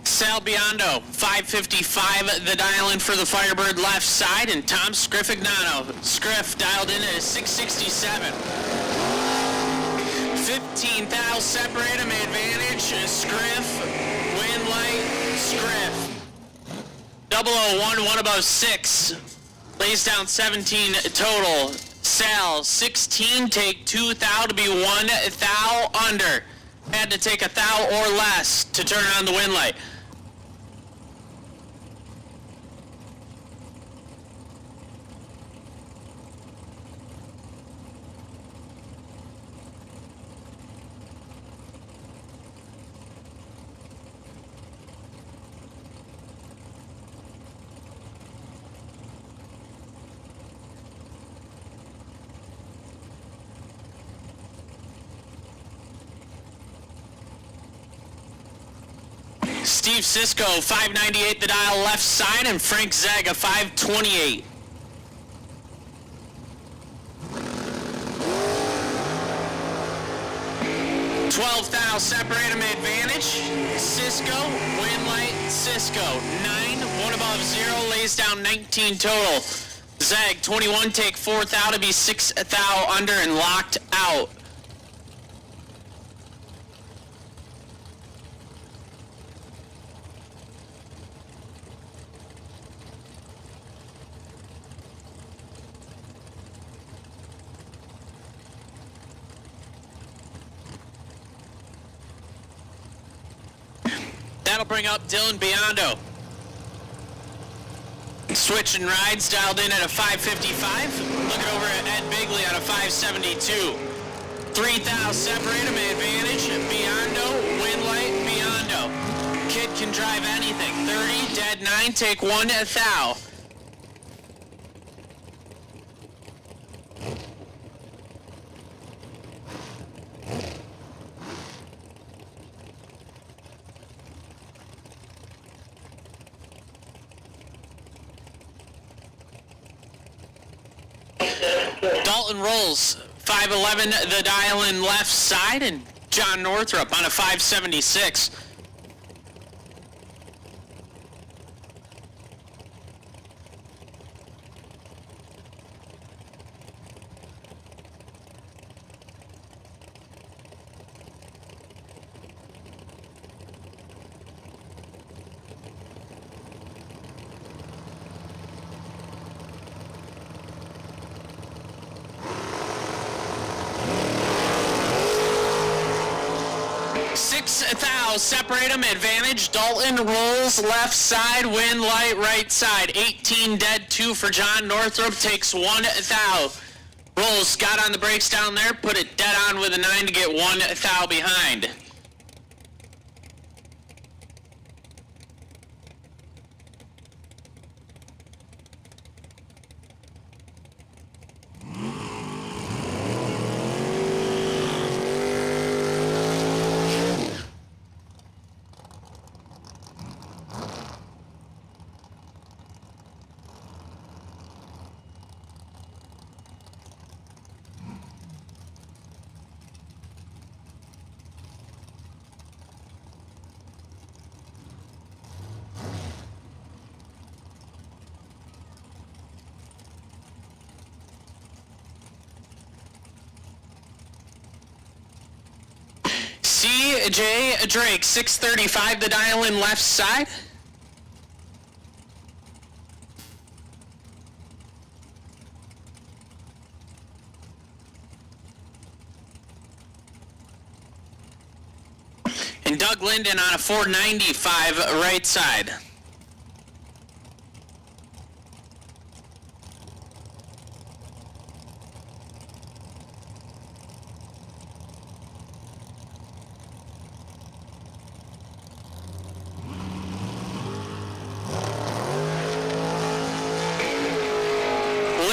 Sal Biondo, 555, the dial in for the Firebird left side, and Tom Scriffignano. Scriff dialed in at 667. 15th thou, separate him, advantage, Scriff, wind light, Scriff. 001, one above 6, lays down 17 total. Sal, 16, take 2 thou to be 1 thou under. Had to take a thou or less to turn on the wind light. Steve Cisco, 598, the dial left side, and Frank Zaga, 528. Thou, separate him, advantage. Cisco, wind light, Cisco. 9, one above 0, lays down 19 total. Zag, 21, take 4 thou to be 6 thou under and locked out. That'll bring up Dylan Biondo. Switching rides, dialed in at a 555. Looking over at Ed Bigley on a 572. 3 thou, separate him, advantage. Biondo, wind light, Biondo. Kid can drive anything. 30, dead 9, take 1 thou. Dalton rolls, 511, the dial in left side, and John Northrup on a 576. Thou, separate him, advantage. Dalton rolls left side, wind light right side. 18 dead, 2 for John Northrup, takes 1 thou. Rolls, got on the brakes down there, put it dead on with a 9 to get 1 thou behind. C.J. Drake, 635, the dial in left side. And Doug Linden on a 495 right side.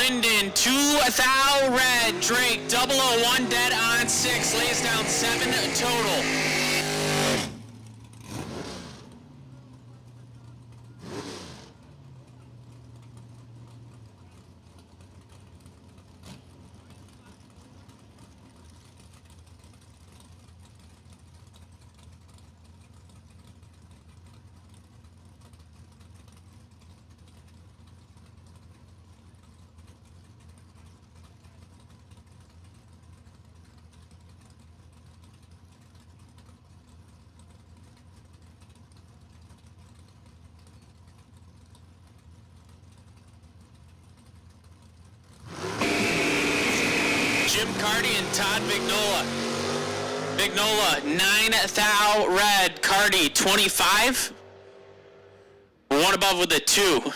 Linden, 2,000 red. Drake, 001 dead on 6. Lays down 7 total. Jim Cardi and Todd Vignola. Vignola, 9,000 red. Cardi, 25. One above with a 2.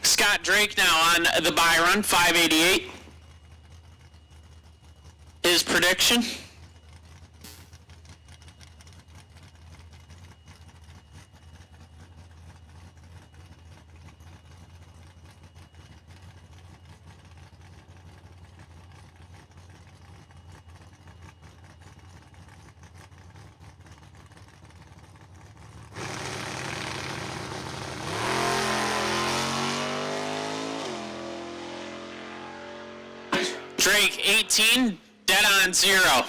Scott Drake now on the buy run, 588. His prediction. Drake, 18, dead on 0.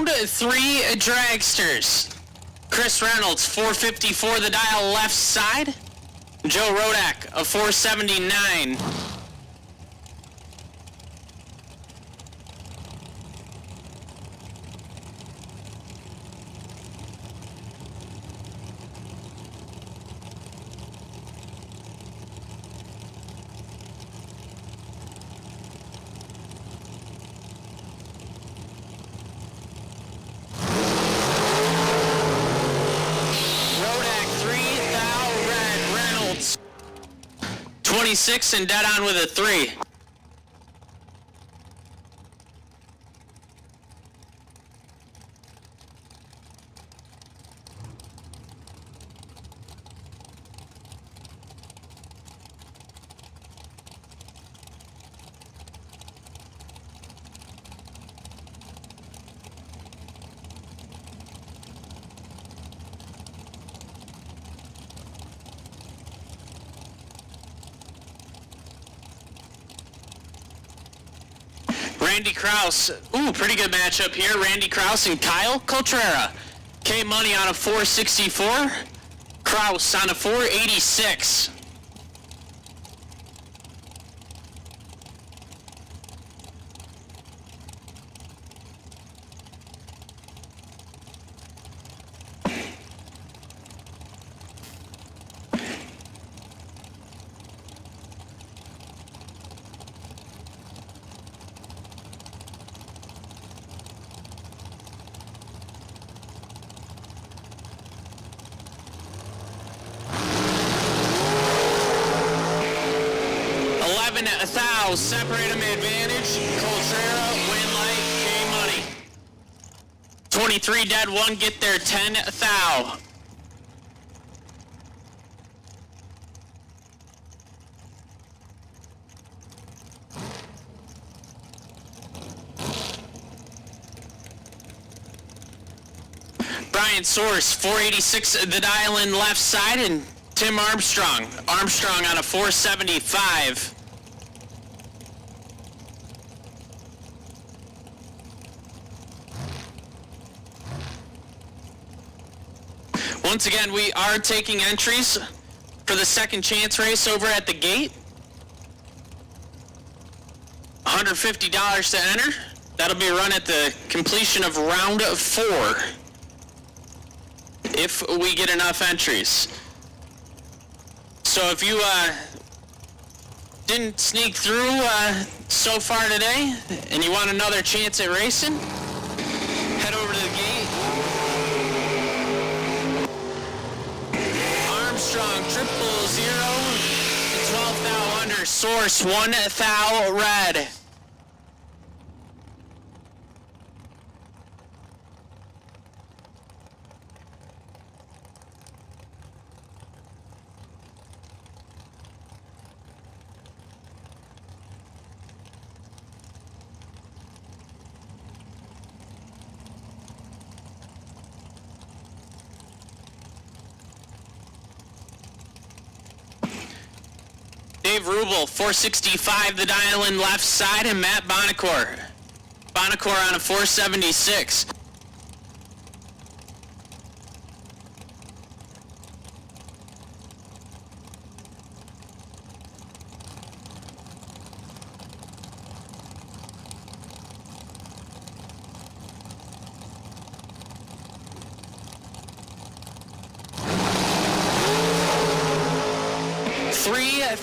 Round 3 dragsters. Chris Reynolds, 454 the dial left side. Joe Rodak, a 479. Rodak 3 thou red Reynolds 26 and dead on with a 3. Randy Kraus, ooh, pretty good matchup here. Randy Kraus and Kyle Coltrera. K Money on a 464. Kraus on a 486. A thou, separate him advantage. Coltrera, win light, K Money. 23 dead, 1 get there, 10 thou. Brian Source, 486 the dial in left side, and Tim Armstrong. Armstrong on a 475. Once again, we are taking entries for the second chance race over at the gate. $150 to enter. That'll be run at the completion of round 4. If we get enough entries. So if you didn't sneak through so far today and you want another chance at racing, head over to the gate. Armstrong 000 and 12 thou under. Source 1 thou red. Dave Rubel, 465 the dial in left side, and Matt Bonacore. Bonacore on a 476.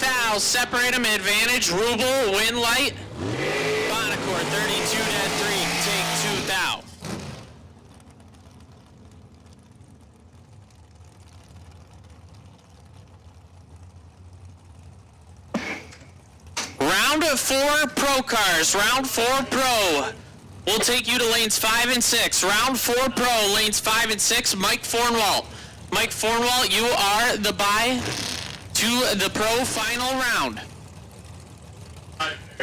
Thou, separate them, advantage, Rubel, win light. Bonacore, 32 dead 3, take 2 thou. Round 4 pro cars, round 4 pro. We'll take you to lanes 5 and 6. Round 4 pro, lanes 5 and 6, Mike Fornwall. Mike Fornwall, you are the bye to the pro final round.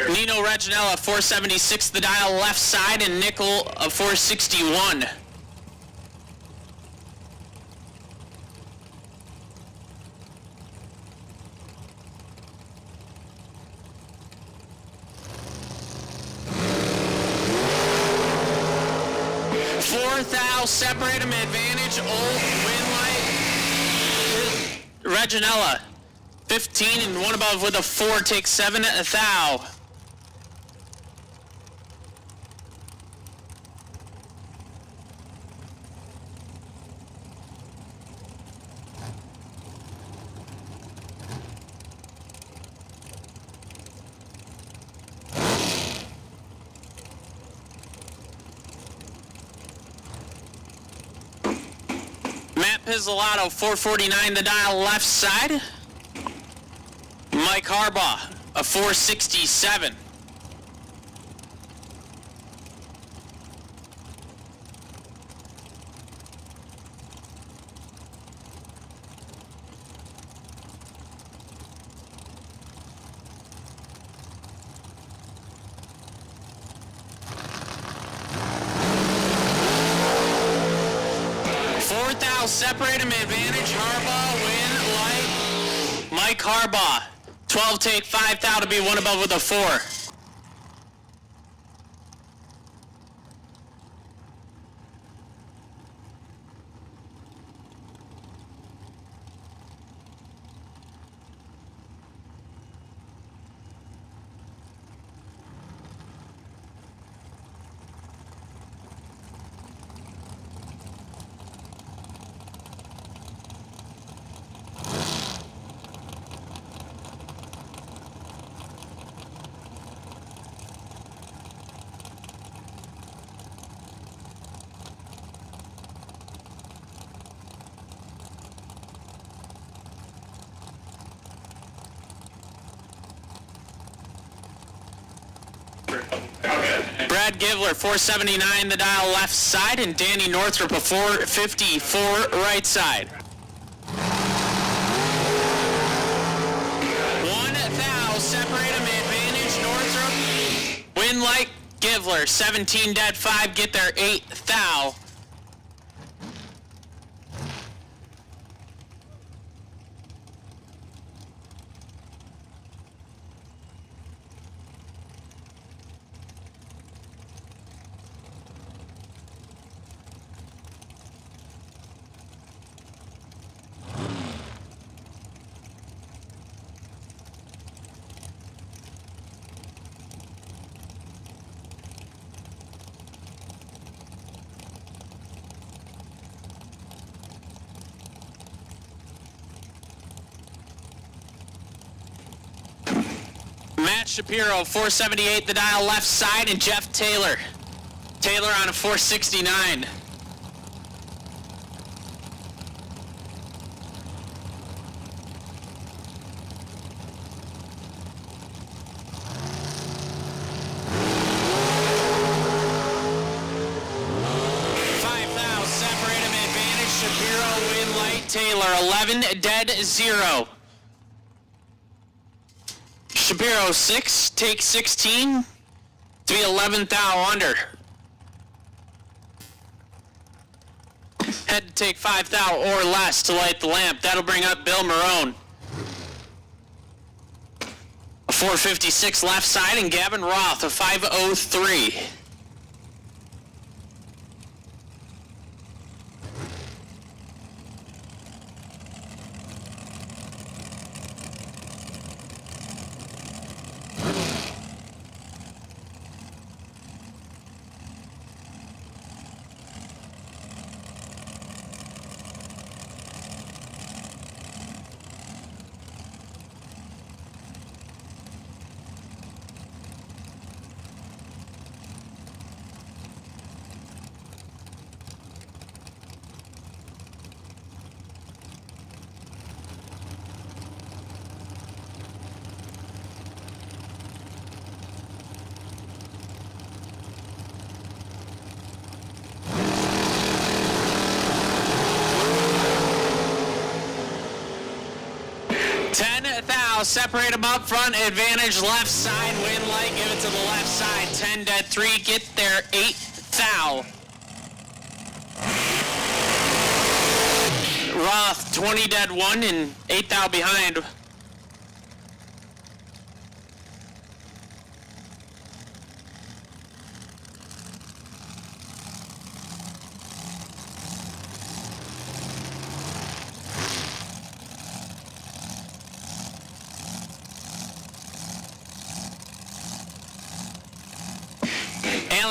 Nino Reginella, 476 the dial left side, and Nickel, 461. 4th thou, separate him, advantage, old, win light. Reginella, 15 and one above with a 4, take 7 thou. Matt Pizzolato, 449 the dial left side. Mike Harbaugh, a 467. Fourth out, separate him, advantage, Harbaugh, win, light. Mike Harbaugh, 12 take 5 thou to be one above with a 4. Brad Givler, 479 the dial left side, and Danny Northrup, a 454 right side. 1 thou, separate him, advantage, Northrup. Win light, Givler, 17 dead 5, get there 8 thou. Matt Shapiro, 478 the dial left side, and Jeff Taylor. Taylor on a 469. Separate him, advantage, Shapiro, win light, Taylor, 11 dead 0. Shapiro 6, take 16 to be 11th thou under. Had to take 5 thou or less to light the lamp. That'll bring up Bill Marone. A 456 left side, and Gavin Roth, a 503. Separate them up front, advantage left side, win light, give it to the left side, 10 dead 3, get there 8 thou. Roth, 20 dead 1 and 8 thou behind.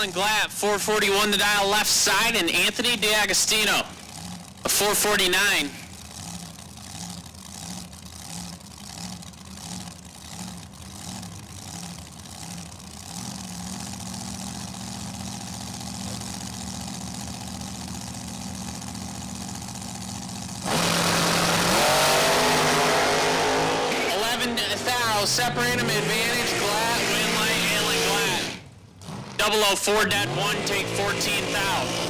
Alan Glatt, 441 the dial left side, and Anthony DeAgostino, a 449. Separate them, advantage, Glatt, win light, Alan Glatt. 004 dead 1, take 14 thou.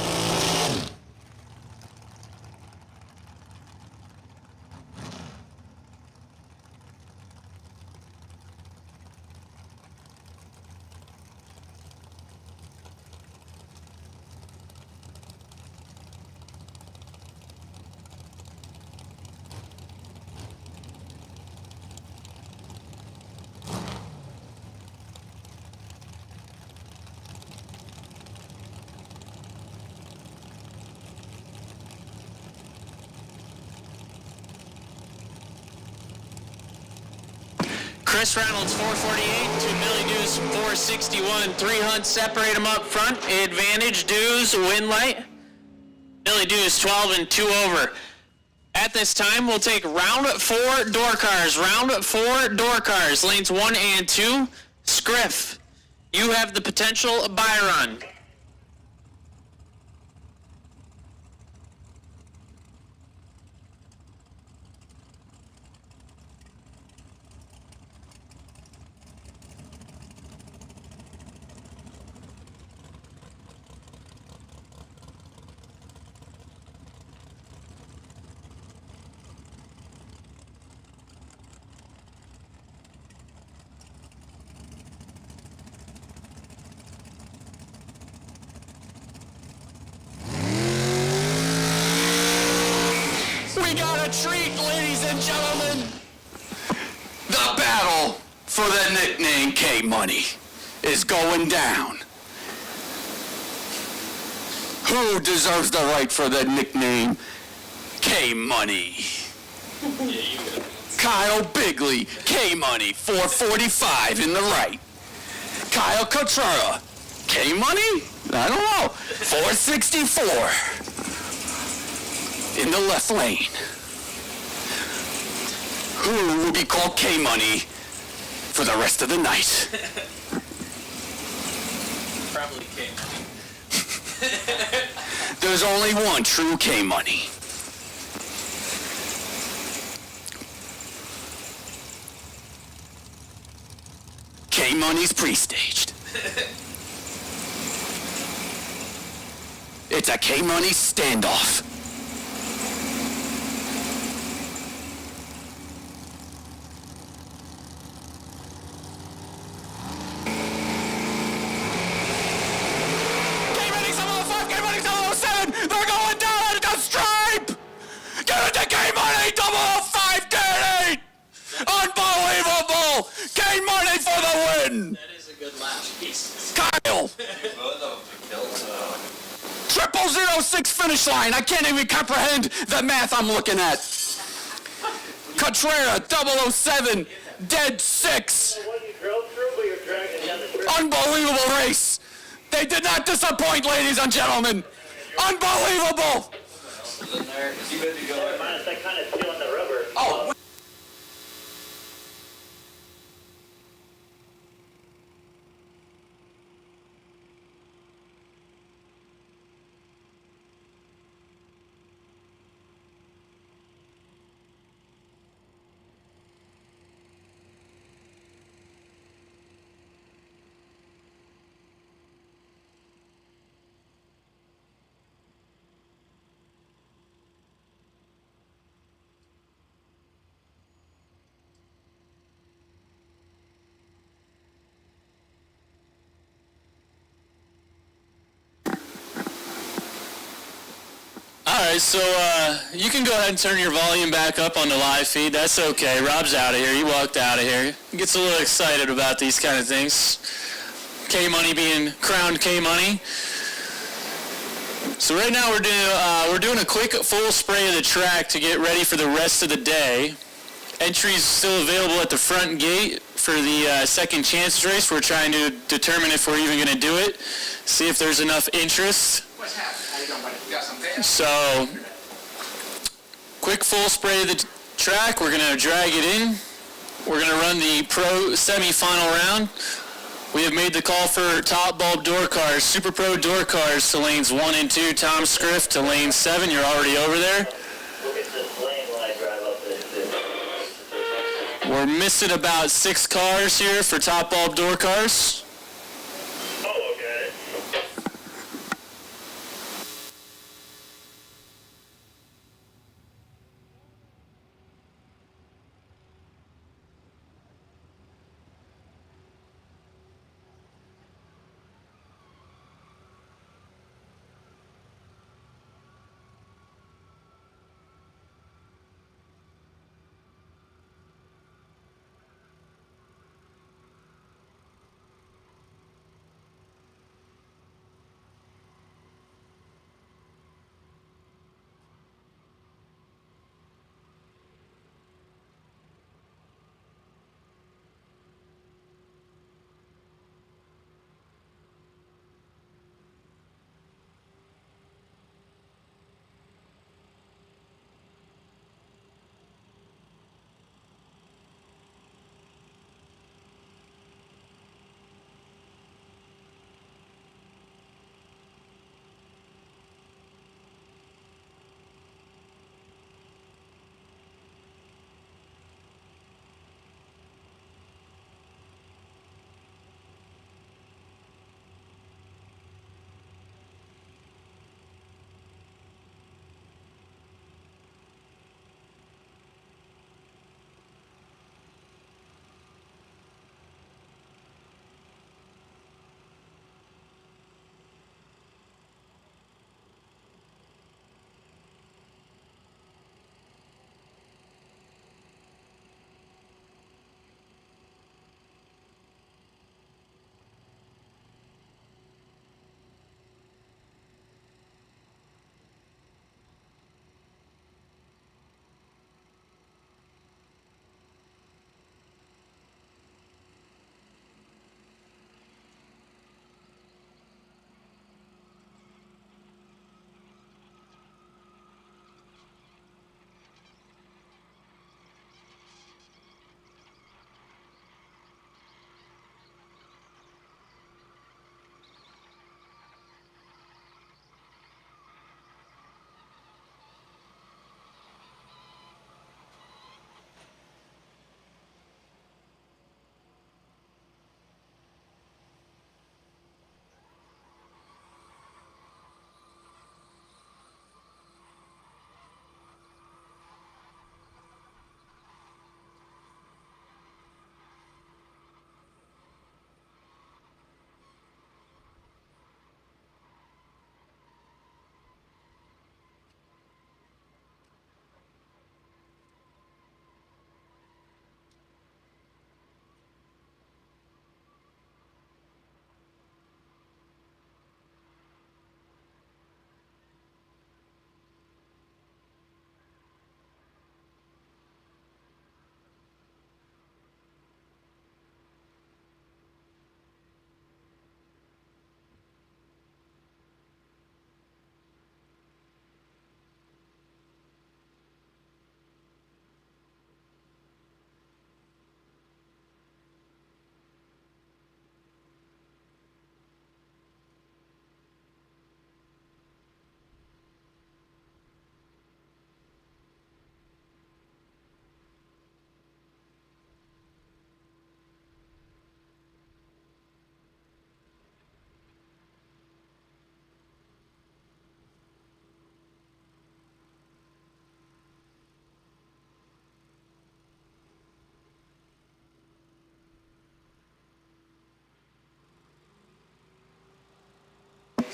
Chris Reynolds, 448, to Billy Deuce, 461. 3 hunts, separate them up front. Advantage, Deuce, win light. Billy Deuce, 12 and 2 over. At this time, we'll take round 4 door cars. Round 4 door cars, lanes 1 and 2. Scriff, you have the potential buy run. We got a treat, ladies and gentlemen. The battle for the nickname K-Money is going down. Who deserves the right for the nickname K-Money? Kyle Bigley, K-Money, 445 in the right. Kyle Cotrera, K-Money? I don't know, 464 in the left lane. Who will be called K-Money for the rest of the night? Probably K-Money. There's only one true K-Money. K-Money's pre-staged. It's a K-Money standoff. They're going down at the stripe! Give it to K-Money, 005 Danny! Unbelievable! K-Money for the win! That is a good last piece. Kyle! 0006 finish line. I can't even comprehend the math I'm looking at. Cotrera, 007, dead 6. Unbelievable race. They did not disappoint, ladies and gentlemen. Unbelievable! That kind of stealing the rubber. Oh. Alright, so you can go ahead and turn your volume back up on the live feed. That's okay. Rob's out of here. He walked out of here. He gets a little excited about these kind of things. K-Money being crowned K-Money. So right now we're doing a quick full spray of the track to get ready for the rest of the day. Entries still available at the front gate for the second chance race. We're trying to determine if we're even going to do it, see if there's enough interest. What's happening? How you doing, buddy? Got some gas? So, quick full spray of the track. We're going to drag it in. We're going to run the pro semi-final round. We have made the call for top bulb door cars, Super Pro door cars to lanes 1 and 2. Tom Scriff to lane 7. You're already over there. Look at this lane when I drive up this. We're missing about 6 cars here for top bulb door cars. Oh, okay.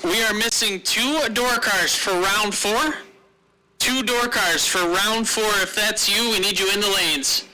We are missing 2 door cars for round 4. 2 door cars for round 4. If that's you, we need you in the lanes.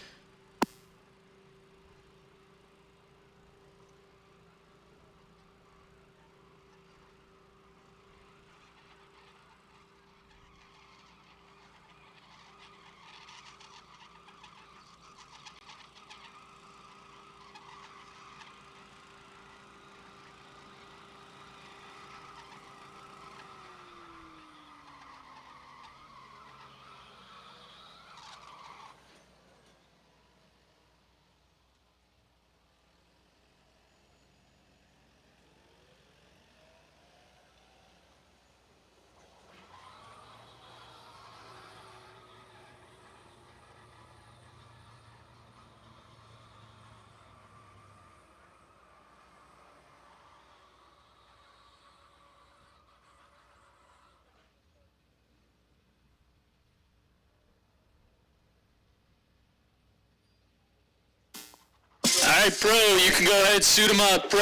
right, Pro, you can go ahead, suit them up. Pro,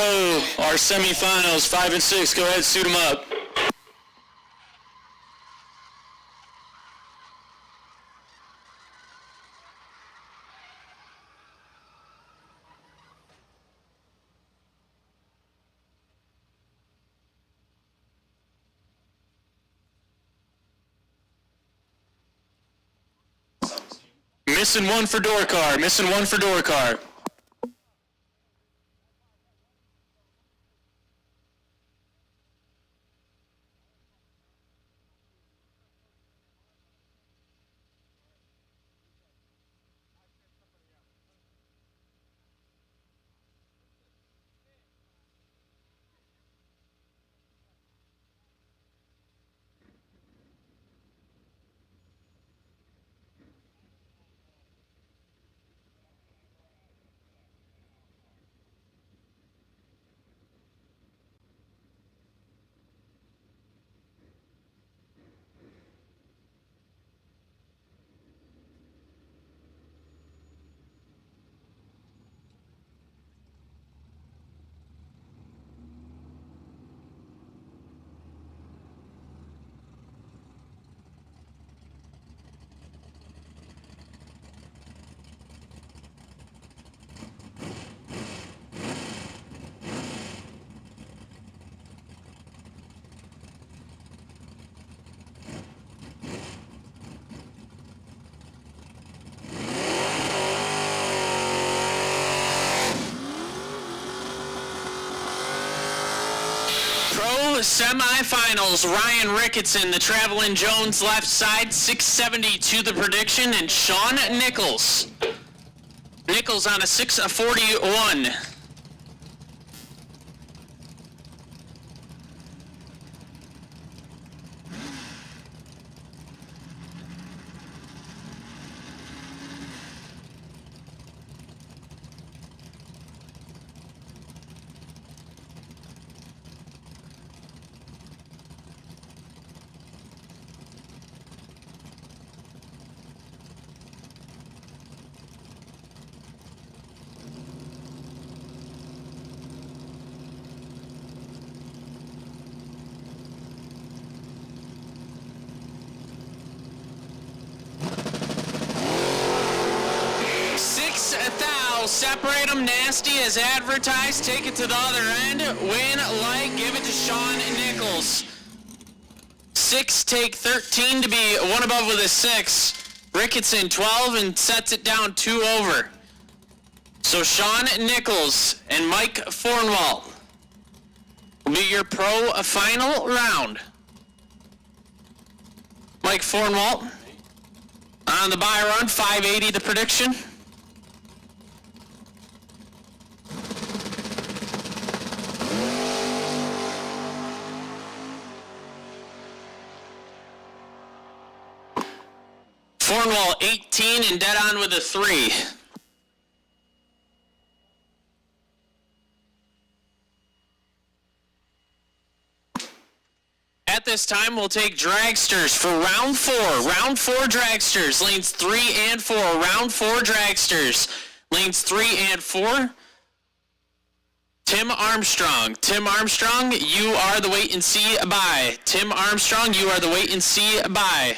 our semifinals, 5 and 6, go ahead, suit them up. Missing one for door car, missing one for door car. Pro semifinals, Ryan Ricketson, the traveling Jones left side, 672 the prediction, and Sean Nichols. Nichols on a 641. Separate them nasty as advertised. Take it to the other end. Win, light, give it to Sean Nichols. 6, take 13 to be one above with a 6. Ricketson 12 and sets it down 2 over. So Sean Nichols and Mike Fornwalt will be your pro final round. Mike Fornwalt on the buy run, 580 the prediction. Fornwall 18 and dead on with a 3. At this time, we'll take dragsters for round 4. Round 4 dragsters, lanes 3 and 4. Round 4 dragsters, lanes 3 and 4. Tim Armstrong. Tim Armstrong, you are the wait and see bye. Tim Armstrong, you are the wait and see bye.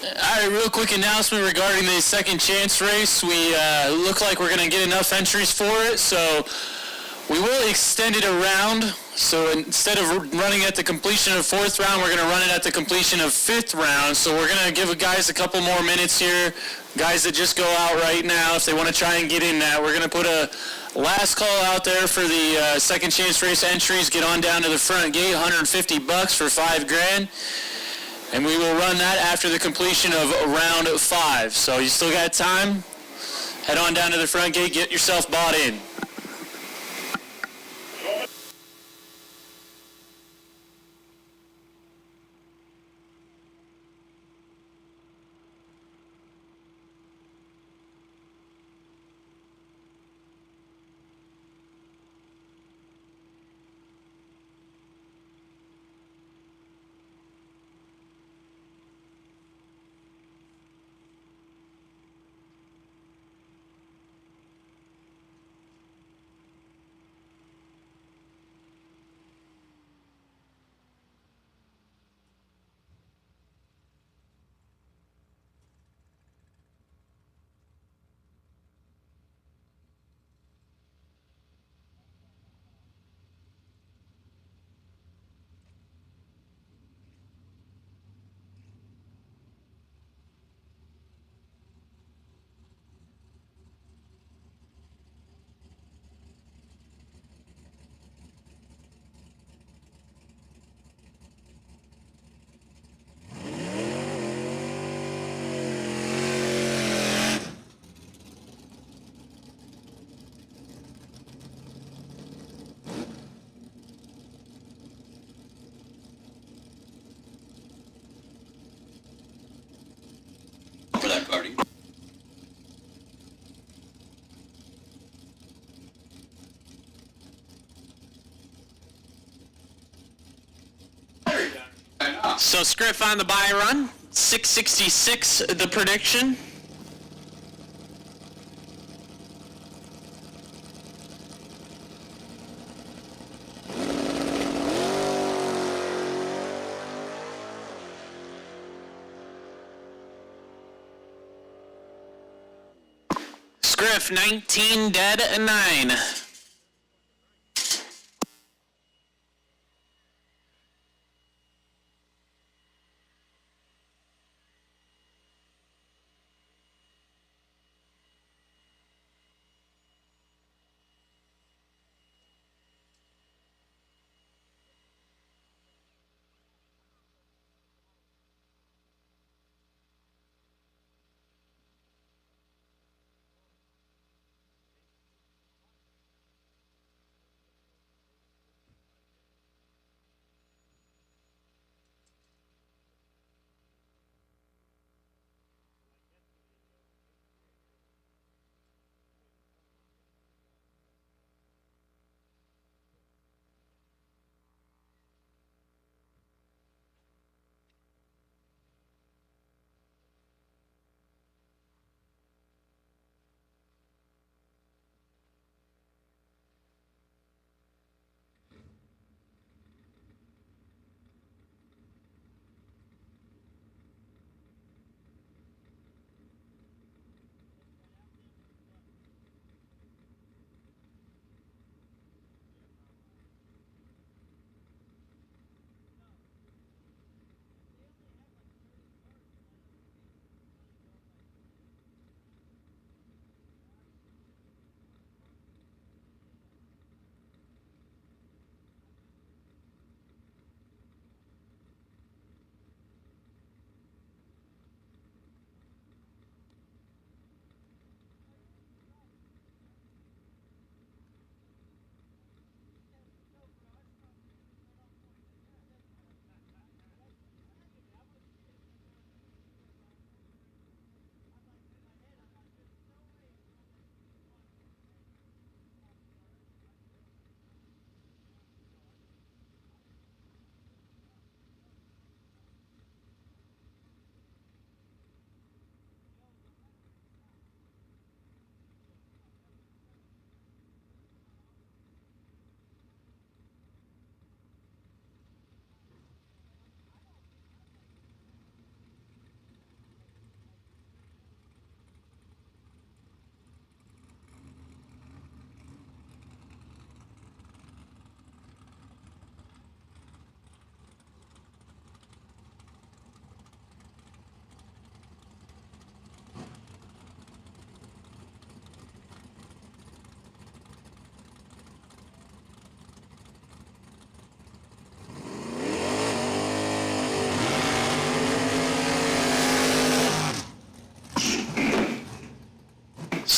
All right, real quick announcement regarding the second chance race. We look like we're going to get enough entries for it, so we will extend it around. So instead of running at the completion of fourth round, we're going to run it at the completion of fifth round. So we're going to give guys a couple more minutes here. Guys that just go out right now, if they want to try and get in that, we're going to put a last call out there for the second chance race entries. Get on down to the front gate, $150 for $5,000. And we will run that after the completion of round 5. So you still got time. Head on down to the front gate, get yourself bought in. For that party. So Scriff on the buy run, 666 the prediction. Scriff 19 dead and 9.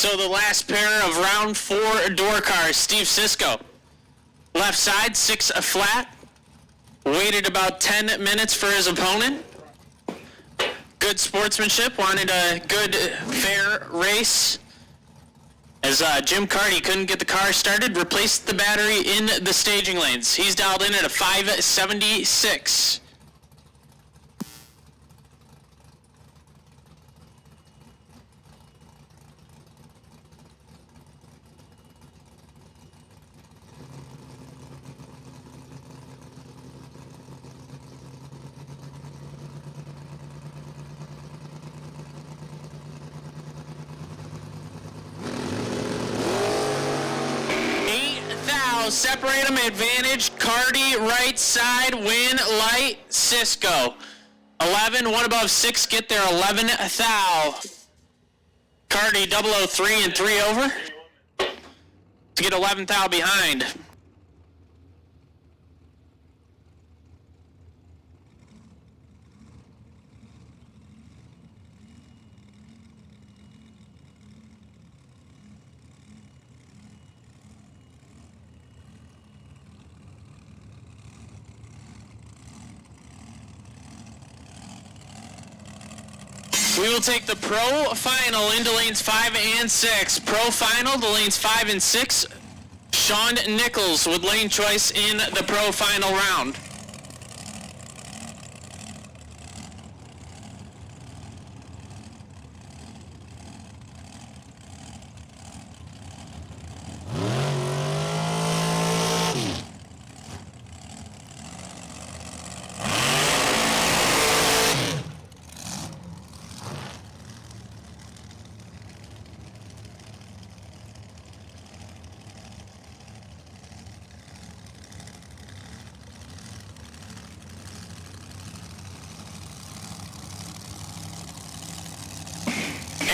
So the last pair of round 4 door cars, Steve Sisko. Left side, 6 flat. Waited about 10 minutes for his opponent. Good sportsmanship, wanted a good, fair race. As Jim Carty couldn't get the car started, replaced the battery in the staging lanes. He's dialed in at a 576. Separate them, advantage, Carty, right side, win, light, Cisco. 11, one above 6, get there, 11 thou. Carty, 003 and 3 over. To get 11 thou behind. We will take the pro final into lanes 5 and 6. Pro final to lanes 5 and 6. Sean Nichols with lane choice in the pro final round.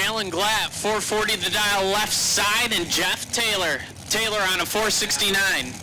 Alan Glatt, 440 the dial left side, and Jeff Taylor. Taylor on a 469.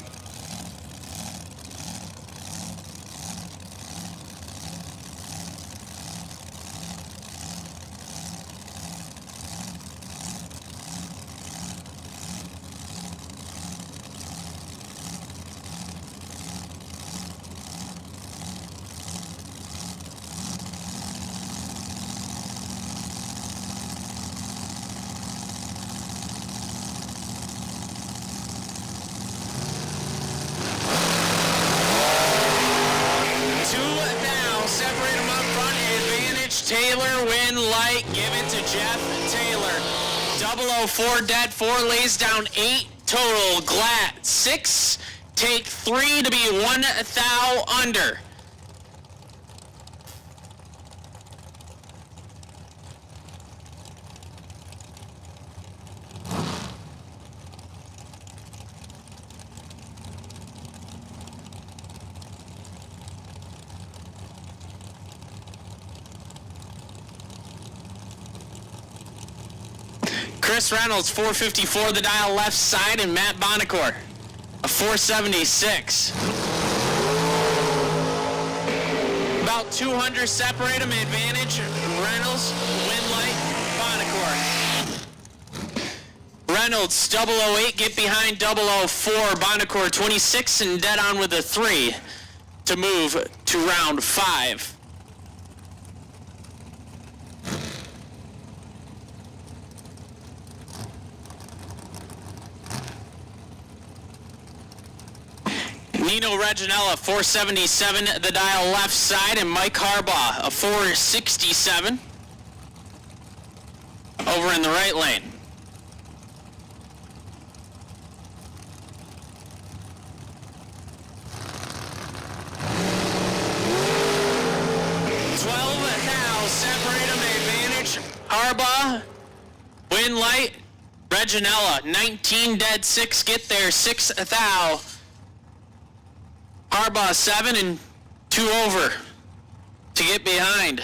Taylor, win light, give it to Jeff Taylor. 004 dead, 4 lays down, 8 total. Glatt, 6, take 3 to be 1 thou under. Chris Reynolds, 454 the dial left side, and Matt Bonacore, a 476. About 200 separate them, advantage, Reynolds, win light, Bonacore. Reynolds, 008, get behind 004, Bonacore 26, and dead on with a 3 to move to round 5. Nino Reginella, 477, the dial left side, and Mike Harbaugh, a 467, over in the right lane. Separate them, advantage. Harbaugh, win light. Reginella, 19 dead, 6 get there, 6 thou. Harbaugh 7 and 2 over to get behind.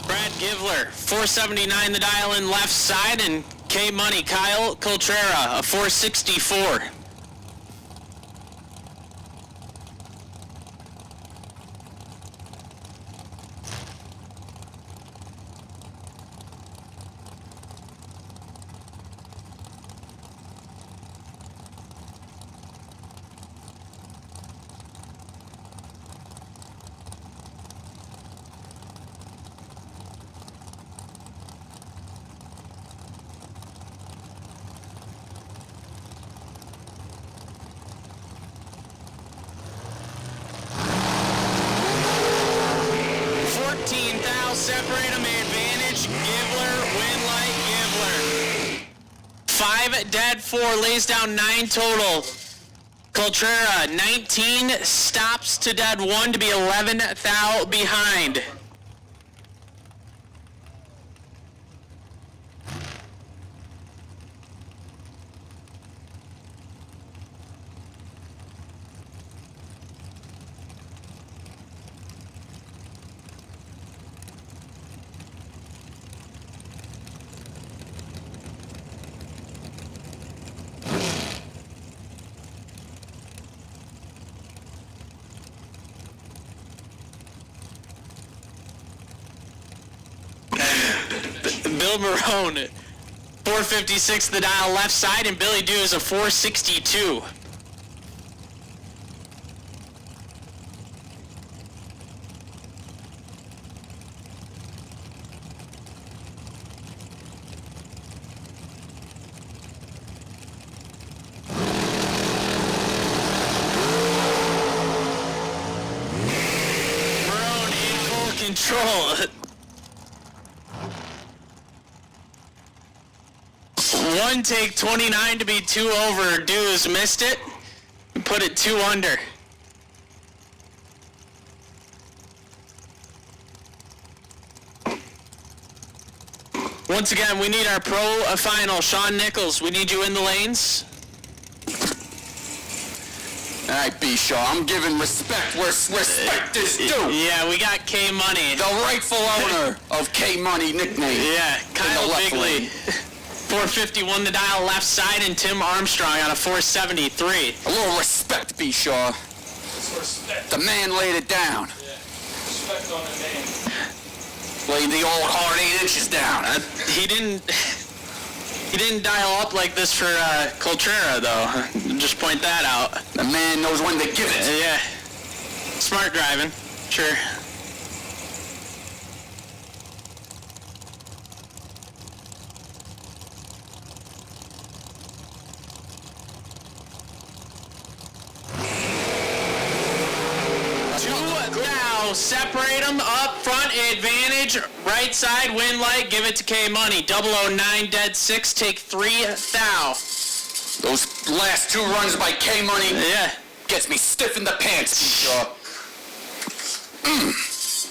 Brad Givler, 479 the dial in left side, and K Money, Kyle Coltrera, a 464. Separate them, advantage, Gibbler, win light, Gibbler. 5 dead, 4, lays down 9 total. Coltrera, 19, stops to dead 1 to be 11 thou behind. Bill Marone, 456 the dial left side, and Billy Dew is a 462. Marone in full control. One take 29 to be 2 over. Dews missed it. Put it 2 under. Once again, we need our pro final. Sean Nichols, we need you in the lanes. All right, B-Shaw, I'm giving respect where respect is due. Yeah, we got K Money. The rightful owner of K Money nickname. Yeah, Kyle Bigley. 451 the dial left side, and Tim Armstrong on a 473. A little respect, B-Shaw. Respect. The man laid it down. Yeah. Respect on the name. Laid the old hard 8 inches down. He didn't dial up like this for Coltrera, though. Just point that out. The man knows when to give it. Yeah. Smart driving. Sure. Now separate them up front, advantage, right side, win light, give it to K Money. 009 dead 6, take 3 thou. Those last 2 runs by K Money Yeah. gets me stiff in the pants, B-Shaw. It's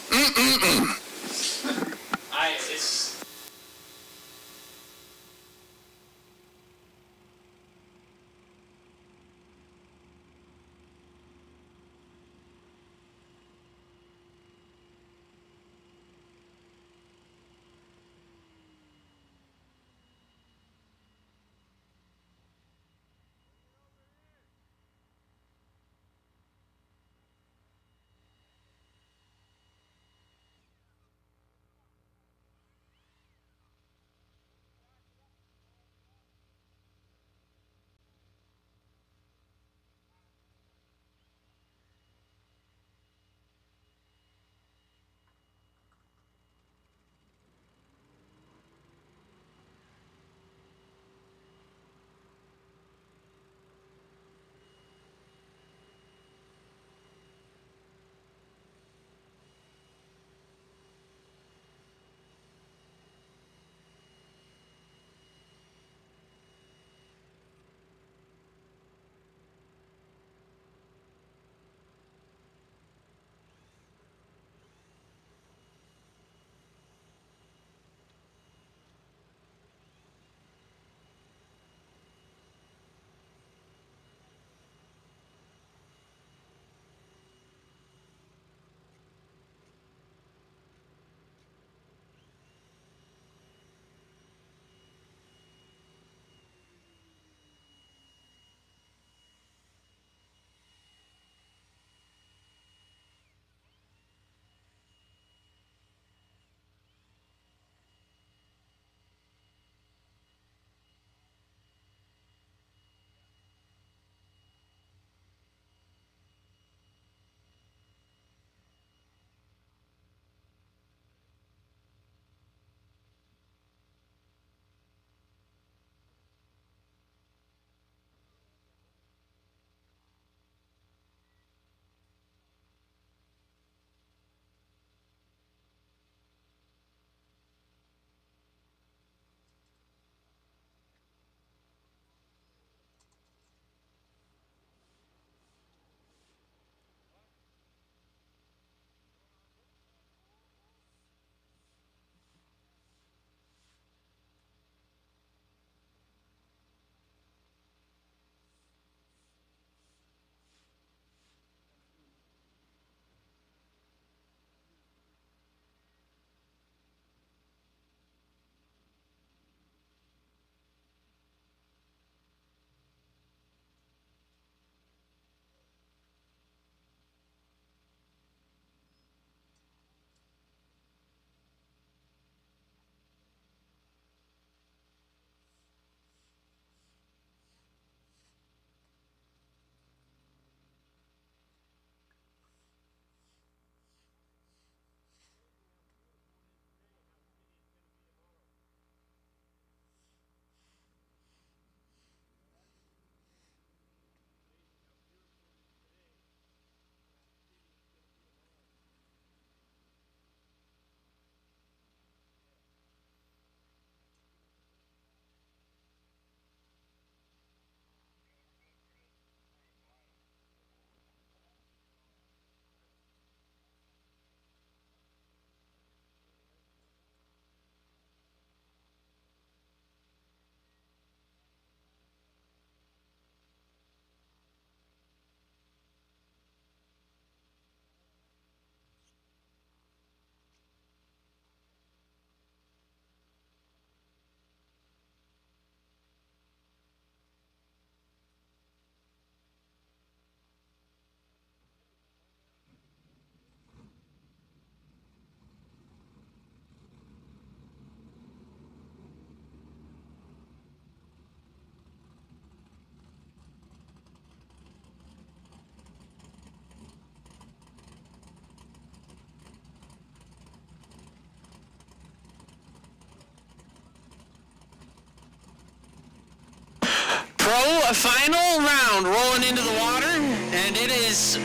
Pro final round rolling into the water, and it is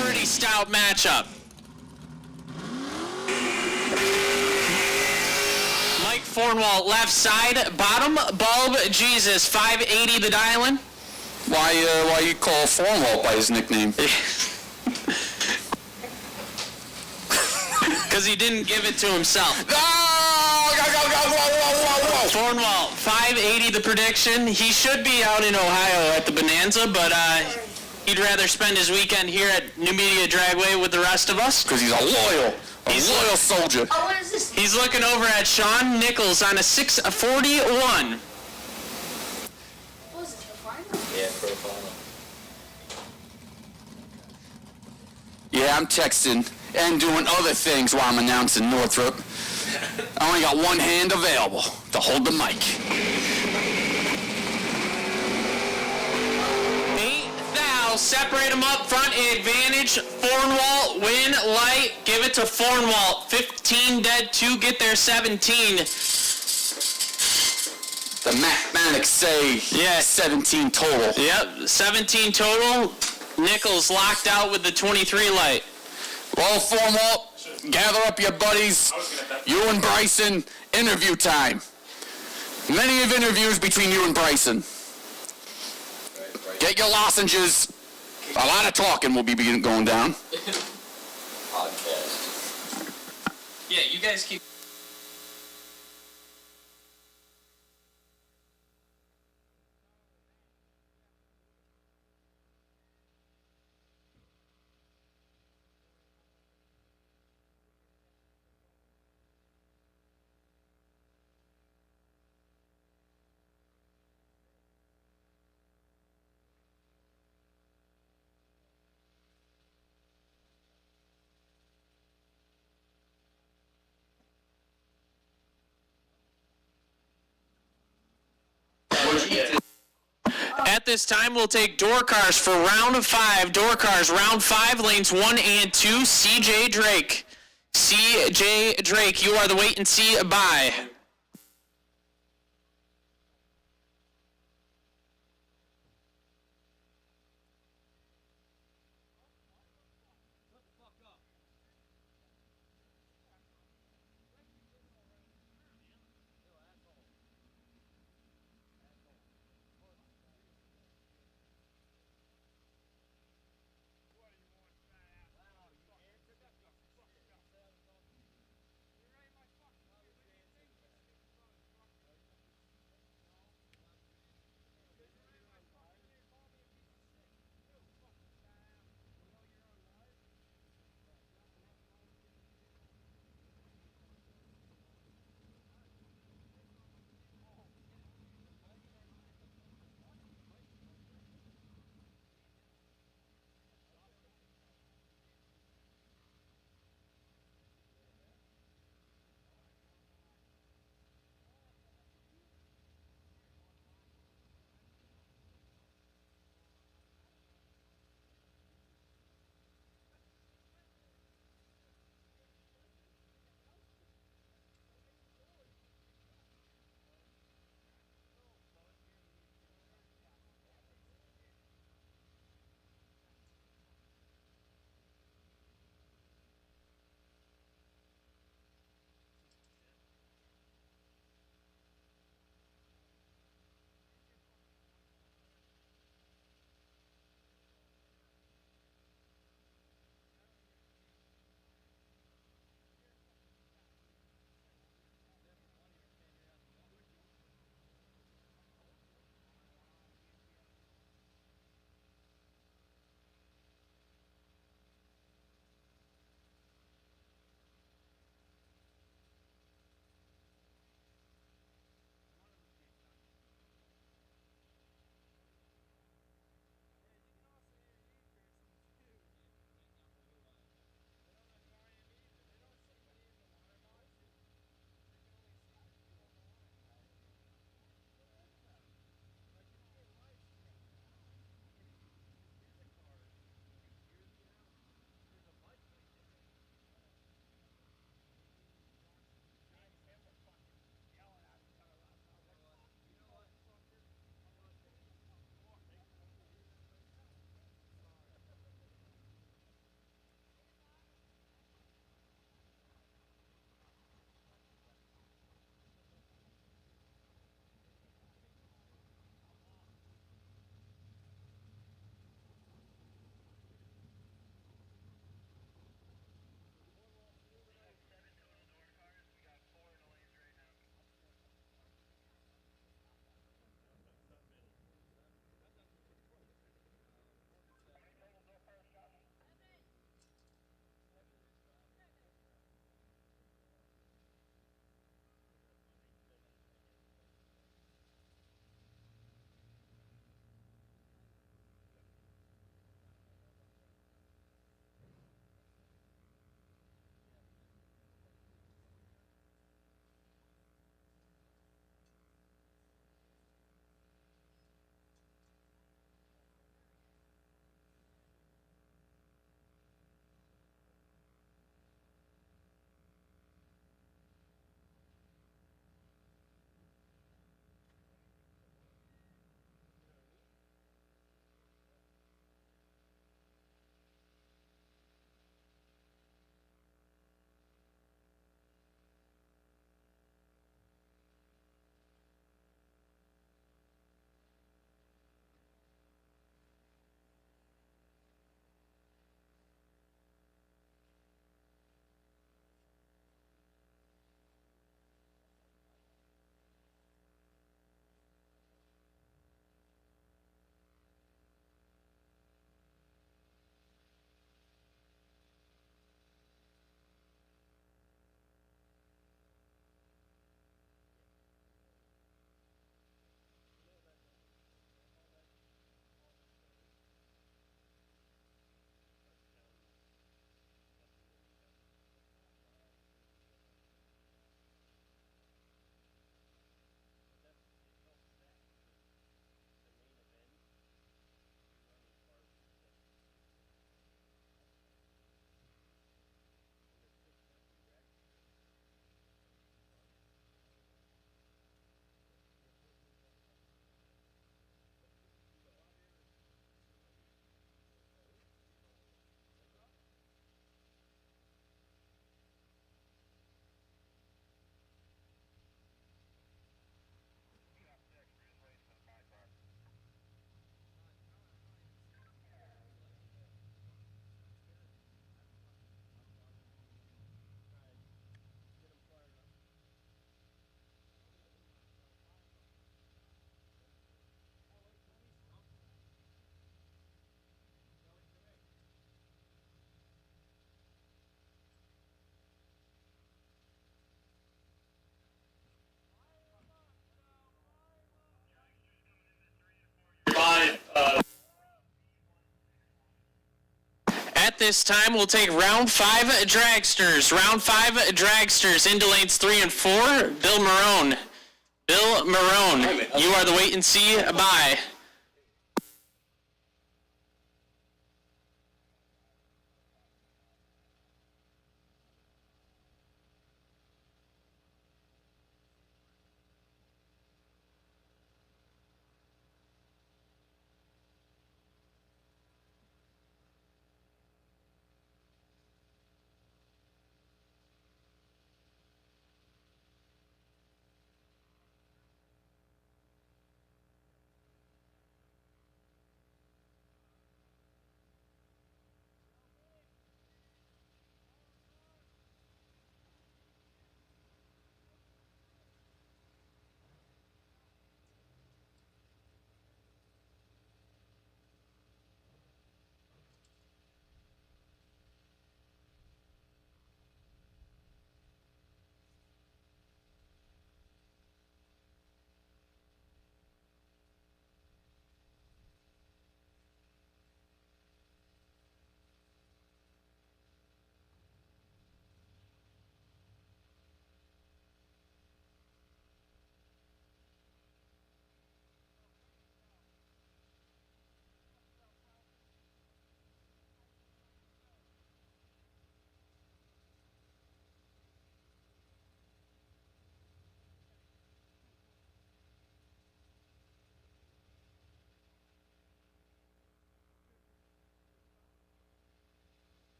pretty stout matchup. Mike Fornwall left side, bottom bulb Jesus 580 the dialing. Why you call Fornwall by his nickname? Because he didn't give it to himself. Whoa. Fornwall 580 the prediction. He should be out in Ohio at the Bonanza, but he'd rather spend his weekend here at Numidia Dragway with the rest of us. Because he's a loyal soldier. Oh, what is this? He's looking over at Sean Nichols on a 641. What is it, the final? Yeah, pro final. Yeah, I'm texting and doing other things while I'm announcing Northrop. I only got one hand available to hold the mic. 8 thou, separate them up front, advantage. Fornwall, win, light, give it to Fornwall. 15 dead, 2 get there, 17. The mathematics say 17 total. Yep, 17 total. Nichols locked out with the 23 light. Well, Fornwall, gather up your buddies. You and Bryson, interview time. Many of interviews between you and Bryson. Get your lozenges. A lot of talking will be going down. Podcast. Yeah, you guys keep... At this time, we'll take door cars for round 5. Door cars, round 5, lanes 1 and 2. CJ Drake. CJ Drake, you are the wait and see bye. this time. We'll take round 5 dragsters. Round 5 dragsters into lanes 3 and 4. Bill Marone. Bill Marone, you are the wait and see bye.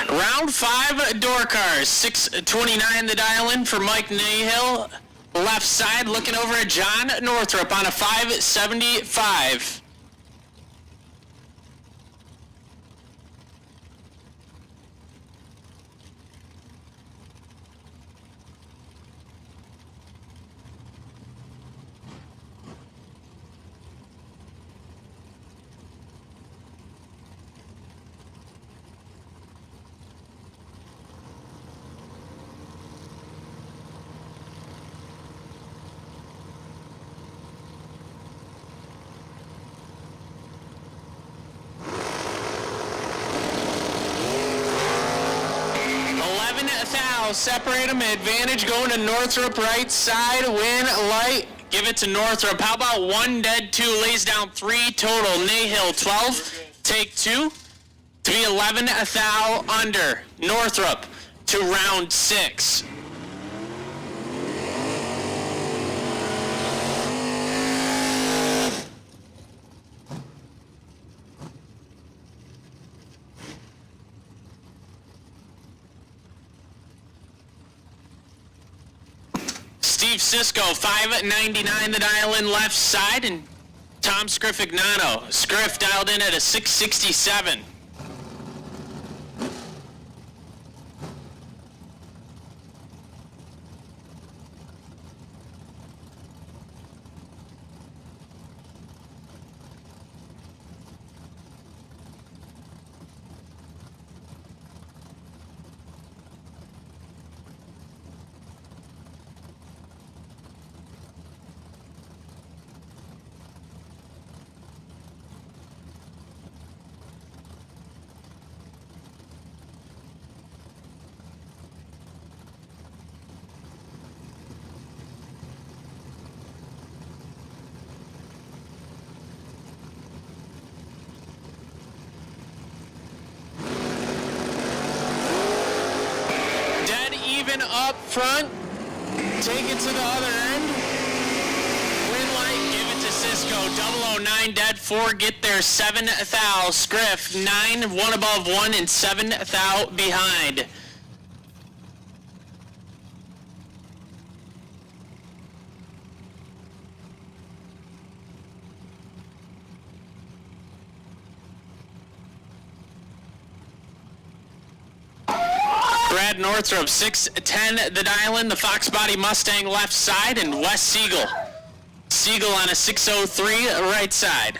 Round 5 door cars. 629 the dial in for Mike Nahill. Left side looking over at John Northrup on a 575. Separate them, advantage going to Northrup, right side, win, light, give it to Northrup. How about 1 dead, 2, lays down 3 total. Nahill 12, take 2, to be 11 thou under. Northrup to round 6. Steve Cisco, 599 the dial in left side, and Tom Scriffignano. Scriff dialed in at a 667. front. Take it to the other end. Wind light, give it to Cisco. 009 dead, 4 get there, 7 thou. Scriff, 9, 1 above 1, and 7 thou behind. Brad Northrop, 610 the dial-in, the Fox Body Mustang left side, and Wes Siegel. Siegel on a 603 right side.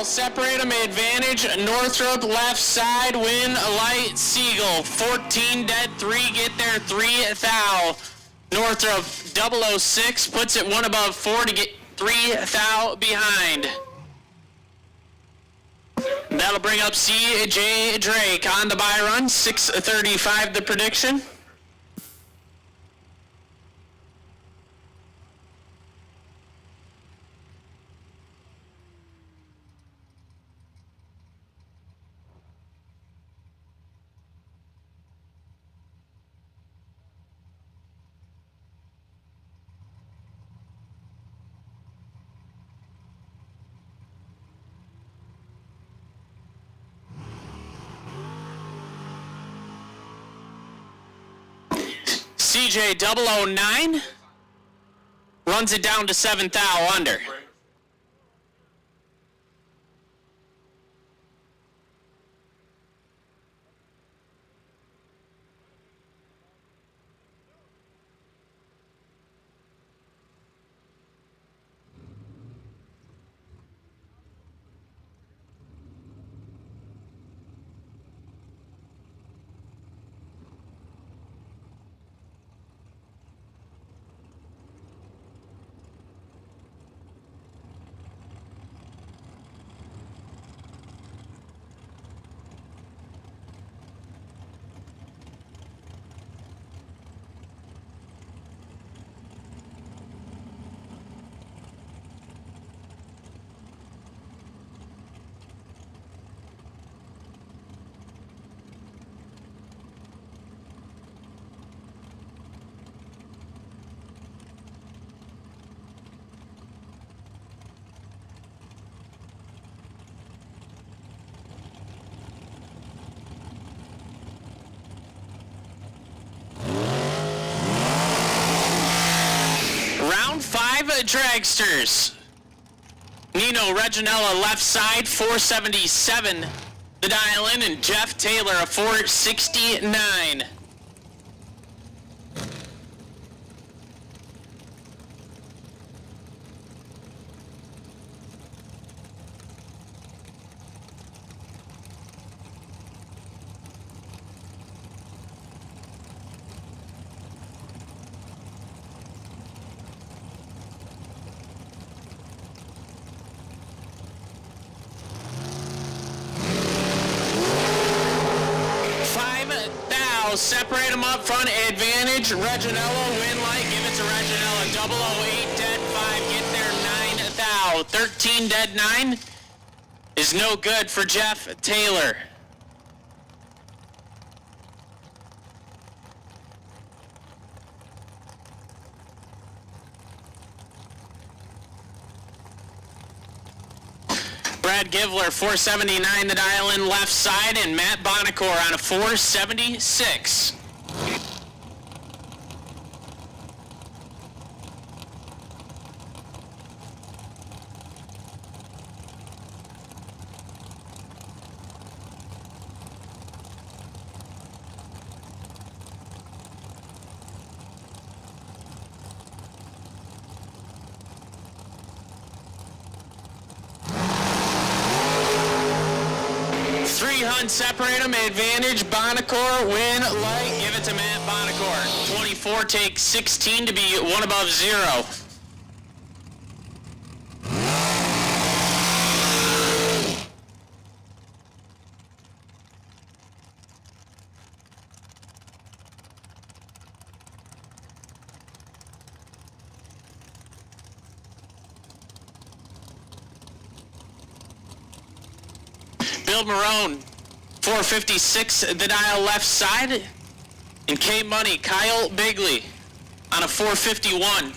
Separate them, advantage, Northrop left side, win, light, Siegel, 14 dead, 3 get there, 3 thou. Northrop 006 puts it 1 above 4 to get 3 thou behind. That'll bring up C.J. Drake on the buy run, 6:35 the prediction. CJ 009 runs it down to 7 thou under. Dragsters. Nino Reginella left side, 477 the dial in, and Jeff Taylor a 469. Separate them up front, advantage, Reginella, win light, give it to Reginella, 008 dead, 5 get there, 9 thou, 13 dead, 9 is no good for Jeff Taylor. Brad Givler, 479 the dial in left side, and Matt Bonacore on a 476. Separate them, advantage, Bonacore, win, light, give it to Matt Bonacore. 24 takes 16 to be 1 above 0. Bill Marone, 456 the dial left side. And K Money, Kyle Bigley on a 451.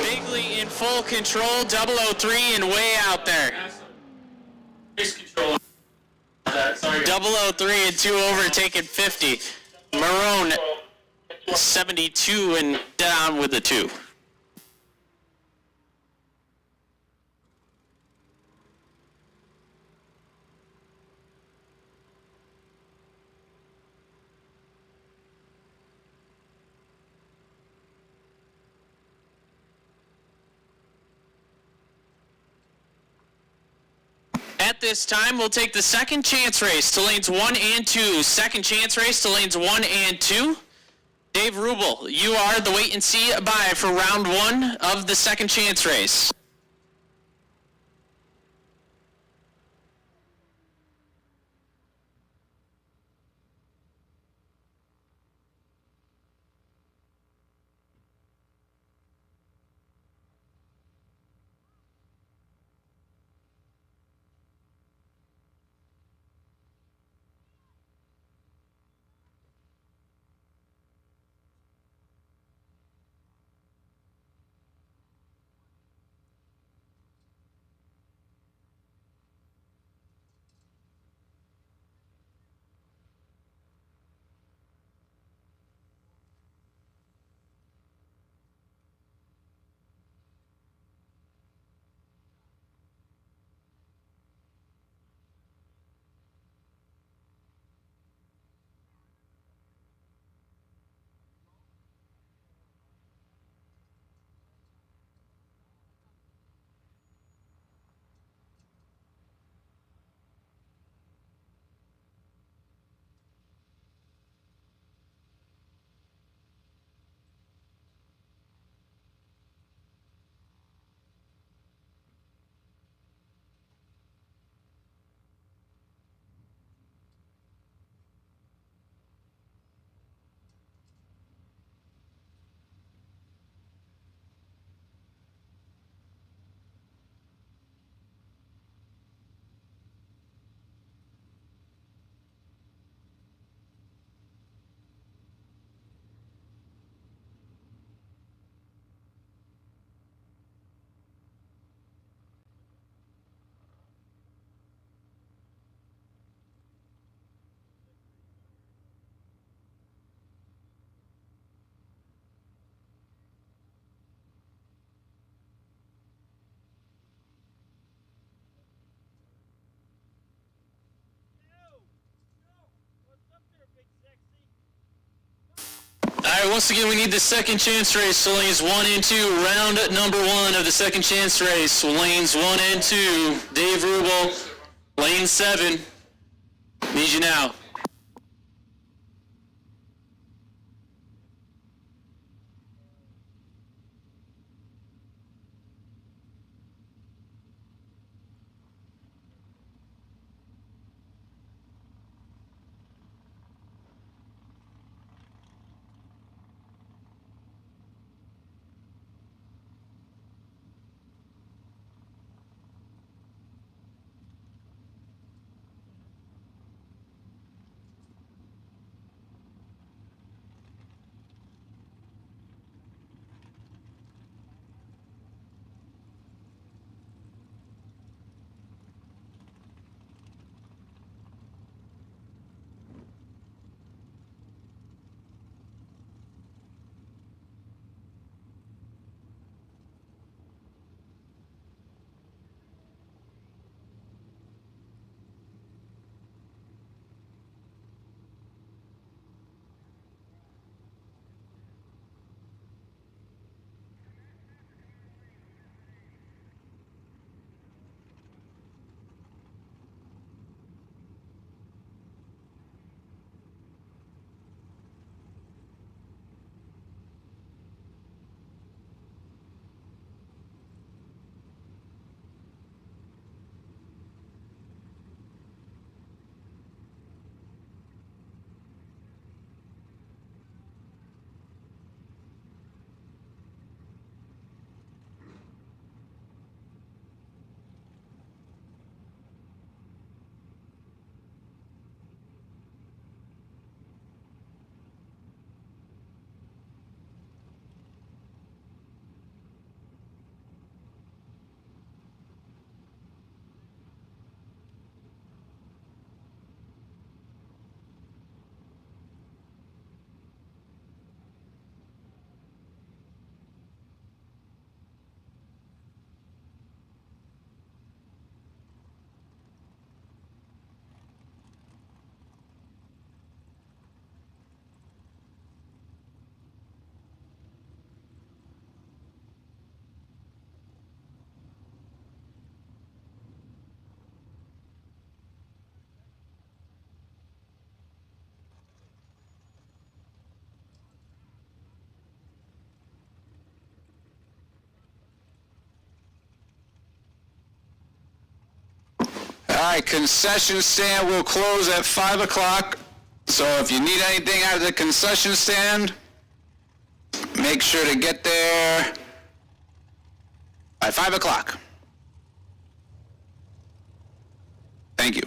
Bigley in full control, 003 and way out there. Race control. Sorry. 003 and 2 over, taking 50. Marone, 72 and down with the 2. At this time, we'll take the second chance race to lanes 1 and 2. Second chance race to lanes 1 and 2. Dave Rubel, you are the wait and see by for round 1 of the second chance race. All right, once again, we need the second chance race. So lanes 1 and 2, round number 1 of the second chance race. Lanes 1 and 2, Dave Rubel, lane 7. Need you now. right, concession stand will close at 5 o'clock. So if you need anything out of the concession stand, make sure to get there by 5 o'clock. Thank you.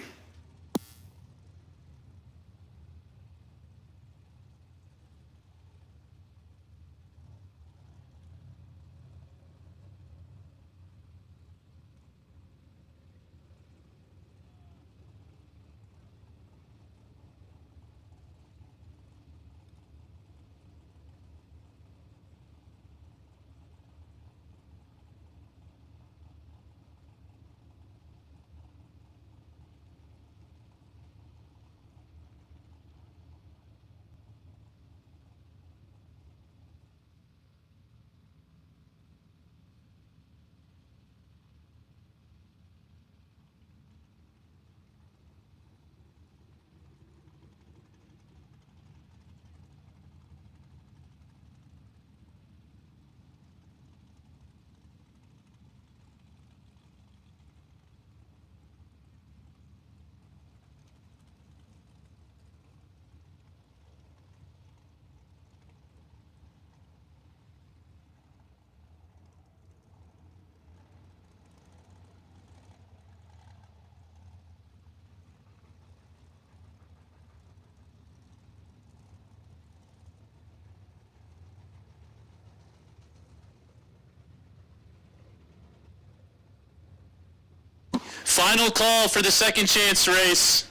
Final call for the second chance race.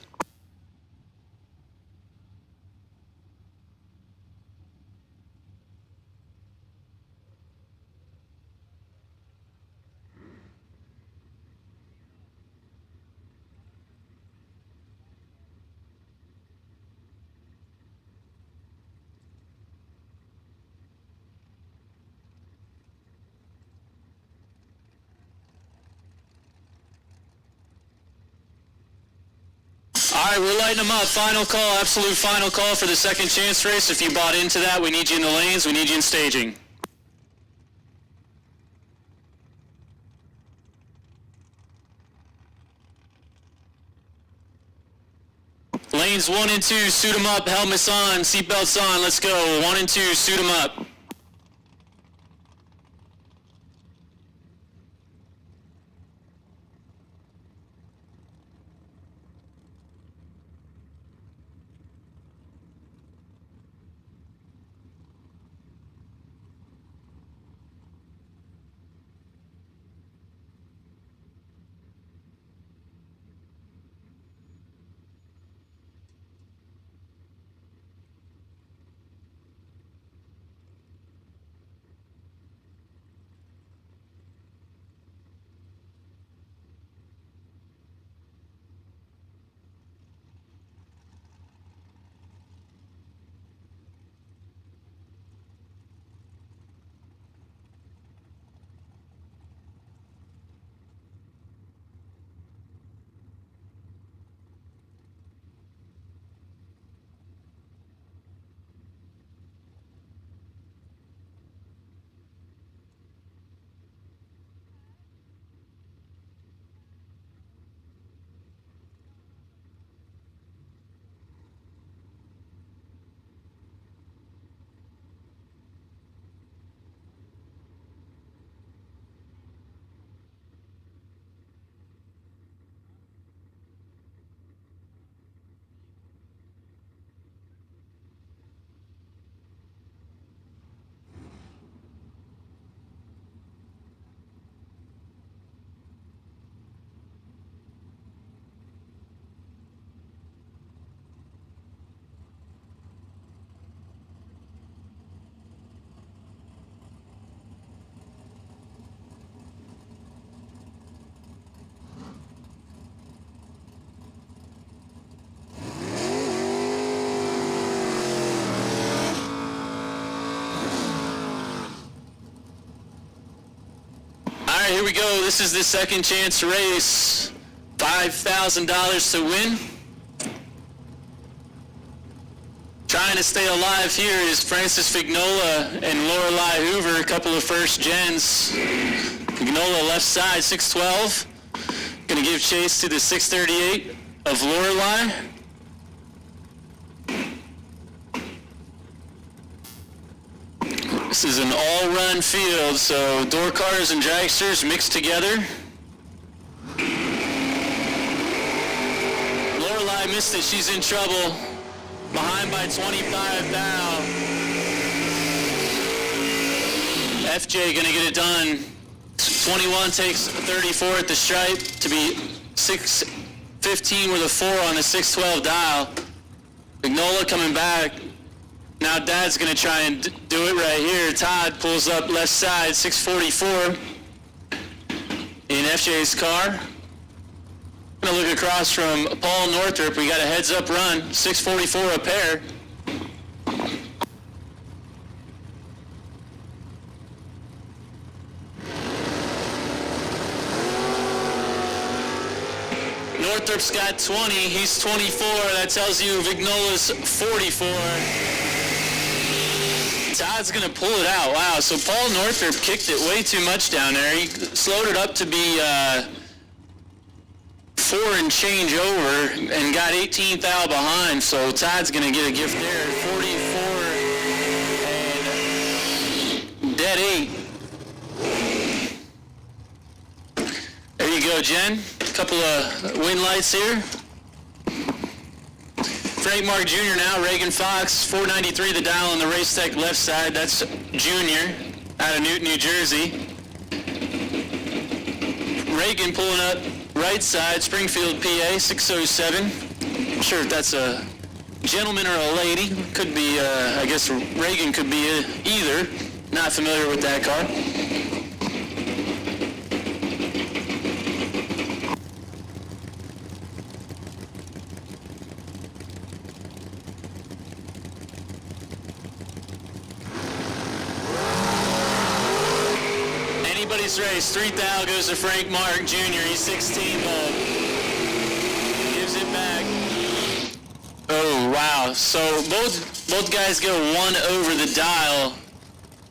All right, we're lighting them up. Final call, absolute final call for the second chance race. If you bought into that, we need you in the lanes. We need you in staging. Lanes 1 and 2, suit them up, helmets on, seatbelts on. Let's go. 1 and 2, suit them up. All right, here we go. This is the second chance race. $5,000 to win. Trying to stay alive here is Francis Fignola and Lorelei Hoover, a couple of first gens. Fignola left side, 612. Gonna Gonna give chase to the 638 of Lorelei. This is an all-run field, so door cars and dragsters mixed together. Lorelei missed it, she's in trouble. Behind by 25 now. FJ gonna get it done. 21 takes 34 at the stripe to be 615 with a 4 on the 612 dial. Vignola coming back. Now Dad's gonna try and do it right here. Todd pulls up left side, 644 in FJ's car. Gonna look across from Paul Northrop. We got a heads up run, 644 a pair. Northrop's got 20, he's 24. That tells you Vignola's 44. Todd's gonna pull it out. Wow, so Paul Northrop kicked it way too much down there. He slowed it up to be 4 and change over and got 18 thou behind, so Todd's gonna get a gift there. 44 and dead 8. There you go, Jen. A couple of win lights here. Frank Mark Jr. now, Reagan Fox, 493 the dial on the Race Tech left side. That's Junior out of Newton, New Jersey. Reagan pulling up right side, Springfield, PA, 607. Not sure if that's a gentleman or a lady. Could be, I guess Reagan could be either. Not familiar with that car. Anybody's race. 3 thou goes to Frank Mark Jr. He's 16 ball. Gives it back. Oh, wow. So both guys go 1 over the dial.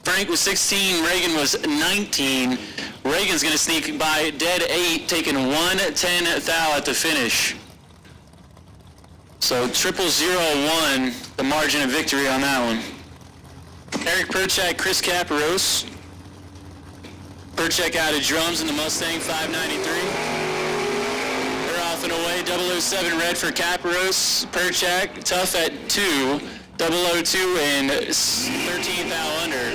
Frank was 16, Reagan was 19. Reagan's going to sneak by dead 8, taking 110 thou at the finish. So 0001, the margin of victory on that one. Eric Perchak, Chris Caparos. Perchek out of drums in the Mustang 593. They're off and away. 007 red for Caparos. Perchak tough at 2. 002 and 13 thou under.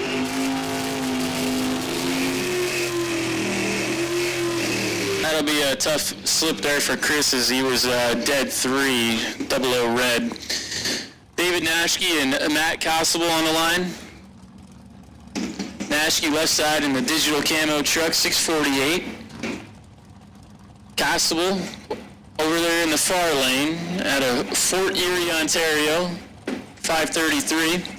That'll be a tough slip there for Chris as he was dead 3. 00 red. David Nashke and Matt Constable on the line. Nashke left side in the digital camo truck, 648. Constable over there in the far lane out of Fort Erie, Ontario, 533.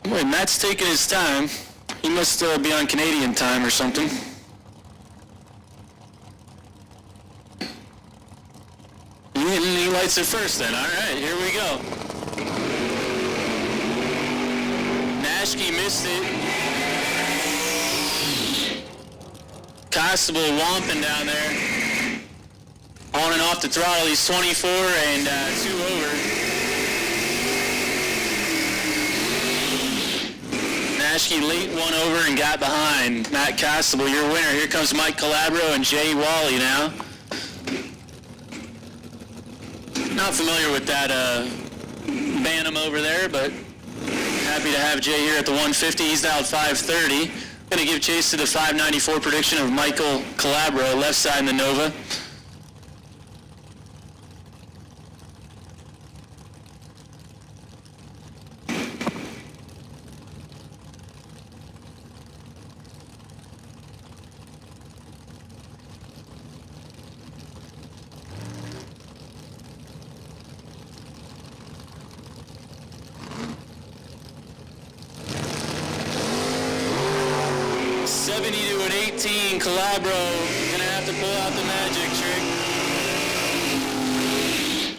Boy, Matt's taking his time. He must be on Canadian time or something. He lights it first then. All right, here we go. Nashke missed it. Constable womping down there. On and off the throttle. He's 24 and 2 over. Nashke late 1 over and got behind. Matt Constable, your winner. Here comes Mike Calabro and Jay Wally now. Not familiar with that Bantam over there, but happy to have Jay here at the 150. He's now at 530. Going to give chase to the 594 prediction of Michael Calabro, left side in the Nova. 70 to an 18, Calabro gonna have to pull out the magic trick.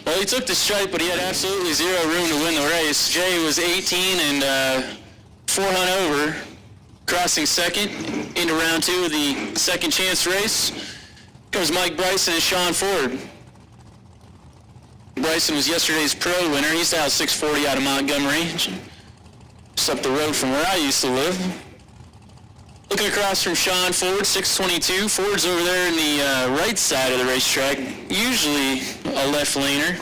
Well, he took the stripe, but he had absolutely zero room to win the race. Jay was 18 and 4 hunt over, crossing second into round 2 of the second chance race. Comes Mike Bryson and Sean Ford. Bryson was yesterday's pro winner. He's out 640 out of Montgomery, just up the road from where I used to live. Looking across from Sean Ford, 622. Ford's over there in the right side of the racetrack, usually a left laner.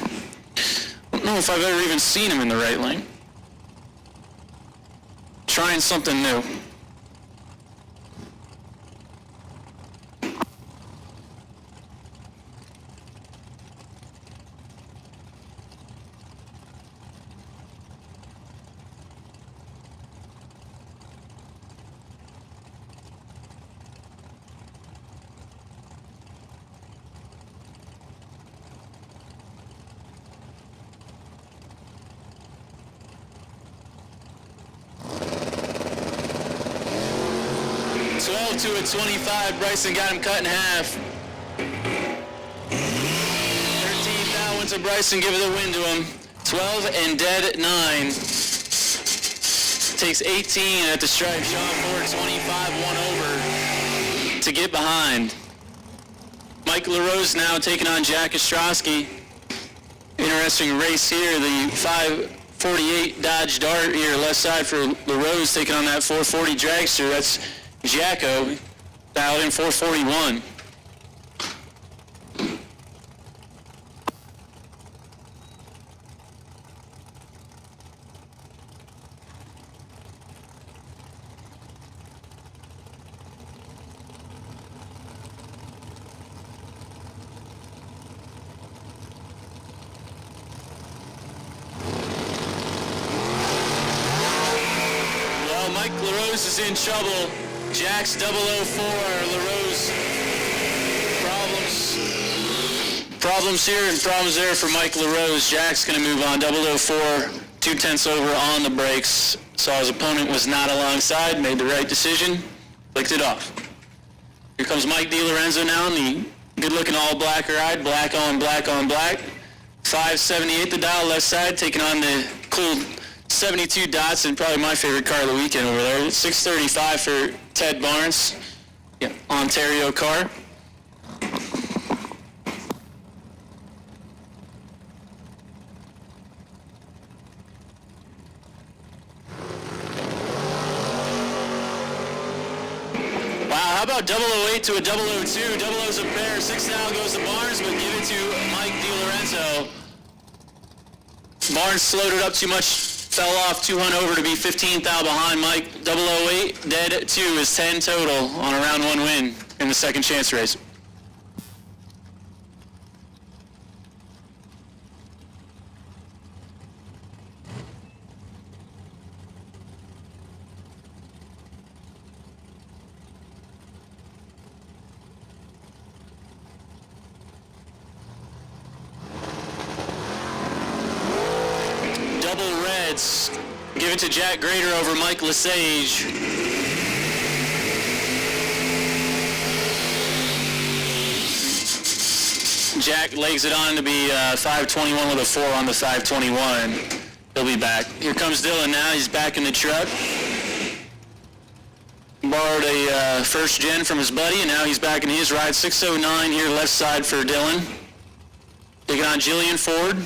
I don't know if I've ever even seen him in the right lane. Trying something new. To a 25, Bryson got him cut in half. 13th out went to Bryson, give it the win to him. 12 and dead at 9. Takes 18 at the stripe. Sean Ford, 25, 1 over to get behind. Mike LaRose now taking on Jack Ostrowski. Interesting race here. The 548 Dodge Dart here, left side for LaRose, taking on that 440 Dragster. That's Jacko, dialed in 441. Well, Mike LaRose is in trouble. Jack's 004, LaRose, problems here and problems there for Mike LaRose. Jack's going to move on, 004, 2/10 over on the brakes. Saw his opponent was not alongside, made the right decision, flicked it off. Here comes Mike DiLorenzo now in the good-looking all-black ride, black on black. 578 the dial left side, taking on the cool 72 Datsun, probably my favorite car of the weekend over there. 635 for Ted Barnes, Ontario car. Wow, how about 008 to a 002? 00's a pair. 6 now goes to Barnes, but give it to Mike DiLorenzo. Barnes slowed it up too much, fell off 2 hunt over to be 15th out behind Mike. 008 dead 2 is 10 total on a round 1 win in the second chance race. Double reds. Give it to Jack Grader over Mike Lesage. Jack legs it on to be 521 with a 4 on the 521. He'll be back. Here comes Dylan now. He's back in the truck. Borrowed a first gen from his buddy, and now he's back in his ride. 609 here left side for Dylan. Taking on Jillian Ford.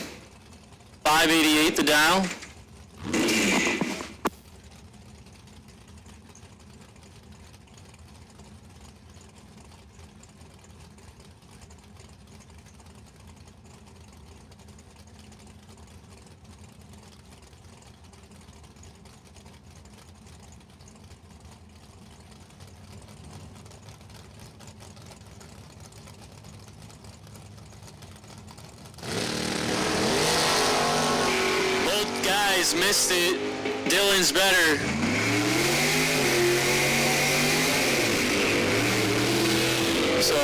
588 the dial. Guys missed it. Dylan's better. So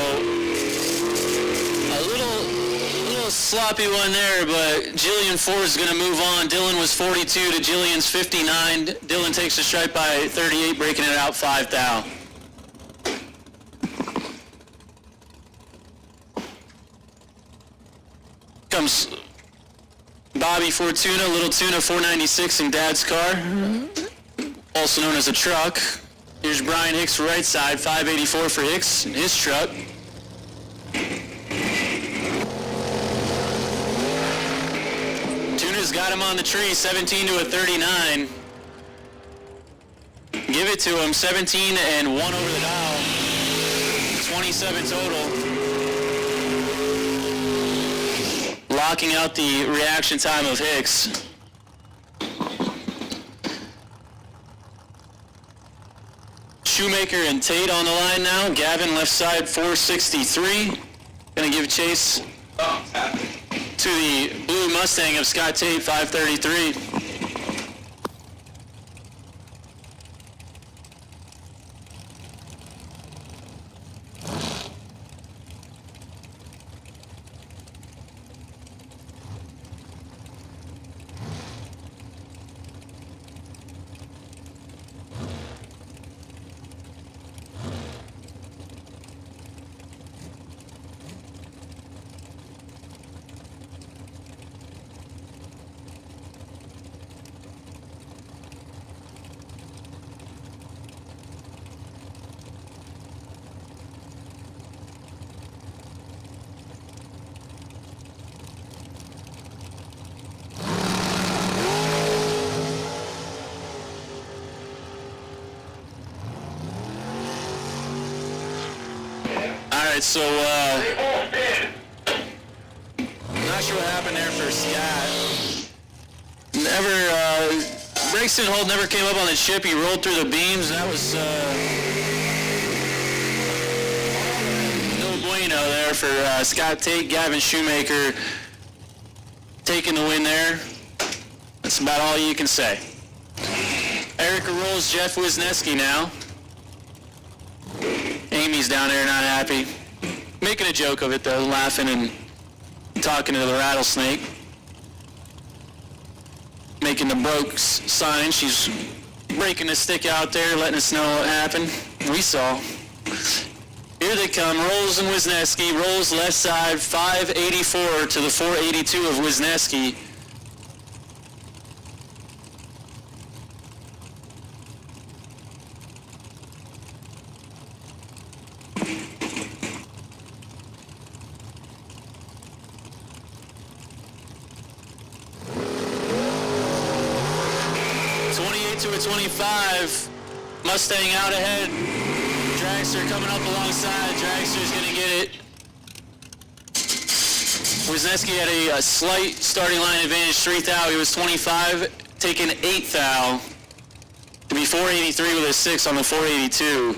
a little sloppy one there, but Jillian Ford's going to move on. Dylan was 42 to Jillian's 59. Dylan takes a stripe by 38, breaking it out 5 thou. comes Bobby Fortuna, Little Tuna 496 in Dad's car, also known as a truck. Here's Brian Hicks right side, 584 for Hicks, his truck. Tuna's got him on the tree, 17 to a 39. Give it to him, 17 and 1 over the dial. 27 total. Locking out the reaction time of Hicks. Shoemaker and Tate on the line now. Gavin left side 463. Gonna give chase to the blue Mustang of Scott Tate 533. So, not sure what happened there for Scott. Brake hold never came up on the chip. He rolled through the beams. That was, no bueno there for Scott Tate. Gavin Shoemaker taking the win there. That's about all you can say. Erica rolls Jeff Wisniewski now. Amy's down there not happy. Making a joke of it though, laughing and talking to the rattlesnake. Making the broke sign. She's breaking the stick out there, letting us know what happened. We saw. Here they come, Rolls and Wisniewski. Rolls left side, 584 to the 482 of Wisniewski. To a 25, Mustang out ahead. Dragster coming up alongside. Dragster's gonna get it. Wisniewski had a slight starting line advantage, 3 thou. He was 25, taking 8 thou to be 483 with a 6 on the 482.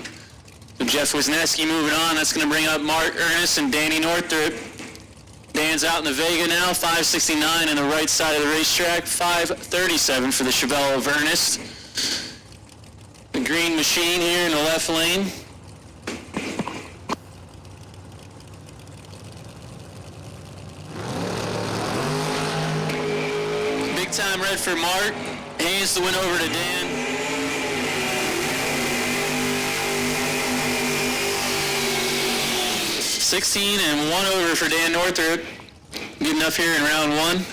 So Jeff Wisniewski moving on. That's gonna bring up Mark Ernest and Danny Northrup. Dan's out in the Vega now, 569 on the right side of the racetrack, 537 for the Chevelle of Ernest. The green machine here in the left lane. Big time red for Mark. Hands the win over to Dan. $16 and 1 over for Dan Northrup. Good enough here in round 1.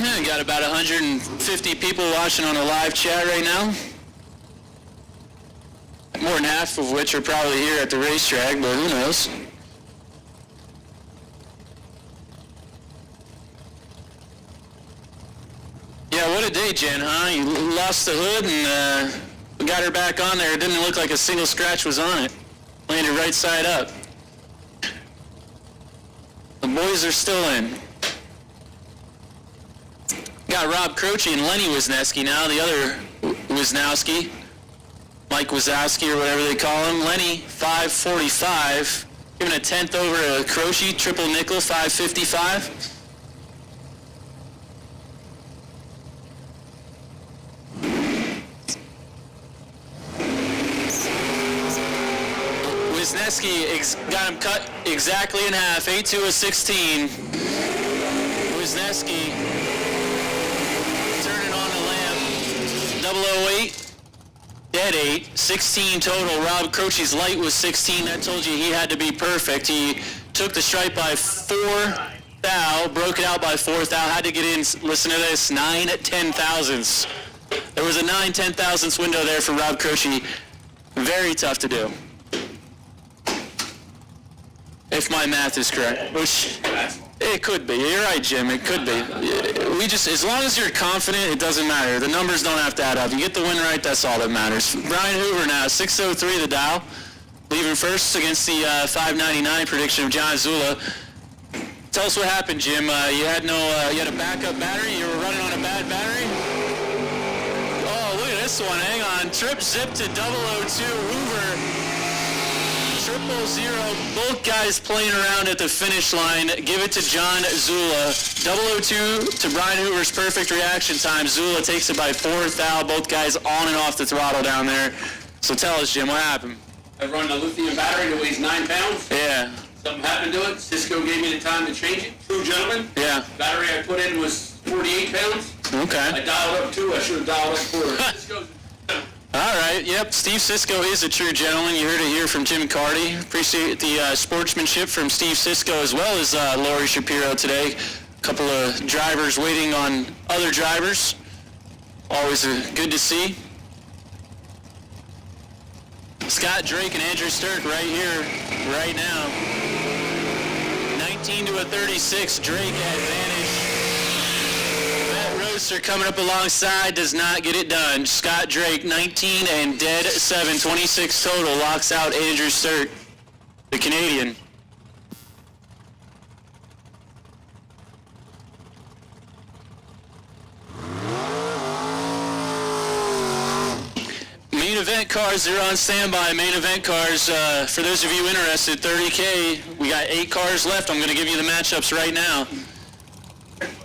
Yeah, got about 150 people watching on the live chat right now. More than half of which are probably here at the racetrack, but who knows? Yeah, what a day, Jen, huh? You lost the hood and we got her back on there. It didn't look like a single scratch was on it. Landed right side up. The boys are still in. Got Rob Croce and Lenny Wisniewski now, the other Wisniewski. Mike Wazowski or whatever they call him. Lenny, 545. Giving a 10th over to Croce, triple nickel, 555. Wisniewski got him cut exactly in half, 8 to a 16. Wisniewski turning on the lamp. 008, dead 8, 16 total. Rob Croce's light was 16. That told you he had to be perfect. He took the stripe by 4 thou, broke it out by 4 thou, had to get in, listen to this, 9 10,000ths. There was a 9 10,000ths window there for Rob Croce. Very tough to do. If my math is correct, which it could be. You're right, Jim. It could be. We just, as long as you're confident, it doesn't matter. The numbers don't have to add up. You get the win right, that's all that matters. Brian Hoover now, 603 the dial, leaving first against the 599 prediction of John Zula. Tell us what happened, Jim. You had a backup battery. You were running on a bad battery. Oh, look at this one. Hang on. Trip zip to 002 Hoover. 000, both guys playing around at the finish line. Give it to John Zula. 002 to Brian Hoover's perfect reaction time. Zula takes it by 4 thou. Both guys on and off the throttle down there. So tell us, Jim, what happened? I run a lithium battery that weighs 9 pounds. Yeah. Something happened to it. Cisco gave me the time to change it. True gentleman. Yeah. Battery I put in was 48 pounds. Okay. I dialed up 2. I should have dialed up 4. Cisco's All right, yep, Steve Cisco is a true gentleman. You heard it here from Jim Carty. Appreciate the sportsmanship from Steve Cisco as well as Lori Shapiro today. A couple of drivers waiting on other drivers. Always good to see. Scott Drake and Andrew Sturck right here, right now. 19 to a 36, Drake advantage. Roadster coming up alongside, does not get it done. Scott Drake, 19 and dead 7, 26 total, locks out Andrew Sturck, the Canadian. Main event cars, they're on standby. Main event cars, for those of you interested, 30K. We got 8 cars left. I'm going to give you the matchups right now.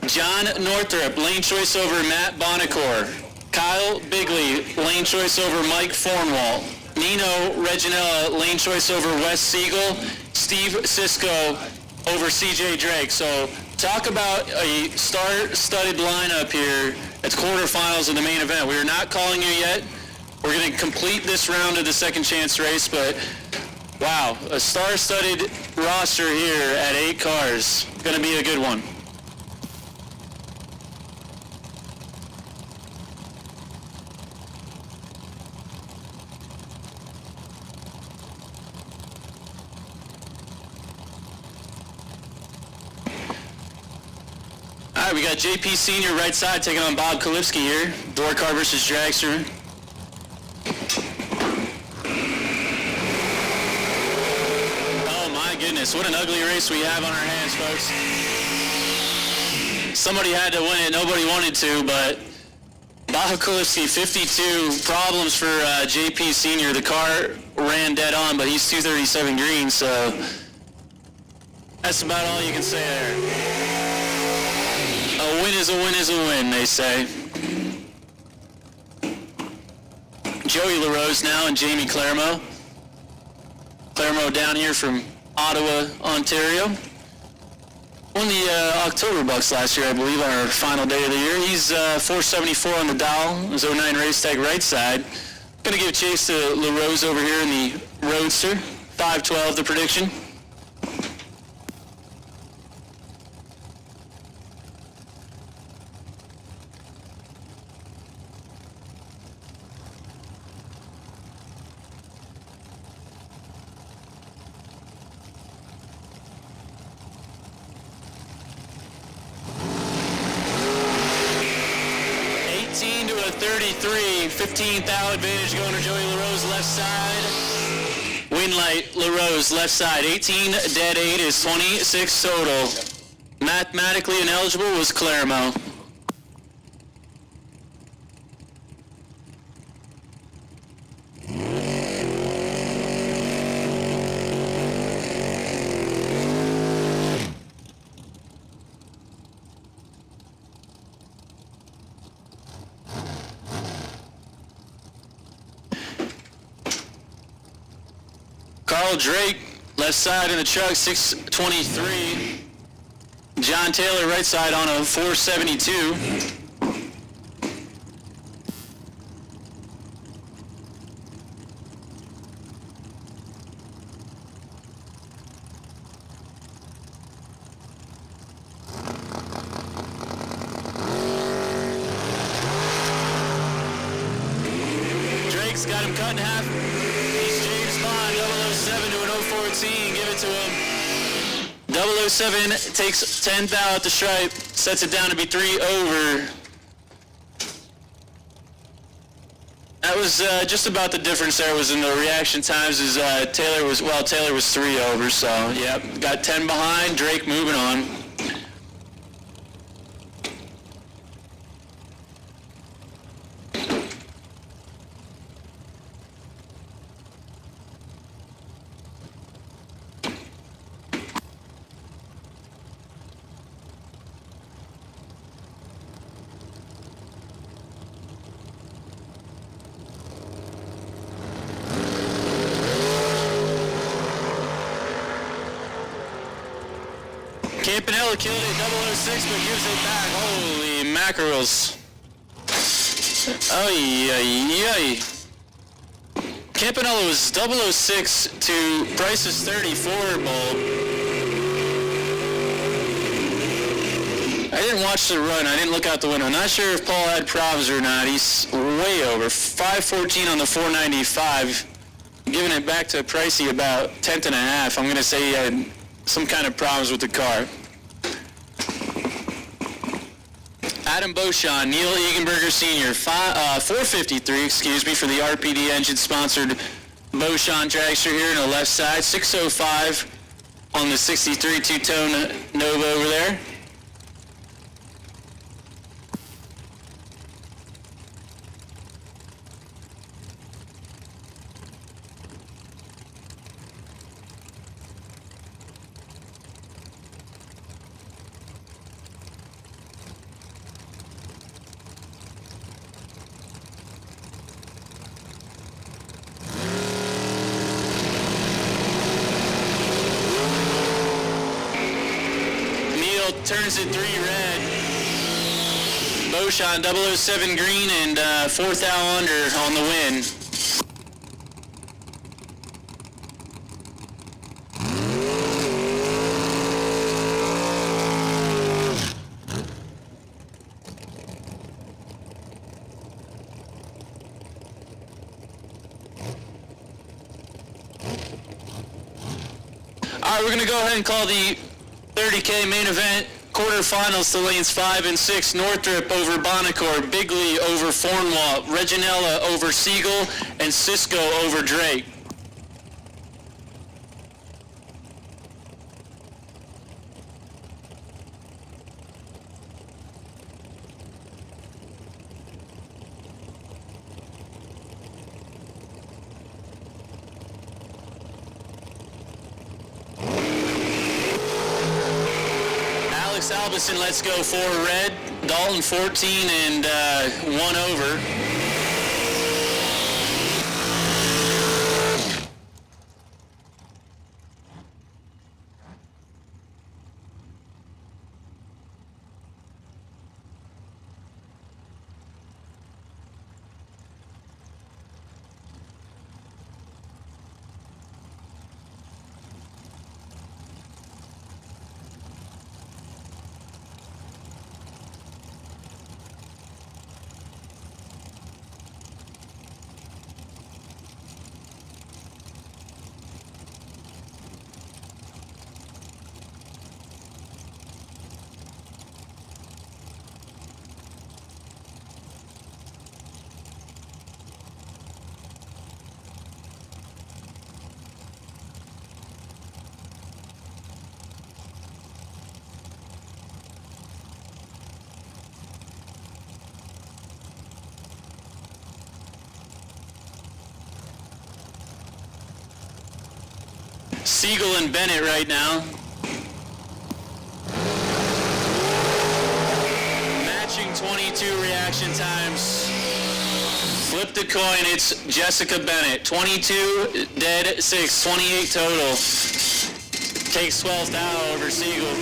John Northrup, lane choice over Matt Bonacore. Kyle Bigley, lane choice over Mike Fornwalt. Nino Reginella, lane choice over Wes Siegel. Steve Cisco over CJ Drake. So talk about a star-studded lineup here at the quarterfinals of the main event. We are not calling you yet. We're going to complete this round of the second chance race, but wow, a star-studded roster here at 8 cars. Going to be a good one. All right, we got JP Senior right side taking on Bob Kalipski here. Door car versus Dragster. Oh my goodness, what an ugly race we have on our hands, folks. Somebody had to win it, nobody wanted to, but Bob Kalipski, 52 problems for JP Senior. The car ran dead on, but he's 237 green, so that's about all you can say there. A win is a win is a win, they say. Joey LaRose now and Jamie Claremont. Claremont down here from Ottawa, Ontario. Won the October Bucks last year, I believe, on our final day of the year. He's 474 on the dial. His 09 race tag right side. Going to give chase to LaRose over here in the Roadster. 512 the prediction. To a 33, 15 thou advantage going to Joey LaRose left side. Winlight LaRose left side, 18 dead 8 is 26 total. Mathematically ineligible was Claremont. Carl Drake, left side in the truck, 623. John Taylor right side on a 472. Drake's got him cut in half. He's James Bond, 007 to an 014. Give it to him. 007 takes 10 thou at the stripe, sets it down to be 3 over. That was just about the difference there was in the reaction times as Taylor was 3 over, so yeah, got 10 behind, Drake moving on. Campanella killed it, 006, but gives it back. Holy mackerels. Ay. Campanella was 006 to Price's 34 bulb. I didn't watch the run. I didn't look out the window. Not sure if Paul had problems or not. He's way over. 514 on the 495. Giving it back to Pricey about 10th and a half. I'm going to say he had some kind of problems with the car. Adam Beauchamp, Neil Egenberger Sr., 453, for the RPD engine-sponsored Beauchamp dragster here on the left side. 605 on the 63 two-tone Nova over there. Turns it 3 red. Beauchamp 007 green and 4 thou under on the win. All right, we're going to go ahead and call the 30K main event. Quarterfinals to lanes 5 and 6. Northrop over Bonacore, Bigley over Fornwall, Reginella over Siegel, and Cisco over Drake. Albison, let's go 4 red, Dalton 14 and 1 over. Siegel and Bennett right now. Matching 22 reaction times. Flip the coin, it's Jessica Bennett. 22, dead 6, 28 total. Takes 12th out over Siegel.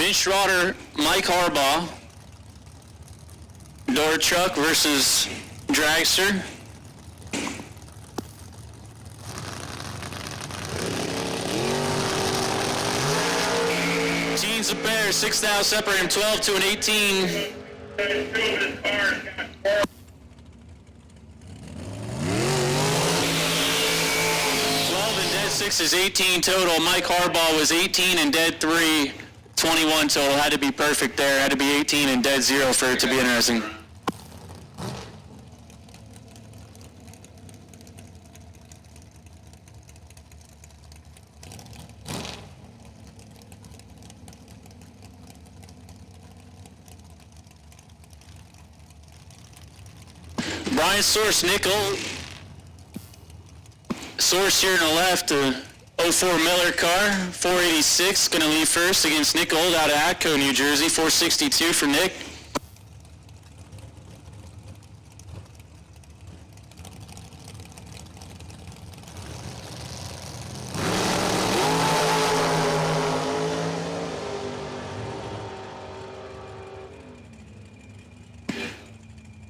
Vince Schroeder, Mike Harbaugh. Door truck versus dragster. Teens a pair, 6 thou separate him, 12 to an 18. 12 and dead 6 is 18 total. Mike Harbaugh was 18 and dead 3, 21 total. Had to be perfect there. Had to be 18 and dead 0 for it to be interesting. Brian Source, nickel. Source here on the left, 04 Miller car, 486, gonna leave first against Nick Old out of Atco, New Jersey, 462 for Nick.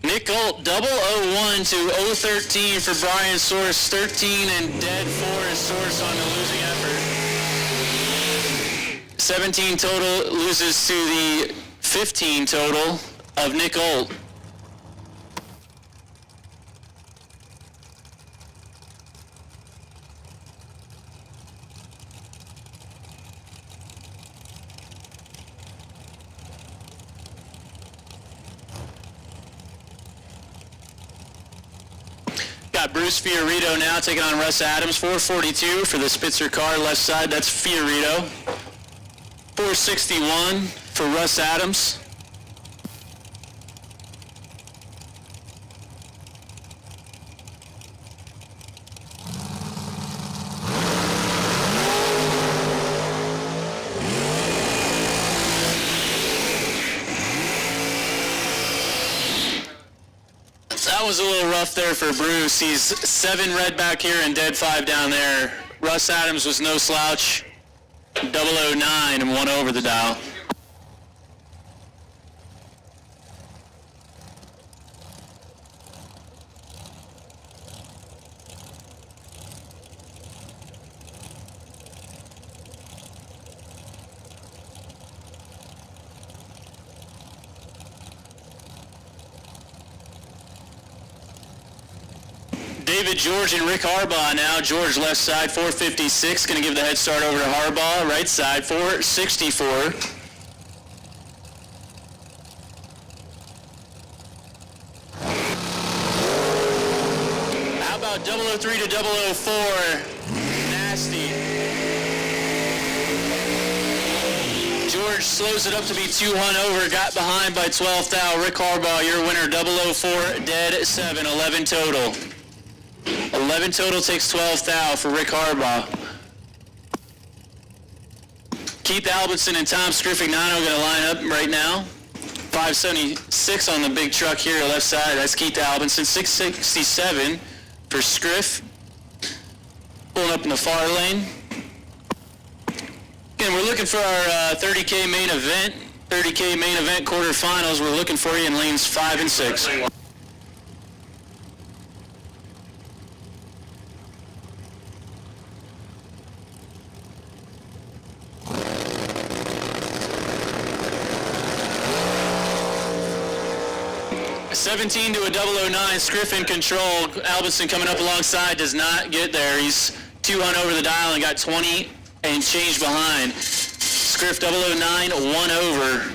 Nickel 001 to 013 for Brian Source, 13 and dead 4 is Source on the losing effort. 17 total loses to the 15 total of Nick Old. Got Bruce Fiorito now taking on Russ Adams. 442 for the Spitzer car, left side, that's Fiorito. 461 for Russ Adams. That was a little rough there for Bruce. He's 7 red back here and dead 5 down there. Russ Adams was no slouch. 009 and 1 over the dial. David George and Rick Harbaugh now. George left side, 456. Going to give the head start over to Harbaugh. Right side, 464. How about 003 to 004? Nasty. George slows it up to be 200 over. Got behind by 12 thou. Rick Harbaugh, your winner, 004, dead 7, 11 total. 11 total takes 12 thou for Rick Harbaugh. Keith Albertson and Tom Scriffignano going to line up right now. 576 on the big truck here, left side. That's Keith Albertson. 667 for Scriff. Pulling up in the far lane. Again, we're looking for our 30K main event. 30K main event quarterfinals. We're looking for you in lanes 5 and 6. $17 to a 009, Scriff in control. Albertson coming up alongside, does not get there. He's 200 over the dial and got 20 and change behind. Scriff 009, 1 over.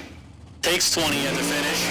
Takes 20 at the finish.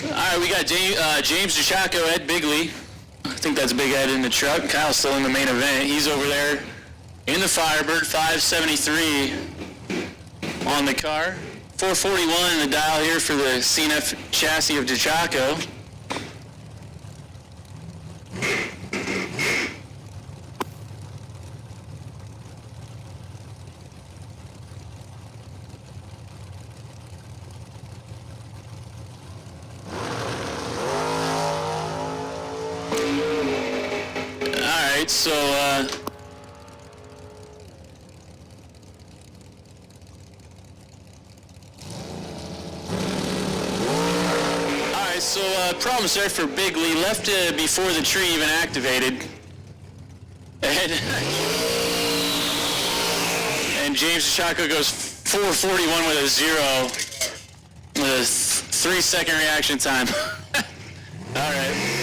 All right, we got James DeChacco, Ed Bigley. I think that's Big Ed in the truck. Kyle's still in the main event. He's over there in the Firebird, 573 on the car. 441 in the dial here for the CNF chassis of DeChacco. right, so, Alright, so, problem there for Bigley. Left before the tree even activated. And James Chaco goes 441 with a 0. With a 3-second reaction time. Alright.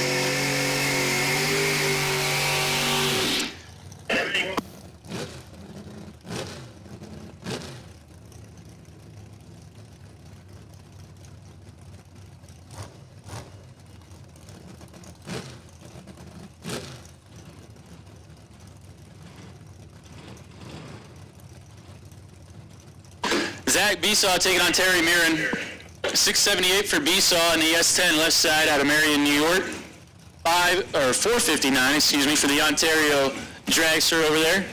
Zach Besaw taking on Terry Mirren. 678 for Besaw in the S10 left side out of Marion, New York. 459, excuse me, for the Ontario dragster over there.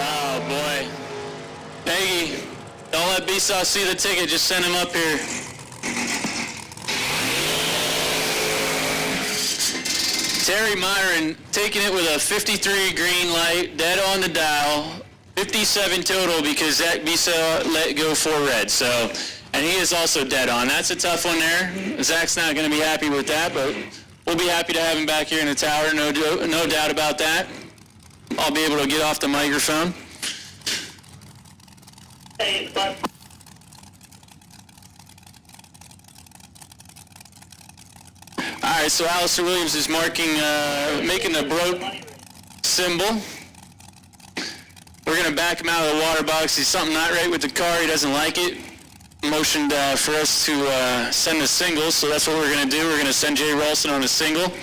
Oh boy. Peggy, don't let Besaw see the ticket, just send him up here. Terry Myron taking it with a 53 green light, dead on the dial, 57 total because Zach Besaw let go 4 red. So, and he is also dead on. That's a tough one there. Zach's not going to be happy with that, but we'll be happy to have him back here in the tower, no doubt about that. I'll be able to get off the microphone. All right, so Alistair Williams is marking, making the broke symbol. We're going to back him out of the water box. He's something not right with the car. He doesn't like it. Motioned for us to send a single, so that's what we're going to do. We're going to send Jay Ralston on a single.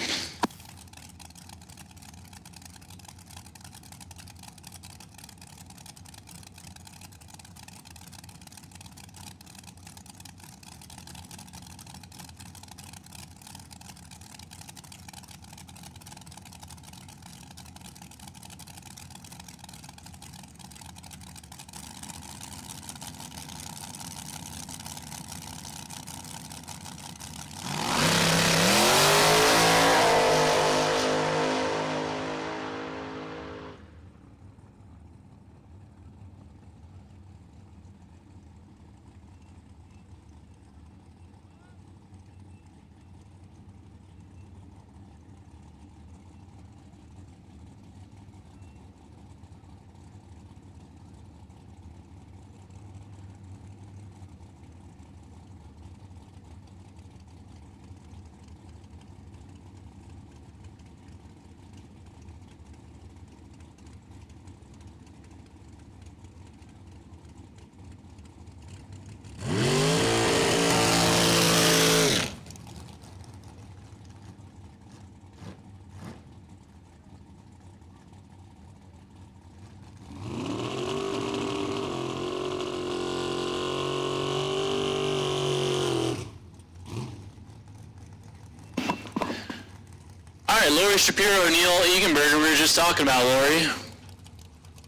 All right, Lori Shapiro and Neil Egenberger, we were just talking about Lori.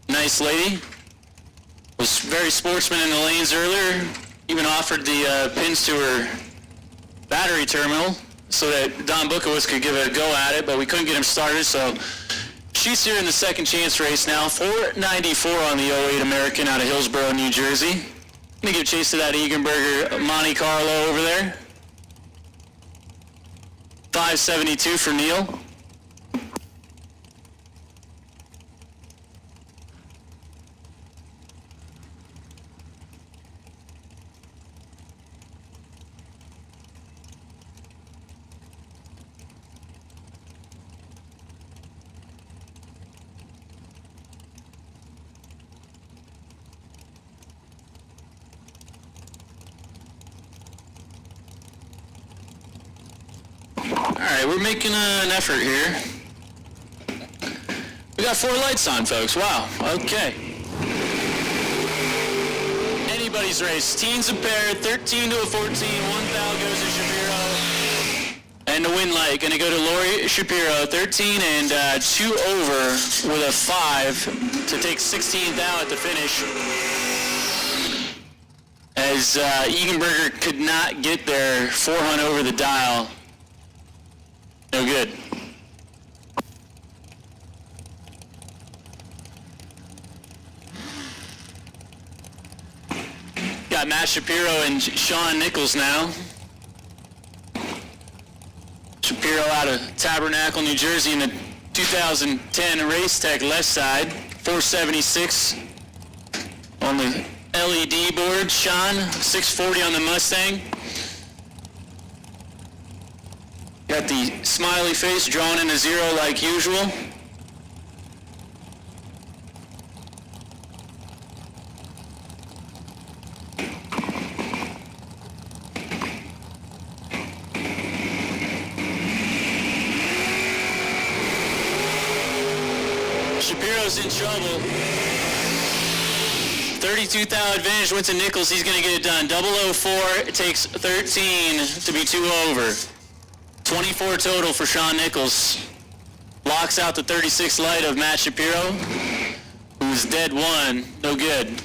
Nice lady. Was very sportsman in the lanes earlier. Even offered the pins to her battery terminal so that Don Bukowitz could give it a go at it, but we couldn't get him started, so she's here in the second chance race now. 494 on the 08 American out of Hillsborough, New Jersey. Gonna give chase to that Egenberger Monte Carlo over there. 572 for Neil. Alright, we're making an effort here. We got 4 lights on, folks. Wow, okay. Anybody's race. Teens a pair, 13 to a 14. 1 foul goes to Shapiro. And And the win light going to go to Lori Shapiro, 13 and 2 over with a 5 to take 16th out at the finish. As Eganberger could not get their 400 over the dial. No good. Got Matt Shapiro and Sean Nichols now. Shapiro out of Tabernacle, New Jersey in the 2010 Race Tech left side. 476 on the LED board. Sean, 640 on the Mustang. Got the smiley face drawn in a 0 like usual. Shapiro's in trouble. 32 thou advantage went to Nichols. He's going to get it done. 004. It takes 13 to be 2 over. 24 total for Sean Nichols. Locks out the 36 light of Matt Shapiro, who's dead 1. No good.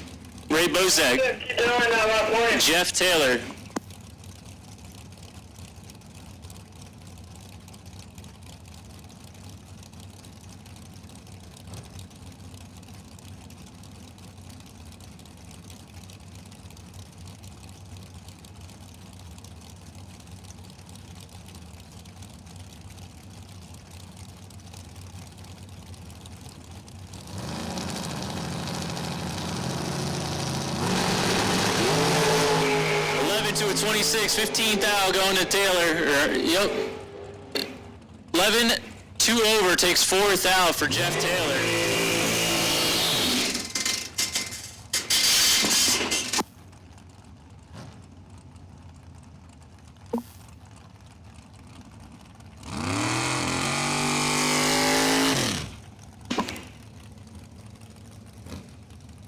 Ray Bozak. Jeff Taylor. To a 26, 15 thou going to Taylor. Yep. 11, 2 over takes 4 thou for Jeff Taylor.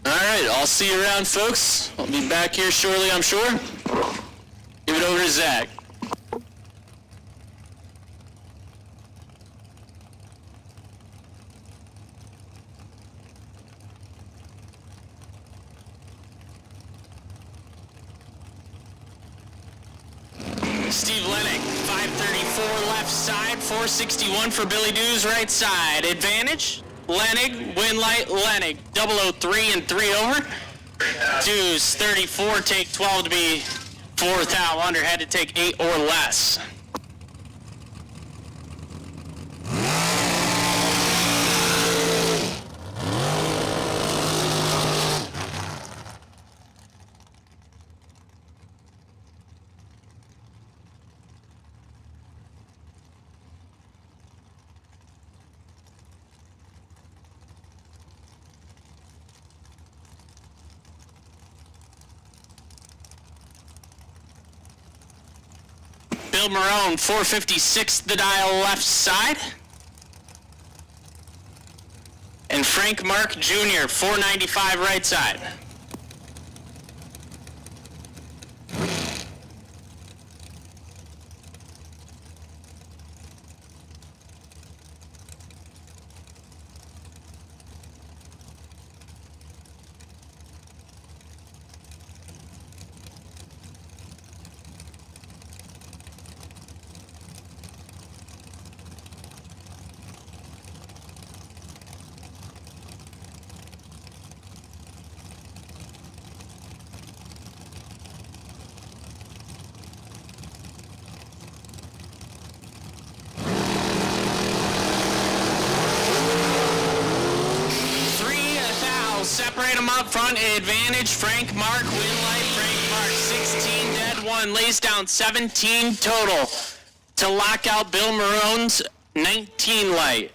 All right, I'll see you around, folks. I'll be back here shortly, I'm sure. Give it over to Zach. Steve Lennick, 534 left side, 461 for Billy Dews right side. Advantage, Lennick, win light, Lennick, 003 and 3 over. Dews, 34, take 12 to be 4 thou under, had to take 8 or less. Bill Marone, 456 the dial left side. And Frank Mark Jr., 495 right side. Separate them up front, advantage, Frank Mark, win light, Frank Mark, 16 dead 1, lays down 17 total to lock out Bill Marone's 19 light.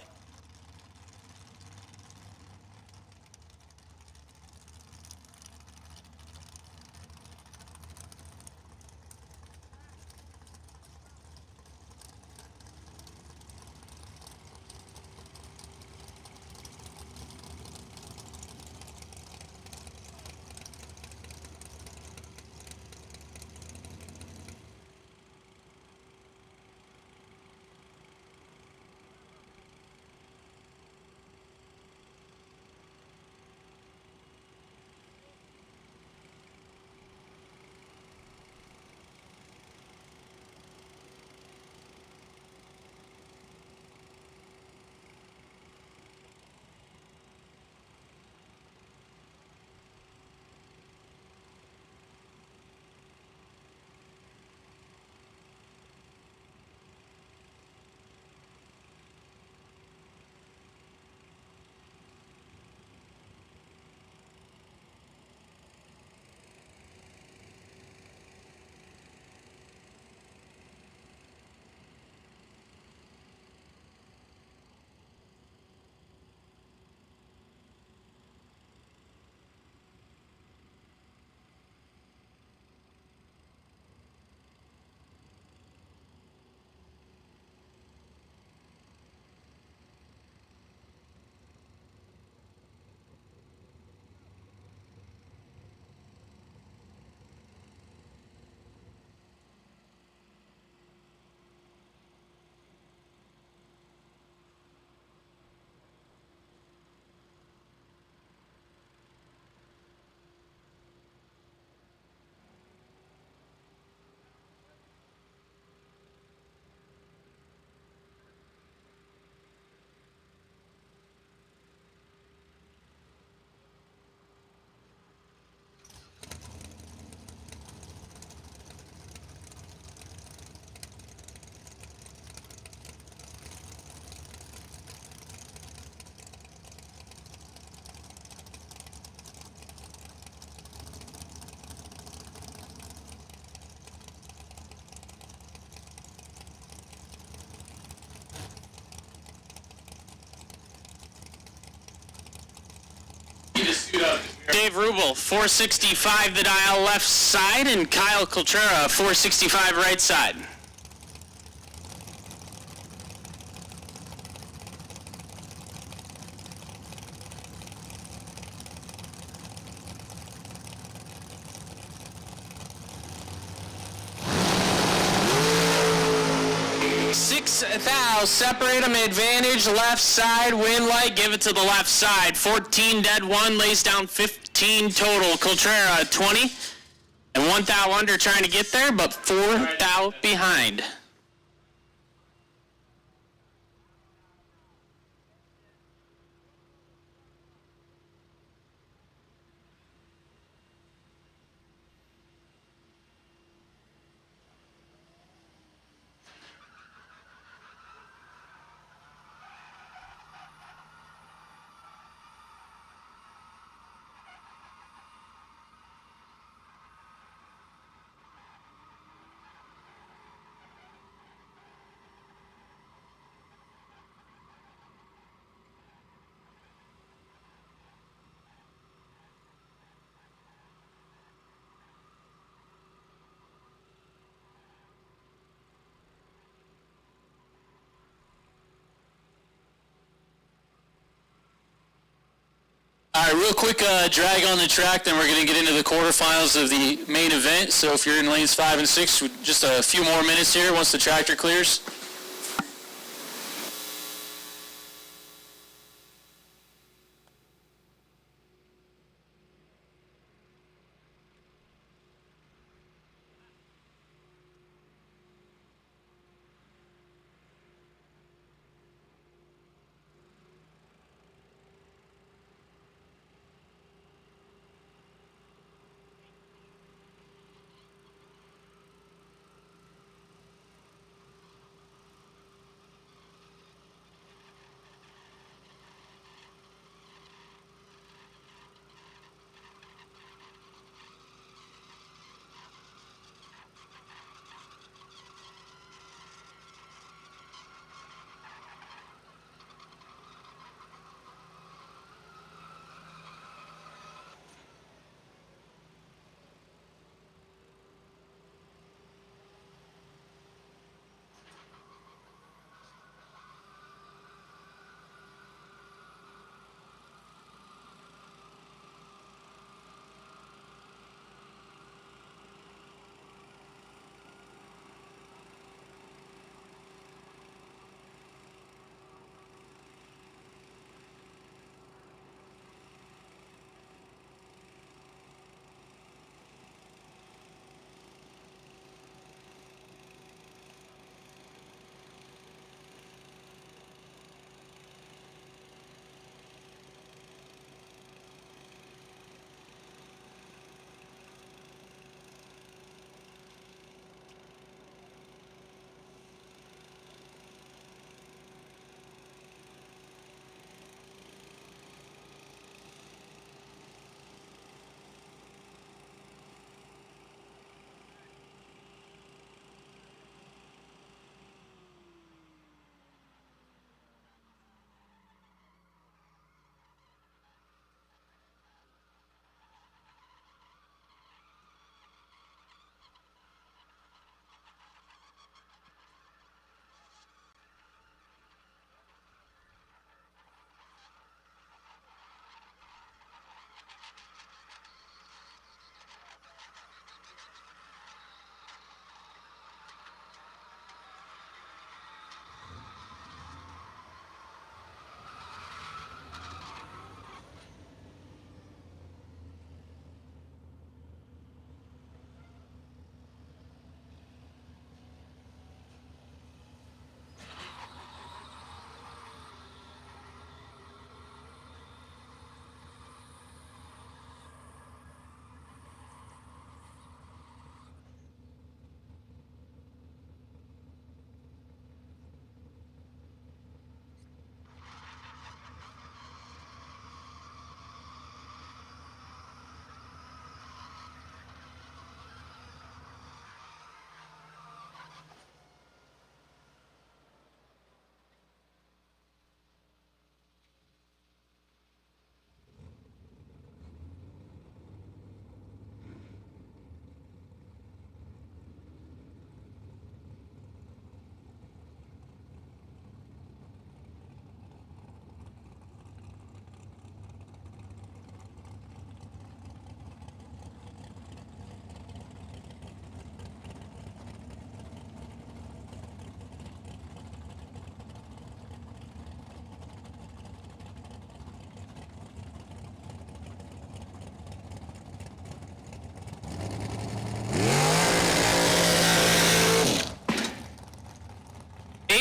Dave Rubel, 465 the dial left side, and Kyle Cultura, 465 right side. Separate them, advantage, left side, wind light, give it to the left side. 14 dead one, lays down 15 total. Coltrera 20, and 1 thou under trying to get there, but 4 thou behind. All right, real quick drag on the track, then we're going to get into the quarterfinals of the main event. So if you're in lanes 5 and 6, just a few more minutes here once the tractor clears.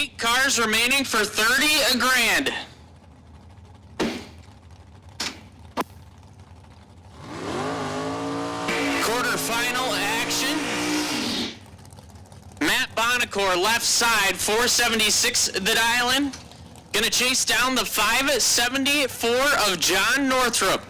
8 cars remaining for 30 grand. Quarterfinal action. Matt Bonacore, left side, 476 the dial-in. Gonna chase down the 574 of John Northrup.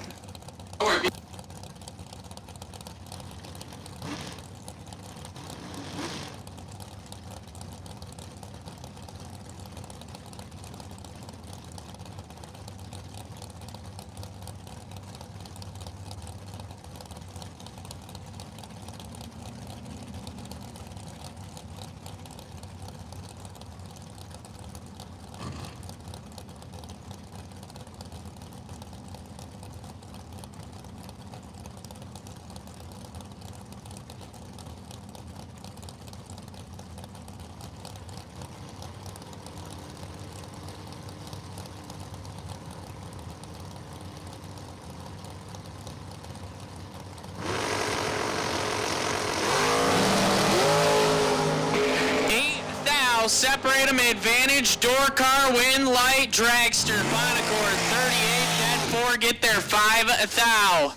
Separate them, advantage, door car, win, light, dragster, Bonacore, 38, dead 4, get their 5 thou.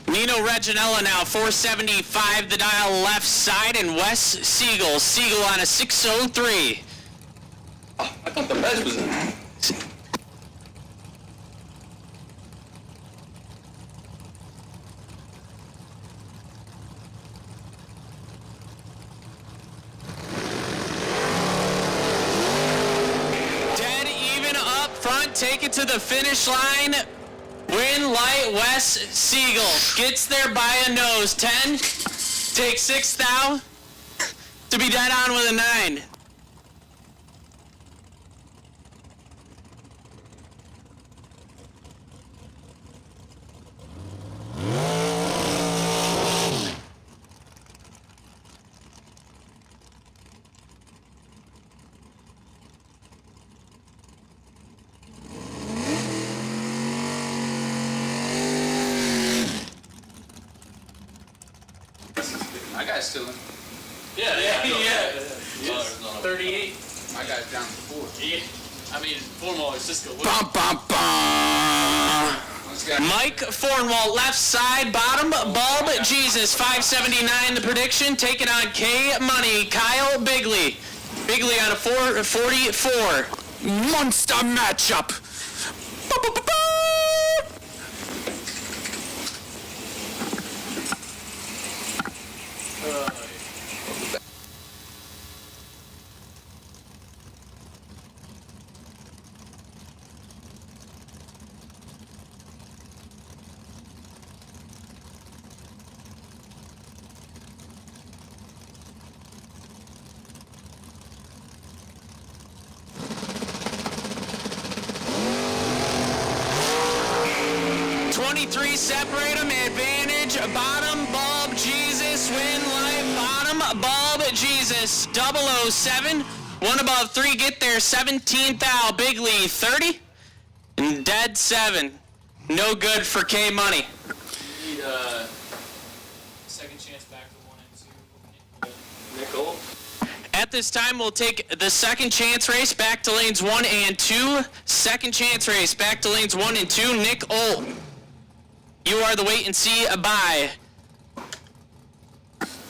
Nino Reginella now, 475 the dial, left side, and Wes Siegel. Siegel on a 603. Oh, I thought the Bez was in. Dead even up front, take it to the finish line. Win light, Wes Siegel gets there by a nose. 10, take 6 thou to be dead on with a 9. My guy's still in. Yeah. 38. My guy's down to 4. Yeah. I mean, Formal or Cisco. Bum, bum, bum. Mike Fornwall, left side, bottom, bulb, Jesus, 579 the prediction, taking on K Money, Kyle Bigley. Bigley on a 444. Monster matchup. Separate them, advantage, bottom, bulb, Jesus, win, light, bottom, bulb, Jesus, 007, 1 above 3, get there, 17 thou, Bigley, 30, and dead 7, no good for K Money. Need second chance back to 1 and 2. Nickel. At this time, we'll take the second chance race back to lanes 1 and 2, second chance race back to lanes 1 and 2, Nick Olt. You are the wait and see bye.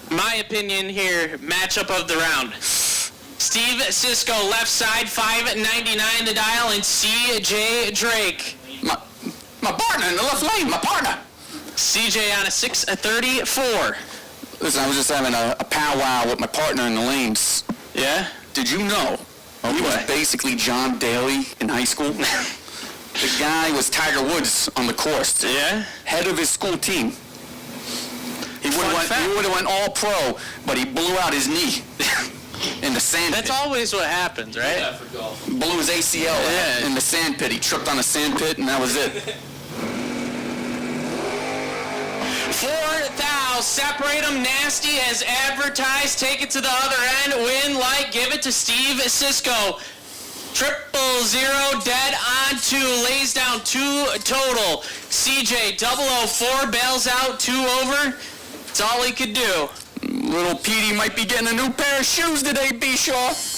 My opinion here, matchup of the round. Steve Cisco, left side, 599 the dial, and CJ Drake. My partner in the left lane, my partner. CJ on a 634. Listen, I was just having a powwow with my partner in the lanes. Yeah? Did you know he was basically John Daly in high school? The guy was Tiger Woods on the course. Yeah? Head of his school team. He would have went all pro, but he blew out his knee in the sand That's pit. always what happens, right? Yeah, for golf. Blew his ACL in the sand pit. He tripped on a sand pit, and that was it. 4 thou, separate them, nasty as advertised, take it to the other end, win, light, give it to Steve Cisco. 000 dead on 2, lays down 2 total. CJ 004 bails out 2 over. That's all he could do. Little Petey might be getting a new pair of shoes today, Bishaw.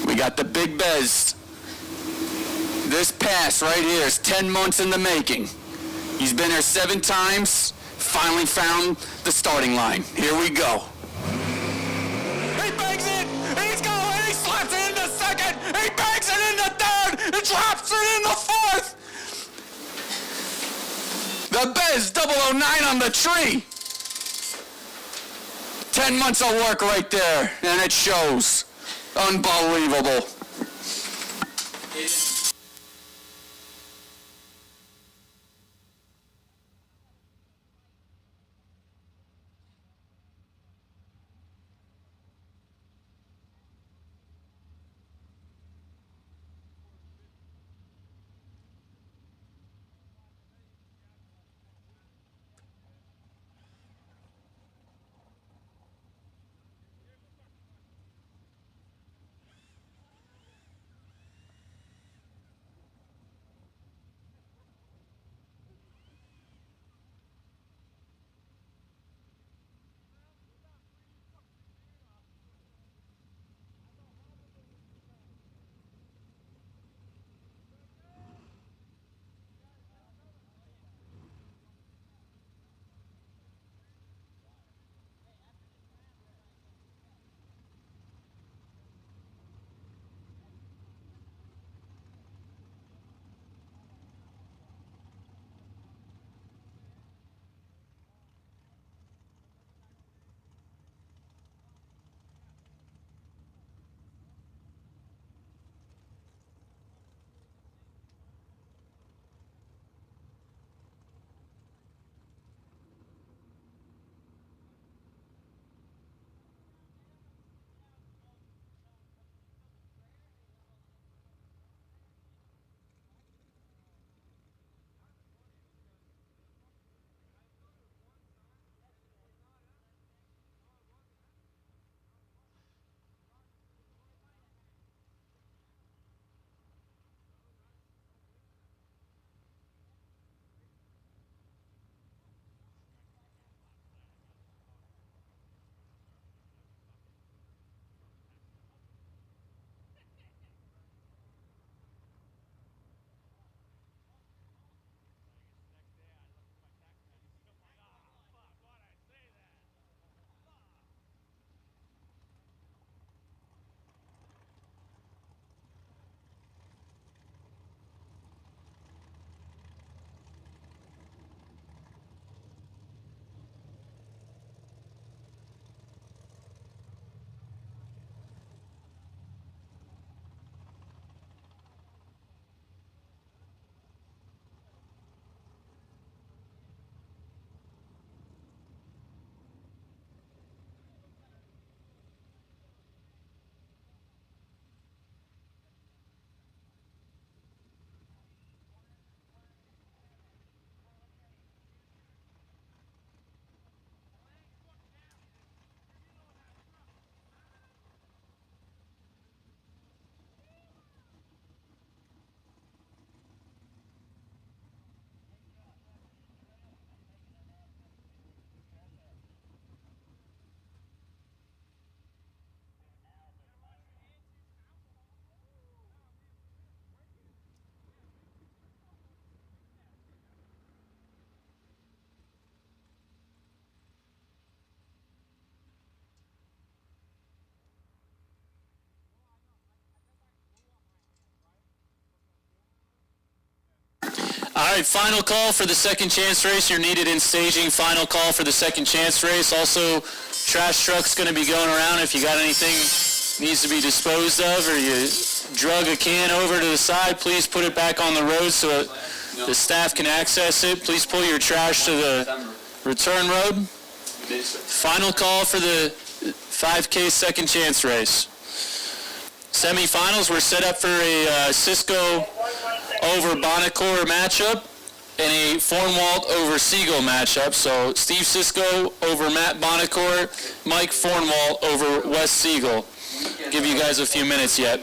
We got the Big Bez. This pass right here is 10 months in the making. He's been here 7 times, finally found the starting line. Here we go. He bangs it, he's going, he slaps it in the second, he bangs it in the third, he drops it in the fourth. The Bez 009 on the tree. 10 months of work right there, and it shows. Unbelievable. All right, final call for the second chance race. You're needed in staging. Final call for the second chance race. Also, trash truck's going to be going around. If you got anything needs to be disposed of or you drug a can over to the side, please put it back on the road so the staff can access it. Please pull your trash to the return road. Final call for the 5K second chance race. Semifinals were set up for a Cisco over Bonacore matchup and a Fornwalt over Siegel matchup. So Steve Cisco over Matt Bonacore, Mike Fornwalt over Wes Siegel. Give you guys a few minutes yet.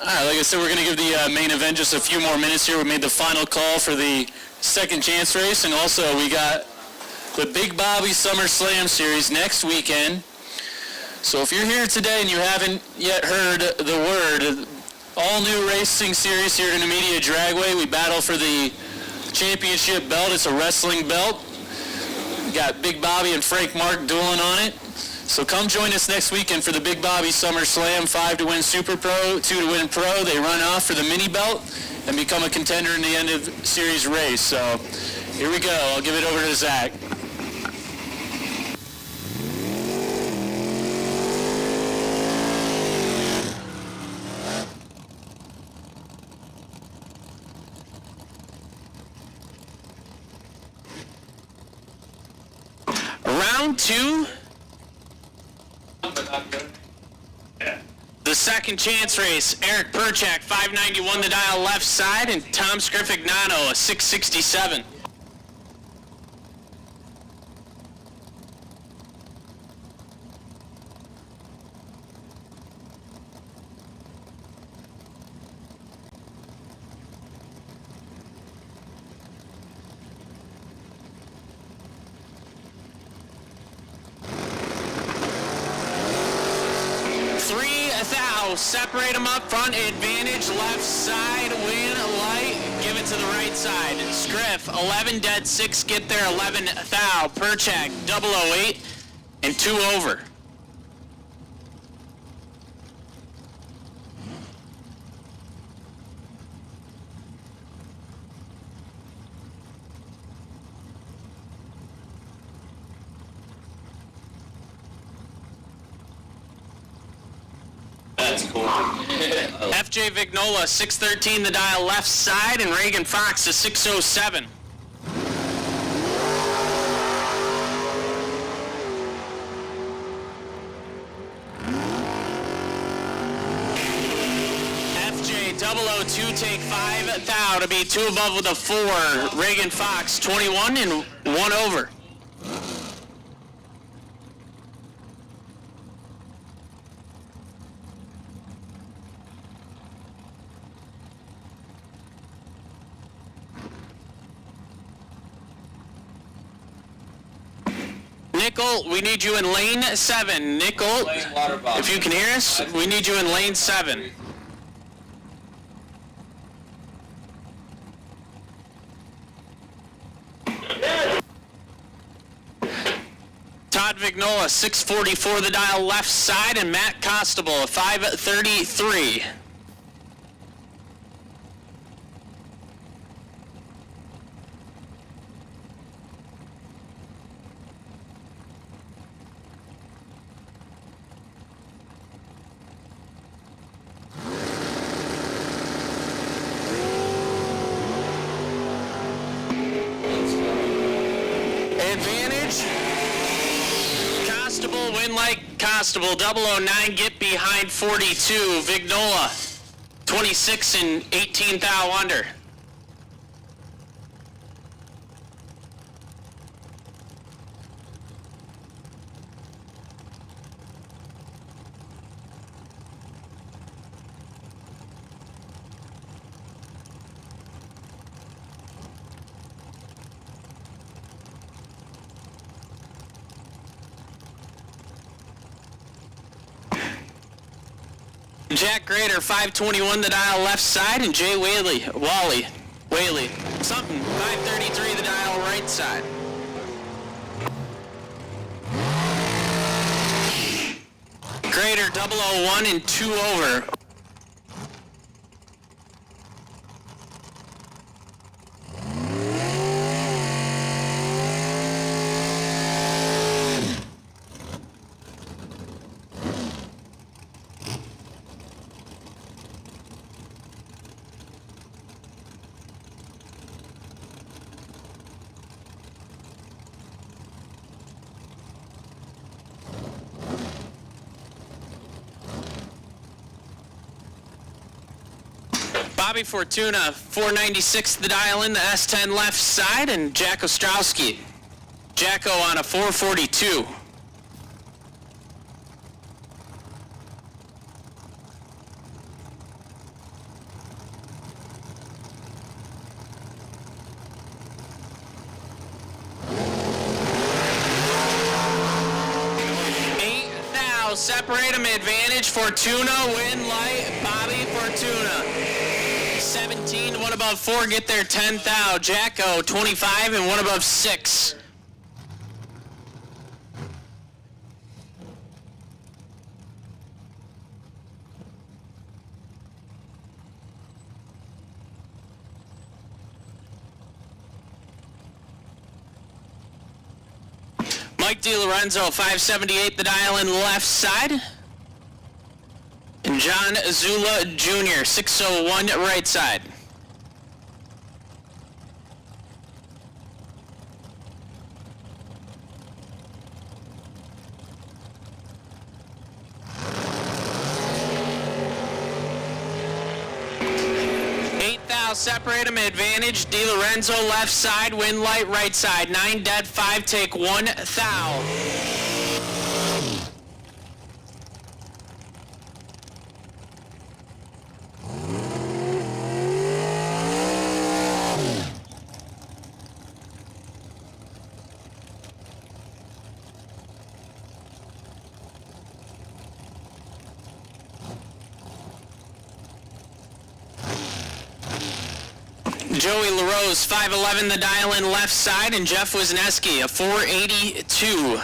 All right, like I said, we're going to give the main event just a few more minutes here. We made the final call for the second chance race, and also we got the Big Bobby Summer Slam Series next weekend. So if you're here today and you haven't yet heard the word, all-new racing series here at Numidia Dragway. We battle for the championship belt. It's a wrestling belt. We got Big Bobby and Frank Mark dueling on it. So come join us next weekend for the Big Bobby Summer Slam. 5 to win Super Pro, 2 to win Pro. They run off for the mini belt and become a contender in the end of series race. So here we go. I'll give it over to Zach. Round 2. The second chance race, Eric Perchak, 591 the dial left side, and Tom Scrifignano, a 667. Separate them up front, advantage, left side, win, light, give it to the right side. Scriff, 11 dead, 6 get there, 11 thou. Perchak, 008, and 2 over. That's cool. FJ Vignola, 613 the dial left side, and Reagan Fox, a 607. FJ 002 take 5 thou to be 2 above with a 4. Reagan Fox, 21 and 1 over. Nickel, we need you in lane 7. Nickel, if you can hear us, we need you in lane 7. Todd Vignola, 644 the dial left side, and Matt Costable, 533. Advantage. Constable, win like Constable, 009, get behind 42. Vignola, 26 and 18 thou under. Jack Grader, 521 the dial left side, and Jay Whaley, something, 533 the dial right side. Grader, 001 and 2 over. Bobby Fortuna, 496 the dial in, the S10 left side, and Jack Ostrowski. Jacko on a 442. Separate them, advantage, Fortuna, win light, Bobby Fortuna. 17, one above 4, get there 10 thou. Jacko, 25, and one above 6. Mike DiLorenzo, 578 the dial in left side. And John Zula Jr., 601 right side. Separate them, advantage, DiLorenzo left side, win light right side, 9 dead, 5 take 1 thou. Joey LaRose, 511 the dial in left side, and Jeff Wisniewski, a 482.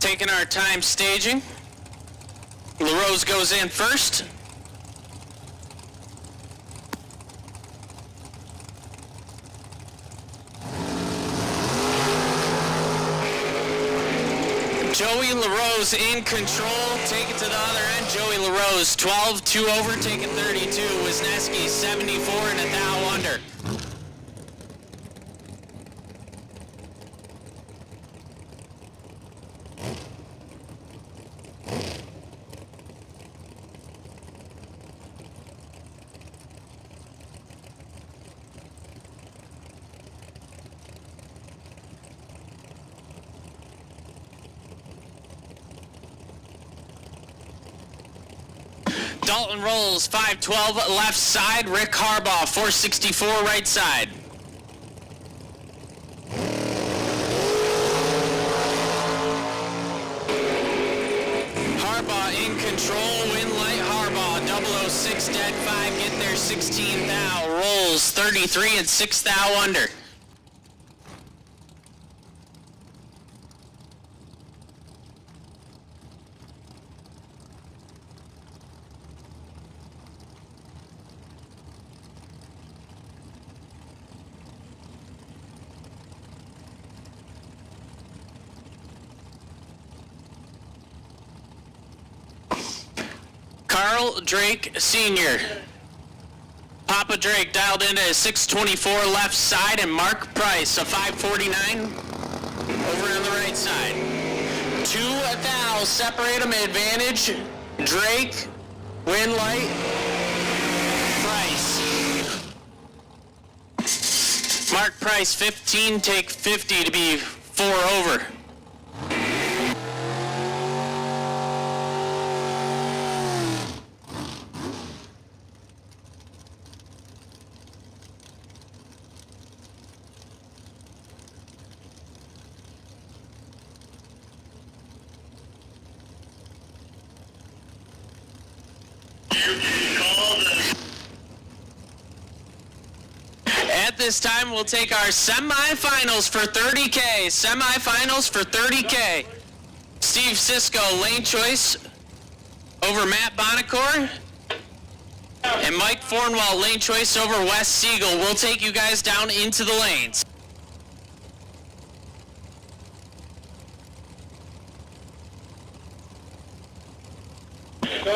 Taking our time staging. LaRose goes in first. Joey LaRose in control, take it to the other end. Joey LaRose, 12, 2 over, taking 32. Wisniewski, 74 and a thou under. Dalton rolls 512 left side. Rick Harbaugh 464 right side. Harbaugh in control. Win light Harbaugh 006 dead 5. Get there 16 thou. Rolls 33 and 6 thou under. Carl Drake Sr. Papa Drake dialed into 624 left side, and Mark Price, a 549 over on the right side. 2 thou, separate them, advantage. Drake, win light, Price. Mark Price, 15, take 50 to be 4 over. At this time, we'll take our semifinals for 30K. Semifinals for 30K. Steve Sisko, lane choice over Matt Bonacor. And Mike Fornwell, lane choice over Wes Siegel. We'll take you guys down into the lanes.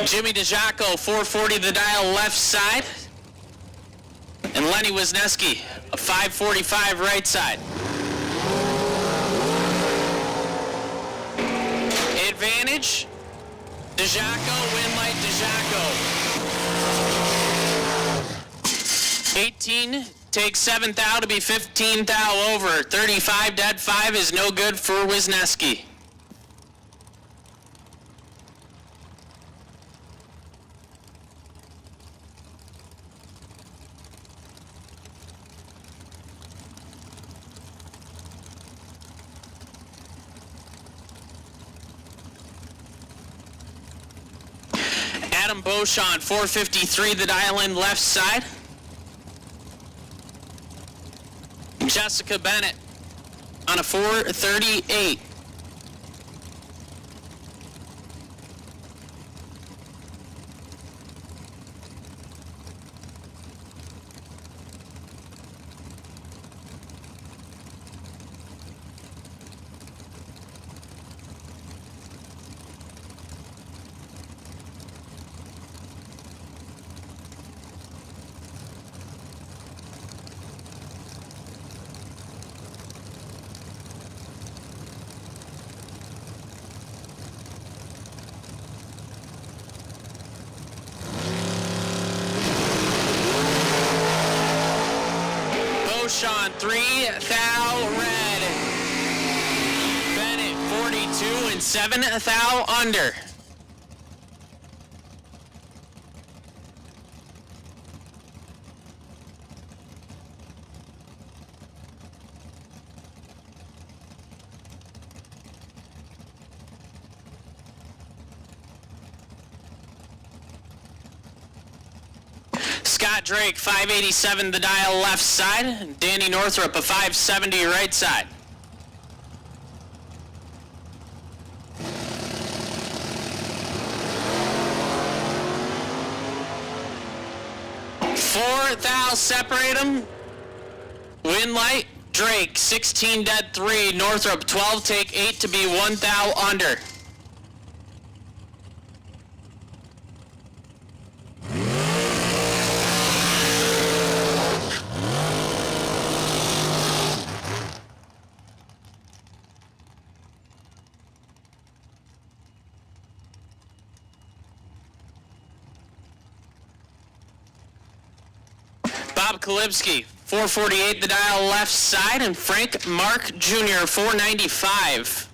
Jimmy DeJacco, 440 the dial left side. And Lenny Wisniewski, a 545 right side. Advantage, DeJacco, win light DeJacco. 18, take 7 thou to be 15 thou over. 35 dead 5 is no good for Wisniewski. Adam Beauchamp, 453 the dial in left side. Jessica Bennett on a 438. Beauchamp, 3 thou red. Bennett, 42 and 7 thou under. Scott Drake, 587 the dial left side. Danny Northrup, a 570 right side. Four thou, separate them. Win light, Drake, 16 dead 3. Northrup, 12 take 8 to be 1 thou under. Bob Kalibski, 448 the dial left side, and Frank Mark Jr., 495.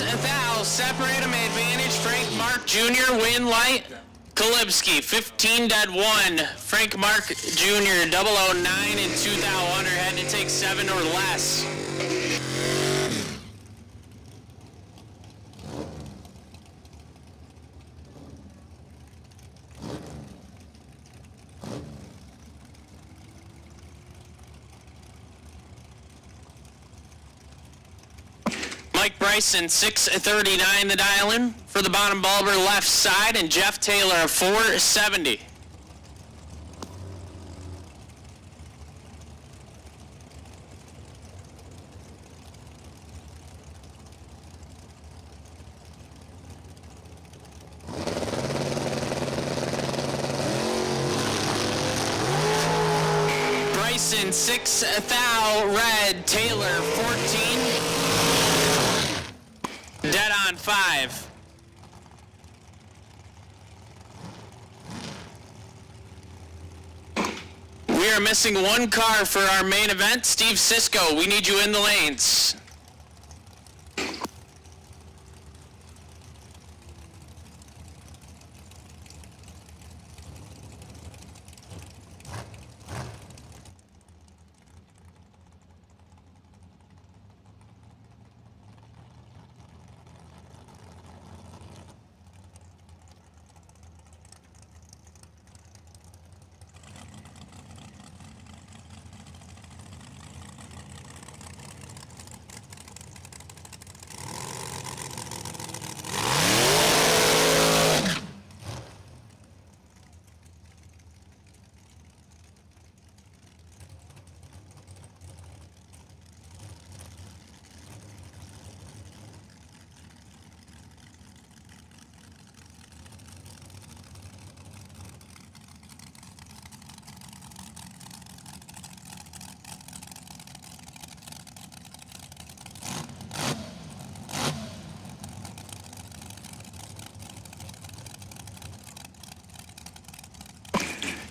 thou. Separate him, advantage. Frank Mark Jr. win light. Kalibski 15 dead 1. Frank Mark Jr. 009 and 2 thou under. Had to take 7 or less. Mike Bryson, 639 the dial-in for the bottom bulber left side, and Jeff Taylor, 470. Bryson, 6 thou red, Taylor, 14. Dead on 5. We are missing one car for our main event. Steve Cisco, we need you in the lanes.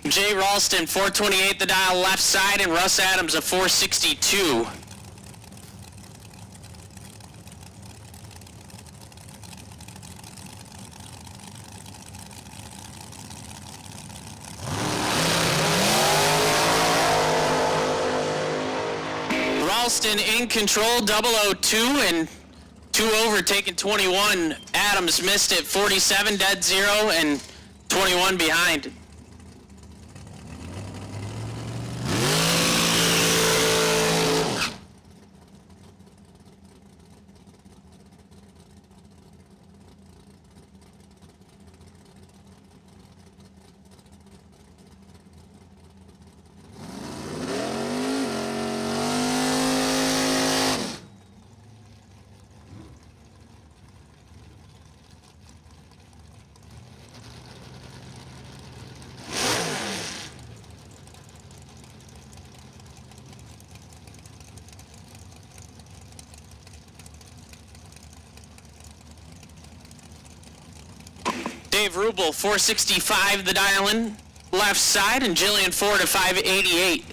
Jay Ralston, 428 the dial left side, and Russ Adams, a 462. Ralston in control, 002, and 2 over, taking 21. Adams missed it, 47, dead 0, and 21 behind. Dave Rubel, 465 the dial-in left side, and Jillian Ford, a 588.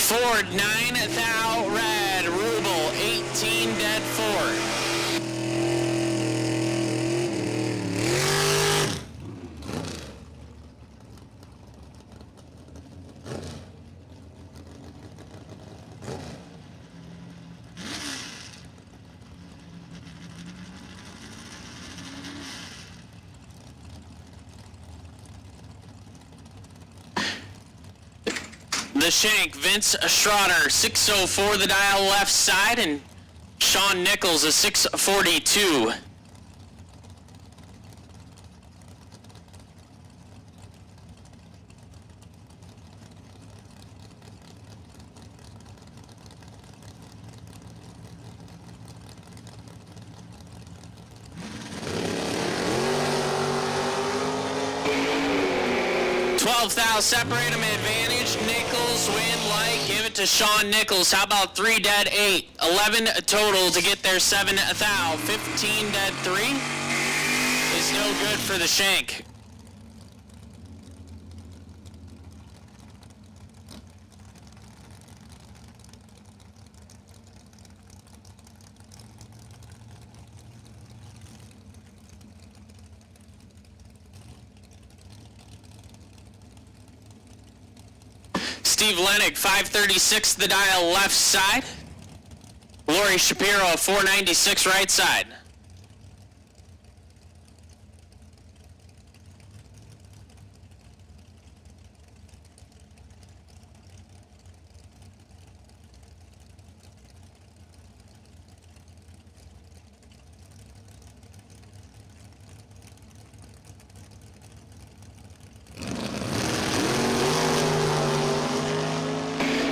Ford, 9 thou red, Rubel, 18 dead 4. The shank, Vince Schroeder, 604 the dial left side, and Sean Nichols, a 642. 12 thou, separate them advantage. Nichols, win, light, give it to Sean Nichols. How about 3 dead 8? 11 total to get their 7 thou. 15 dead 3 is no good for the shank. Steve Lennick, 536 the dial left side. Lori Shapiro, 496 right side.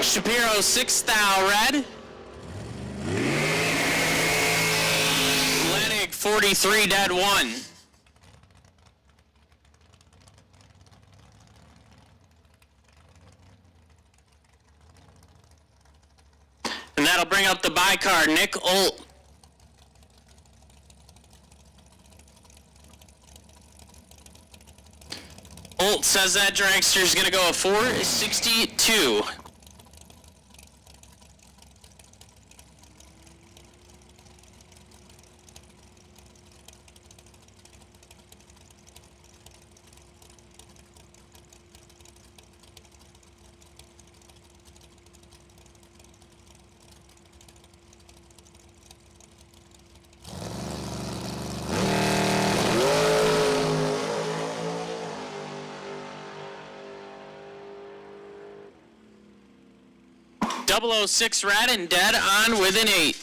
Shapiro, 6 thou red. Lennig, 43 dead 1. And that'll bring up the bicar, Nick Olt. Olt says that dragster's gonna go a 462. .006 red and dead on with an 8.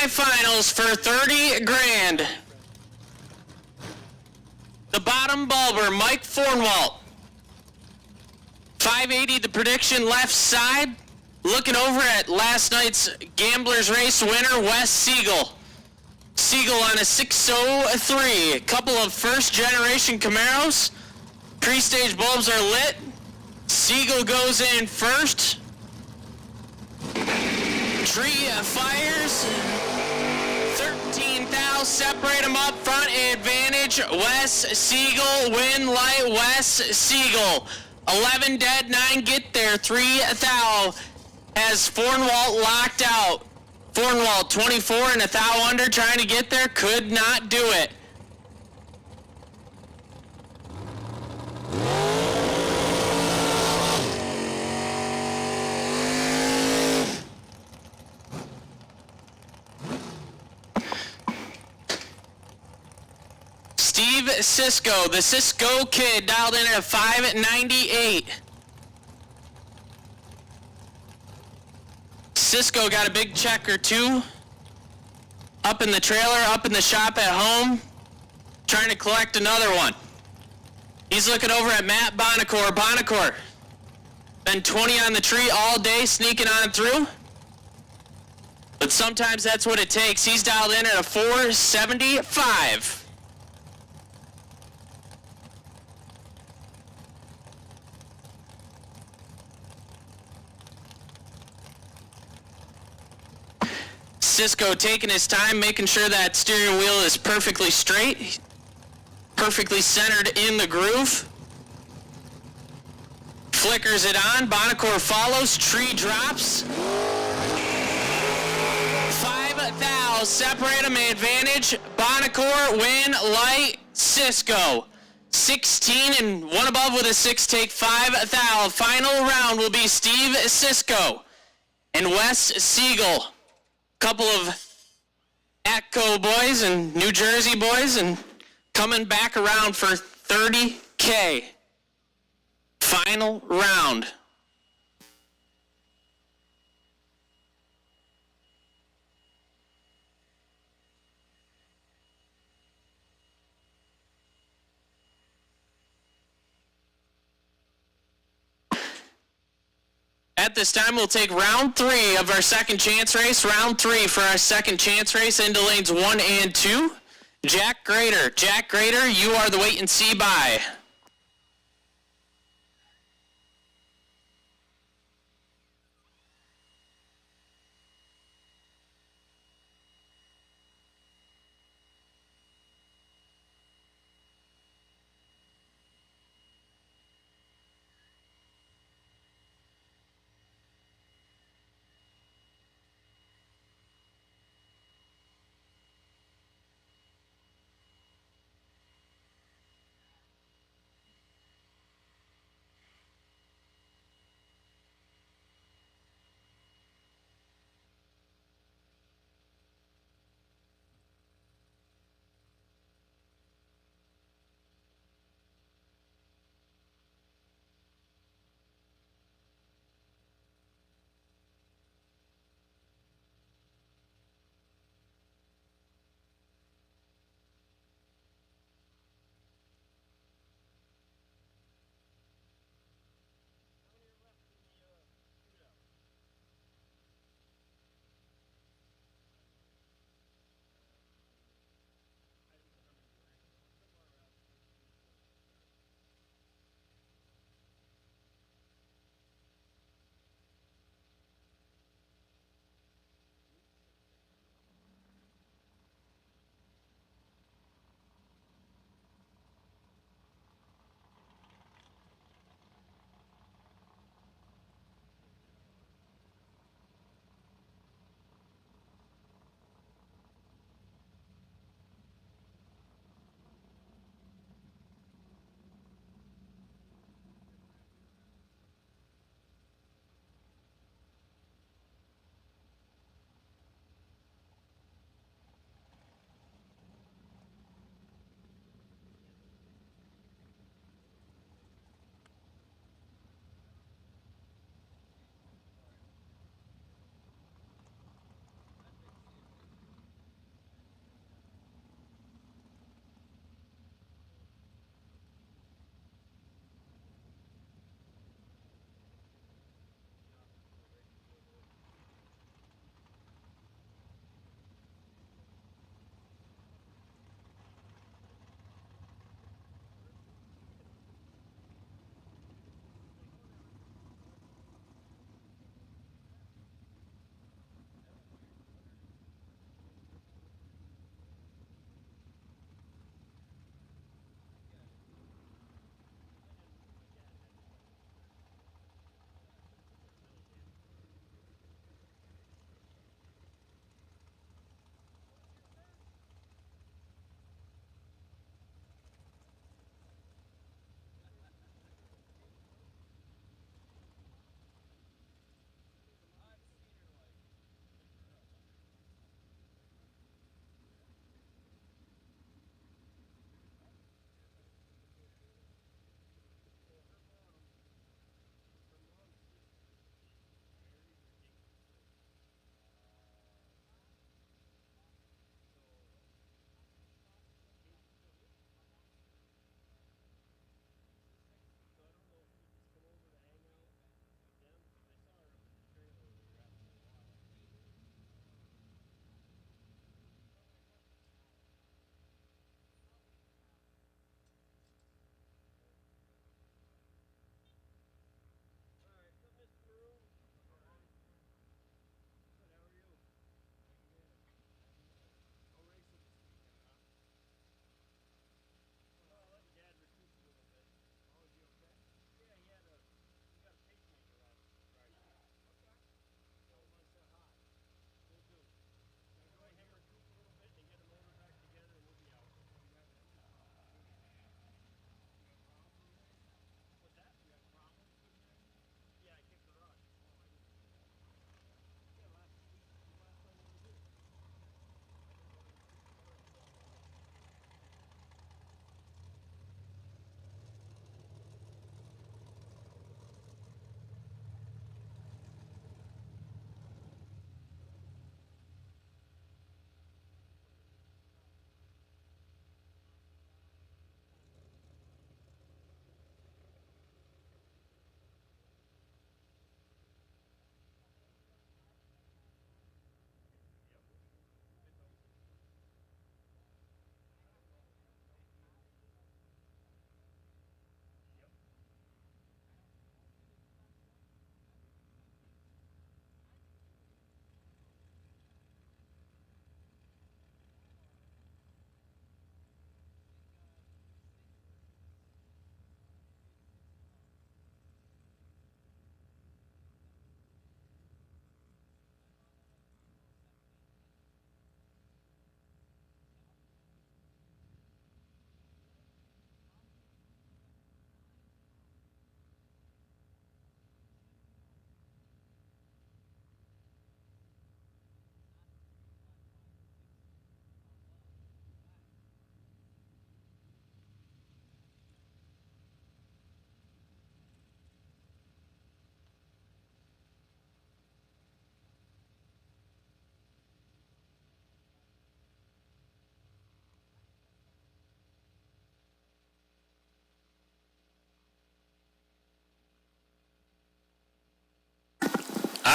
semifinals for 30 grand. The bottom bulber, Mike Fornwalt. 580 the prediction left side. Looking over at last night's Gamblers Race winner, Wes Siegel. Siegel on a 603. A couple of first generation Camaros. Pre-stage bulbs are lit. Siegel goes in first. Tree fires. 13 thou separate them up front. Advantage. Wes Siegel. Win light. Wes Siegel. 11 dead. 9 get there. 3 thou. Has Fornwalt locked out. Fornwalt 24 and a thou under trying to get there. Could not do it. Steve Cisco, the Cisco kid, dialed in at 598. Cisco got a big check or two. Up in the trailer, up in the shop at home, trying to collect another one. He's looking over at Matt Bonacore. Bonacore, been 20 on the tree all day, sneaking on through. But sometimes that's what it takes. He's dialed in at a 475. Cisco taking his time, making sure that steering wheel is perfectly straight, perfectly centered in the groove. Flickers it on, Bonacore follows, tree drops. 5 thou, separate them, advantage. Bonacore, win, light, Cisco. 16 and one above with a 6 take, 5 thou. Final round will be Steve Cisco and Wes Siegel. Couple of Atco boys and New Jersey boys, and coming back around for 30K. Final round. At this time, we'll take round 3 of our second chance race. Round 3 for our second chance race into lanes 1 and 2. Jack Grader. Jack Grader, you are the wait and see by.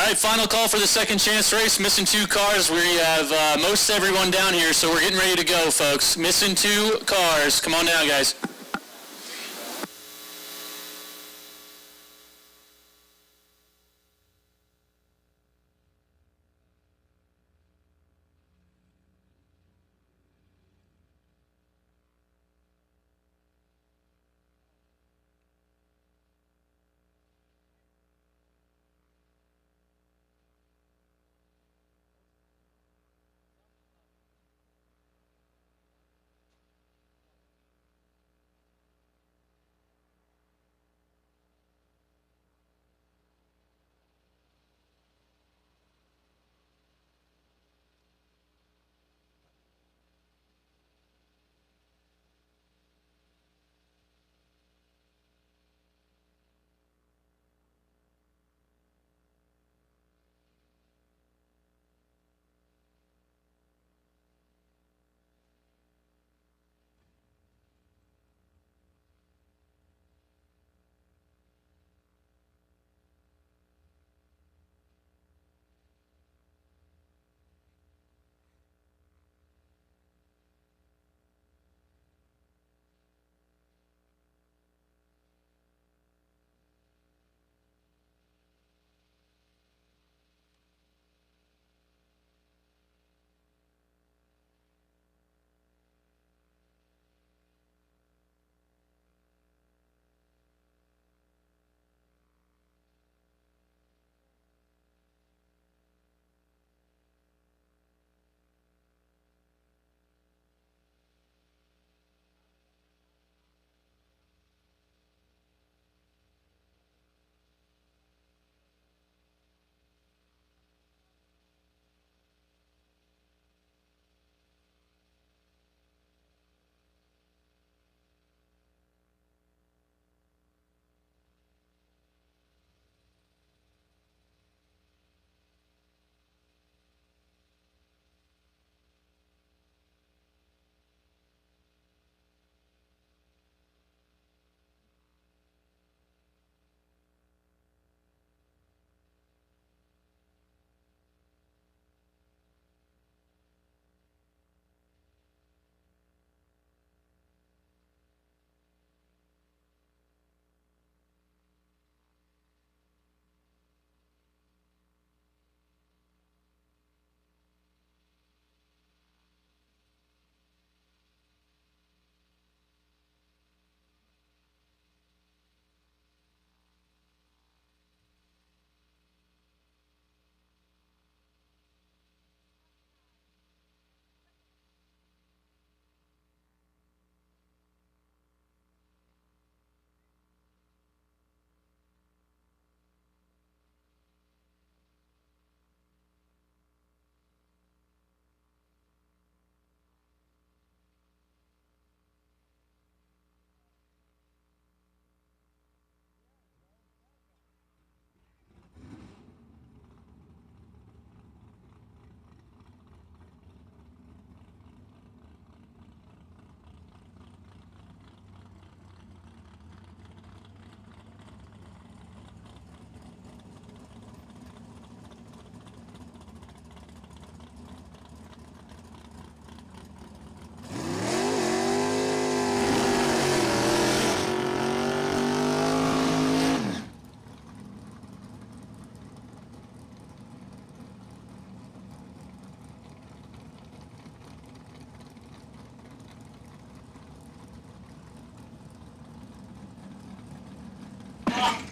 All right, final call for the second chance race. Missing 2 cars. We have most everyone down here, so we're getting ready to go, folks. Missing 2 cars. Come on down, guys.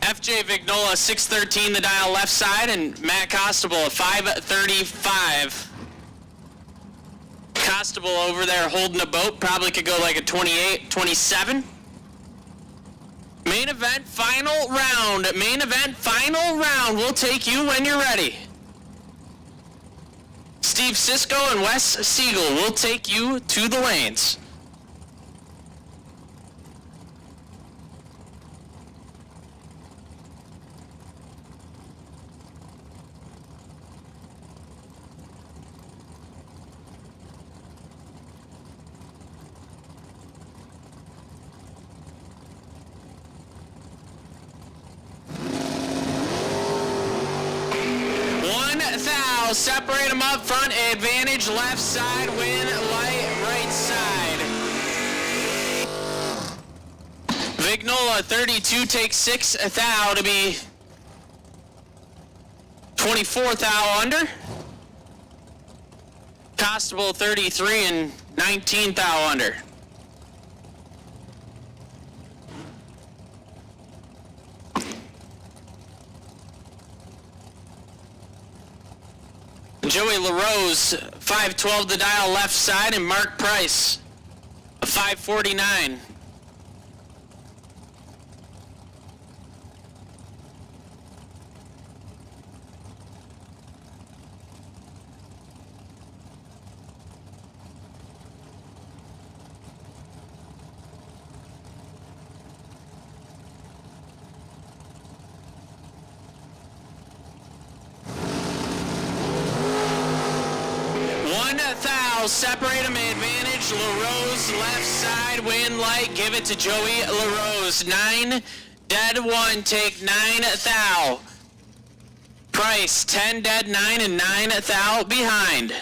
FJ Vignola, 613, the dial left side, and Matt Costable at 535. Costable over there holding a boat, probably could go like a 28, 27. Main event, final round. Main event, final round. We'll take you when you're ready. Steve Cisco and Wes Siegel will take you to the lanes. thou, separate them up front, advantage, left side, win, light, right side. Vignola 32 takes 6 thou to be 24 thou under. Constable 33 and 19 thou under. Joey LaRose, 512 the dial left side, and Mark Price, 549. Thou, separate them, advantage, LaRose, left side, win, light, give it to Joey LaRose. 9, dead 1, take 9 thou. Price, 10 dead 9 and 9 thou behind.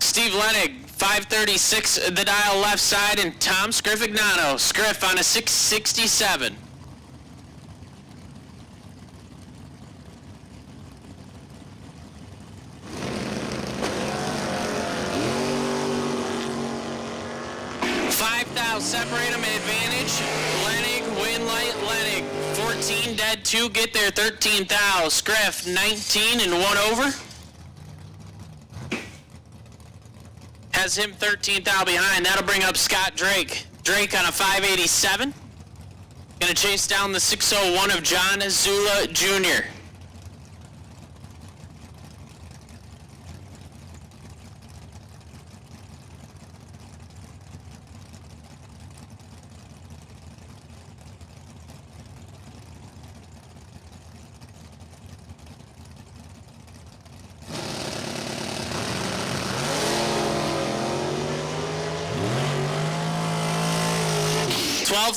Steve Lenig, 536 the dial left side, and Tom Scrifignano, Scriff on a 667. Separate them, advantage, Lenig, win light, Lenig, 14 dead 2, get there, 13 thou, Scriff, 19 and 1 over. Has him 13 thou behind. That'll bring up Scott Drake. Drake on a 587. Gonna chase down the 601 of John Zula Jr.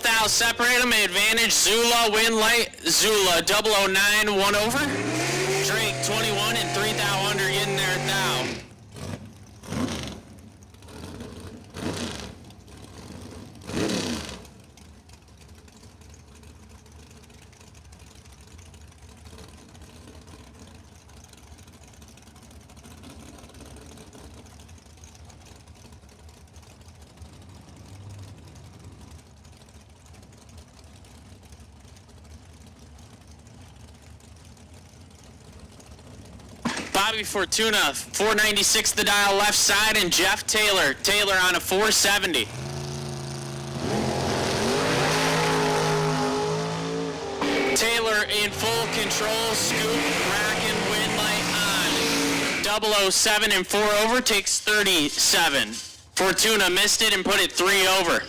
Thou, separate them, advantage, Zula, win light, Zula, 009, 1 over. Drake, 21 and 3 thou under, getting there thou. Bobby Fortuna, 496 the dial left side, and Jeff Taylor. Taylor on a 470. Taylor in full control, scoop, racking, win light on. 007 and 4 over, takes 37. Fortuna missed it and put it 3 over.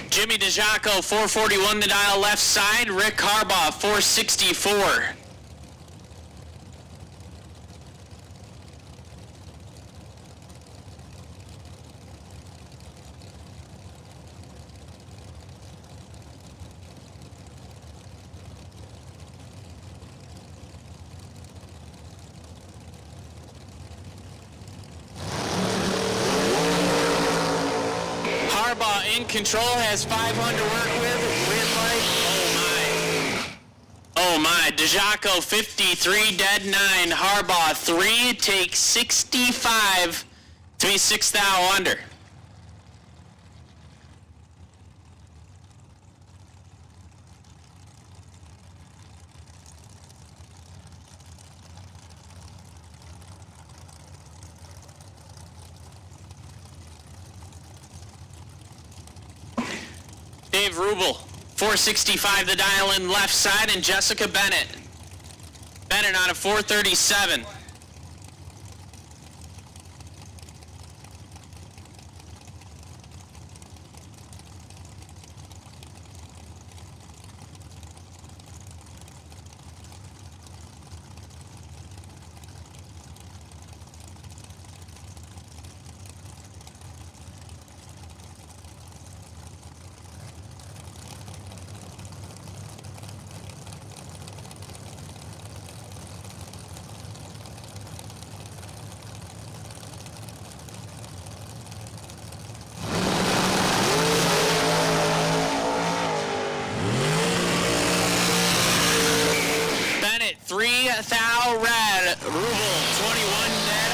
Jimmy DeJaco, 441 the dial left side. Rick Harbaugh, 464. In control, has 500 to work with. Win light. Oh my. DeJaco 53, dead 9. Harbaugh 3, takes 65 to be 6 thou under. Rubel. 465 the dial in left side, and Jessica Bennett. Bennett on a 437. Bennett, 3 thou red. Rubel, 21 dead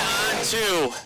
on 2.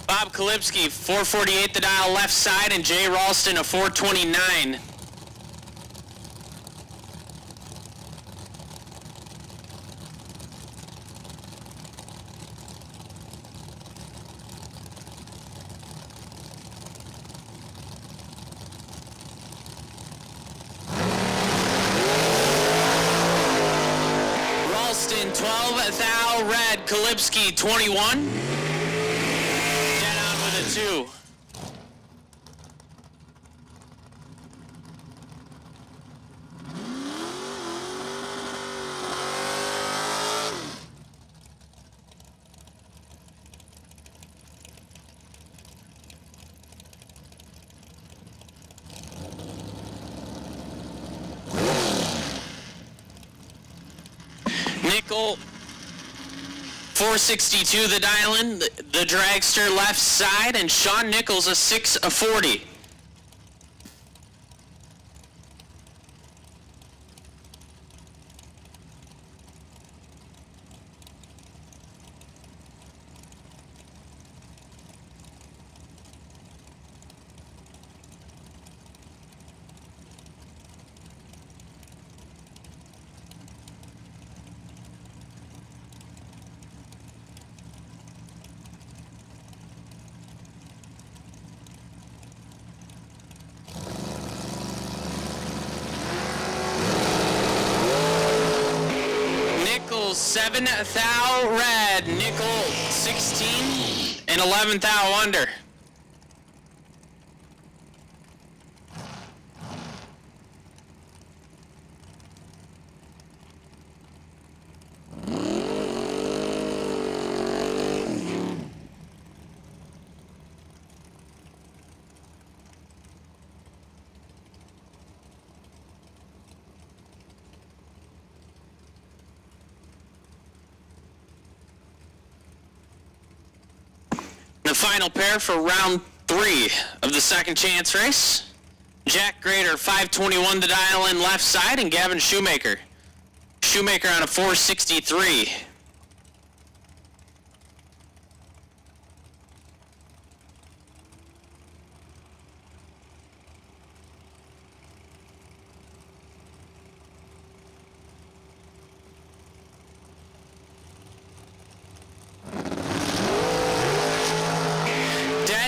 Bob Kalipski, 448 the dial left side, and Jay Ralston, a 429. Ralston, 12 thou red. Kalipski, 21. 2. Nickel, 462 the dial-in, the dragster left side, and Sean Nichols a 640. Nickel 7 thou red, nickel 16 and 11 thou under. The final pair for round 3 of the second chance race. Jack Grader, 521 the dial in left side, and Gavin Shoemaker. Shoemaker on a 463.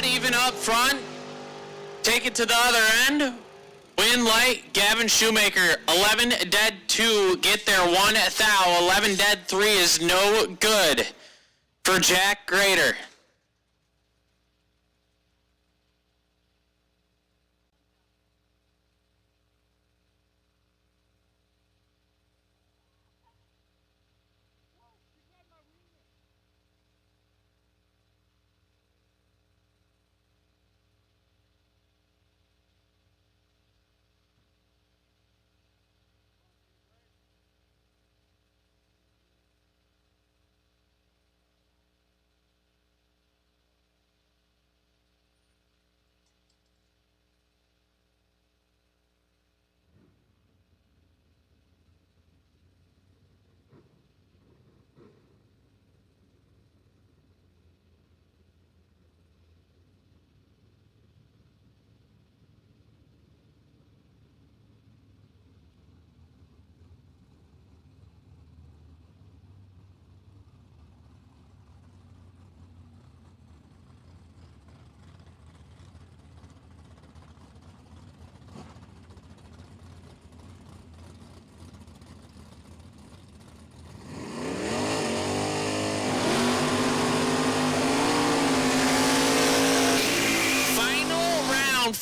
Even up front, take it to the other end, win light, Gavin Shoemaker, 11 dead 2, get there 1 thou, 11 dead 3 is no good for Jack Grader.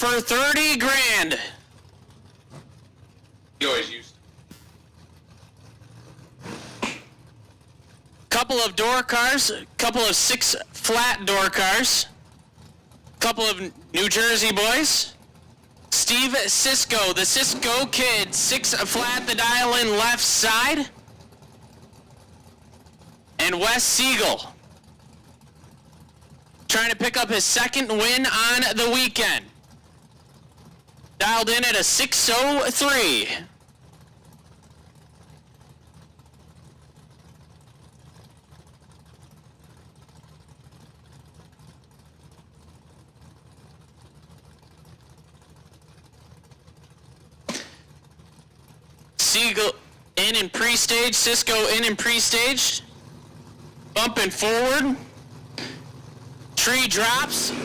for 30 grand. You always used. Couple of door cars, couple of 6 flat door cars, couple of New Jersey boys. Steve Cisco, the Cisco kid, 6 flat, the dial in left side. And Wes Siegel, trying to pick up his second win on the weekend. Dialed in at a 603. Siegel in pre-stage, Cisco in pre-stage. Bumping forward. Tree drops. 5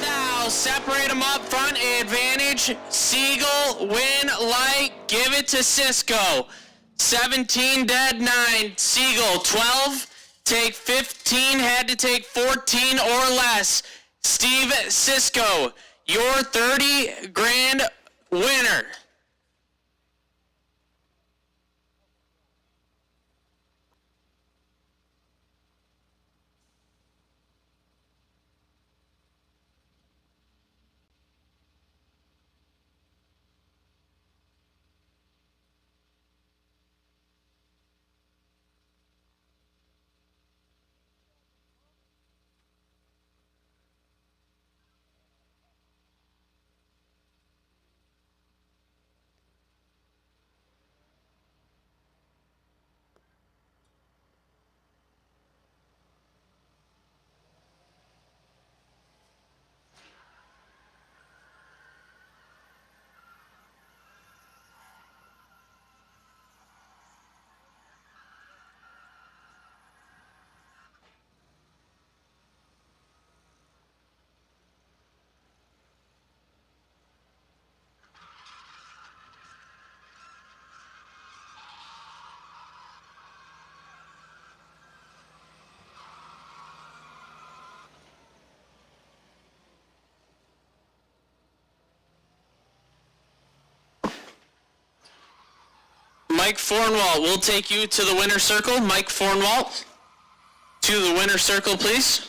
thou. Separate them up front. Advantage. Siegel win light. Give it to Cisco. 17 dead 9. Siegel 12. Take 15. Had to take 14 or less. Steve Cisco, your 30 grand winner. Mike Fornwalt, we'll take you to the winner's circle. Mike Fornwalt, to the winner's circle, please.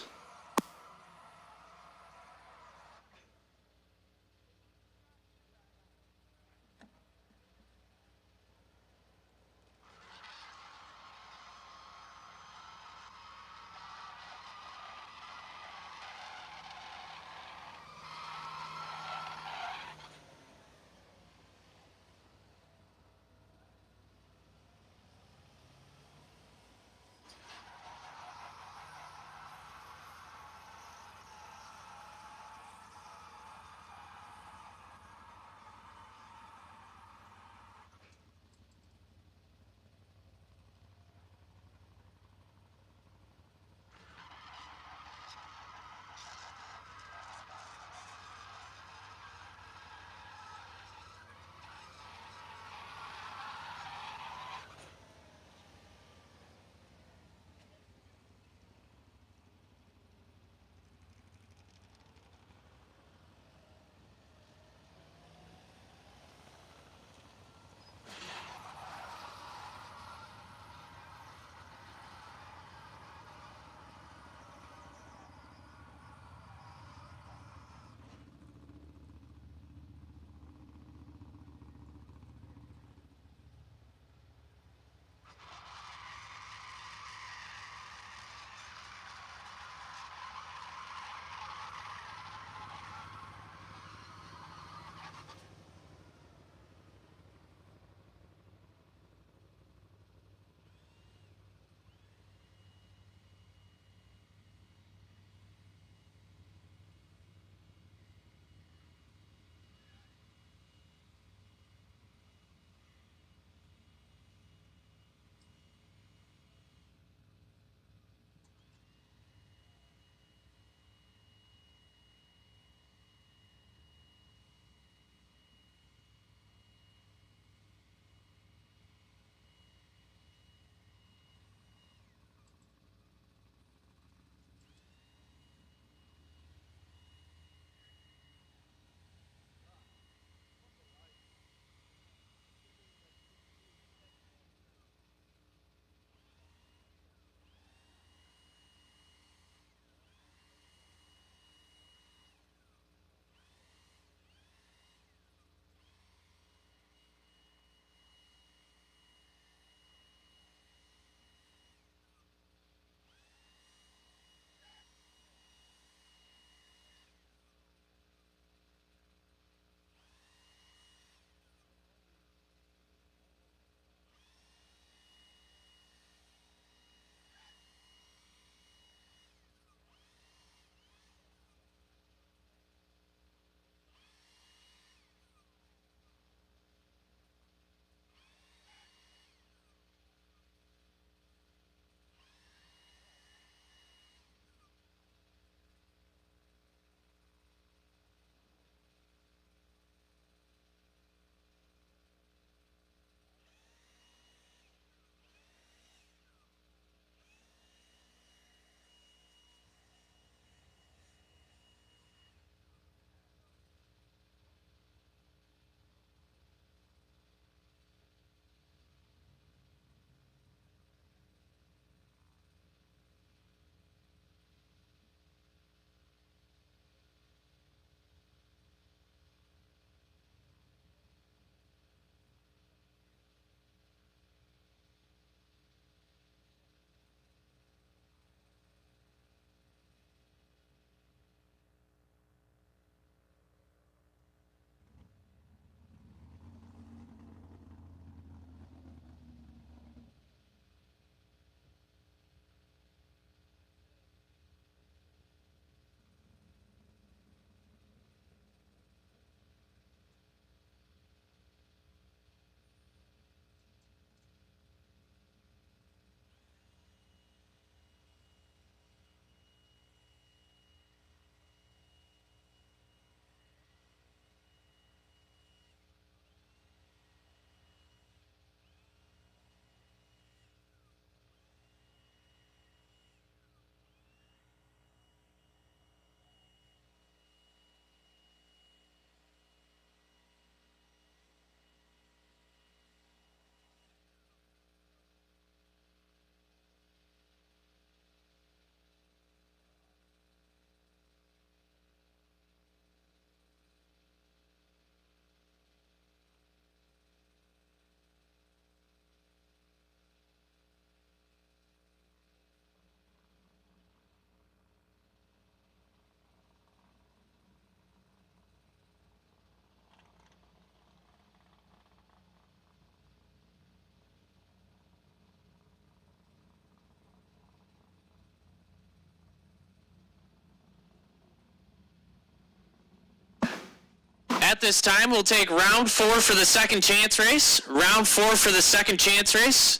At this time, we'll take round 4 for the second chance race. Round 4 for the second chance race.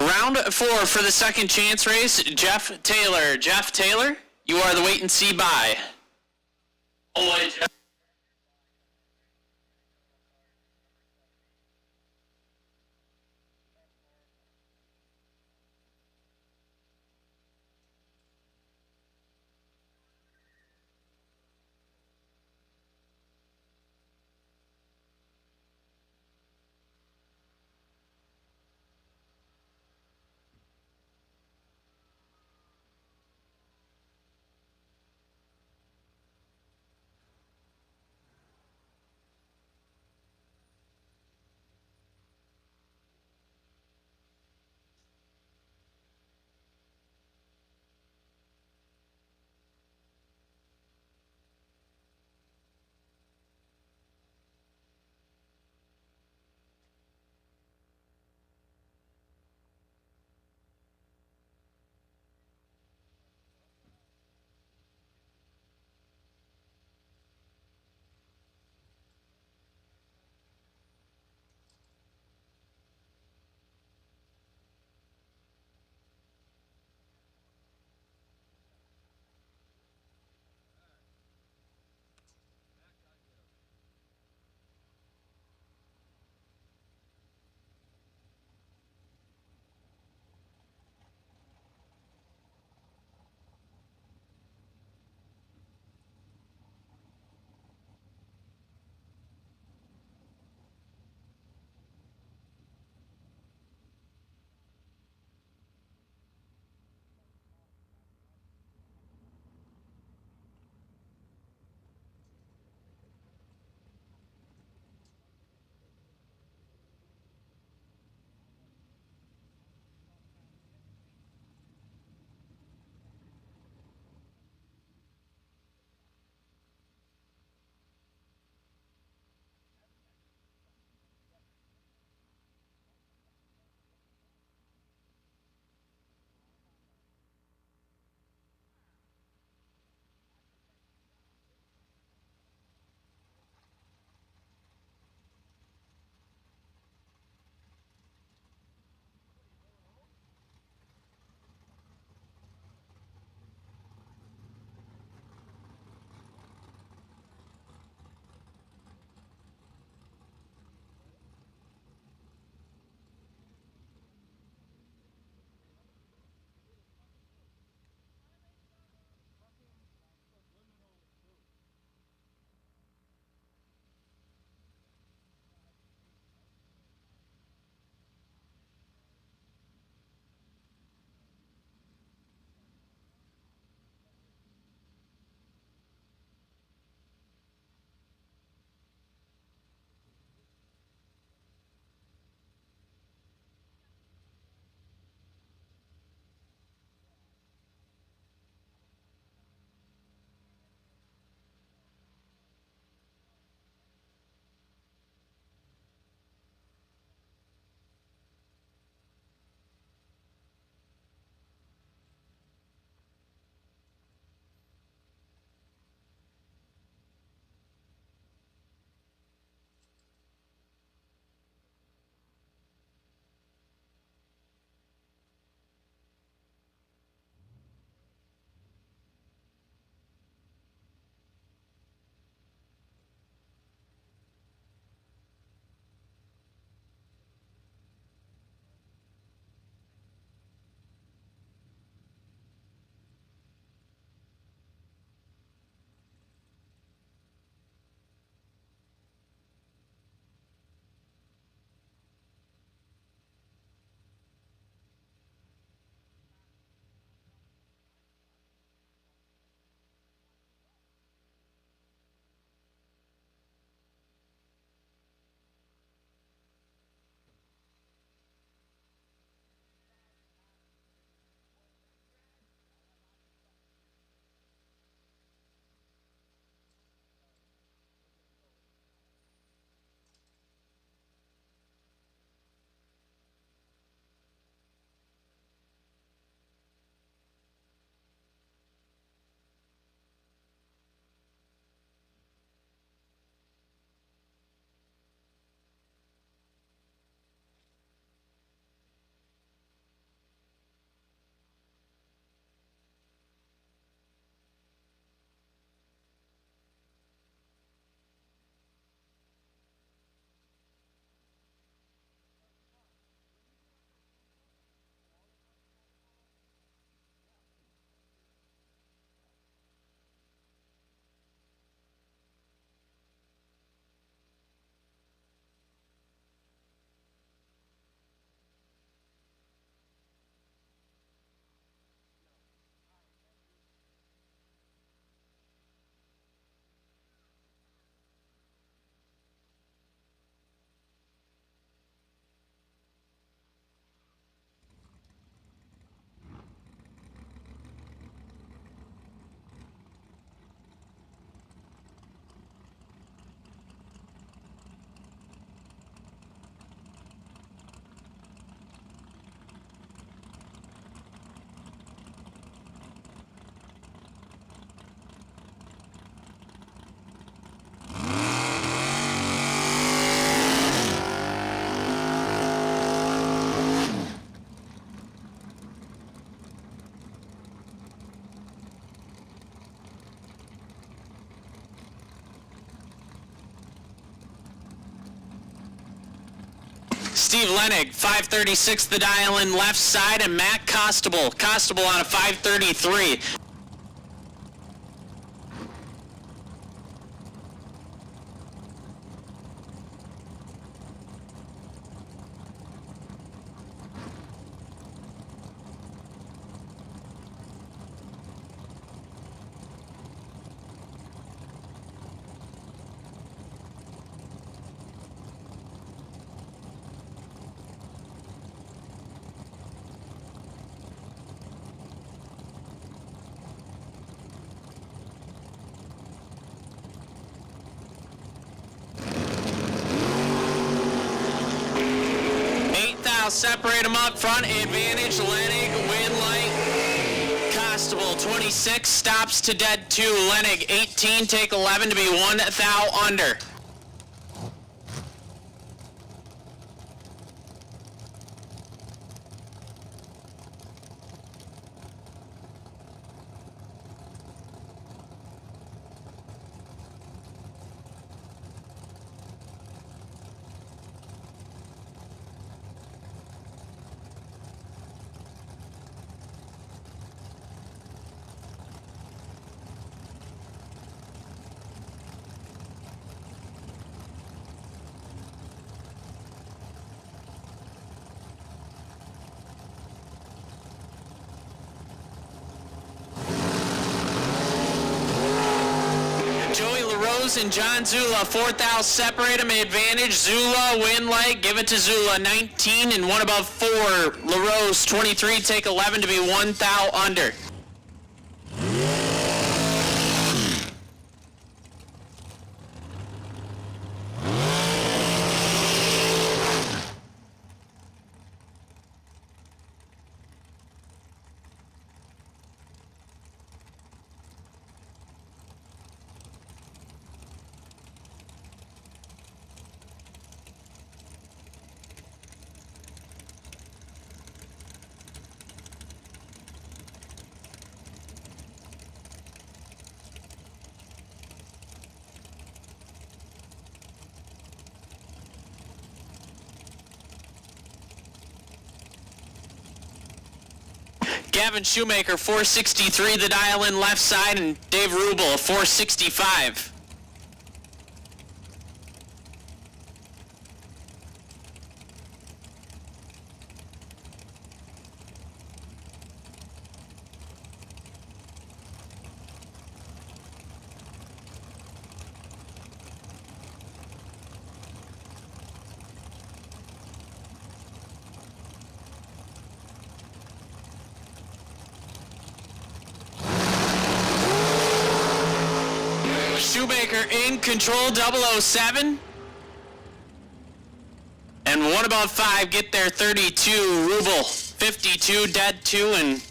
Round 4 for the second chance race, Jeff Taylor. Jeff Taylor, you are the wait and see bye. Oh, wait, Jeff. Steve Lenig, 536 the dial in left side, and Matt Costable on a 533. Separate them up front, advantage, Lenig, win light, Constable, 26, stops to dead 2, Lenig, 18, take 11 to be 1 thou under. And John Zula, 4th thou, separate them, advantage, Zula, win light, give it to Zula, 19 and 1 above 4, LaRose, 23, take 11 to be 1 thou under. Gavin Shoemaker, 463 the dial in left side, and Dave Rubel, 465. Shoemaker in control, 007. And 1 above 5, get there, 32, Rubel, 52, dead 2, and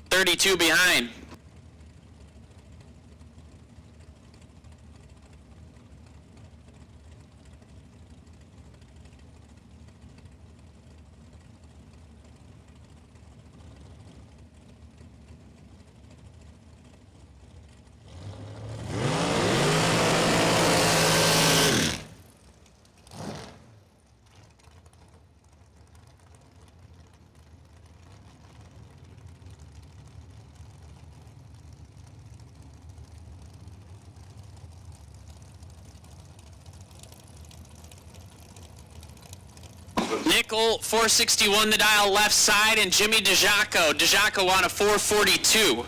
32 behind. Nickel, 461 the dial left side, and Jimmy DeJaco. DeJaco on a 442.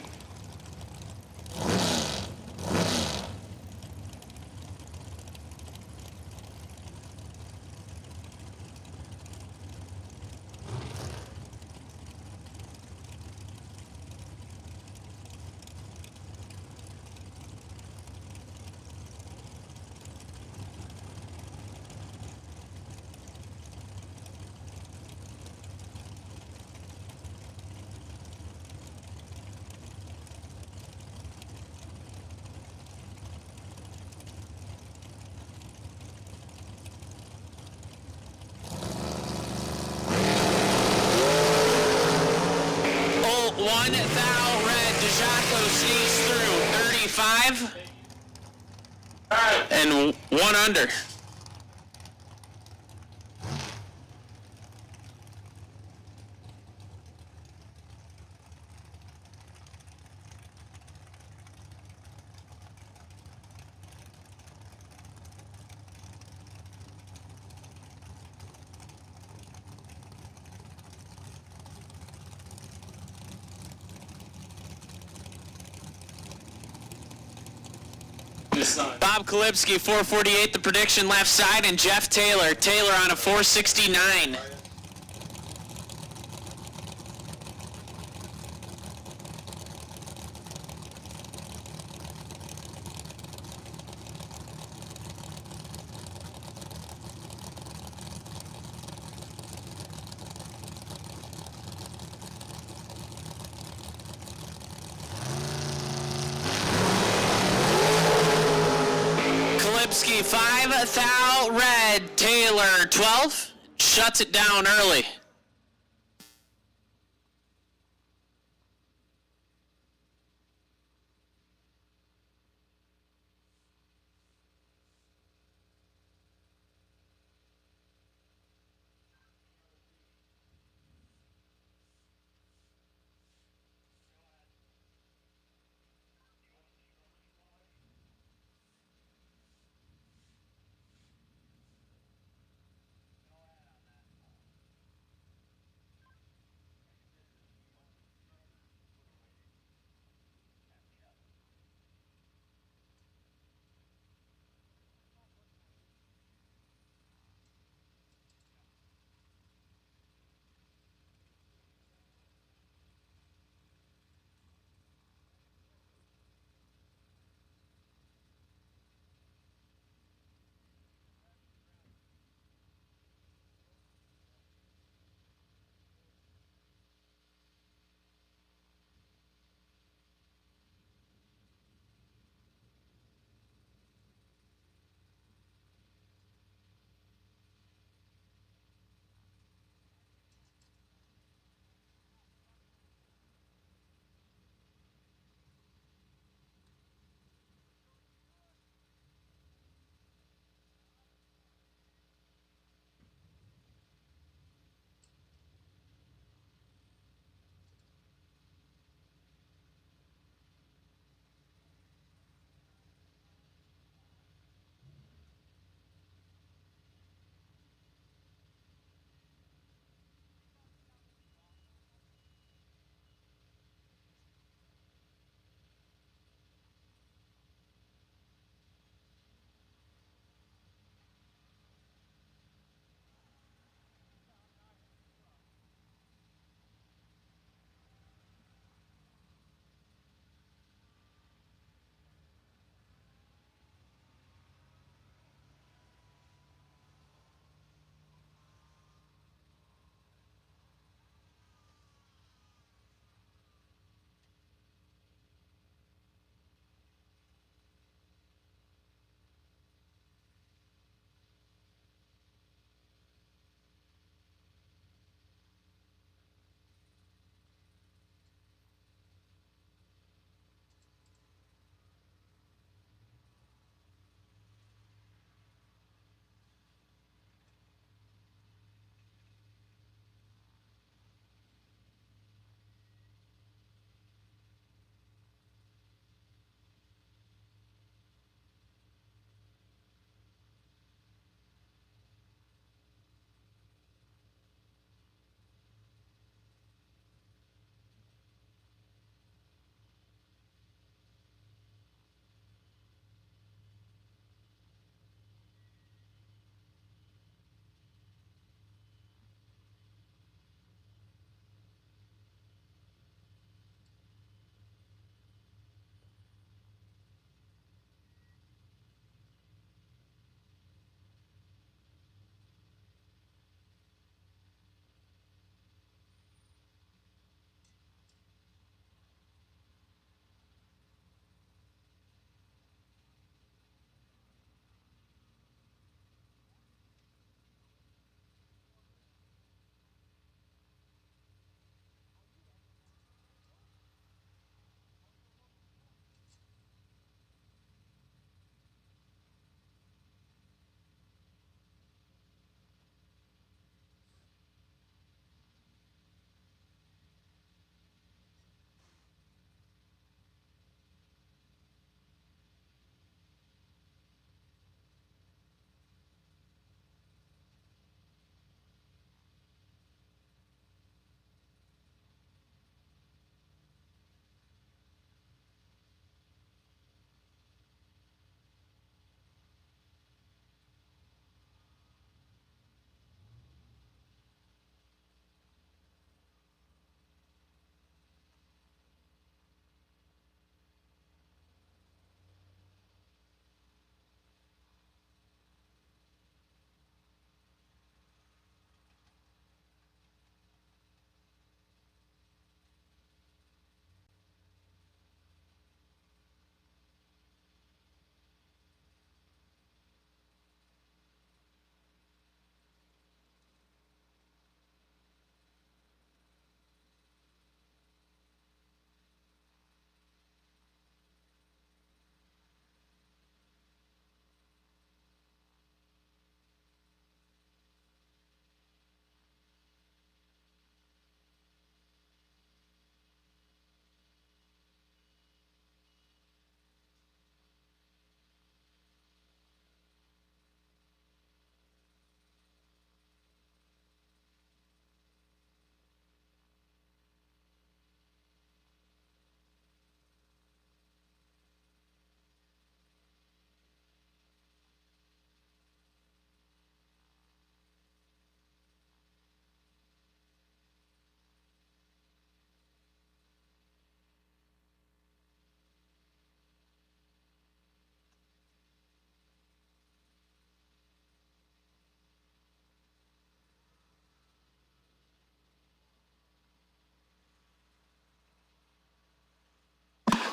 One thou red, DeJaco sneaks through, 35. And 1 under. the sun. Bob Kalipski, 448, the prediction left side, and Jeff Taylor. Taylor on a 469. Kalipski, 5 thou red. Taylor, 12. Shuts it down early.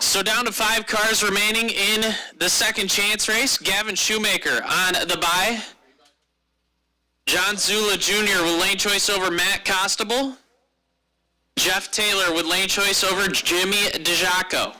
So down to 5 cars remaining in the second chance race. Gavin Shoemaker on the bye. John Zula Jr. with lane choice over Matt Costable. Jeff Taylor with lane choice over Jimmy DeJaco.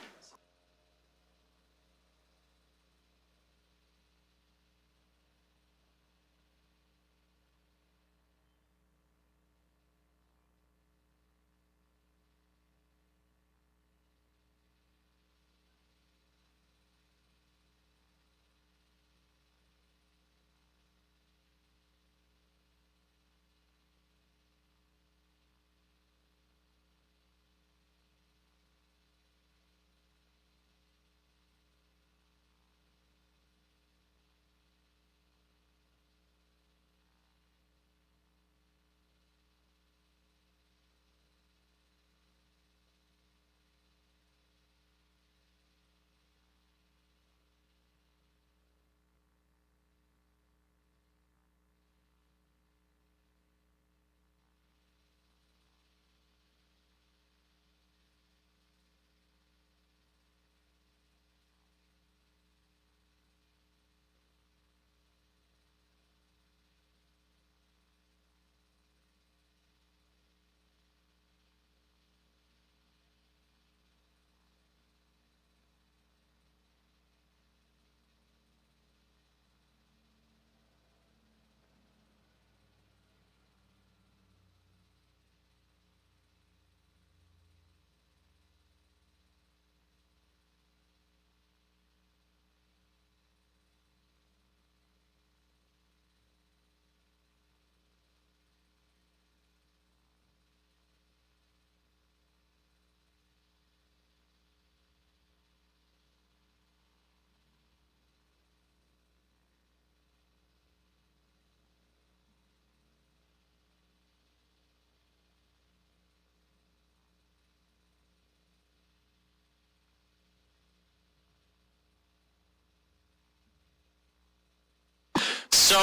So,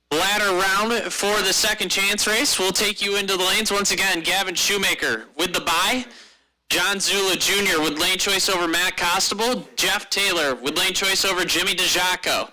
ladder round for the second chance race. We'll take you into the lanes. Once again, Gavin Shoemaker with the bye. John Zula Jr. with lane choice over Matt Costable. Jeff Taylor with lane choice over Jimmy DeJaco.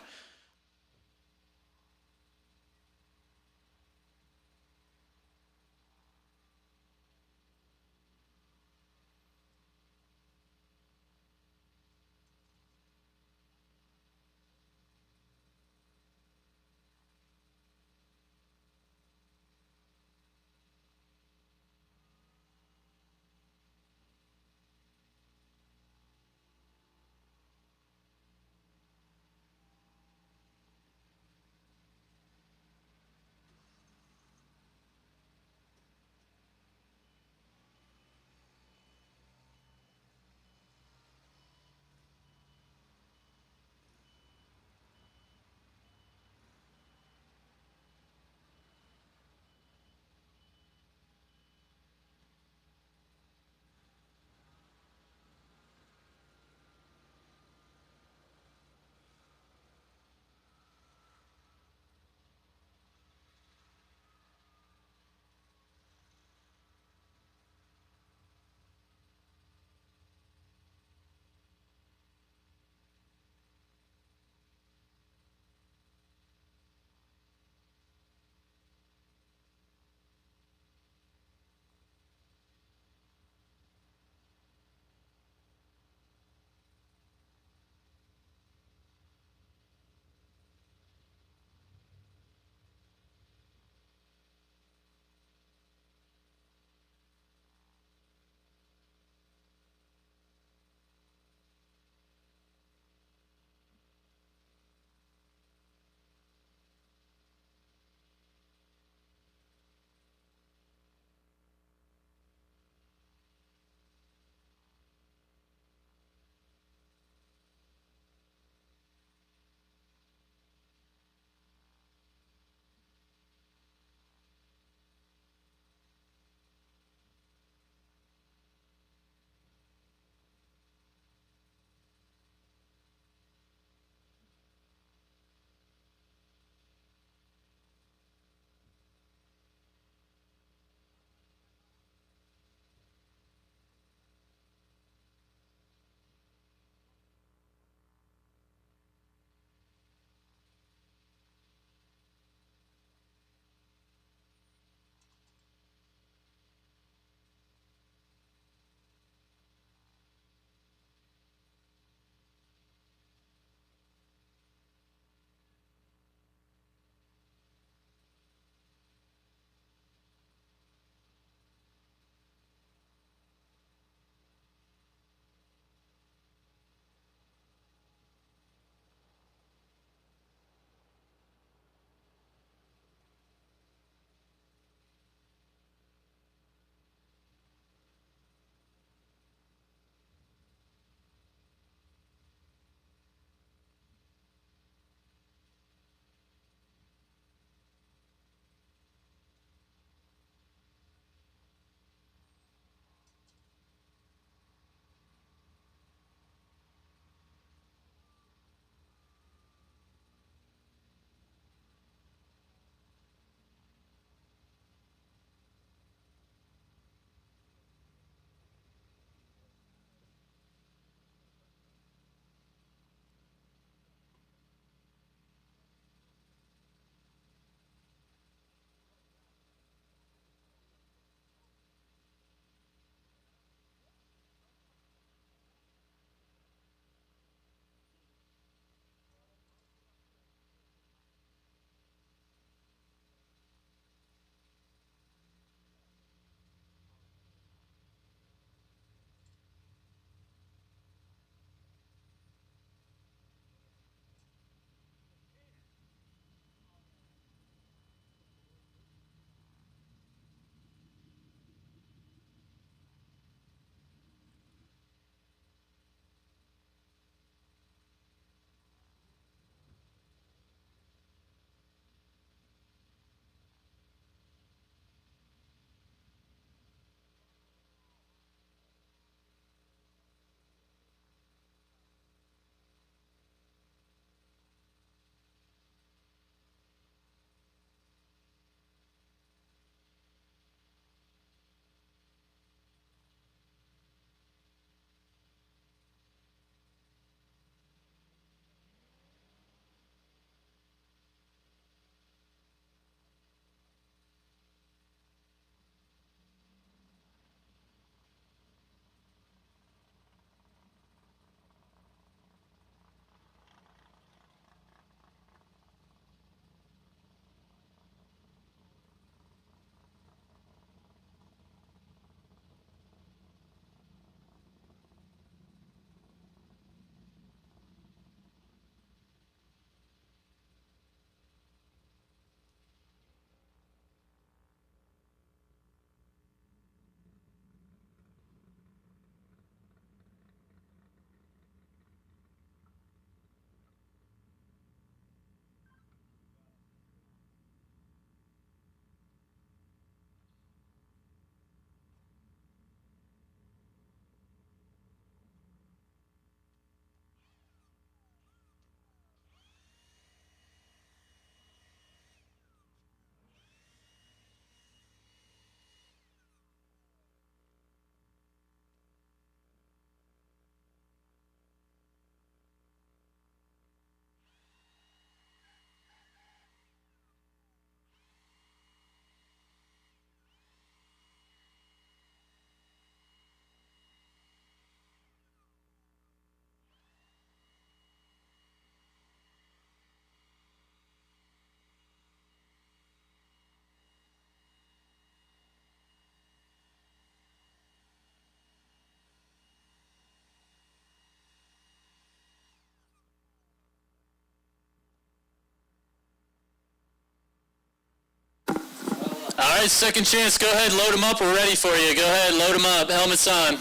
guys, second chance, go ahead, load them up, we're ready for you. Go ahead, load them up, helmets on.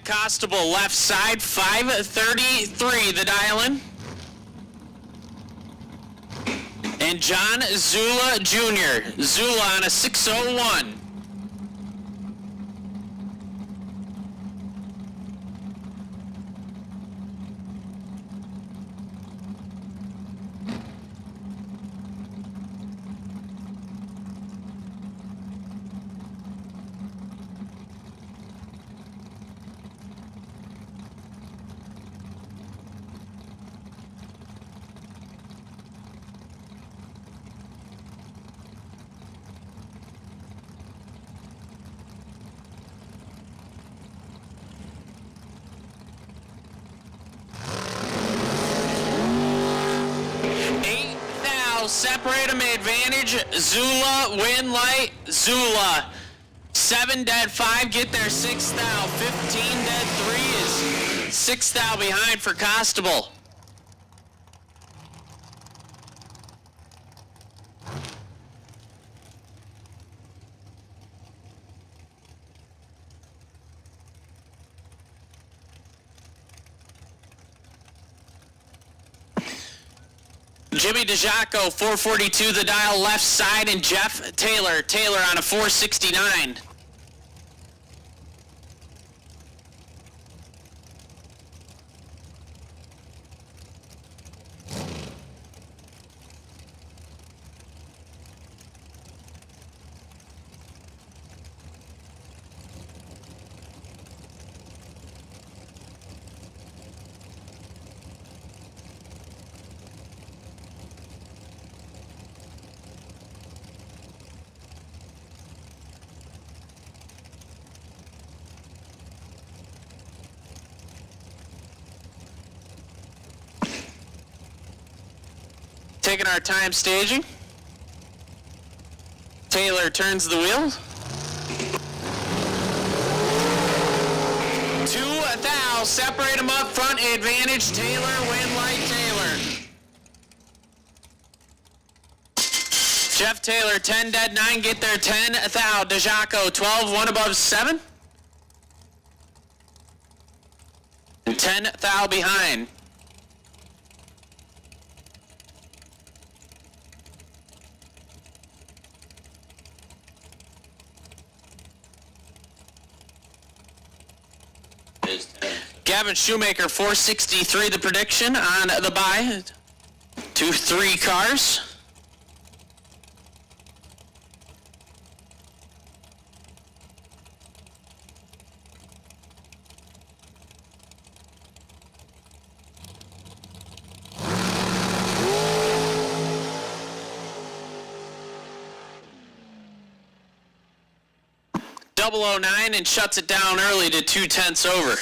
Constable left side, 533, the dial-in. And John Zula Jr., Zula on a 601. Separate them advantage. Zula, win light. Zula. 7 dead 5, get there 6 thou. 15 dead 3 is 6 thou behind for Constable. Jimmy DeJacco, 442 the dial left side, and Jeff Taylor on a 469. Taking our time staging. Taylor turns the wheel. 2,000, separate them up front, advantage Taylor, win light Taylor. Jeff Taylor, 10 dead 9, get there 10,000. DeJacco, 12, 1 above 7. 10,000 behind. Gavin Shoemaker, 463 the prediction on the buy. 2-3 cars. .009 and shuts it down early to 2/10 over.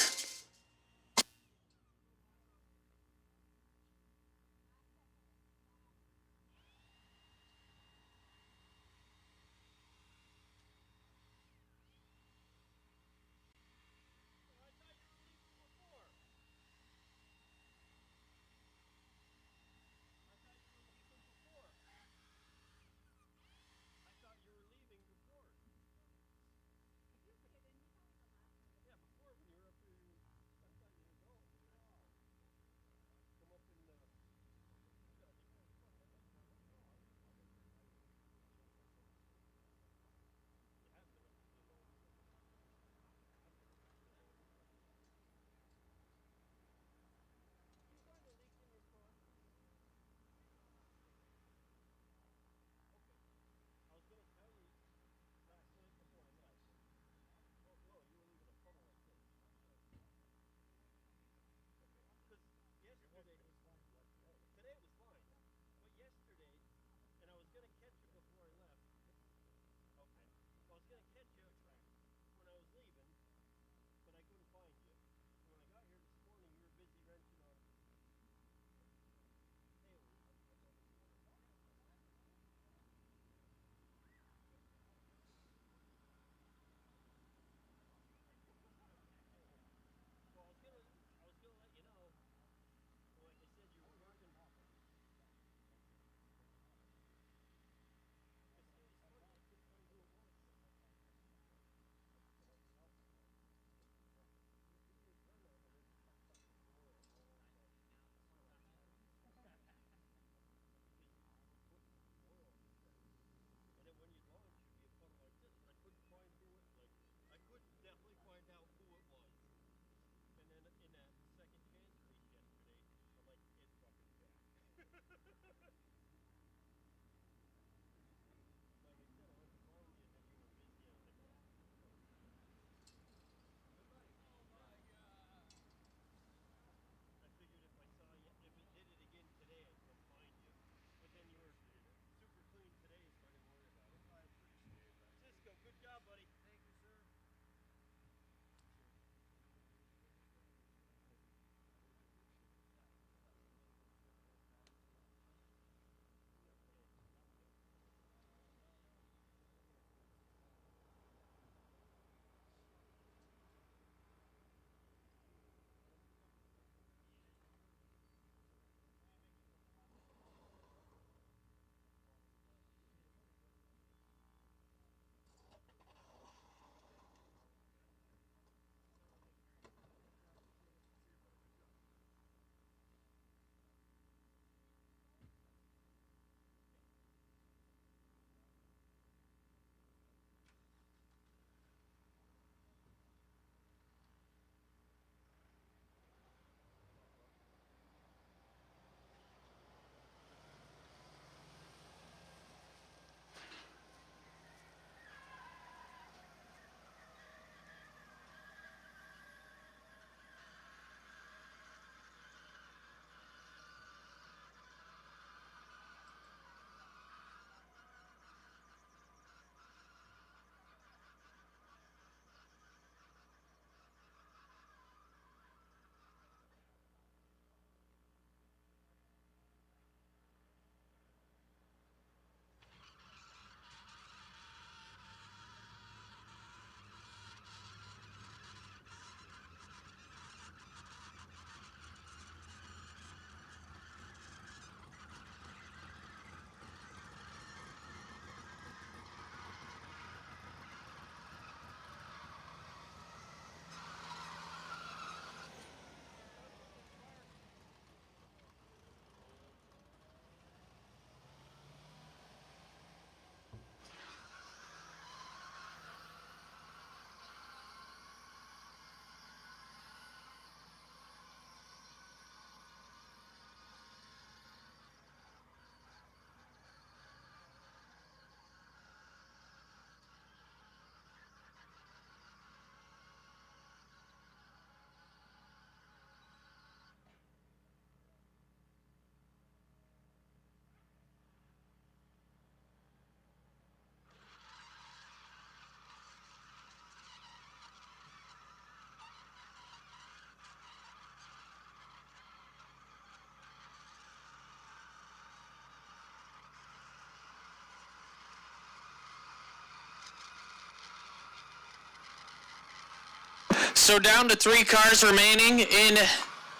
So down to 3 cars remaining in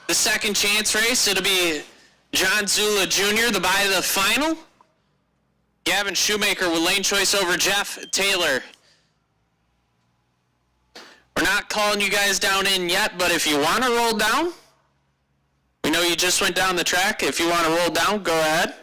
the second chance race. It'll be John Zula Jr., the bye of the final. Gavin Shoemaker with lane choice over Jeff Taylor. We're not calling you guys down in yet, but if you want to roll down, we know you just went down the track. If you want to roll down, go ahead.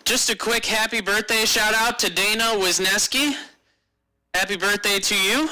Just a quick happy birthday shout out to Dana Wisniewski. Happy birthday to you.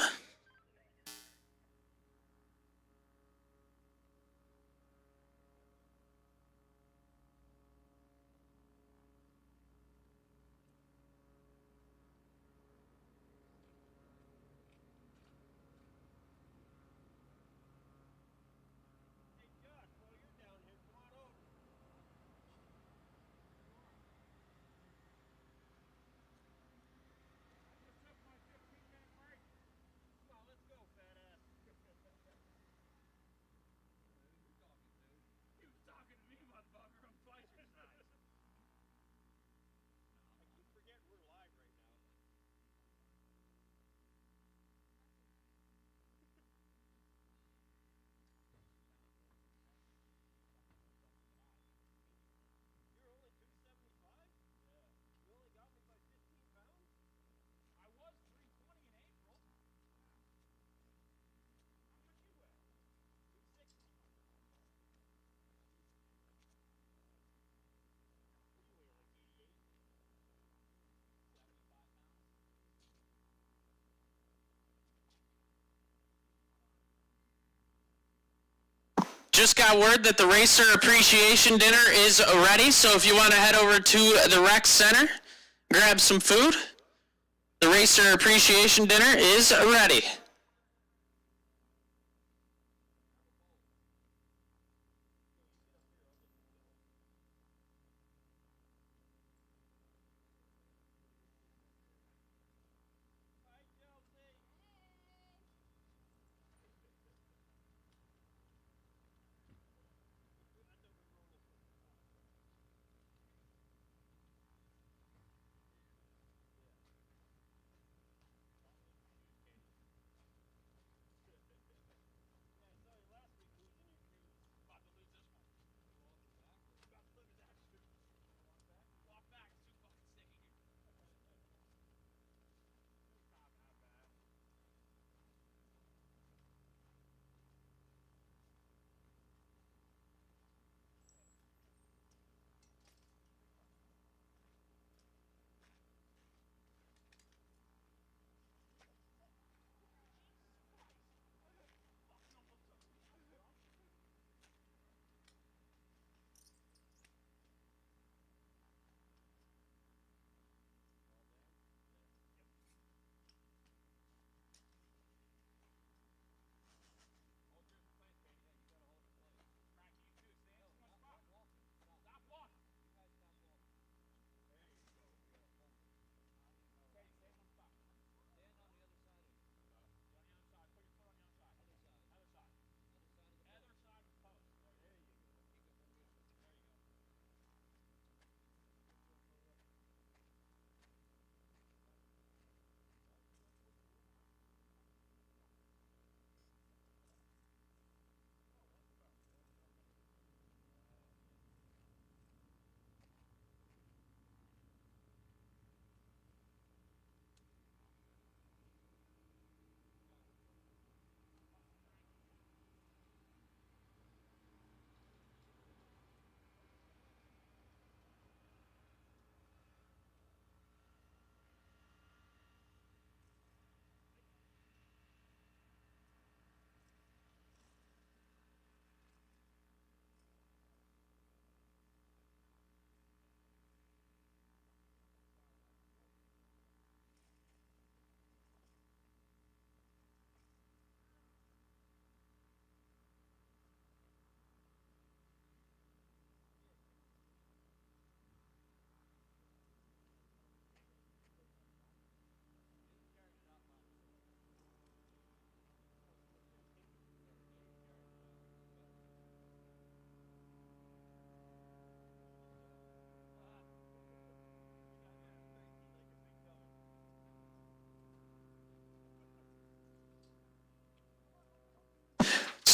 Just got word that the Racer Appreciation Dinner is ready, so if you want to head over to the Rec Center, grab some food. The Racer Appreciation Dinner is ready.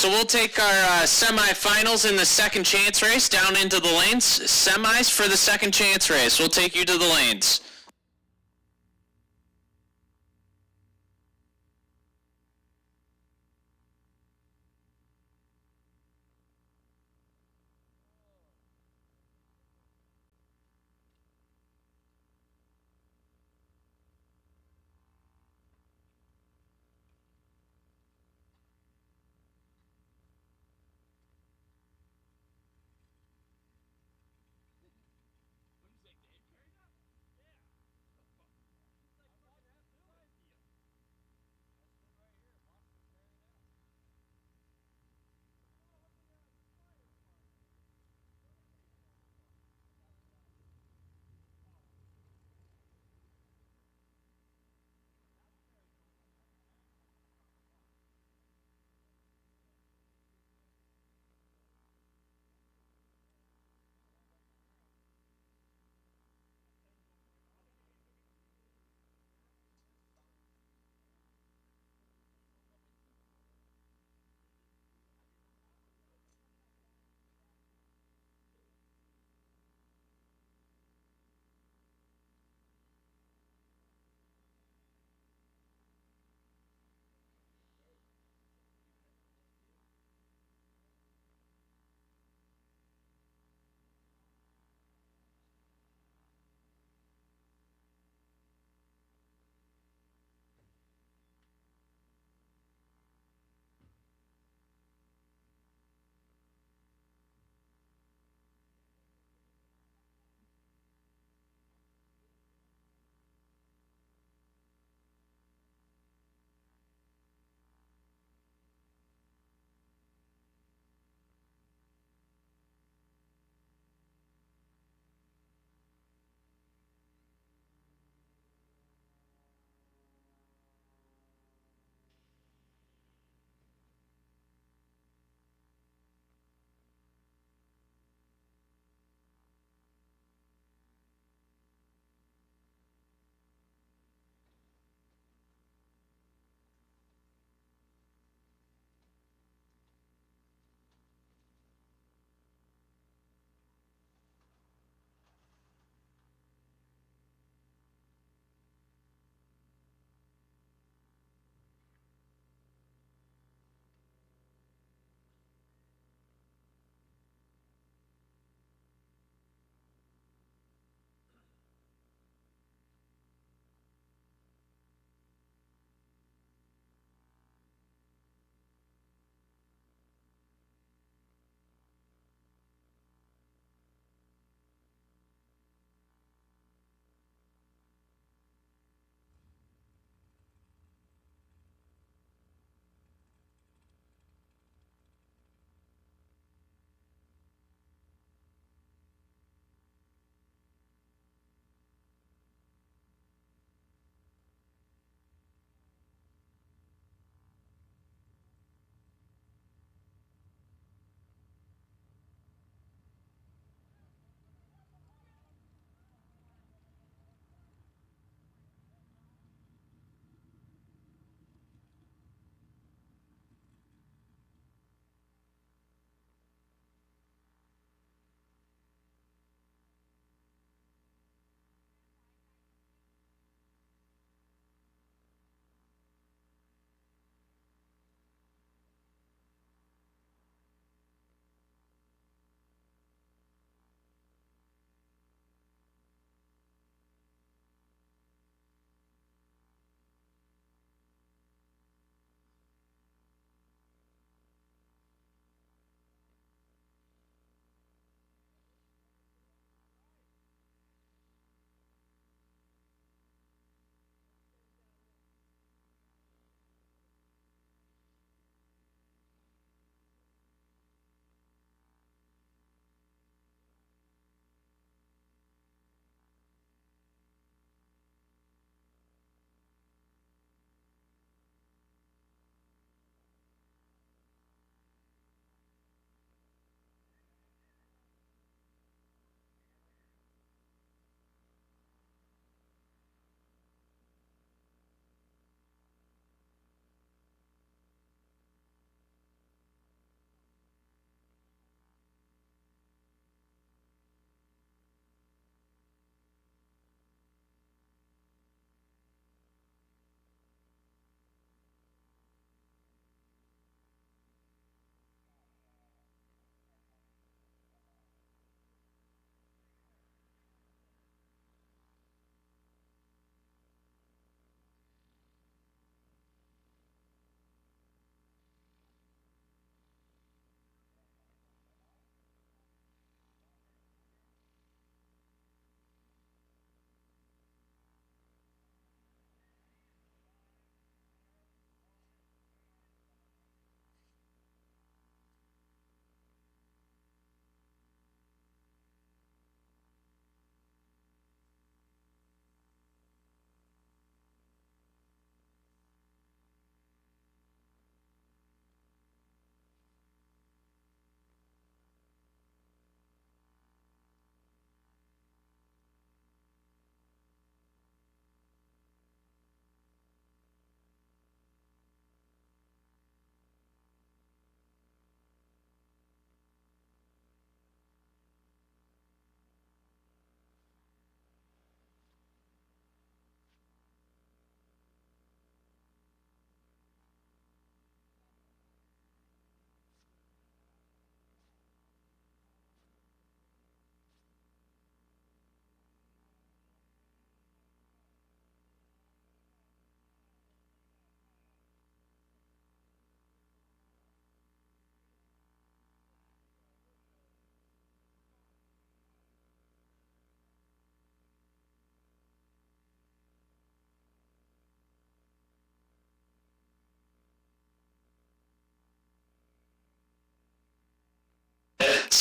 So we'll take our semifinals in the second chance race down into the lanes. Semis for the second chance race. We'll take you to the lanes.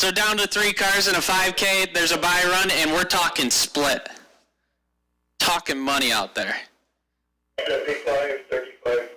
So down to 3 cars in a 5K, there's a buy run, and we're talking split. Talking money out there. 75, 35,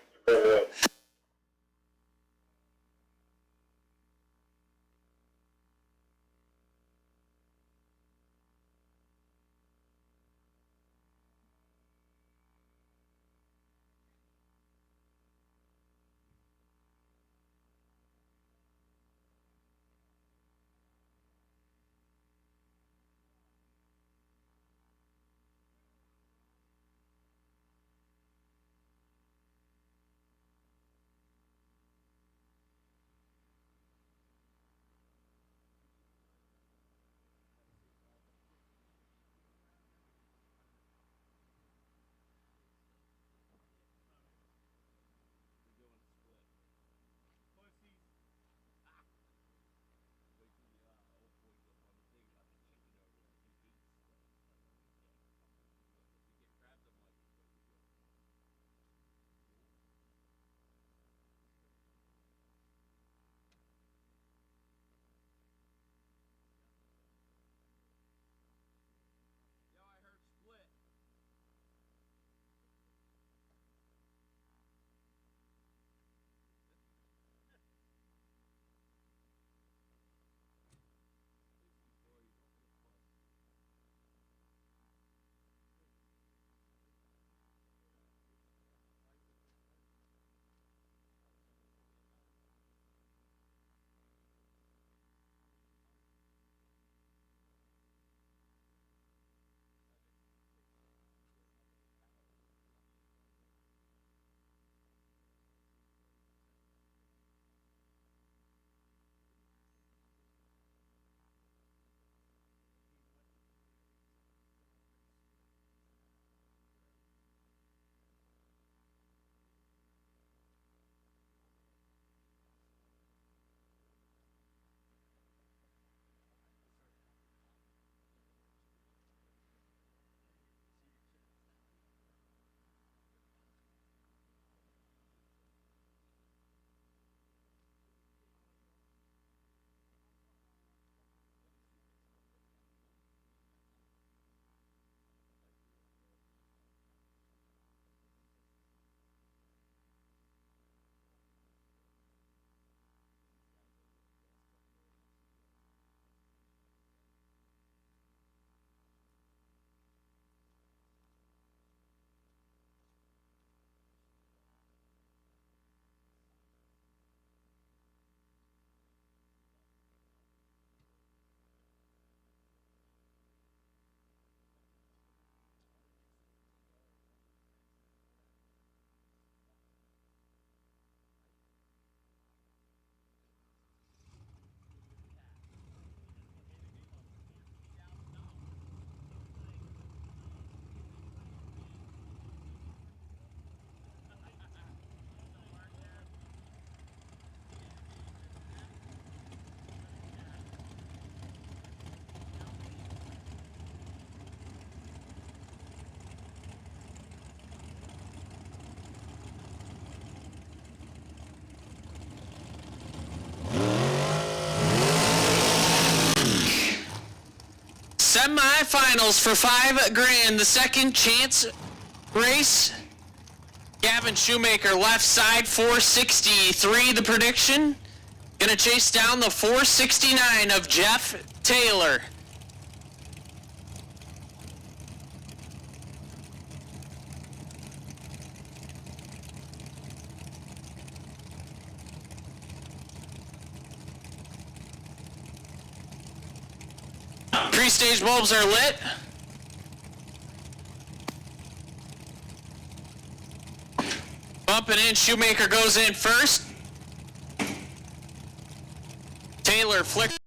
Semi-finals for $5,000. The second chance race. Gavin Shoemaker left side 463. The prediction. Gonna chase down the 469 of Jeff Taylor. Pre-stage bulbs are lit. Bumping in, Shoemaker goes in first. Taylor flicked.